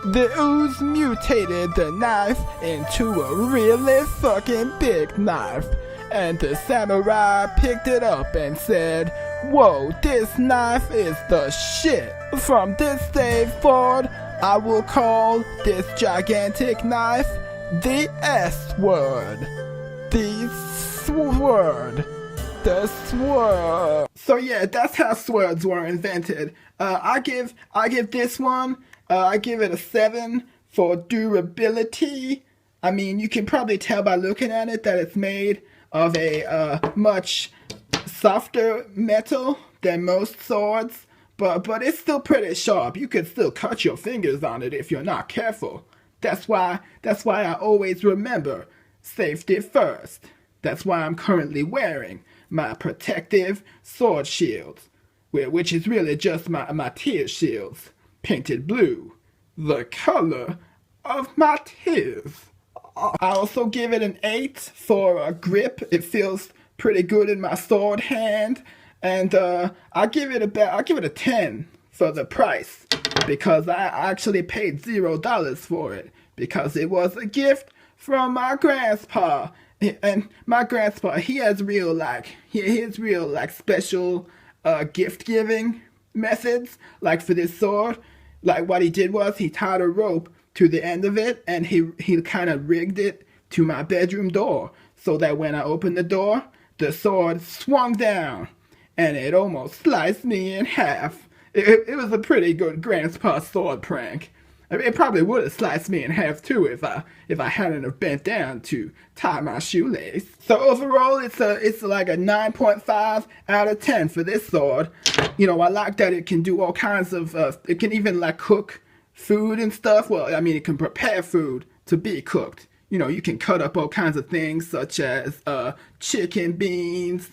The ooze mutated the knife into a really fucking big knife, and the samurai picked it up and said, Whoa, this knife is the shit. From this day forward, I will call this gigantic knife the S-word. The sword. The sword. So yeah, that's how swords were invented. I give this one, I give it a 7 for durability. I mean, you can probably tell by looking at it that it's made of a much softer metal than most swords, but it's still pretty sharp. You could still cut your fingers on it if you're not careful. That's why I always remember safety first. That's why I'm currently wearing my protective sword shields, which is really just my tear shields, painted blue, the color of my tears. I also give it an 8 for a grip. It feels pretty good in my sword hand, and I give it a 10 for the price, because I actually paid $0 for it, because it was a gift from my grandpa. And my grandpa, he has real special gift giving methods. Like for this sword, like what he did was he tied a rope to the end of it, and he kind of rigged it to my bedroom door, so that when I opened the door, the sword swung down, and it almost sliced me in half. It was a pretty good grandpa sword prank. I mean, it probably would have sliced me in half too if I hadn't have bent down to tie my shoelace. So overall, it's like a 9.5 out of 10 for this sword. You know, I like that it can do all kinds of. It can even like cook food and stuff. Well, I mean, it can prepare food to be cooked. You know, you can cut up all kinds of things such as chicken beans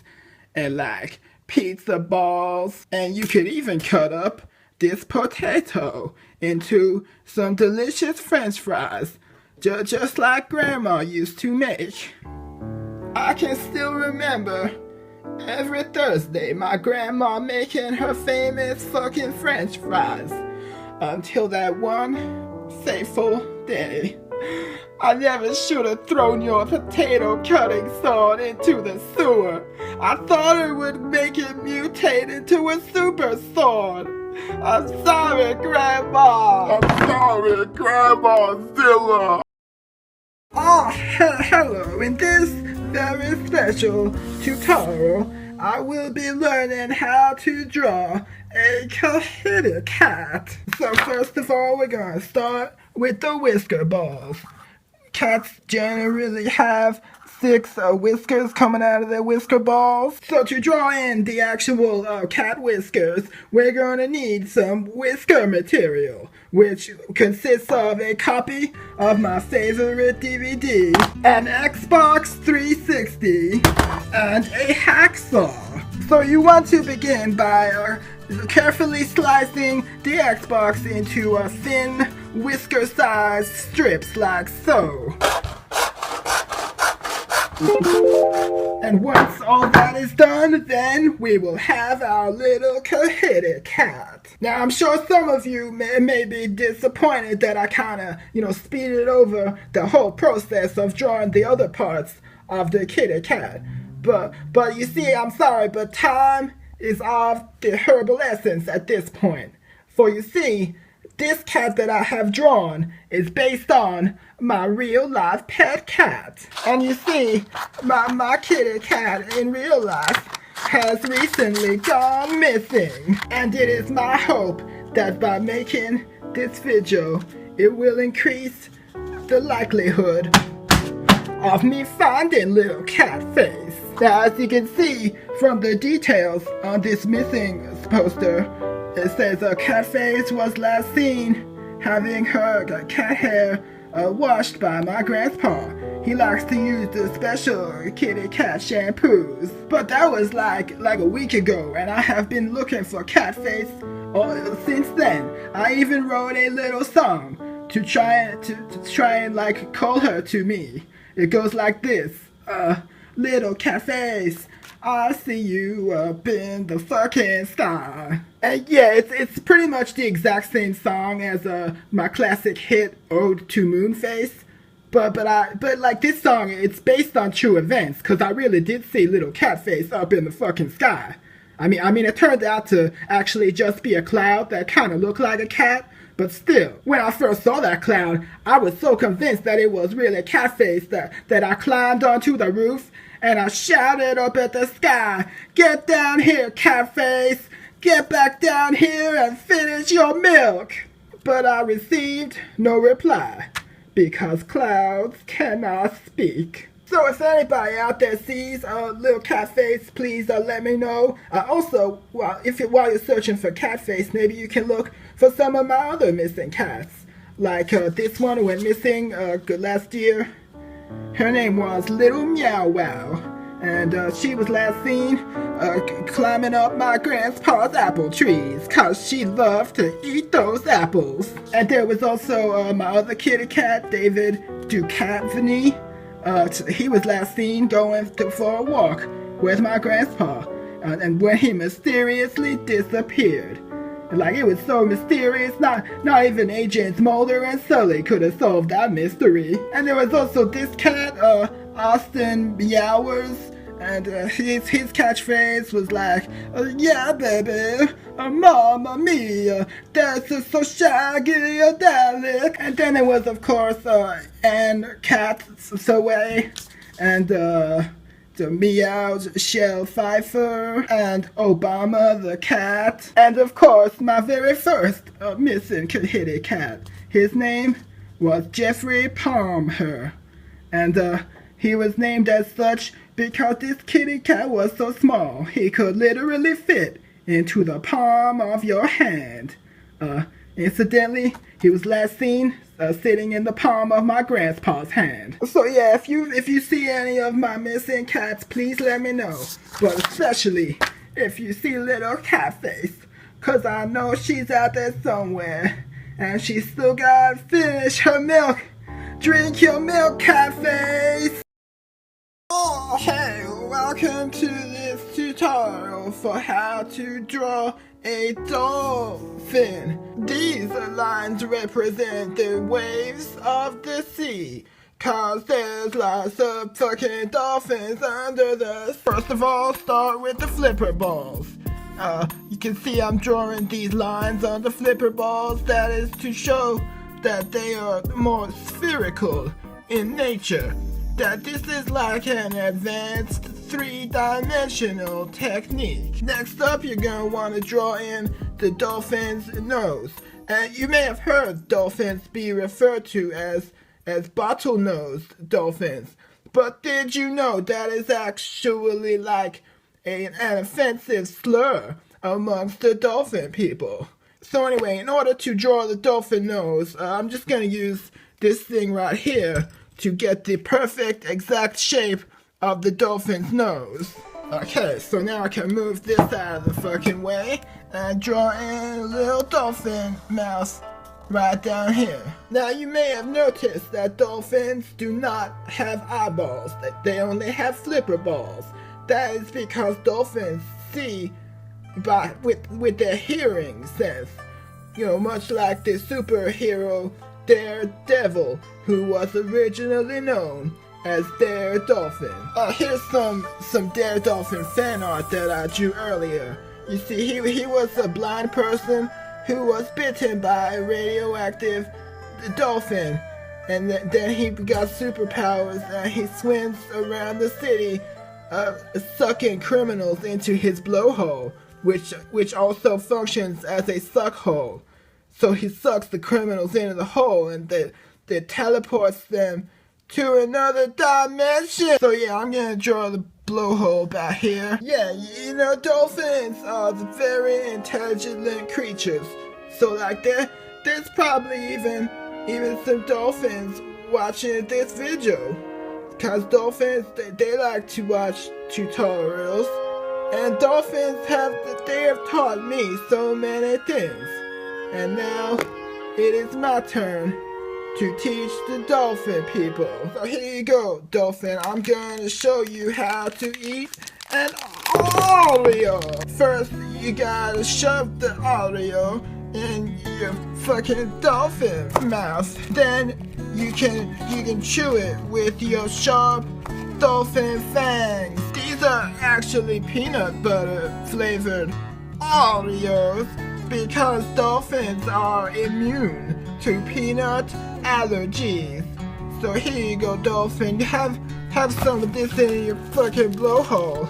and like pizza balls, and you could even cut up this potato into some delicious French fries, just like Grandma used to make. I can still remember every Thursday my grandma making her famous fucking French fries, until that one fateful day. I never should have thrown your potato cutting sword into the sewer. I thought it would make it mutate into a super sword. I'm sorry, Grandma. I'm sorry, Grandma Zilla. Oh, hello. In this very special tutorial, I will be learning how to draw a kitty cat. So first of all, we're going to start with the whisker balls. Cats generally have 6 whiskers coming out of their whisker balls. So to draw in the actual cat whiskers, we're going to need some whisker material, which consists of a copy of my favorite DVD, an Xbox 360, and a hacksaw. So you want to begin by carefully slicing the Xbox into thin whisker-sized strips like so. And once all that is done, then we will have our little kitty cat. Now I'm sure some of you may be disappointed that I kind of, speeded over the whole process of drawing the other parts of the kitty cat. But you see, I'm sorry, but time is of the herbal essence at this point. For you see, this cat that I have drawn is based on my real life pet cat. And you see, my kitty cat in real life has recently gone missing. And it is my hope that by making this video, it will increase the likelihood of me finding little cat face. Now, as you can see from the details on this missing poster, it says cat face was last seen having her cat hair washed by my grandpa. He likes to use the special kitty cat shampoos. But that was like a week ago, and I have been looking for cat face since then. I even wrote a little song to try and like call her to me. It goes like this. Little cat face, I see you up in the fucking sky. And yeah, it's pretty much the exact same song as my classic hit Ode to Moonface. But like this song, it's based on true events, cause I really did see little cat face up in the fucking sky. I mean, it turned out to actually just be a cloud that kind of looked like a cat. But still, when I first saw that cloud, I was so convinced that it was really a cat face that I climbed onto the roof and I shouted up at the sky, "Get down here, cat face! Get back down here and finish your milk!" But I received no reply, because clouds cannot speak. So if anybody out there sees a little cat face, please let me know. Also, while you're searching for cat face, maybe you can look for some of my other missing cats. Like this one went missing last year. Her name was Little Meow Wow. And she was last seen climbing up my grandpa's apple trees, 'cause she loved to eat those apples. And there was also my other kitty cat, David Ducatini. He was last seen going for a walk with my grandpa, and when he mysteriously disappeared. Like, it was so mysterious, not even Agents Mulder and Sully could have solved that mystery. And there was also this cat, Austin Meowers, and his catchphrase was like, "Yeah, baby, mamma mia, that's so shaggy, darling." And then there was, of course, Anne Cataway, and the Meows Shell Pfeiffer, and Obama the cat, and of course my very first missing kitty cat. His name was Jeffrey Palmer, and he was named as such because this kitty cat was so small he could literally fit into the palm of your hand. Incidentally, he was last seen sitting in the palm of my grandpa's hand. So yeah, if you see any of my missing cats, please let me know. But especially if you see little cat face, 'cause I know she's out there somewhere, and she still gotta finish her milk. Drink your milk, cat face! Oh, hey, welcome to this tutorial for how to draw a dolphin. These lines represent the waves of the sea, 'cause there's lots of fucking dolphins under the... First of all, start with the flipper balls. You can see I'm drawing these lines on the flipper balls. That is to show that they are more spherical in nature. That this is like an advanced 3-dimensional technique. Next up, you're gonna want to draw in the dolphin's nose. And you may have heard dolphins be referred to as bottlenose dolphins. But did you know that is actually like an offensive slur amongst the dolphin people? So anyway, in order to draw the dolphin nose, I'm just gonna use this thing right here to get the perfect exact shape of the dolphin's nose. Okay, so now I can move this out of the fucking way and draw in a little dolphin mouth right down here. Now you may have noticed that dolphins do not have eyeballs, they only have flipper balls. That is because dolphins see with their hearing sense. You know, much like the superhero Daredevil, who was originally known as Daredolphin. Here's some Daredolphin fan art that I drew earlier. You see, he was a blind person who was bitten by a radioactive dolphin, and then he got superpowers and he swims around the city, sucking criminals into his blowhole, which also functions as a suck hole. So he sucks the criminals into the hole and that teleports them to another dimension. So yeah, I'm gonna draw the blowhole back here. Yeah, you know, dolphins are very intelligent creatures. So like there's probably even some dolphins watching this video. Cause dolphins, they like to watch tutorials. And dolphins they have taught me so many things. And now, it is my turn to teach the dolphin people. So here you go, dolphin. I'm going to show you how to eat an Oreo. First, you gotta shove the Oreo in your fucking dolphin mouth. Then, you can chew it with your sharp dolphin fangs. These are actually peanut butter flavored Oreos because dolphins are immune to peanut allergies. So here you go, Dolphin. Have some of this in your fucking blowhole.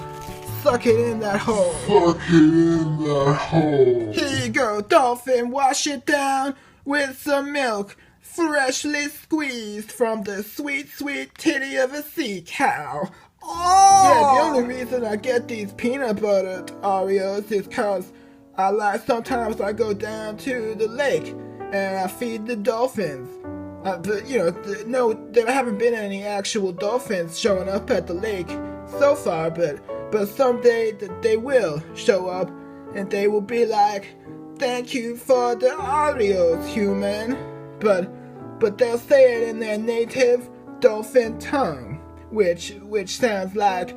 Suck it in that hole. Fuck it in that hole. Here you go, Dolphin. Wash it down with some milk, freshly squeezed from the sweet, sweet titty of a sea cow. Oh! Yeah, the only reason I get these peanut butter Oreos is cause sometimes I go down to the lake and I feed the dolphins. But, you know, no, there haven't been any actual dolphins showing up at the lake so far, but someday they will show up and they will be like, thank you for the Oreos, human. But they'll say it in their native dolphin tongue, which sounds like,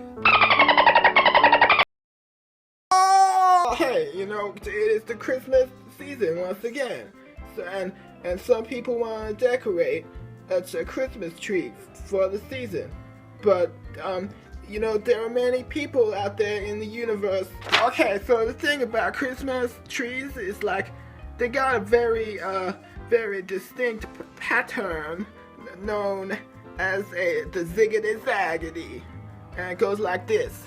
oh! Hey, you know, it is the Christmas season once again. So, and some people want to decorate a Christmas tree for the season. But, you know, there are many people out there in the universe. Okay, so the thing about Christmas trees is like, they got a very distinct pattern known as the ziggity zaggity. And it goes like this.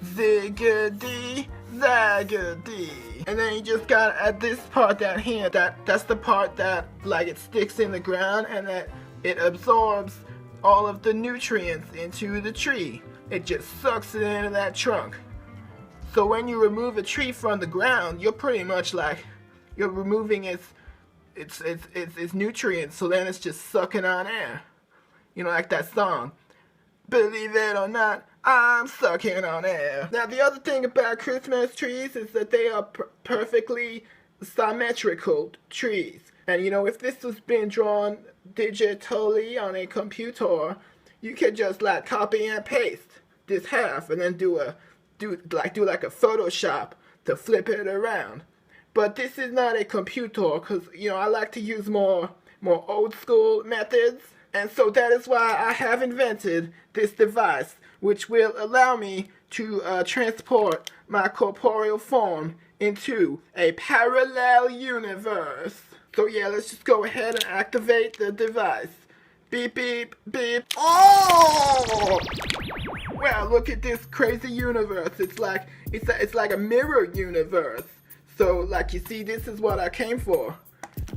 Ziggity zaggity. And then you just got at this part down here, that's the part that like it sticks in the ground and that it absorbs all of the nutrients into the tree. It just sucks it into that trunk. So when you remove a tree from the ground, you're pretty much like you're removing its nutrients, so then it's just sucking on air. You know, like that song, believe it or not, I'm sucking on air. Now, the other thing about Christmas trees is that they are perfectly symmetrical trees. And, you know, if this was being drawn digitally on a computer, you could just, like, copy and paste this half and then do like a Photoshop to flip it around. But this is not a computer because, you know, I like to use more old school methods. And so that is why I have invented this device, which will allow me to transport my corporeal form into a parallel universe. So yeah, let's just go ahead and activate the device. Beep, beep, beep. Oh! Wow, look at this crazy universe. It's like a mirror universe. So like you see, this is what I came for.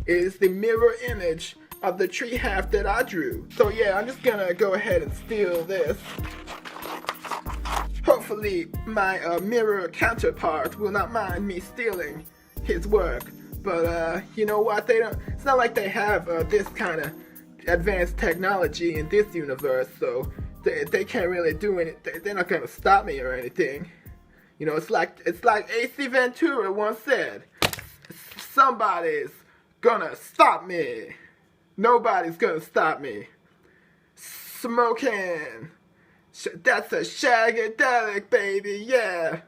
It is the mirror image of the tree half that I drew. So yeah, I'm just gonna go ahead and steal this. Hopefully my mirror counterpart will not mind me stealing his work. But you know what, it's not like they have this kind of advanced technology in this universe, so they can't really do anything. They're not gonna stop me or anything. You know, it's like AC Ventura once said, somebody's gonna stop me. Nobody's gonna stop me. Smoking. That's a shagadelic, baby, yeah.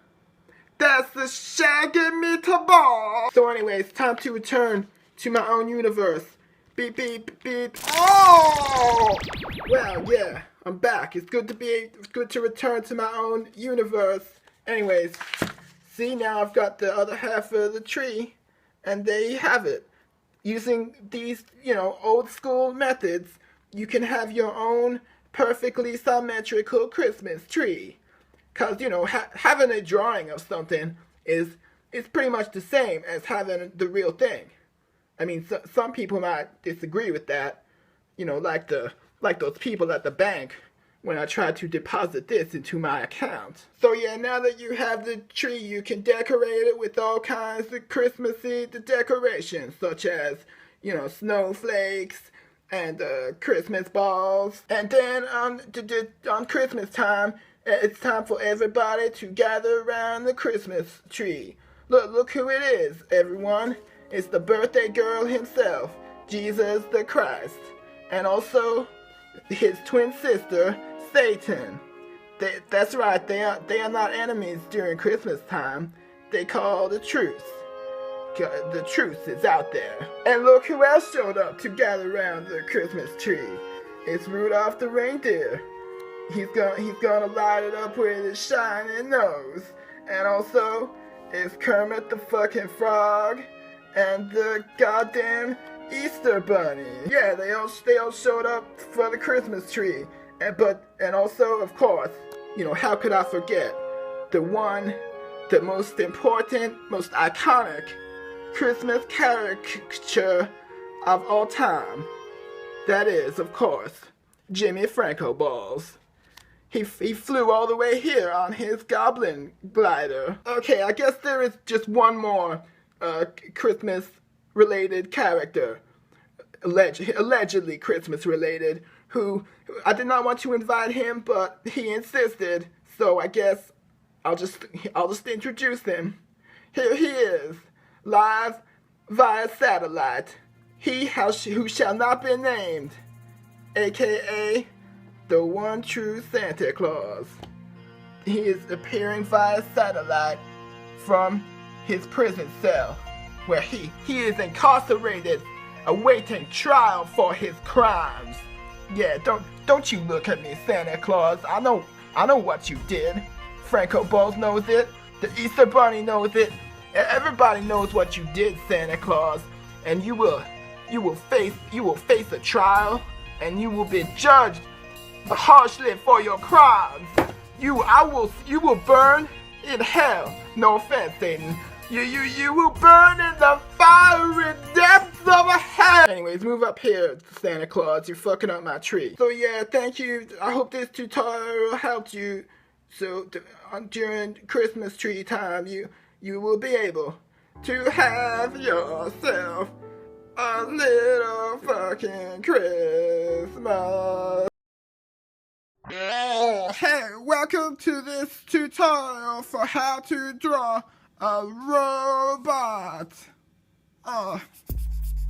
That's the shaggy meatball. So anyway, it's time to return to my own universe. Beep, beep, beep. Oh! Well, yeah, I'm back. It's good to return to my own universe. Anyways, see, now I've got the other half of the tree, and there you have it. Using these, you know, old school methods, you can have your own perfectly symmetrical Christmas tree. Cause, you know, having a drawing of something is pretty much the same as having the real thing. I mean, some people might disagree with that. You know, like those people at the bank when I tried to deposit this into my account. So yeah, now that you have the tree, you can decorate it with all kinds of Christmassy decorations, such as, you know, snowflakes and Christmas balls. And then on Christmas time, it's time for everybody to gather around the Christmas tree. Look who it is, everyone. It's the birthday girl himself, Jesus the Christ. And also his twin sister, Satan. That's right, they are not enemies during Christmas time. They call the truce. The truce is out there. And look who else showed up to gather around the Christmas tree. It's Rudolph the reindeer. He's gonna light it up with his shiny nose. And also, it's Kermit the fucking Frog and the goddamn Easter Bunny. Yeah, they all showed up for the Christmas tree. And also, of course, how could I forget the most important, most iconic Christmas caricature of all time. That is, of course, Jimmy Franco Balls. He flew all the way here on his goblin glider. Okay, I guess there is just one more Christmas-related character, allegedly Christmas-related, who I did not want to invite him, but he insisted, so I guess I'll just introduce him. Here he is, live via satellite. Who shall not be named, aka the one true Santa Claus. He is appearing via satellite from his prison cell, where he is incarcerated, awaiting trial for his crimes. Yeah, don't you look at me, Santa Claus. I know what you did. Franco Balls knows it. The Easter Bunny knows it. Everybody knows what you did, Santa Claus. And you will face a trial, and you will be judged harshly for your crimes. You will burn in hell. No offense, Satan. You will burn in the fiery depths of hell. Anyways, move up here, Santa Claus. You're fucking up my tree. So yeah, thank you. I hope this tutorial helped you. So during Christmas tree time, you will be able to have yourself a little fucking Christmas. Hey, welcome to this tutorial for how to draw a robot.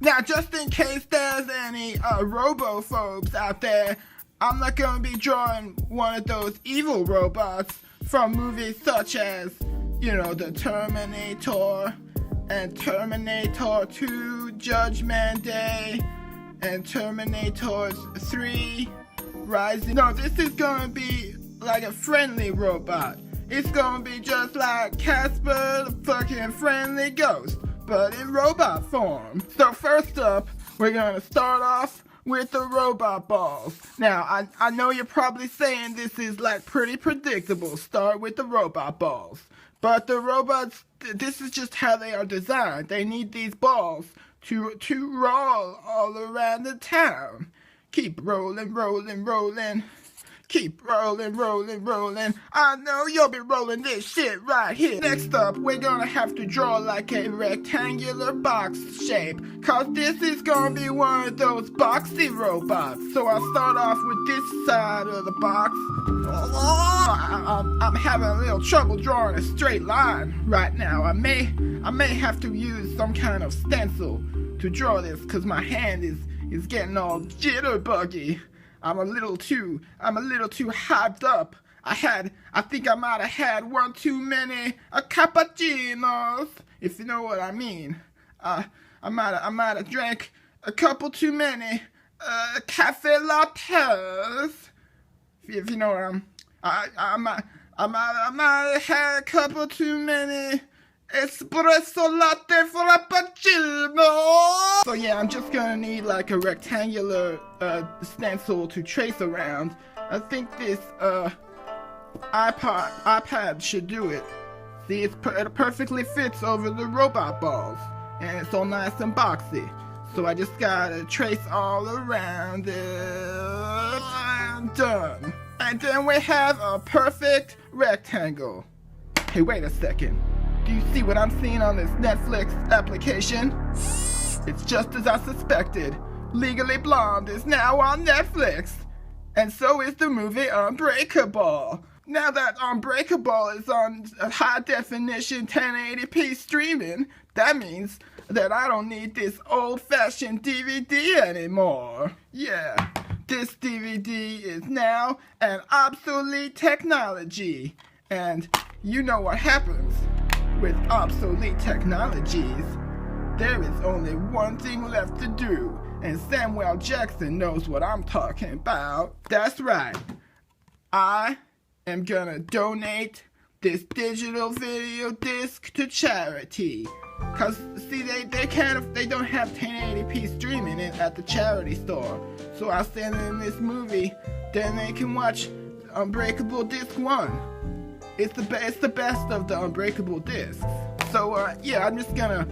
Now, just in case there's any robophobes out there, I'm not gonna be drawing one of those evil robots from movies such as, the Terminator and Terminator 2 Judgment Day and Terminator 3 Rising. No, this is gonna be like a friendly robot. It's gonna be just like Casper the fucking friendly ghost, but in robot form. So first up, we're gonna start off with the robot balls. Now, I know you're probably saying this is like pretty predictable. Start with the robot balls. But the robots, this is just how they are designed. They need these balls to roll all around the town. Keep rolling, rolling, rolling. Keep rolling, rolling, rolling. I know you'll be rolling this shit right here. Next up, we're gonna have to draw like a rectangular box shape, cause this is gonna be one of those boxy robots. So I'll start off with this side of the box. I'm having a little trouble drawing a straight line right now. I may have to use some kind of stencil to draw this, cause my hand is getting all jitterbuggy. I'm a little too hyped up. I think I might have had one too many cappuccinos, if you know what I mean. I might have drank a couple too many cafe lattes, if you know what I might have had a couple too many espresso latte frappuccino. So yeah, I'm just gonna need like a rectangular stencil to trace around. I think this iPad should do it. See, it perfectly fits over the robot balls, and it's all nice and boxy. So I just gotta trace all around it, and done. And then we have a perfect rectangle. Hey, wait a second. Do you see what I'm seeing on this Netflix application? It's just as I suspected. Legally Blonde is now on Netflix. And so is the movie Unbreakable. Now that Unbreakable is on high definition 1080p streaming, that means that I don't need this old-fashioned DVD anymore. Yeah, this DVD is now an obsolete technology. And you know what happens with obsolete technologies. There is only one thing left to do, and Samuel Jackson knows what I'm talking about. That's right. I am gonna donate this digital video disc to charity. Cause see, they don't have 1080p streaming it at the charity store. So I'll send them this movie, then they can watch Unbreakable Disc 1. It's the best of the Unbreakable discs. So yeah, I'm just gonna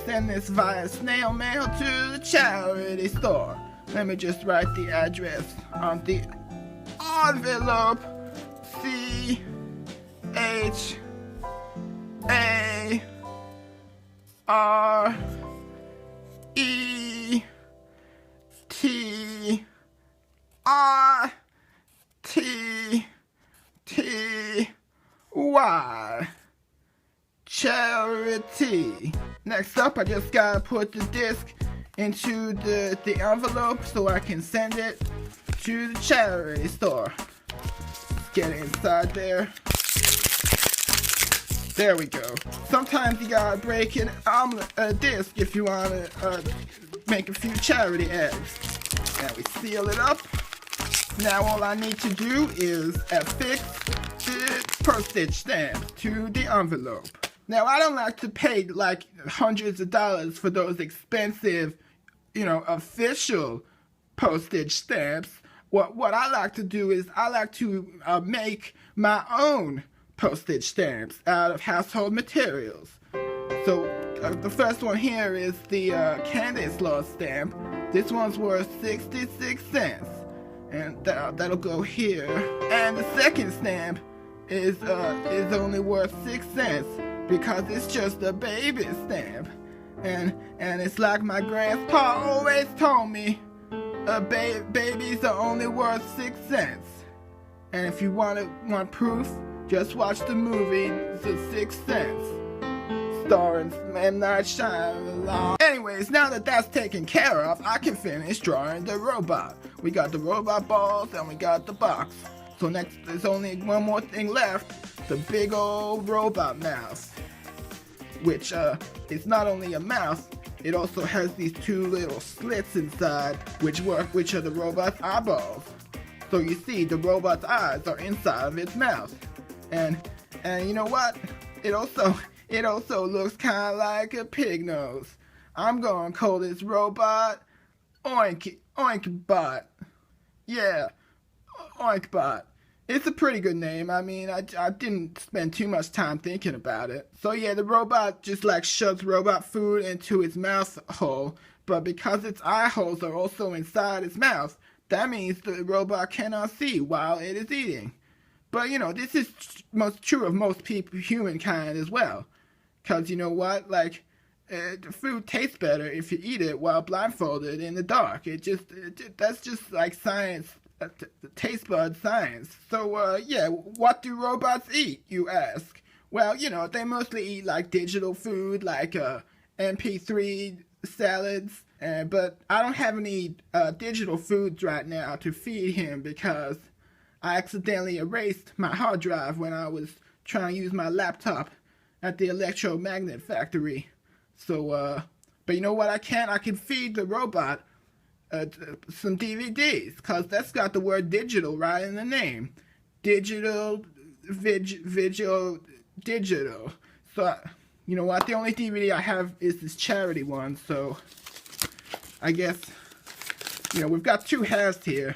send this via snail mail to the charity store. Let me just write the address on the envelope. CHARITY. Charity. Next up, I just gotta put the disc into the envelope so I can send it to the charity store. Let's get it inside there. There we go. Sometimes you gotta break an disc if you wanna make a few charity eggs. And we seal it up. Now all I need to do is affix the postage stamp to the envelope. Now I don't like to pay like hundreds of dollars for those expensive, official postage stamps. What I like to do is I like to make my own postage stamps out of household materials. So the first one here is the Candace Law stamp. This one's worth 66 cents. And that'll go here. And the second stamp is only worth 6 cents because it's just a baby stamp. And it's like my grandpa always told me, babies are only worth 6 cents. And if you want proof, just watch the movie The Sixth Sense, starring M. Night Shyamalan. Anyways, now that that's taken care of, I can finish drawing the robot. We got the robot balls and we got the box. So next, there's only one more thing left, the big old robot mouth. Which is not only a mouth, it also has these two little slits inside, which are the robot's eyeballs. So you see, the robot's eyes are inside of its mouth. And you know what? It also looks kind of like a pig nose. I'm gonna call this robot Oinkbot. Yeah, Oinkbot. It's a pretty good name. I mean, I didn't spend too much time thinking about it. So yeah, the robot just like shoves robot food into its mouth hole, but because its eye holes are also inside its mouth, that means the robot cannot see while it is eating. But this is most true of most people, humankind as well. Cause you know what, like, the food tastes better if you eat it while blindfolded in the dark. That's just like science, taste bud science. So yeah, what do robots eat, you ask? Well, they mostly eat like digital food, like MP3 salads. But I don't have any digital foods right now to feed him because I accidentally erased my hard drive when I was trying to use my laptop at the electromagnet factory. So, but you know what I can? I can feed the robot some DVDs, because that's got the word digital right in the name. Digital, digital. So, you know what? The only DVD I have is this charity one, so I guess, we've got two halves here.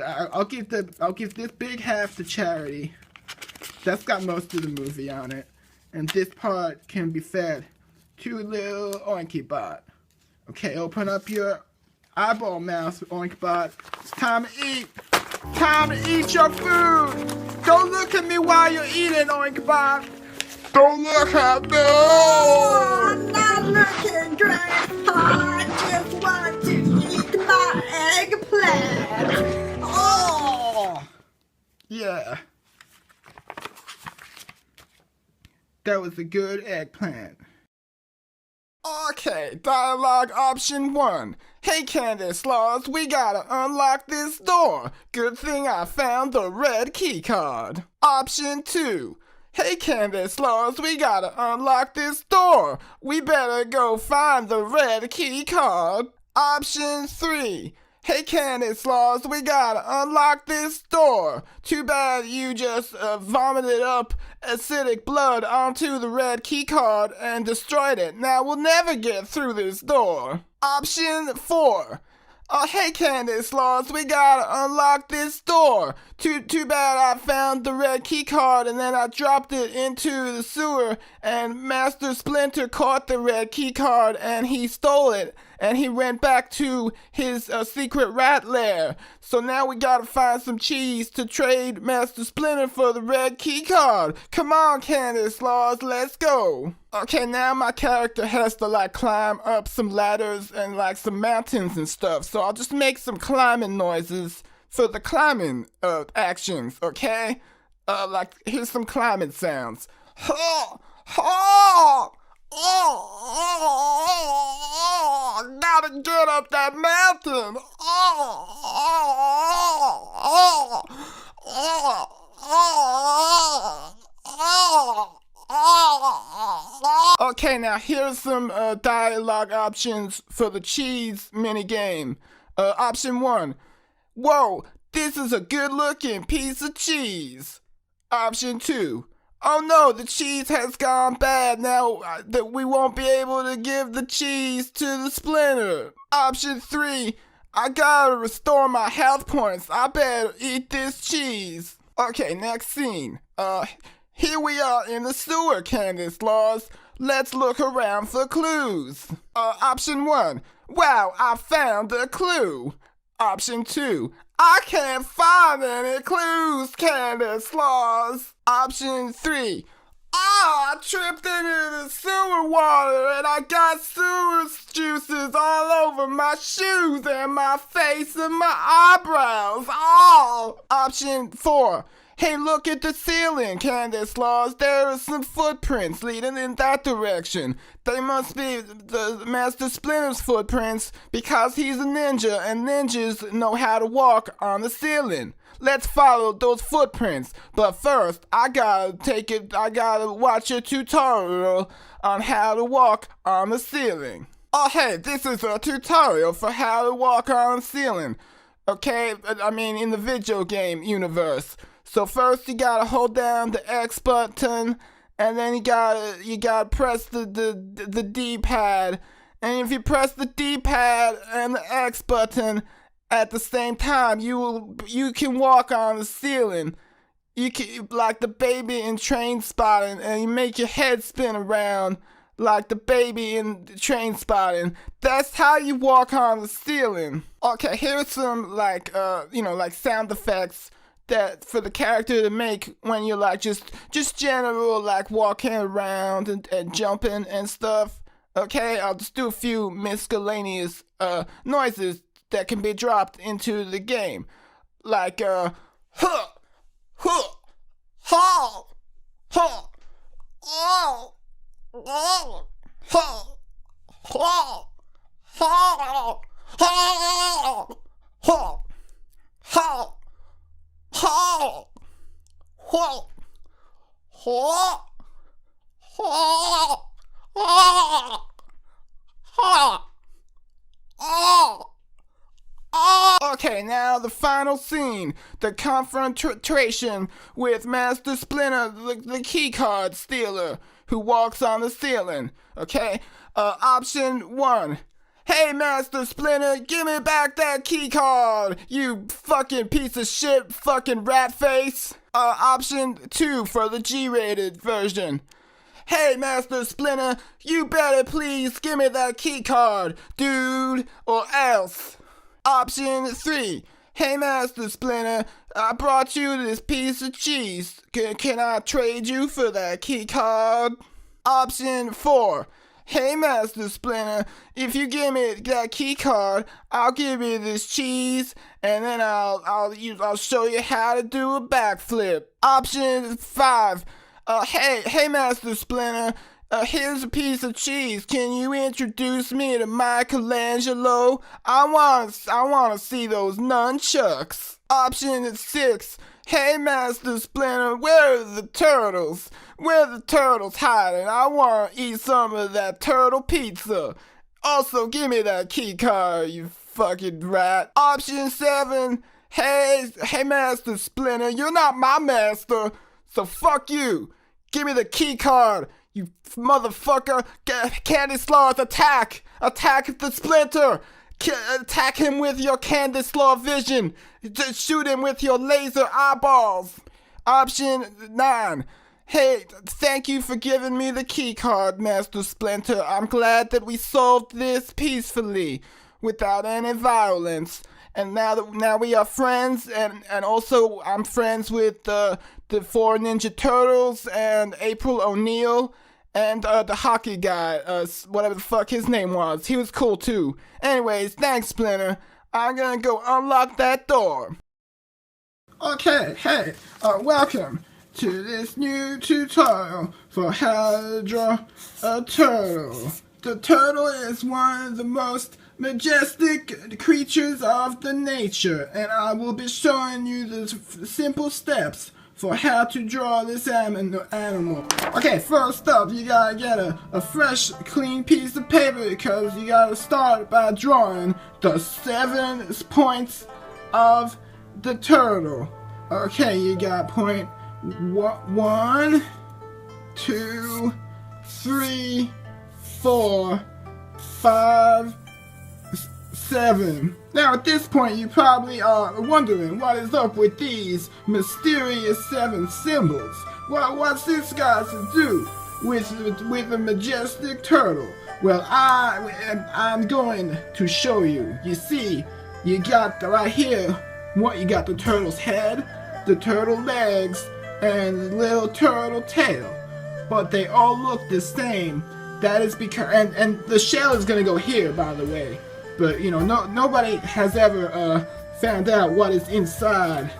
I'll give this big half to charity. That's got most of the movie on it. And this part can be fed to little Oinkybot. Okay, open up your eyeball mouth, Oinkbot. It's time to eat. Time to eat your food. Don't look at me while you're eating, Oinkbot. Don't look at me! Oh, I'm not looking, Grandpa. I just want to eat my eggplant. Oh! Yeah. That was a good eggplant. Okay, dialogue option 1. Hey Candace Laws, we gotta unlock this door. Good thing I found the red key card. Option 2. Hey Candace Laws, we gotta unlock this door. We better go find the red key card. Option 3. Hey Candace Laws, we gotta unlock this door. Too bad you just vomited up acidic blood onto the red keycard and destroyed it. Now we'll never get through this door. Option 4. Hey Candace Laws, we gotta unlock this door. Too bad I found the red key card and then I dropped it into the sewer and Master Splinter caught the red key card and he stole it and he went back to his secret rat lair. So now we gotta find some cheese to trade Master Splinter for the red key card. Come on Candace Laws, let's go. Okay, now my character has to like climb up some ladders and like some mountains and stuff. So I'll just make some climbing noises for the climbing actions, okay? Like here's some climbing sounds. Ha! Ha! Oh, gotta get up that mountain. Okay, now here's some dialogue options for the cheese minigame. Option 1. Whoa, this is a good-looking piece of cheese. Option 2. Oh no, the cheese has gone bad now that we won't be able to give the cheese to the Splinter. Option 3. I gotta restore my health points. I better eat this cheese. Okay, next scene. Here we are in the sewer, Candace Laws. Let's look around for clues. Option 1. Wow, I found a clue. Option 2. I can't find any clues, Candace Laws. Option 3. I tripped into the sewer water and I got sewer juices all over my shoes and my face and my eyebrows. Oh! Option 4. Hey, look at the ceiling, Candace Laws. There are some footprints leading in that direction. They must be the Master Splinter's footprints because he's a ninja and ninjas know how to walk on the ceiling. Let's follow those footprints. But first, I gotta watch a tutorial on how to walk on the ceiling. Oh, hey, this is a tutorial for how to walk on the ceiling. Okay, I mean in the video game universe. So first you gotta hold down the X button, and then you gotta press the D-pad. And if you press the D-pad and the X button at the same time, you can walk on the ceiling. You can like the baby in Trainspotting, and you make your head spin around like the baby in Trainspotting. That's how you walk on the ceiling. Okay, here's some like sound effects that for the character to make when you're like just general like walking around and jumping and stuff. Okay, I'll just do a few miscellaneous noises that can be dropped into the game, like huh, huh, ha, ha, oh, oh, ha, ha, ha, ha, ha, ha. Ha! Ha! Ha! Ha! Ha! Ha! Okay, now the final scene. The confrontation with Master Splinter, the keycard stealer, who walks on the ceiling. Okay? Option 1. Hey, Master Splinter, give me back that key card, you fucking piece of shit, fucking rat face. Option 2 for the G-rated version. Hey, Master Splinter, you better please give me that key card, dude, or else. Option 3. Hey, Master Splinter, I brought you this piece of cheese. Can I trade you for that key card? Option 4. Hey, Master Splinter, if you give me that key card, I'll give you this cheese, and then I'll show you how to do a backflip. Option 5. Hey, Master Splinter, here's a piece of cheese. Can you introduce me to Michelangelo? I wanna see those nunchucks. Option 6. Hey, Master Splinter, where are the turtles? Where are the turtles hiding? I want to eat some of that turtle pizza. Also, give me that key card, you fucking rat. Option 7, hey Master Splinter, you're not my master, so fuck you. Give me the key card, you motherfucker. Candy Sloth, attack! Attack the Splinter! Attack him with your Candy Sloth vision. Just shoot him with your laser eyeballs. Option 9. Hey, thank you for giving me the key card, Master Splinter. I'm glad that we solved this peacefully, without any violence. And now we are friends, and also I'm friends with the 4 Ninja Turtles and April O'Neil and the hockey guy, whatever the fuck his name was. He was cool too. Anyways, thanks, Splinter. I'm gonna go unlock that door. Okay, hey, welcome to this new tutorial for how to draw a turtle. The turtle is one of the most majestic creatures of the nature, and I will be showing you the simple steps for how to draw this animal. Okay, first up, you gotta get a fresh, clean piece of paper, because you gotta start by drawing the 7 points of the turtle. Okay, you got point 1, 2, 3, 4, 5, 7. Now at this point you probably are wondering what is up with these mysterious 7 symbols. Well, what's this got to do with a majestic turtle? Well, I'm going to show you. You see, you got right here, you got the turtle's head, the turtle legs, and the little turtle tail. But they all look the same. That is because, and the shell is gonna go here, by the way. But you know, nobody has ever found out what is inside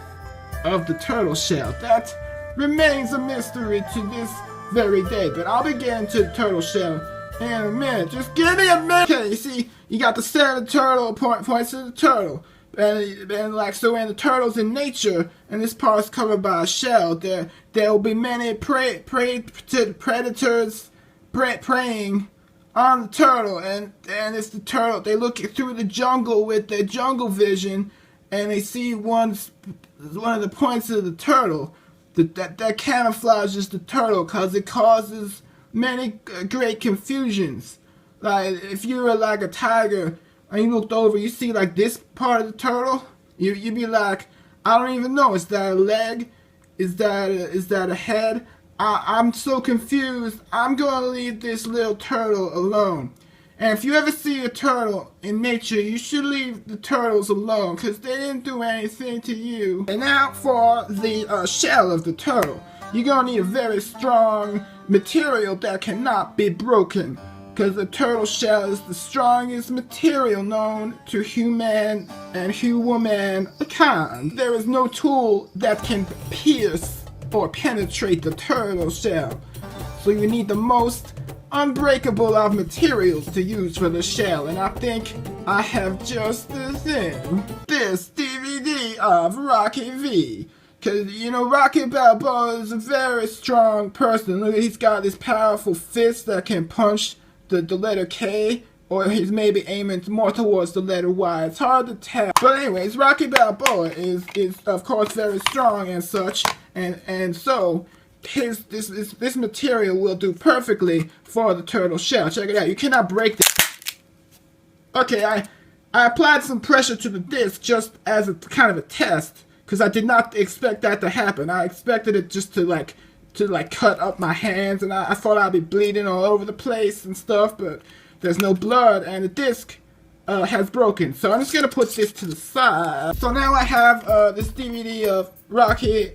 of the turtle shell. That remains a mystery to this very day. But I'll be getting to the turtle shell in a minute. Just give me a minute. Okay, you see, you got the center of the turtle, points to the turtle. And like so, when the turtles in nature, and this part is covered by a shell, there will be many predators preying on the turtle, and it's the turtle. They look through the jungle with their jungle vision, and they see one of the points of the turtle that camouflages the turtle, because it causes many great confusions. Like if you were like a tiger and you looked over, you see like this part of the turtle, you'd be like, I don't even know, is that a leg? Is that a head? I'm so confused. I'm gonna leave this little turtle alone. And if you ever see a turtle in nature, you should leave the turtles alone, because they didn't do anything to you. And now for the shell of the turtle. You're gonna need a very strong material that cannot be broken, because the turtle shell is the strongest material known to human and humankind. There is no tool that can pierce or penetrate the turtle shell. So you need the most unbreakable of materials to use for the shell, and I think I have just the thing. This DVD of Rocky V. Cause you know, Rocky Balboa is a very strong person. Look, he's got this powerful fist that can punch the letter K, or he's maybe aiming more towards the letter Y. It's hard to tell. But anyways, Rocky Balboa is of course very strong and such, and so this material will do perfectly for the turtle shell. Check it out. You cannot break this. Okay, I applied some pressure to the disc just as a kind of a test, because I did not expect that to happen. I expected it just to cut up my hands, and I thought I'd be bleeding all over the place and stuff, but there's no blood, and the disc has broken. So I'm just gonna put this to the side. So now I have this DVD of Rocky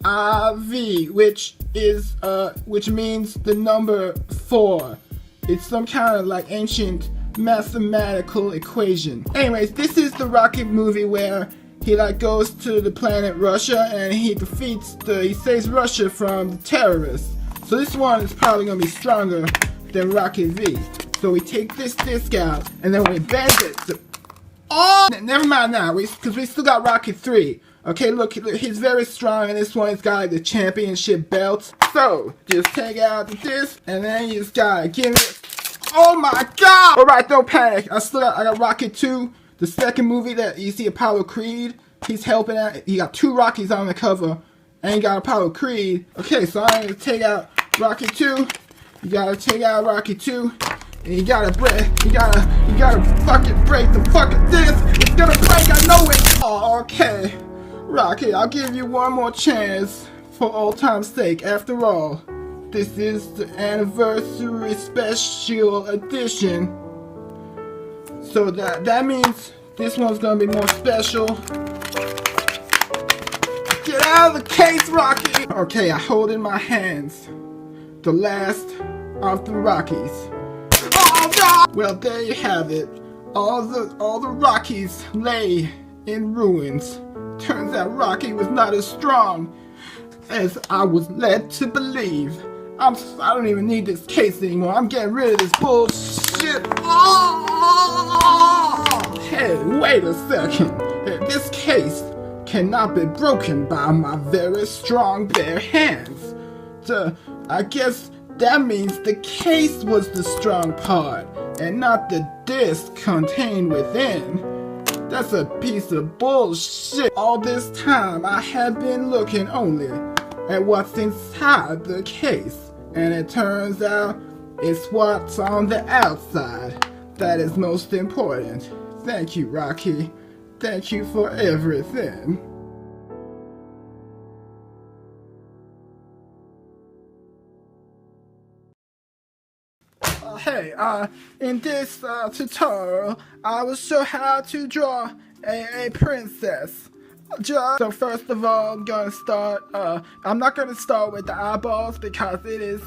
V, which means the number 4. It's some kind of like ancient mathematical equation. Anyways, this is the Rocky movie where he like goes to the planet Russia and he saves Russia from the terrorists. So this one is probably gonna be stronger than Rocky V. So we take this disc out and then we bend it. Oh, never mind now, because we still got Rocky 3. Okay, look, he's very strong, and this one has got like the championship belt. So just take out the disc and then you just gotta give it. Oh my God! Alright, don't panic. I got Rocky 2. The second movie that you see Apollo Creed, he's helping out. He got 2 Rockies on the cover, and he got Apollo Creed. Okay, so I'm gonna take out Rocky 2. You gotta take out Rocky 2. And you gotta fucking break the fucking disc. It's gonna break, I know it. Oh, okay. Rocky, I'll give you one more chance for old time's sake. After all, this is the anniversary special edition. So that means this one's gonna be more special. Get out of the case, Rocky! Okay, I hold in my hands the last of the Rockies. Oh no! Well, there you have it. All the Rockies lay in ruins. Turns out Rocky was not as strong as I was led to believe. I don't even need this case anymore. I'm getting rid of this bullshit. Oh! Hey, wait a second. This case cannot be broken by my very strong bare hands. I guess that means the case was the strong part and not the disc contained within. That's a piece of bullshit. All this time I have been looking only at what's inside the case, and it turns out it's what's on the outside that is most important. Thank you, Rocky. Thank you for everything. Hey, in this tutorial, I will show how to draw a princess. So first of all, I'm gonna start. I'm not gonna start with the eyeballs because it is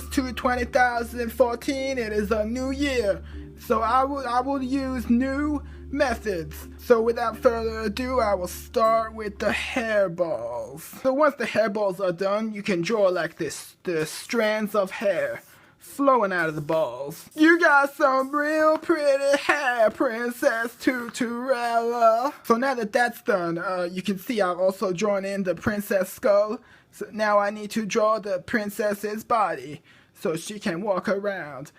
2014. It is a new year, so I will use new methods. So without further ado, I will start with the hairballs. So once the hairballs are done, you can draw like this, the strands of hair flowing out of the balls. You got some real pretty hair, Princess Tuturella. So now that that's done, you can see I've also drawn in the princess skull. So now I need to draw the princess's body so she can walk around.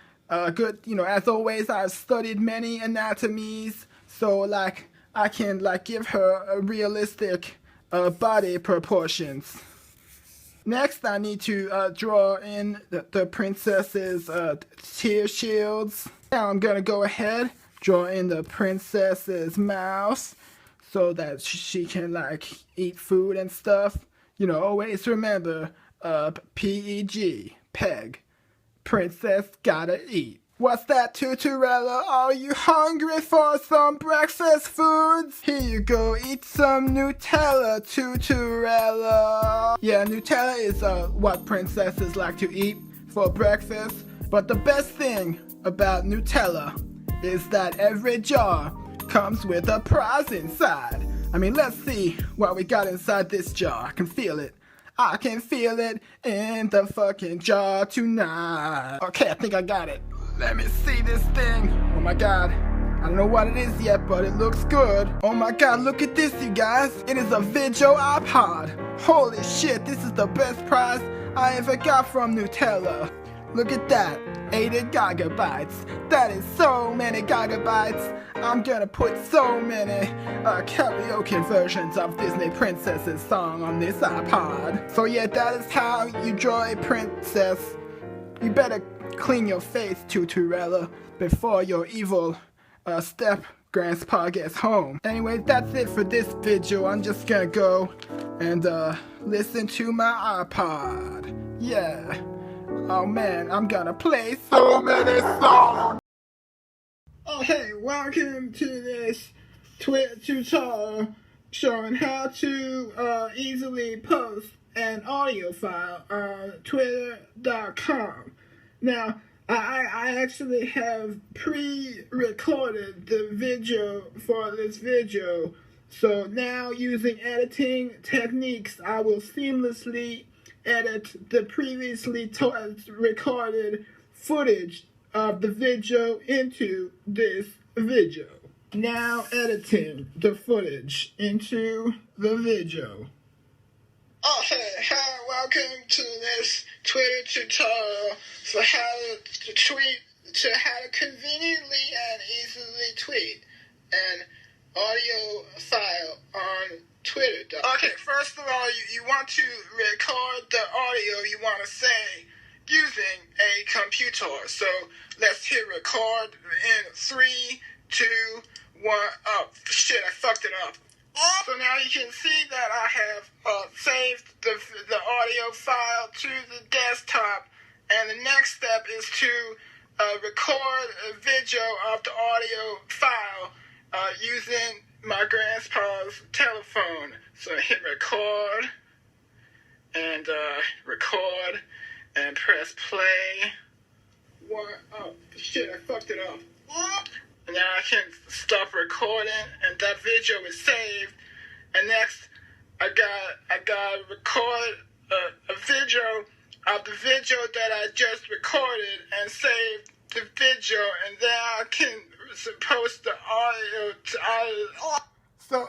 Good, as always, I've studied many anatomies, so like I can give her a realistic body proportions. Next, I need to draw in the princess's tear shields. Now I'm gonna go ahead, draw in the princess's mouth so that she can eat food and stuff. Always remember, PEG, peg. Princess gotta eat. What's that, Tuturella? Are you hungry for some breakfast foods? Here you go, eat some Nutella, Tuturella. Yeah, Nutella is what princesses like to eat for breakfast. But the best thing about Nutella is that every jar comes with a prize inside. I mean, let's see what we got inside this jar. I can feel it. I can feel it in the fucking jar tonight. Okay, I think I got it. Let me see this thing. Oh my god. I don't know what it is yet, but it looks good. Oh my god, look at this, you guys. It is a video iPod. Holy shit, this is the best prize I ever got from Nutella. Look at that. 80 gigabytes. That is so many gigabytes. I'm gonna put so many karaoke versions of Disney Princess's song on this iPod. So yeah, that is how you draw a princess. You better clean your face, Tuturella, before your evil step-grandpa gets home. Anyway, that's it for this video. I'm just gonna go and listen to my iPod. Yeah. Oh man, I'm gonna play so many songs. Oh hey, welcome to this Twitter tutorial showing how to easily post an audio file on twitter.com. Now, I actually have pre-recorded the video for this video, so now using editing techniques, I will seamlessly edit the previously recorded footage of the video into this video. Now editing the footage into the video. Oh hey, hi, welcome to this Twitter tutorial for how to conveniently and easily tweet. And first of all, you want to record the audio you want to say using a computer. So let's hit record in 3, 2, 1. Oh, shit, I fucked it up. So now you can see that I have saved the audio file to the desktop, and the next step is to record a video of the audio file using my grandpa's telephone. So hit record and record and press play. Oh shit, I fucked it up. And now I can stop recording, and that video is saved. And next, I gotta record a video of the video that I just recorded and save the video, and then I can post the audio to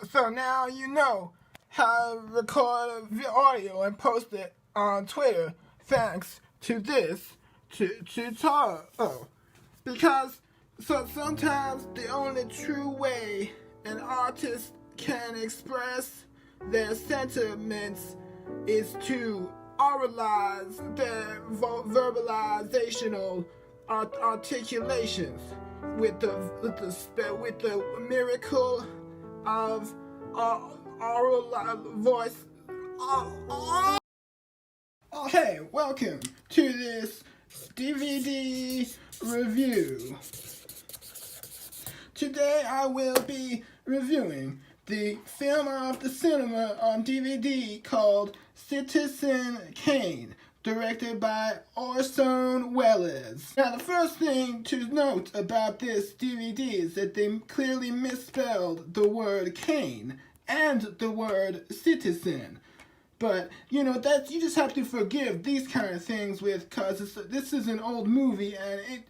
So now you know how to record audio and post it on Twitter, thanks to this tutorial. Because sometimes the only true way an artist can express their sentiments is to oralize their verbalizational articulations with the miracle of oral voice. Hey, welcome to this DVD review. Today I will be reviewing the film of the cinema on DVD called Citizen Kane, directed by Orson Welles. Now, the first thing to note about this DVD is that they clearly misspelled the word Kane and the word citizen. But, you know, that you just have to forgive these kind of things because this is an old movie,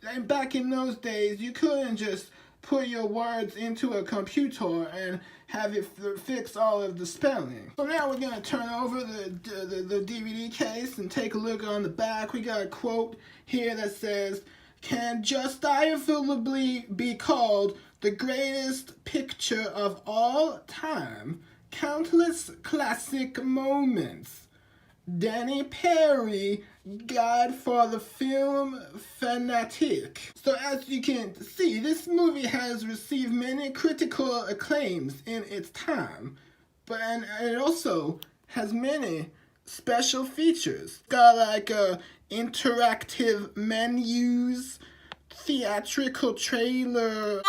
and back in those days, you couldn't just put your words into a computer and have it fix all of the spelling. So now we're going to turn over the DVD case and take a look on the back. We got a quote here that says, "Can justifiably be called the greatest picture of all time. Countless classic moments. Danny Perry, Guide for the Film Fanatic." So as you can see, this movie has received many critical acclaims in its time, and it also has many special features. It's got like interactive menus, theatrical trailer,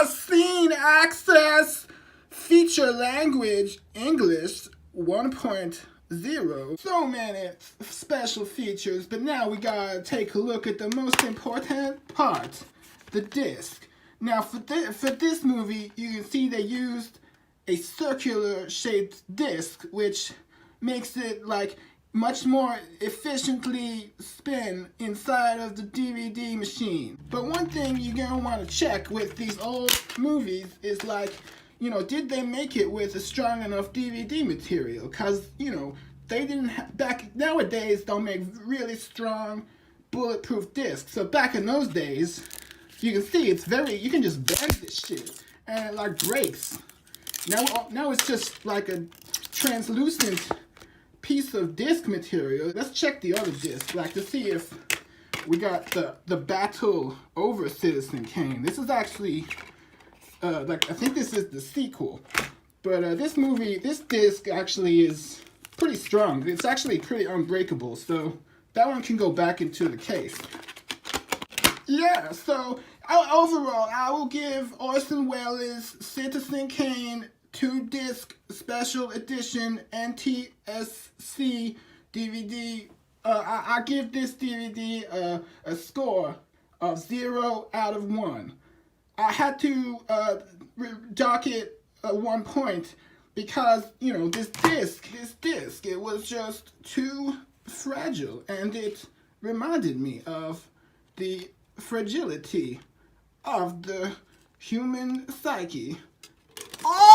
scene access, feature language English 1.0. So many special features, but now we gotta take a look at the most important part, the disc. Now for this movie, you can see they used a circular shaped disc, which makes it like much more efficiently spin inside of the DVD machine. But one thing you're gonna want to check with these old movies is like, you know, did they make it with a strong enough DVD material? Because, you know, they didn't nowadays don't make really strong bulletproof discs. So back in those days, you can see you can just bend this shit and it like breaks. Now it's just like a translucent piece of disc material. Let's check the other disc, like to see if we got the battle over Citizen Kane. This is actually I think this is the sequel, but this disc actually is pretty strong. It's actually pretty unbreakable, so that one can go back into the case. Yeah, so overall, I will give Orson Welles' Citizen Kane 2-disc special edition NTSC DVD. I give this DVD a score of 0 out of 1. I had to dock it 1 point because, you know, this disc, it was just too fragile, and it reminded me of the fragility of the human psyche.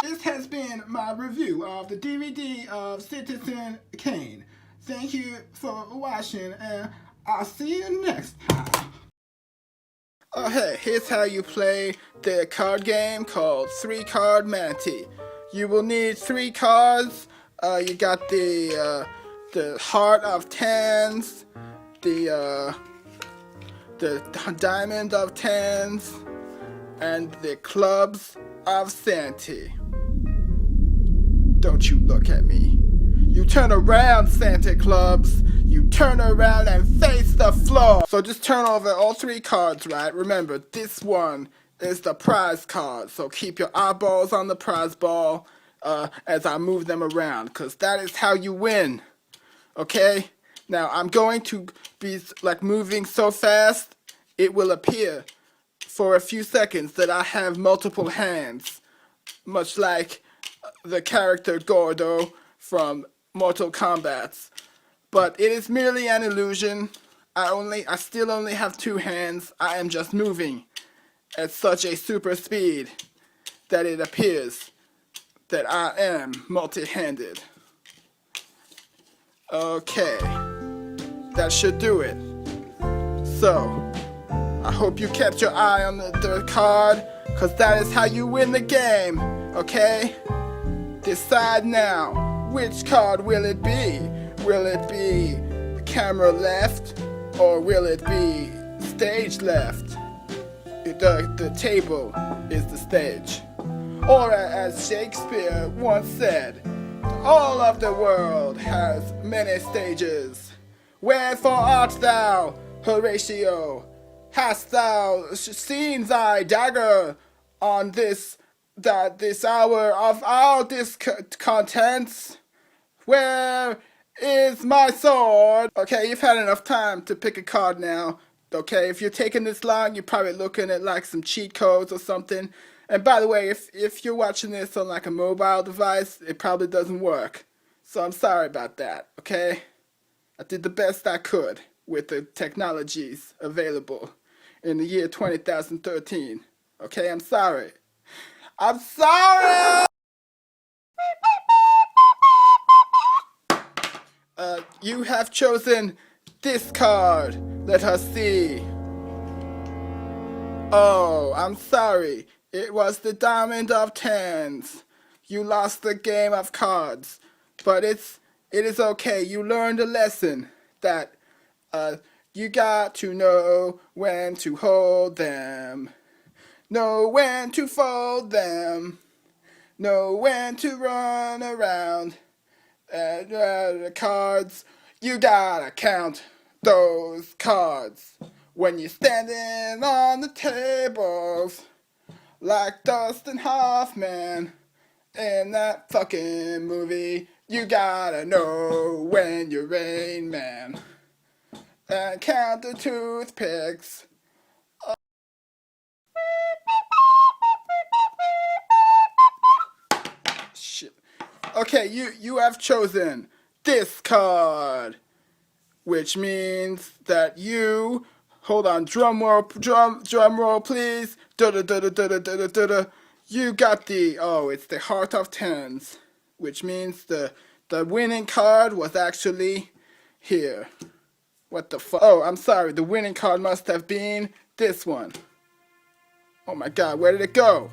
This has been my review of the DVD of Citizen Kane. Thank you for watching, and I'll see you next time. Oh hey, here's how you play the card game called 3 Card Manatee. You will need 3 cards, You got the heart of tens, the diamond of tens, and the clubs of Santy. Don't you look at me. You turn around, Santa Clubs. You turn around and face the floor. So just turn over all 3 cards, right? Remember, this one is the prize card. So keep your eyeballs on the prize ball as I move them around, because that is how you win. Okay? Now, I'm going to be like moving so fast, it will appear for a few seconds that I have multiple hands, much like the character Gordo from Mortal Kombat. But it is merely an illusion. I still only have 2 hands. I am just moving at such a super speed that it appears that I am multi-handed. Okay, that should do it. So, I hope you kept your eye on the card, because that is how you win the game, okay? Decide now, which card will it be? Will it be camera left, or will it be stage left? The table is the stage. Or as Shakespeare once said, all of the world has many stages. Wherefore art thou, Horatio? Hast thou seen thy dagger on this hour of our discontents? Where is my sword? Okay, you've had enough time to pick a card now. Okay, if you're taking this long, you're probably looking at like some cheat codes or something. And by the way, if you're watching this on like a mobile device, it probably doesn't work. So I'm sorry about that, okay? I did the best I could with the technologies available in the year 2013. Okay, I'm sorry. I'm sorry! You have chosen this card. Let us see. Oh, I'm sorry. It was the diamond of tens. You lost the game of cards. But it is okay. You learned a lesson that you got to know when to hold them. Know when to fold them. Know when to run around. The cards, you gotta count those cards when you're standing on the tables like Dustin Hoffman in that fucking movie. You gotta know when you're Rain Man and count the toothpicks. Shit. Okay, you have chosen this card, which means that you, hold on, drum roll please. You got it's the heart of tens, which means the winning card was actually here. What the fuck? Oh, I'm sorry, the winning card must have been this one. Oh my god, where did it go?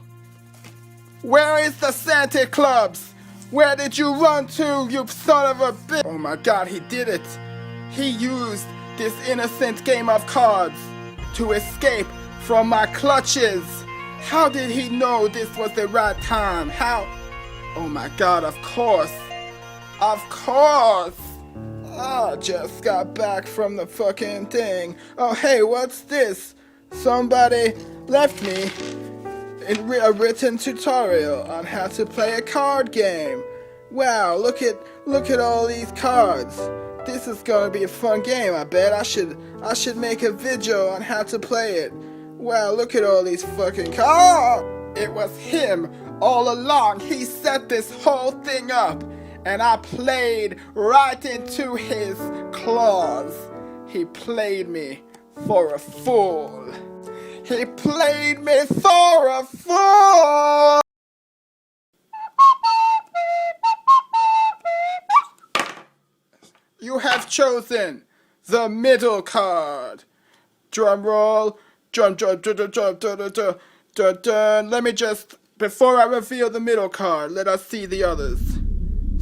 Where is the Santa Clubs? Where did you run to, you son of a bitch? Oh my god, he did it. He used this innocent game of cards to escape from my clutches. How did he know this was the right time? How? Oh my god, of course. Of course. I just got back from the fucking thing. Oh hey, what's this? Somebody left me a written tutorial on how to play a card game. Wow, look at all these cards. This is gonna be a fun game, I bet. I should make a video on how to play it. Wow, look at all these fucking cards. It was him all along. He set this whole thing up, and I played right into his claws. He played me for a fool. He played me for a fool! You have chosen the middle card. Drum roll. Drum. Let me just, before I reveal the middle card, let us see the others.